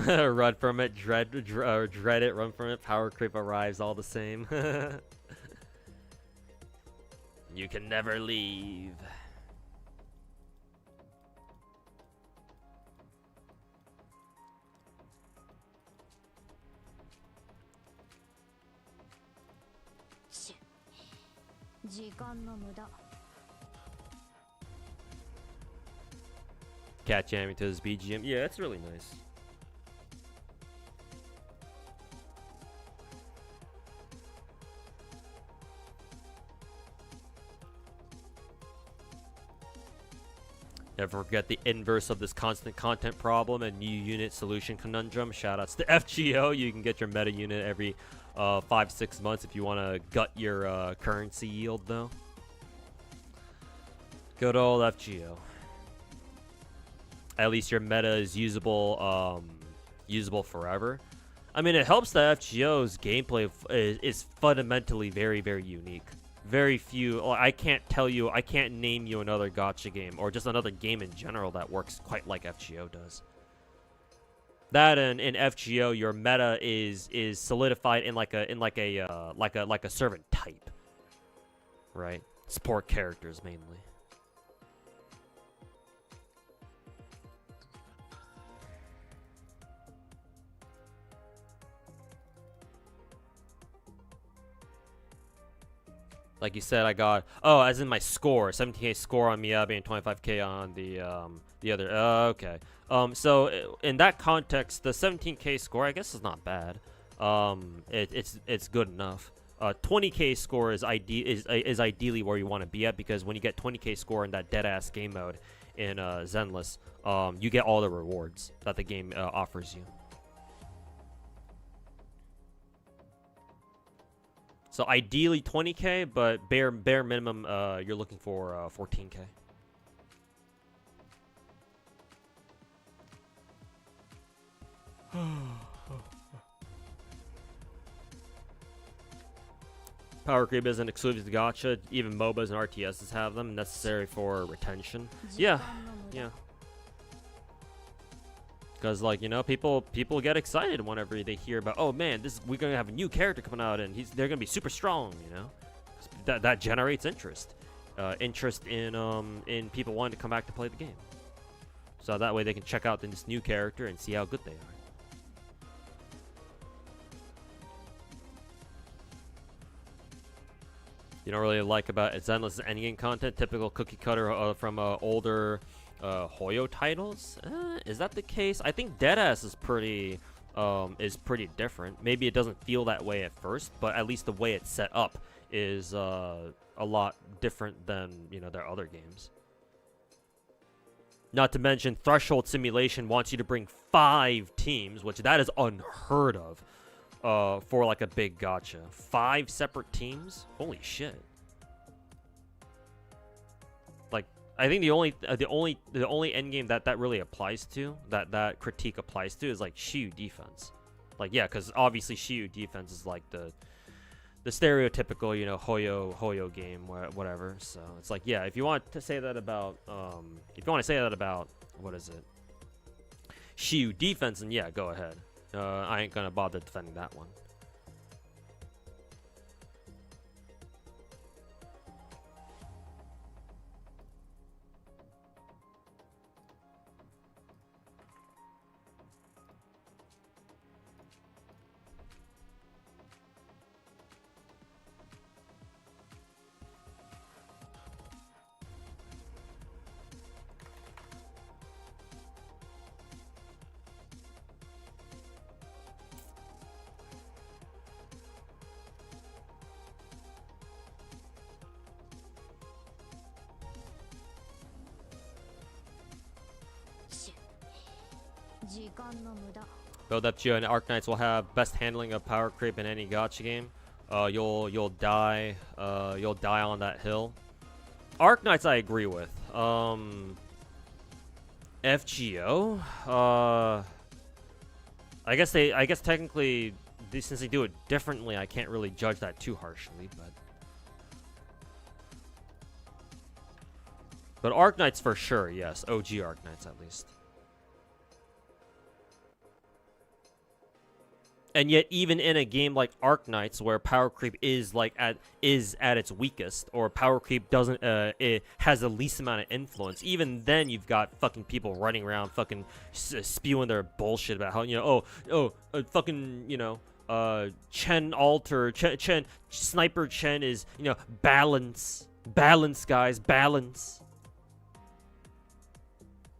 Run from it, dread it, run from it, power creep arrives, all the same. You can never leave. Cat jamming to his BGM. Yeah, it's really nice. Never forget the inverse of this constant content problem and new unit solution conundrum. Shoutouts to FGO. You can get your meta unit every 5-6 months if you want to gut your currency yield, though. Good old FGO. At least your meta is usable, usable forever. I mean, it helps that FGO's gameplay is fundamentally very, very unique. Very few. I can't name you another gacha game or just another game in general that works quite like FGO does. That and in FGO, your meta is solidified in like a servant type, right? Support characters mainly. Like you said, I got as in my score, 17k score on Miyabi and 25k on the other. Okay. So in that context, the 17k score I guess is not bad. It's good enough. 20k score is ideally where you want to be at, because when you get 20k score in that dead ass game mode in Zenless, you get all the rewards that the game offers you. So ideally 20k, but bare minimum, you're looking for 14k. Power creep isn't exclusive to gacha. Even MOBAs and RTSs have them, necessary for retention. Yeah. Because, like, you know, people get excited whenever they hear about, oh man, we're gonna have a new character coming out and they're gonna be super strong, you know. That generates interest, interest in people wanting to come back to play the game. So that way they can check out this new character and see how good they are. You don't really like about Zenless endgame content, typical cookie cutter from older Hoyo titles. Is that the case? I think Deadass is pretty different. Maybe it doesn't feel that way at first, but at least the way it's set up is a lot different than, you know, their other games. Not to mention Threshold Simulation wants you to bring 5 teams, which that is unheard of for like a big gacha. 5 separate teams? Holy shit. Like, I think the only endgame that really applies to, that critique applies to, is like Shiyu defense. Like, yeah, because obviously Shiyu defense is like the stereotypical, you know, Hoyo game, whatever. So it's like, yeah, if you want to say that about what is it, Shiyu defense, then yeah, go ahead. I ain't gonna bother defending that one. Build up Geo and Arc will have best handling of power creep in any gacha game. You'll die on that hill. Arknights I agree with. FGO? I guess technically, since they do it differently, I can't really judge that too harshly, but Arknights for sure, yes. OG Arknights at least. And yet, even in a game like Arknights, where power creep is at its weakest, or power creep doesn't it has the least amount of influence, even then you've got fucking people running around fucking spewing their bullshit about how fucking Chen alter Chen sniper Chen is balance guys, balance.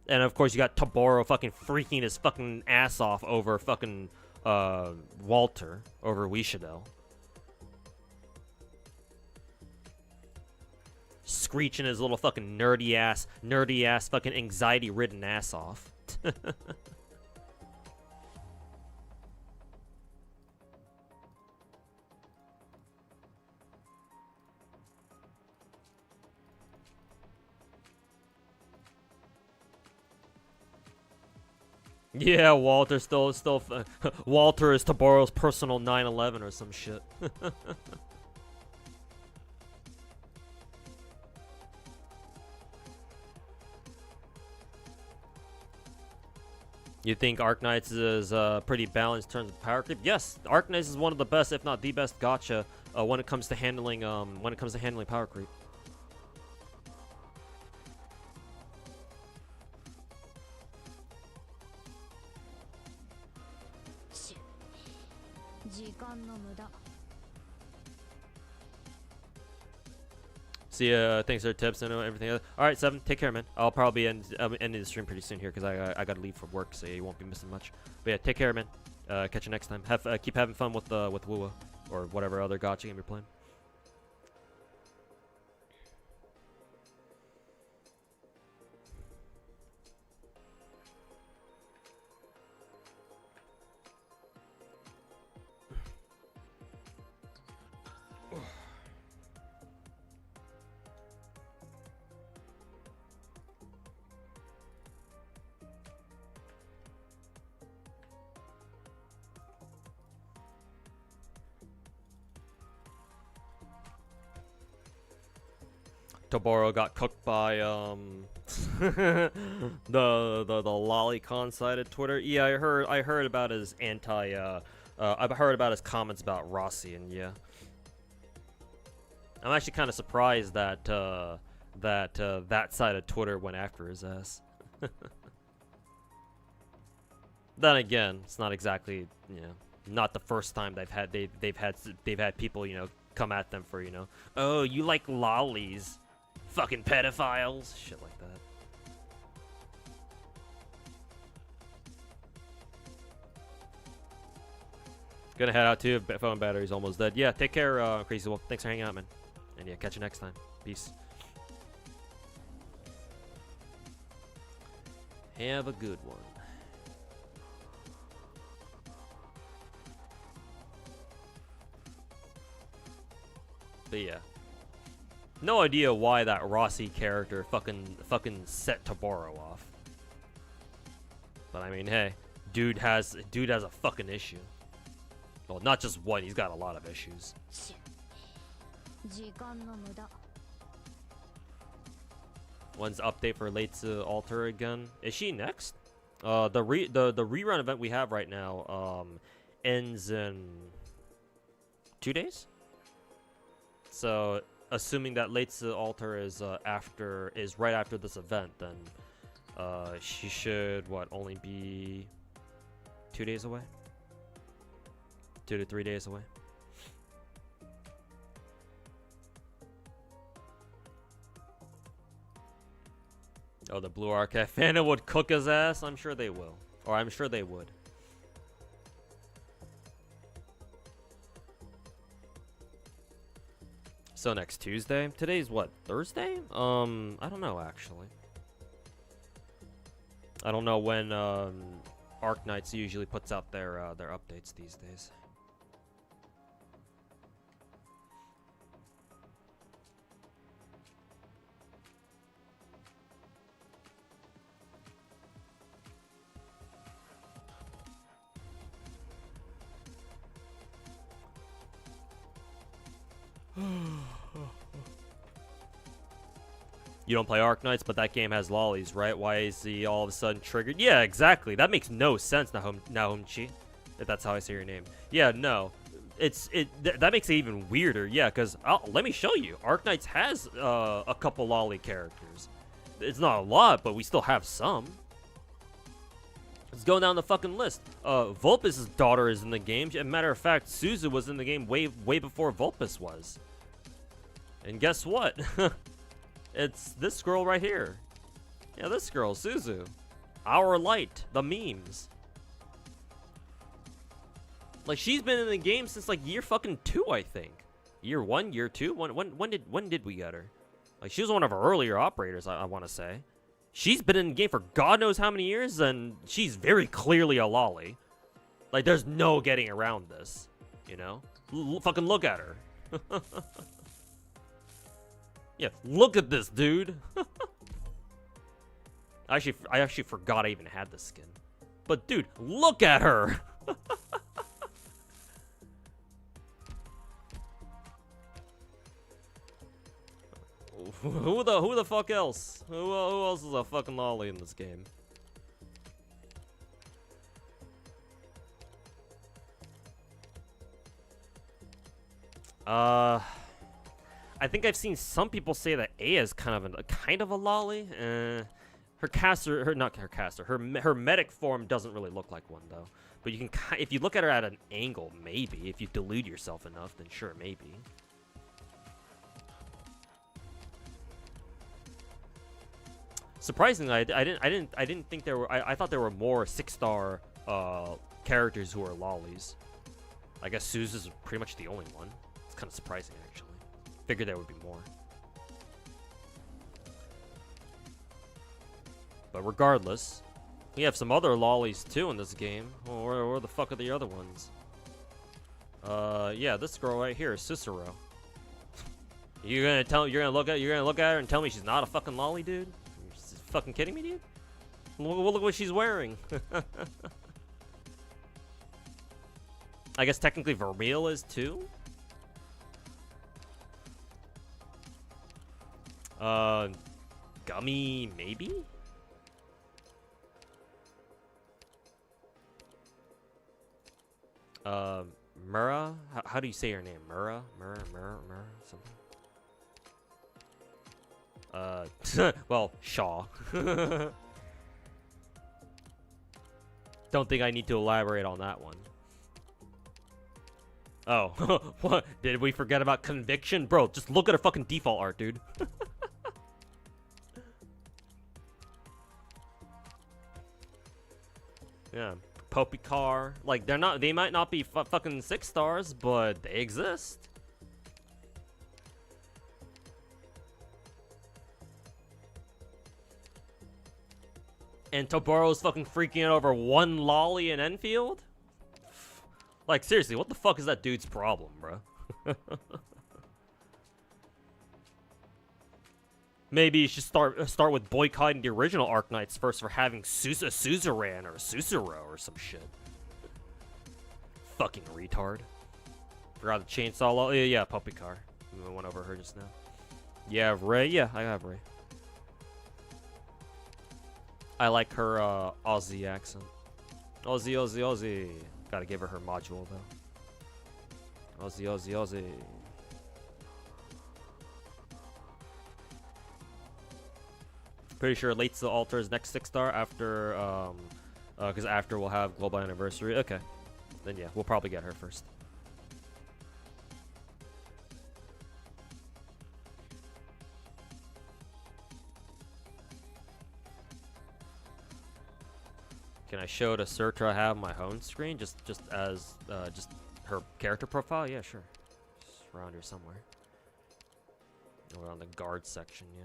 And of course you got Taboro fucking freaking his fucking ass off over fucking Walter over Wishadel. Screeching his little fucking nerdy ass fucking anxiety ridden ass off. Yeah, Walter Walter is Taboro's personal 9/11 or some shit. You think Arknights is pretty balanced in terms of power creep? Yes, Arknights is one of the best, if not the best, gacha when it comes to handling power creep. See, thanks for the tips and everything else. All right, 7, take care, man. I'll probably ending the stream pretty soon here because I gotta leave for work, so you won't be missing much. But yeah, take care, man. Catch you next time. Keep having fun with Wua or whatever other gacha game you're playing. Taboro got cooked by the lolicon sided Twitter. Yeah, I heard about his I've heard about his comments about Rossi, and yeah, I'm actually kind of surprised that that side of Twitter went after his ass. Then again, it's not exactly not the first time they've had people come at them for oh, you like lollies. Fucking pedophiles, shit like that. Gonna head out too. Phone battery's almost dead. Yeah, take care, Crazy Wolf. Thanks for hanging out, man. And yeah, catch you next time. Peace. Have a good one. But yeah. No idea why that Rossi character fucking set Taboro off. But I mean, hey, dude has a fucking issue. Well, not just one, he's got a lot of issues. When's the update for Leitsu Alter again? Is she next? The rerun event we have right now ends in 2 days. So assuming that Leitsu Alter is right after this event, then she should only be 2 days away, 2 to 3 days away. Oh, the Blue Archive fandom would cook his ass. I'm sure they will, or I'm sure they would. So next Tuesday? Today's what, Thursday? I don't know actually. I don't know when Arknights usually puts out their updates these days. You don't play Arknights, but that game has lollies, right? Why is he all of a sudden triggered? Yeah, exactly. That makes no sense, Nahumchi. If that's how I say your name. Yeah, no. That makes it even weirder. Yeah, because let me show you. Arknights has a couple lolly characters. It's not a lot, but we still have some. Let's go down the fucking list. Vulpes' daughter is in the game. As a matter of fact, Suzu was in the game way before Vulpes was. And guess what? It's this girl right here. Yeah, this girl, Suzu. Our Light, the memes. Like, she's been in the game since like year fucking 2, I think. Year 1, year 2. When did we get her? Like, she was one of our earlier operators, I want to say. She's been in the game for God knows how many years, and she's very clearly a lolly. Like, there's no getting around this, you know? Fucking look at her. Yeah, look at this, dude. I actually forgot I even had this skin. But dude, look at her. Who the fuck else? Who else is a fucking lolly in this game? I think I've seen some people say that Aya is kind of a lolly. Her medic form doesn't really look like one though. But you can, if you look at her at an angle, maybe. If you delude yourself enough, then sure, maybe. Surprisingly, I didn't think there were. I thought there were more 6-star characters who are lollies. I guess Suzu's pretty much the only one. It's kind of surprising, actually. Figured there would be more. But regardless, we have some other lollies too in this game. Oh, where the fuck are the other ones? Yeah, this girl right here, Cicero. You're gonna look at her and tell me she's not a fucking lolly, dude? You're just fucking kidding me, dude? Look what she's wearing. I guess technically Vermeil is too. Gummy, maybe? Mura? How do you say your name? Mura? Something? Well, Shaw. Don't think I need to elaborate on that one. Oh, what? Did we forget about Conviction? Bro, just look at her fucking default art, dude. Yeah, Popicar. Like, they might not be fucking 6 stars, but they exist. And Toboro's fucking freaking out over one lolly in Enfield? Like, seriously, what the fuck is that dude's problem, bro? Maybe you should start with boycotting the original Arknights first for having Suzerain or Susuro or some shit. Fucking retard. Forgot the chainsaw. Yeah, Puppy Car. We went over her just now. Yeah, Ray. Yeah, I have Ray. I like her Aussie accent. Aussie. Gotta give her module though. Aussie. Pretty sure Late's the Altar's next 6-star after, because after we'll have Global Anniversary. Okay. Then yeah, we'll probably get her first. Can I show the Surtra I have on my home screen? Just as, just her character profile? Yeah, sure. Just around here somewhere. Or on the guard section, yeah.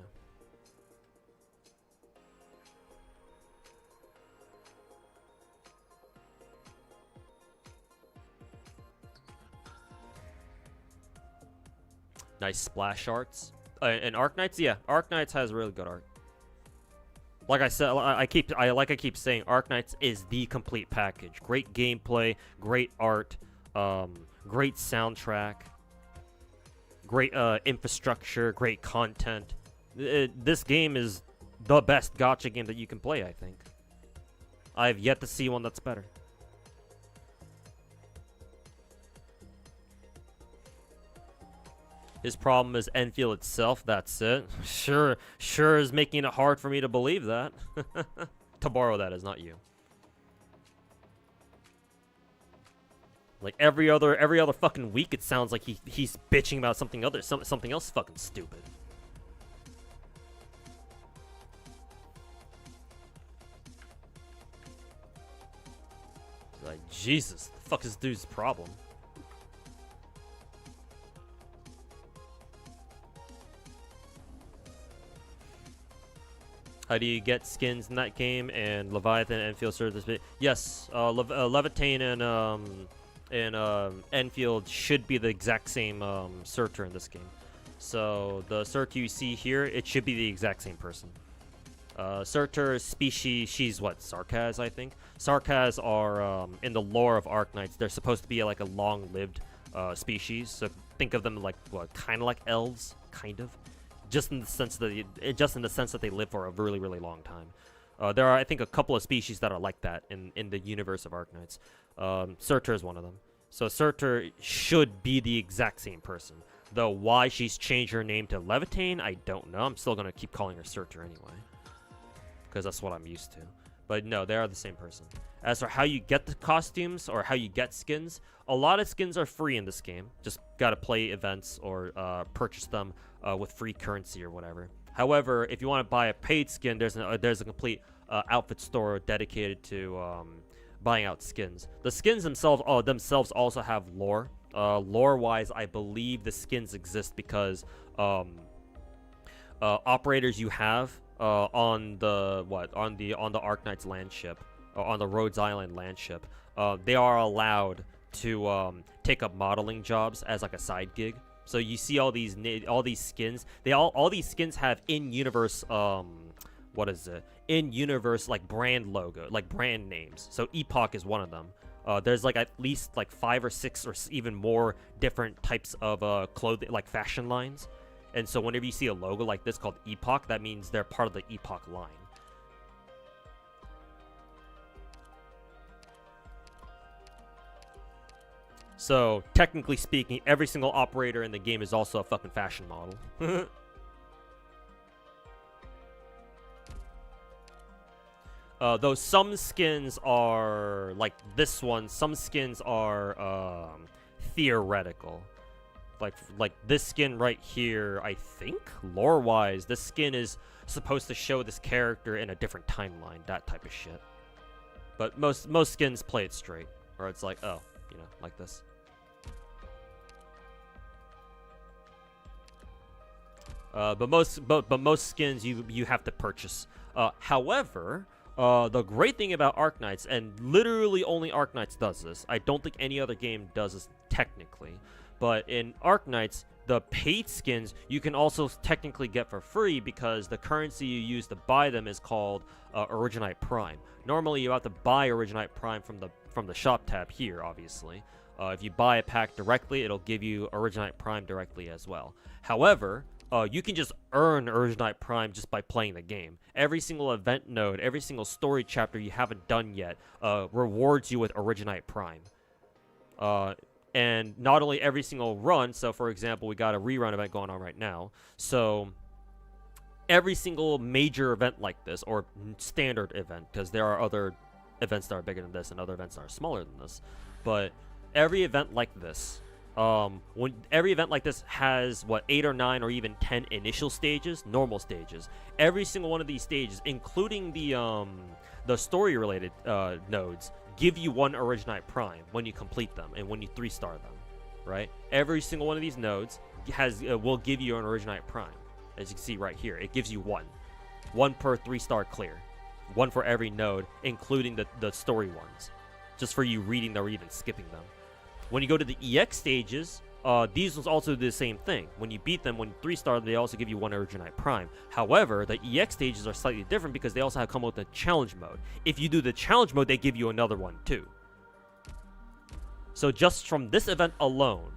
Nice splash arts. And Arknights, yeah, Arknights has really good art. Like I said, I keep saying, Arknights is the complete package. Great gameplay, great art, great soundtrack, great infrastructure, great content. this game is the best gacha game that you can play, I think. I've yet to see one that's better. His problem is Enfield itself, that's it. Sure is making it hard for me to believe that. To borrow that is not you. Like every other fucking week, it sounds like he's bitching about something else fucking stupid. Like Jesus, the fuck is this dude's problem? How do you get skins in that game? And Leviathan and Enfield serve this bit? Yes, Leviathan and Enfield should be the exact same Surtur in this game. So the Surtur you see here, it should be the exact same person. Surtur species, she's what, Sarkaz, I think? Sarkaz are, in the lore of Arknights, they're supposed to be like a long-lived species. So think of them like, what, kind of like elves? Kind of. Just in the sense that they live for a really, really long time. There are, I think, a couple of species that are like that in the universe of Arknights. Surtur is one of them. So Surtur should be the exact same person. Though why she's changed her name to Leviathan, I don't know. I'm still going to keep calling her Surtur anyway. Because that's what I'm used to. But no, they are the same person. As for how you get the costumes or how you get skins, a lot of skins are free in this game. Just gotta play events or purchase them with free currency or whatever. However, if you want to buy a paid skin, there's a complete outfit store dedicated to buying out skins. The skins themselves also have lore. Lore-wise, I believe the skins exist because operators you have on the Arknights land ship, on the Rhodes Island land ship, they are allowed to take up modeling jobs as like a side gig. So you see all these skins. All these skins have in-universe in-universe like brand logo, like brand names. So Epoch is one of them. There's like at least like 5 or 6 or even more different types of clothing, like fashion lines. And so whenever you see a logo like this called Epoch, that means they're part of the Epoch line. So, technically speaking, every single operator in the game is also a fucking fashion model. Though some skins are, like this one, some skins are theoretical. Like this skin right here, I think, lore-wise, this skin is supposed to show this character in a different timeline, that type of shit. But most skins play it straight, or it's like, oh, you know, like this. But most skins you have to purchase. However, the great thing about Arknights, and literally only Arknights does this, I don't think any other game does this technically, but in Arknights, the paid skins you can also technically get for free because the currency you use to buy them is called Originite Prime. Normally, you have to buy Originite Prime from the shop tab here, obviously. If you buy a pack directly, it'll give you Originite Prime directly as well. However, you can just earn Originite Prime just by playing the game. Every single event node, every single story chapter you haven't done yet rewards you with Originite Prime. And not only every single run, so for example, we got a rerun event going on right now. So every single major event like this, or standard event, because there are other events that are bigger than this and other events that are smaller than this. But every event like this, every event like this has, 8 or 9 or even 10 initial stages, normal stages. Every single one of these stages, including the story-related nodes, give you 1 Originite Prime when you complete them and when you 3-star them, right? Every single one of these nodes will give you an Originite Prime, as you can see right here. It gives you 1 per 3-star clear, 1 for every node, including the story ones, just for you reading or even skipping them. When you go to the EX stages, these ones also do the same thing. When you beat them, when you 3-star them, they also give you 1 Originite Prime. However, the EX stages are slightly different because they also have come with a challenge mode. If you do the challenge mode, they give you another one too. So just from this event alone,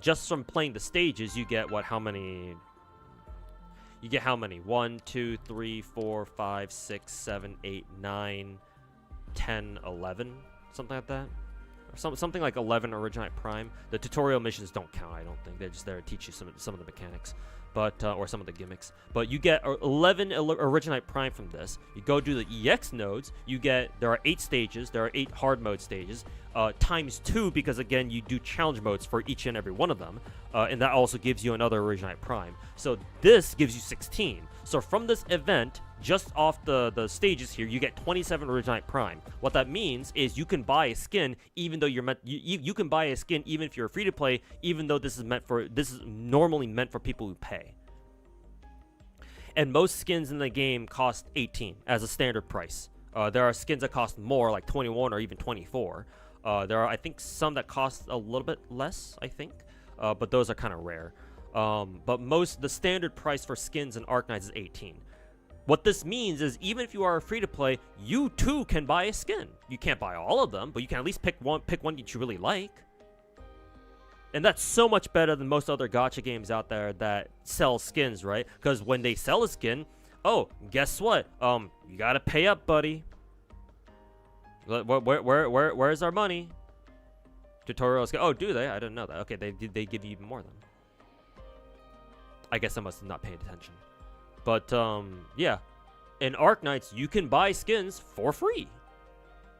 just from playing the stages, you get how many? You get how many? 1, 2, 3, 4, 5, 6, 7, 8, 9, 10, 11, something like that. Or something like 11 Originite Prime. The tutorial missions don't count, I don't think. They're just there to teach you some of the mechanics, but or some of the gimmicks. But you get 11 Originite Prime from this. You go do the EX nodes. There are 8 stages. There are 8 hard mode stages. Times 2 because again you do challenge modes for each and every one of them, and that also gives you another Originite Prime. So this gives you 16. So from this event, just off the stages here, you get 27 Originite Prime. What that means is you can buy a skin even though you can buy a skin even if you're free to play, even though this is normally meant for people who pay. And most skins in the game cost 18 as a standard price. There are skins that cost more, like 21 or even 24. There are, I think, some that cost a little bit less, I think, but those are kind of rare. But the standard price for skins in Arknights is 18. What this means is even if you are free to play, you too can buy a skin. You can't buy all of them, but you can at least pick one that you really like. And that's so much better than most other gacha games out there that sell skins, right? Because when they sell a skin, oh, guess what? You gotta pay up, buddy. Where's our money? Tutorials go. Oh, do they? I didn't know that. Okay, they give you even more then. I guess I must have not paid attention. But yeah, in Arknights you can buy skins for free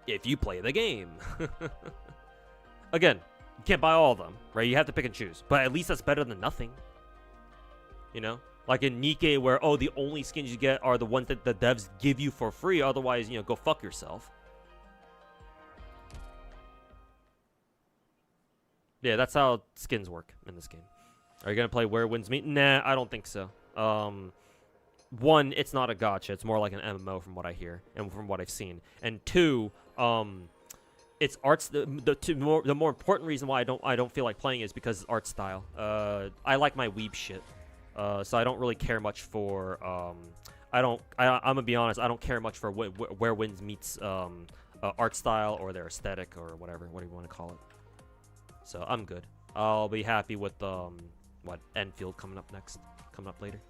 if you play the game. Again, you can't buy all of them, right? You have to pick and choose. But at least that's better than nothing. You know? Like in Nikkei where, oh, the only skins you get are the ones that the devs give you for free. Otherwise, you know, go fuck yourself. Yeah, that's how skins work in this game. Are you going to play Where Winds Meet? Nah, I don't think so. One, it's not a gacha. It's more like an MMO from what I hear and from what I've seen. And two, it's arts. The more important reason why I don't feel like playing is because it's art style. I like my weeb shit, so I don't really care much for. I'm gonna be honest. I don't care much for Where Winds Meets art style or their aesthetic or whatever you want to call it. So I'm good. I'll be happy with Enfield coming up later.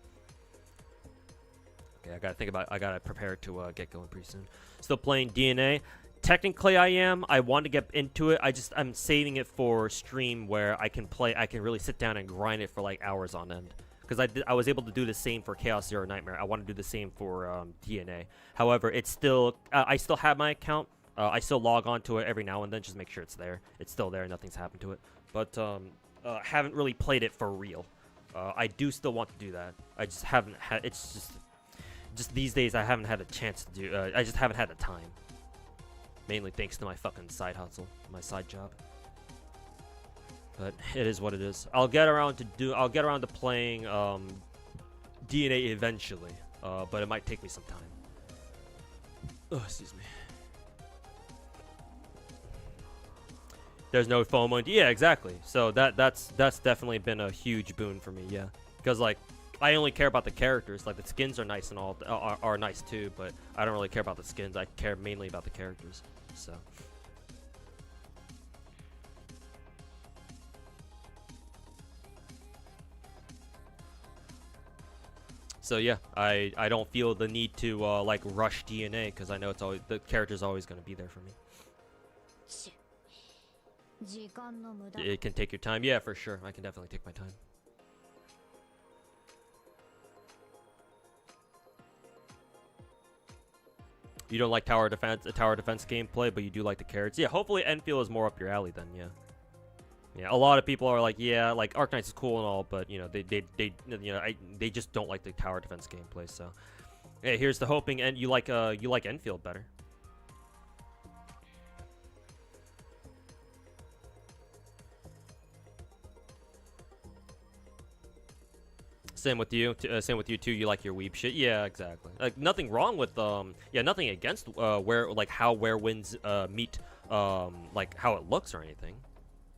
Okay, I gotta prepare to get going pretty soon. Still playing DNA. Technically I am. I want to get into it. I'm saving it for stream where I can really sit down and grind it for like hours on end. Because I was able to do the same for Chaos Zero Nightmare. I want to do the same for DNA. However, it's still I still have my account. I still log on to it every now and then, just make sure it's there. It's still there. Nothing's happened to it. But haven't really played it for real. I do still want to do that. I just haven't had. It's just these days I haven't had a chance to do. I just haven't had the time. Mainly thanks to my fucking side hustle, my side job. But it is what it is. I'll get around to playing DNA eventually. But it might take me some time. Oh, excuse me. There's no FOMO. Yeah, exactly. So that's definitely been a huge boon for me. Yeah, because like I only care about the characters. Like the skins are nice and all are nice too, but I don't really care about the skins. I care mainly about the characters. So yeah, I don't feel the need to like rush DNA because I know the character's always gonna be there for me. It can take your time. Yeah, for sure. I can definitely take my time. You don't like tower defense gameplay, but you do like the carrots. Yeah, hopefully Enfield is more up your alley then. Yeah. Yeah, a lot of people are like, yeah, like Arknights is cool and all, but you know, they just don't like the tower defense gameplay. So, hey, here's the hoping, and you like Enfield better. Same with you. Same with you too. You like your weeb shit. Yeah, exactly. Like nothing wrong with yeah, nothing against how Where Winds meet like how it looks or anything.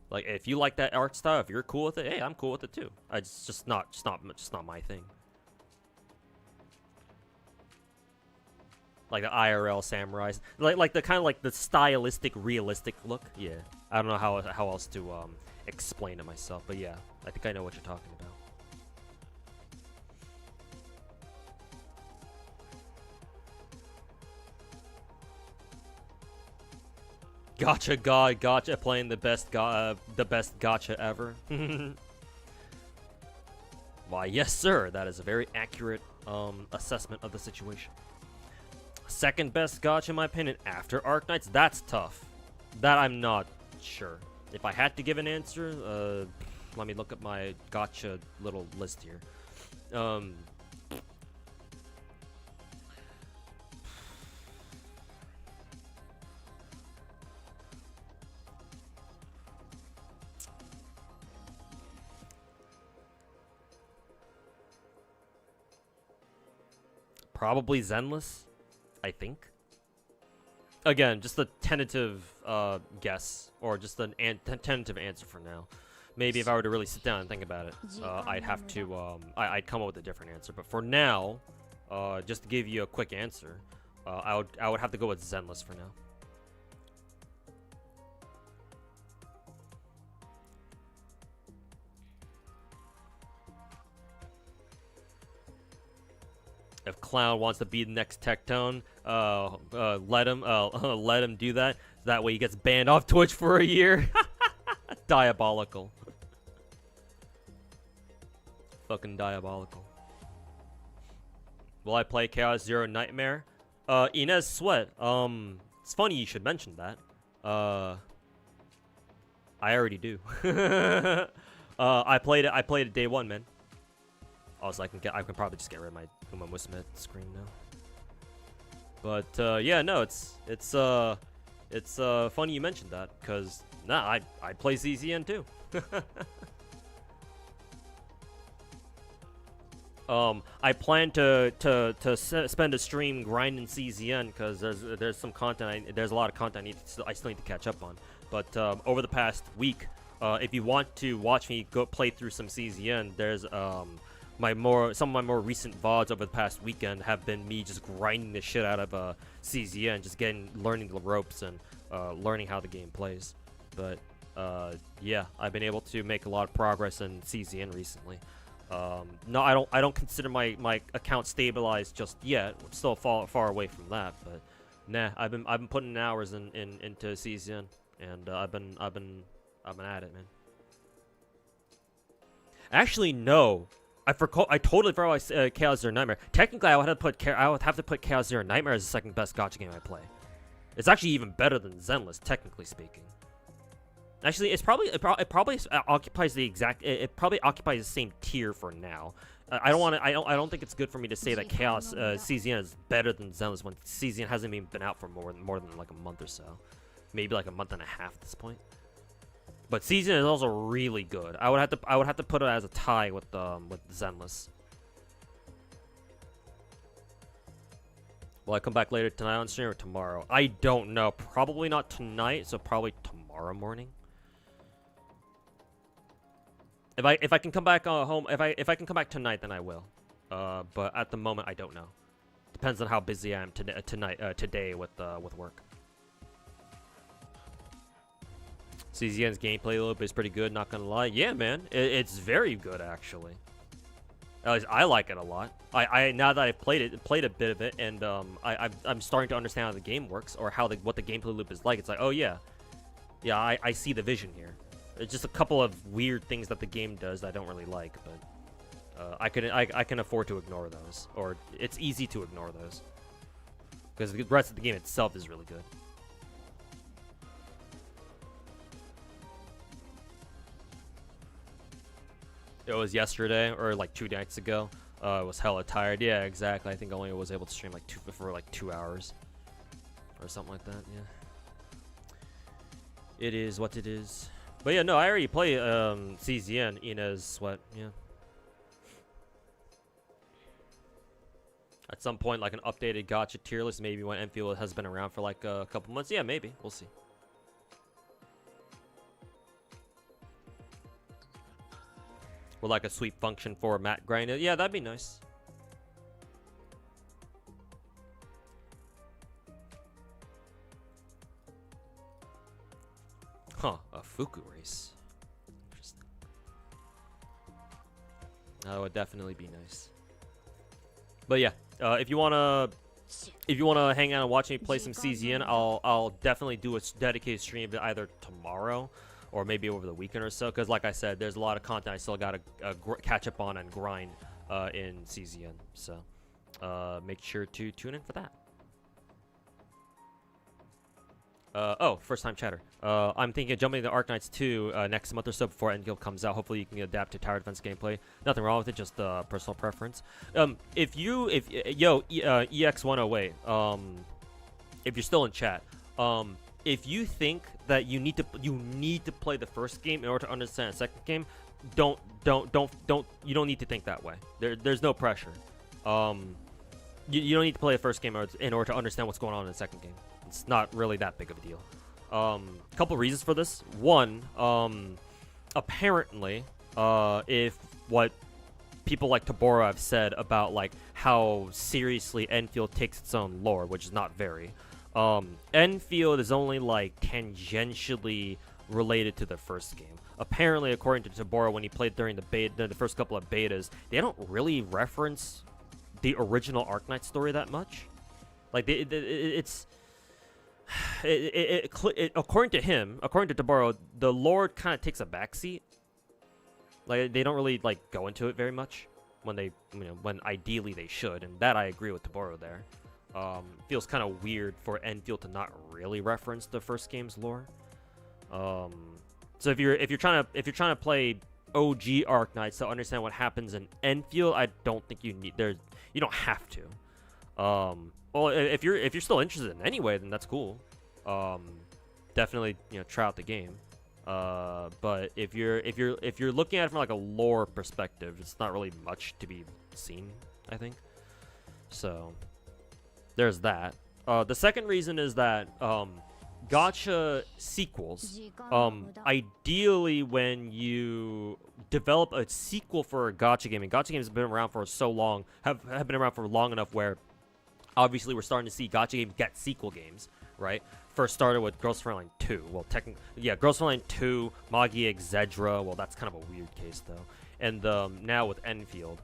Like if you like that art style, if you're cool with it, hey, I'm cool with it too. It's just not my thing. Like the IRL samurais, like the kind of like the stylistic, realistic look. Yeah, I don't know how else to explain it myself, but yeah, I think I know what you're talking about. Gacha God, Gacha playing the best gacha ever. Why, yes, sir. That is a very accurate assessment of the situation. Second best gacha in my opinion after Arknights. That's tough. That I'm not sure. If I had to give an answer, let me look at my gacha little list here. Probably Zenless, I think. Again, just a tentative guess, or just a tentative answer for now. Maybe if I were to really sit down and think about it, I'd have to, I'd come up with a different answer. But for now, just to give you a quick answer, I would have to go with Zenless for now. If Clown wants to be the next Tectone, let him do that. That way he gets banned off Twitch for a year. Diabolical. Fucking diabolical. Will I play Chaos Zero Nightmare? Inez Sweat. It's funny you should mention that. I already do. I played it day one, man. Also, I can probably just get rid of my Uma Musume screen now. But yeah, no, it's funny you mentioned that, cause I play ZZN too. I plan to spend a stream grinding CZN because there's some content there's a lot of content I still need to catch up on. But over the past week, if you want to watch me go play through some CZN, there's some of my more recent VODs over the past weekend have been me just grinding the shit out of CZN, just learning the ropes and learning how the game plays. But yeah, I've been able to make a lot of progress in CZN recently. No, I don't consider my account stabilized just yet. I'm still far away from that, but nah, I've been putting hours into CZN, and I've been at it, man. Actually, no. I totally forgot Chaos Zero Nightmare. Technically, I would have to put Chaos Zero Nightmare as the second best gacha game I play. It's actually even better than Zenless, technically speaking. Actually, it probably occupies the same tier for now. I don't think it's good for me to say that Chaos CZN is better than Zenless when CZN hasn't even been out for more than like a month or so, maybe like a month and a half at this point. But CZN is also really good. I would have to put it as a tie with Zenless. Will I come back later tonight on stream or tomorrow? I don't know. Probably not tonight, so probably tomorrow morning. If I can come back home, if I can come back tonight, then I will. But at the moment, I don't know. Depends on how busy I am today with work. CZN's gameplay loop is pretty good, not gonna lie. Yeah, man, it's very good actually. At least I like it a lot. I now that I've played a bit of it, and I'm starting to understand how the game works or what the gameplay loop is like. It's like, oh yeah, I see the vision here. It's just a couple of weird things that the game does that I don't really like, but I can afford to ignore those, or it's easy to ignore those because the rest of the game itself is really good. It was yesterday or like 2 nights ago. I was hella tired. Yeah, exactly. I think I only was able to stream like 2 hours or something like that. Yeah. It is what it is. But yeah, no, I already play CZN, Inez Sweat. Yeah. At some point, like an updated gacha tier list, maybe when Enfield has been around for like a couple months. Yeah, maybe. We'll see. Or like a sweep function for mat grind. Yeah, that'd be nice. Huh, a Fuku race. Interesting. That would definitely be nice. But yeah, if you want to if you want to hang out and watch me play some CZN, I'll definitely do a dedicated stream either tomorrow or maybe over the weekend or so. Because like I said, there's a lot of content I still got to catch up on and grind in CZN. So make sure to tune in for that. Oh, first time chatter. I'm thinking of jumping into Arknights 2 next month or so before Endguild comes out. Hopefully you can adapt to tower defense gameplay. Nothing wrong with it, just personal preference. EX108, if you're still in chat, if you think that you need to play the first game in order to understand the second game, you don't need to think that way. There's no pressure. You don't need to play the first game in order to understand what's going on in the second game. It's not really that big of a deal. Couple reasons for this. One, apparently, if what people like Tabora have said about like how seriously Enfield takes its own lore, which is not very. Enfield is only like tangentially related to the first game. Apparently, according to Tabora, when he played during the first couple of betas, they don't really reference the original Arknight story that much. Like according to him, according to Tabaro, the lore kind of takes a backseat. Like they don't really like go into it very much when they, when ideally they should, and that I agree with Tabaro there. Feels kind of weird for Enfield to not really reference the first game's lore. So if you're trying to play OG Arknights to understand what happens in Enfield, I don't think you don't have to. Well, if you're still interested in anyway, then that's cool. Definitely, try out the game. But if you're looking at it from like a lore perspective, it's not really much to be seen, I think. So there's that. The second reason is that gacha sequels, ideally when you develop a sequel for a gacha game, and gacha games have been around for so long, have been around for long enough where obviously we're starting to see gacha games get sequel games, right? First started with Girls Frontline 2. Well, technically, yeah, Girls Frontline 2, Magi Exedra. Well, that's kind of a weird case though. And now with Enfield.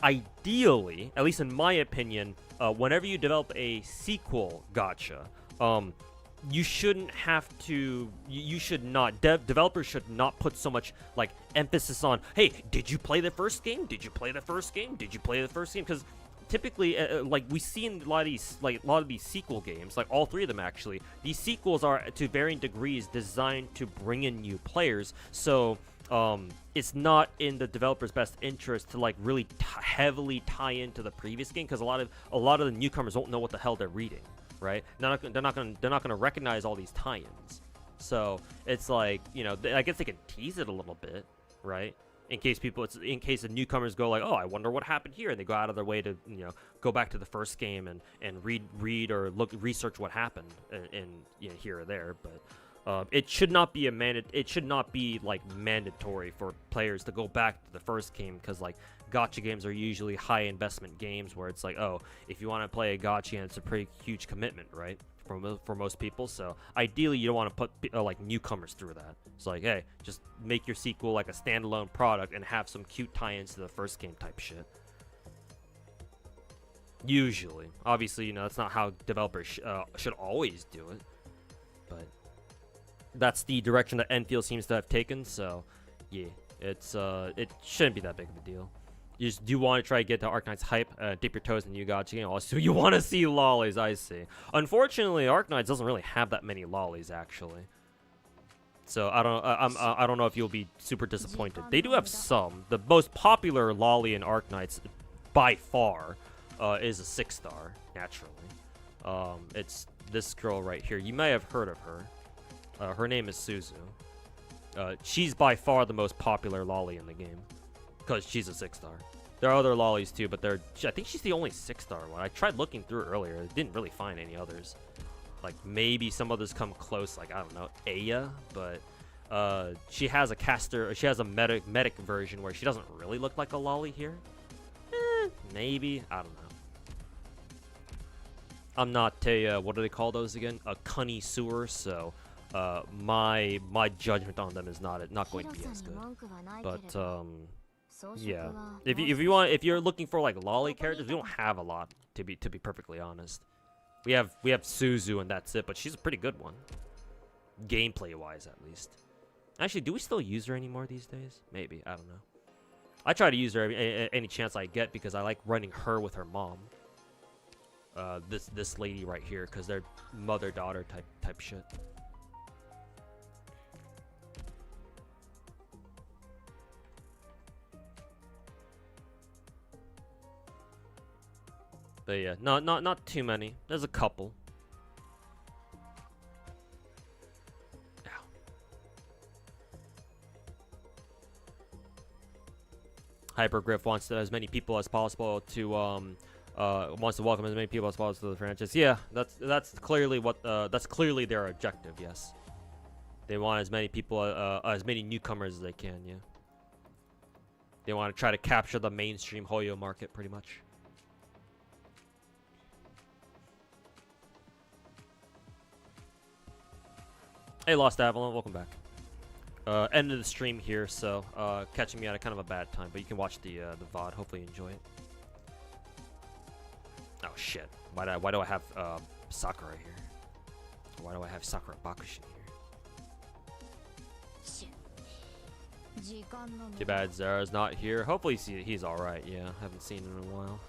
Ideally, at least in my opinion, whenever you develop a sequel gacha, you shouldn't have to. You should not. Developers should not put so much like emphasis on, hey, did you play the first game? Did you play the first game? Did you play the first game? Because typically, like we see in a lot of these sequel games, like all three of them actually, these sequels are to varying degrees designed to bring in new players. So it's not in the developer's best interest to like really heavily tie into the previous game, because a lot of the newcomers won't know what the hell they're reading, right? They're not gonna recognize all these tie-ins. So it's like, I guess they can tease it a little bit, right? In case the newcomers go like, oh, I wonder what happened here, and they go out of their way to go back to the first game and read or research what happened in here or there. But it should not be mandatory for players to go back to the first game, because like gacha games are usually high investment games where it's like, oh, if you want to play a gacha, it's a pretty huge commitment, right? For most people. So ideally you don't want to put like newcomers through that. It's like, hey, just make your sequel like a standalone product and have some cute tie-ins to the first game type shit. Usually, obviously, that's not how developers should always do it, but that's the direction that Enfield seems to have taken. So yeah, it shouldn't be that big of a deal. You just do want to try to get the Arknights hype, dip your toes in the new gacha game. Also, you want to see lollies, I see. Unfortunately, Arknights doesn't really have that many lollies, actually. So I don't know if you'll be super disappointed. They do have some. The most popular lolly in Arknights, by far, is a 6-star, naturally. It's this girl right here. You may have heard of her. Her name is Suzu. She's by far the most popular lolly in the game, because she's a 6-star. There are other lollies too, but I think she's the only 6-star one. I tried looking through earlier. I didn't really find any others. Like maybe some others come close, like I don't know, Aya, but she has a medic version where she doesn't really look like a lolly here. Maybe, I don't know. I'm not a what do they call those again? A connoisseur, so my judgment on them is not going to be as good. But Yeah. If you're looking for like lolly characters, we don't have a lot to be perfectly honest. We have Suzu and that's it, but she's a pretty good one. Gameplay wise at least. Actually, do we still use her anymore these days? Maybe, I don't know. I try to use her any chance I get because I like running her with her mom. This lady right here, because they're mother-daughter type shit. But yeah, not too many. There's a couple. Ow. Hypergriff wants as many people as possible to wants to welcome as many people as possible to the franchise. Yeah, that's clearly what that's clearly their objective. Yes, they want as many people as many newcomers as they can. Yeah, they want to try to capture the mainstream Hoyo market pretty much. Hey, Lost Avalon, welcome back. End of the stream here, so catching me at a kind of a bad time, but you can watch the VOD. Hopefully you enjoy it. Oh shit! Why do I have Sakura here? Why do I have Sakura Bakushin here? Too bad Zara's not here. Hopefully he's all right. Yeah, haven't seen him in a while.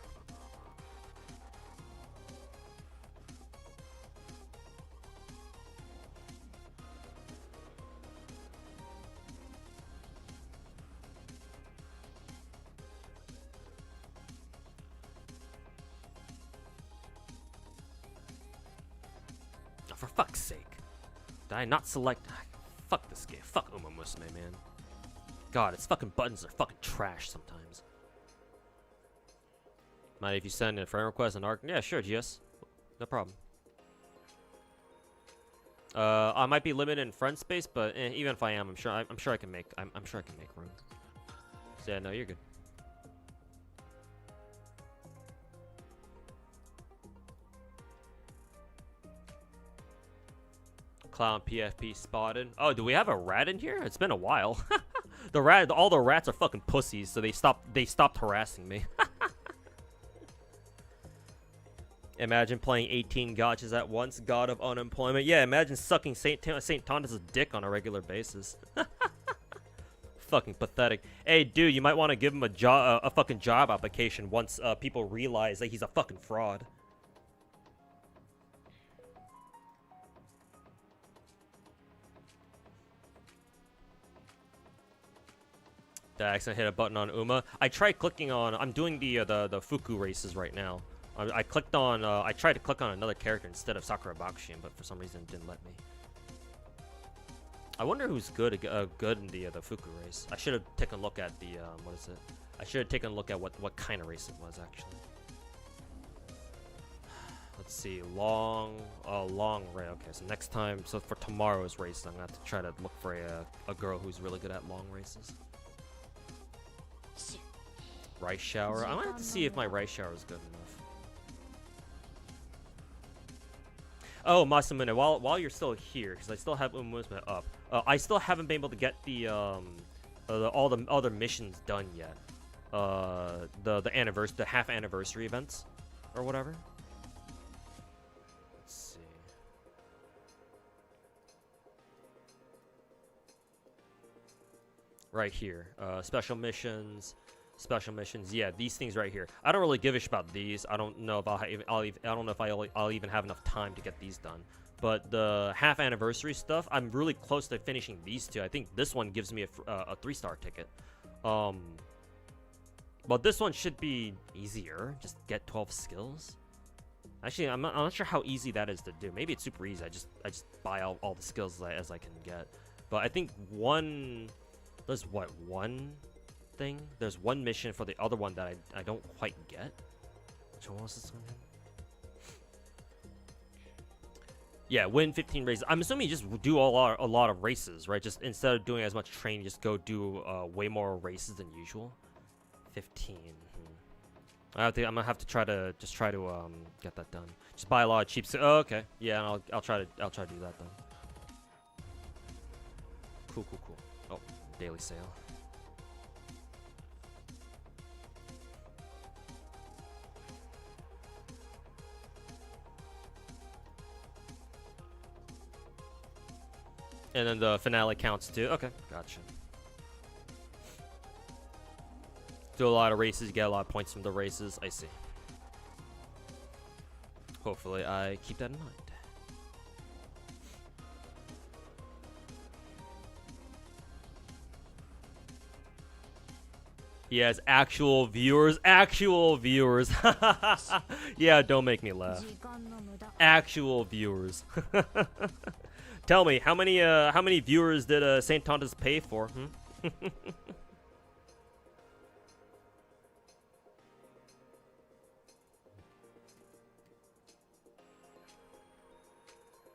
For fuck's sake. Did I not select... Fuck this game. Fuck Uma Musume, man. God, its fucking buttons are fucking trash sometimes. Mind if you send a friend request on Arc? Yeah, sure, GS. No problem. I might be limited in friend space, but even if I am, I'm sure I can make room. So yeah, no, you're good. Clown PFP spotted. Oh, do we have a rat in here? It's been a while. All the rats are fucking pussies, so they stopped harassing me. Imagine playing 18 gachas at once. God of unemployment. Yeah, imagine sucking Saint Thomas's dick on a regular basis. Fucking pathetic. Hey, dude, you might want to give him a fucking job application once people realize that he's a fucking fraud. Did I accidentally hit a button on Uma? I tried clicking on... I'm doing the Fuku races right now. I clicked on... I tried to click on another character instead of Sakura Bakushin, but for some reason it didn't let me. I wonder who's good in the Fuku race. I should have taken a look at the... what is it? I should have taken a look at what kind of race it was, actually. Let's see. Long race. Okay, so next time... So for tomorrow's race, I'm going to have to try to look for a girl who's really good at long races. Rice shower. I'm gonna have to see if my rice shower is good enough. Oh, Masamune, while you're still here, because I still have Umumusme up. I still haven't been able to get the all the other missions done yet. The half anniversary events, or whatever. Let's see. Right here, special missions. Special missions, yeah, these things right here. I don't really give a shit about these. I don't know if I'll even have enough time to get these done. But the half anniversary stuff, I'm really close to finishing these two. I think this one gives me a 3-star ticket. But this one should be easier. Just get 12 skills. Actually, I'm not sure how easy that is to do. Maybe it's super easy. I just buy all the skills as I can get. But I think there's what, one thing? There's one mission for the other one that I don't quite get. Which one was this one? Yeah, win 15 races. I'm assuming you just do a lot of races, right? Just instead of doing as much training, just go do way more races than usual. 15. I'm gonna have to try to get that done. Just buy a lot of cheap. Oh, okay. Yeah, and I'll try to do that then. Cool. Oh, daily sale. And then the finale counts too. Okay, gotcha. Do a lot of races, you get a lot of points from the races. I see. Hopefully I keep that in mind. He has actual viewers. Actual viewers. Yeah, don't make me laugh. 時間の無駄 Actual viewers. Tell me, how many viewers did St. Tontas pay for?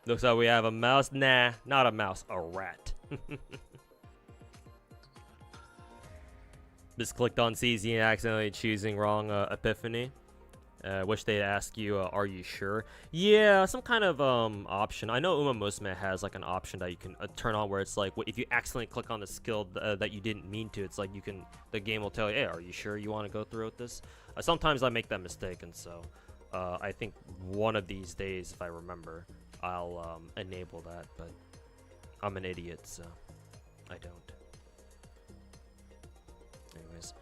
Looks like we have a mouse. Nah, not a mouse, a rat. Just clicked on CZ and accidentally choosing wrong epiphany. Wish they'd ask you, are you sure? Yeah, some kind of option. I know Uma Musume has like an option that you can turn on where it's like, if you accidentally click on the skill that you didn't mean to, it's like the game will tell you, hey, are you sure you want to go through with this? Sometimes I make that mistake, and so I think one of these days, if I remember, I'll enable that, but I'm an idiot, so I don't. Anyways.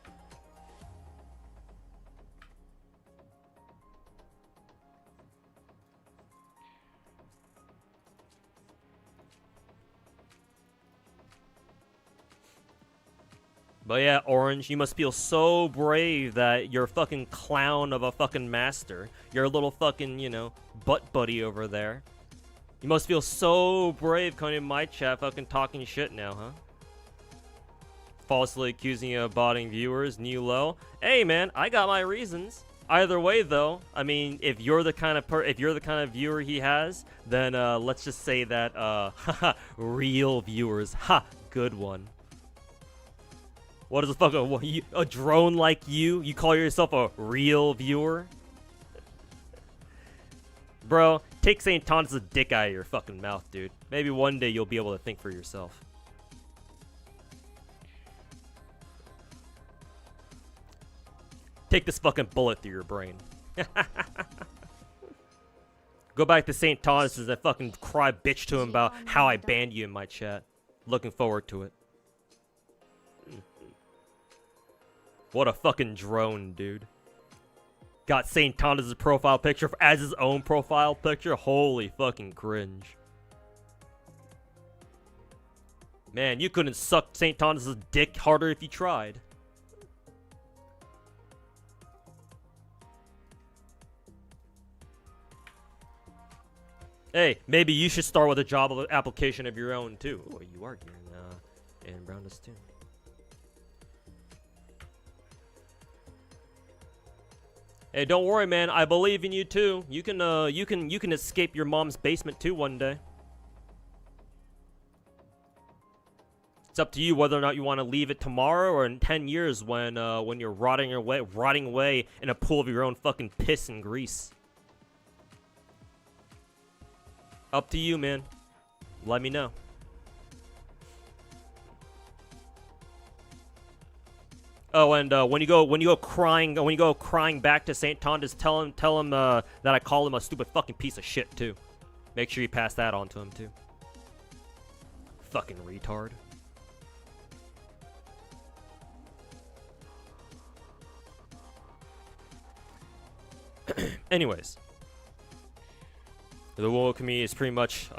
But yeah, Orange, you must feel so brave that your fucking clown of a fucking master, your little fucking, you know, butt buddy over there. You must feel so brave coming in my chat fucking talking shit now, huh? Falsely accusing you of botting viewers, new low. Hey man, I got my reasons. Either way though, I mean, if you're the kind of viewer he has, then let's just say that haha, real viewers. Ha, good one. What is the fuck? A drone like you? You call yourself a real viewer? Bro, take St. Tontas' dick out of your fucking mouth, dude. Maybe one day you'll be able to think for yourself. Take this fucking bullet through your brain. Go back to St. Tontas and fucking cry bitch to him about how I banned you in my chat. Looking forward to it. What a fucking drone, dude. Got St. Tontas' profile picture as his own profile picture. Holy fucking cringe. Man, you couldn't suck St. Tontas' dick harder if you tried. Hey, maybe you should start with a job application of your own, too. Oh, you are getting in brownness, too. Hey, don't worry, man. I believe in you too. You can escape your mom's basement too one day. It's up to you whether or not you want to leave it tomorrow or in 10 years when you're rotting away in a pool of your own fucking piss and grease. Up to you, man. Let me know. Oh, and when you go crying back to St. Tontas, tell him that I call him a stupid fucking piece of shit too. Make sure you pass that on to him too. Fucking retard. Anyways, the woke community is pretty much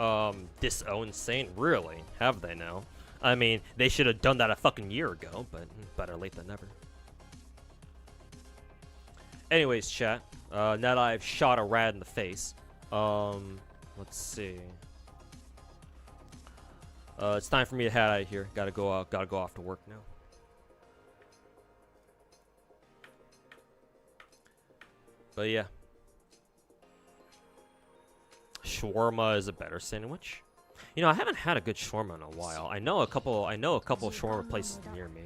disowned Saint. Really? Have they now? I mean, they should have done that a fucking year ago, but better late than never. Anyways, chat. Now that I've shot a rat in the face, let's see. It's time for me to head out of here. Gotta go off to work now. But yeah, shawarma is a better sandwich. You know, I haven't had a good shawarma in a while. I know a couple shawarma places near me.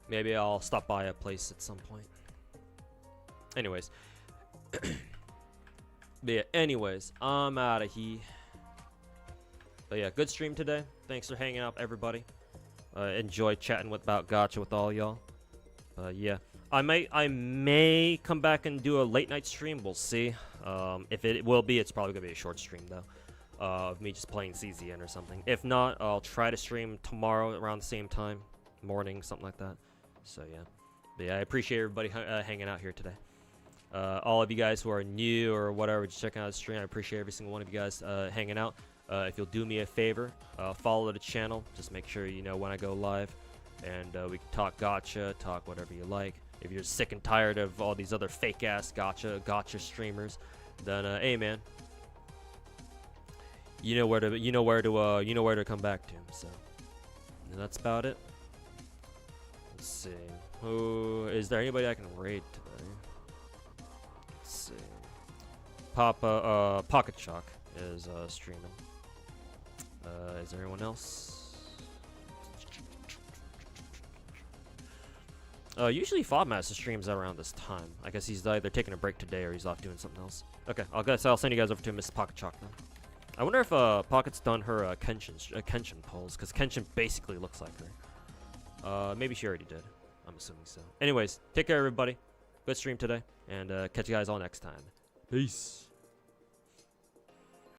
Maybe I'll stop by a place at some point. Anyways. Yeah, anyways, I'm out of here. But yeah, good stream today. Thanks for hanging out, everybody. Enjoy chatting about gacha with all y'all. Yeah. I may come back and do a late night stream. We'll see. If it will be, it's probably gonna be a short stream though, of me just playing CZN or something. If not, I'll try to stream tomorrow around the same time, morning, something like that. So yeah, but yeah, I appreciate everybody hanging out here today. All of you guys who are new or whatever, just checking out the stream, I appreciate every single one of you guys hanging out. If you'll do me a favor, follow the channel. Just make sure you know when I go live, and we can talk gacha, talk whatever you like. If you're sick and tired of all these other fake ass gacha streamers, then hey man, you know where to come back to. So and that's about it. Let's see. Who is there? Anybody I can raid today? Let's see. Pocket Chalk is streaming. Is there anyone else? Usually Fobmaster streams around this time. I guess he's either taking a break today or he's off doing something else. Okay, I'll send you guys over to Miss Pocket Chalk then. I wonder if Pocket's done her Kenshin polls, because Kenshin basically looks like her. Maybe she already did. I'm assuming so. Anyways, take care everybody. Good stream today, and catch you guys all next time. Peace.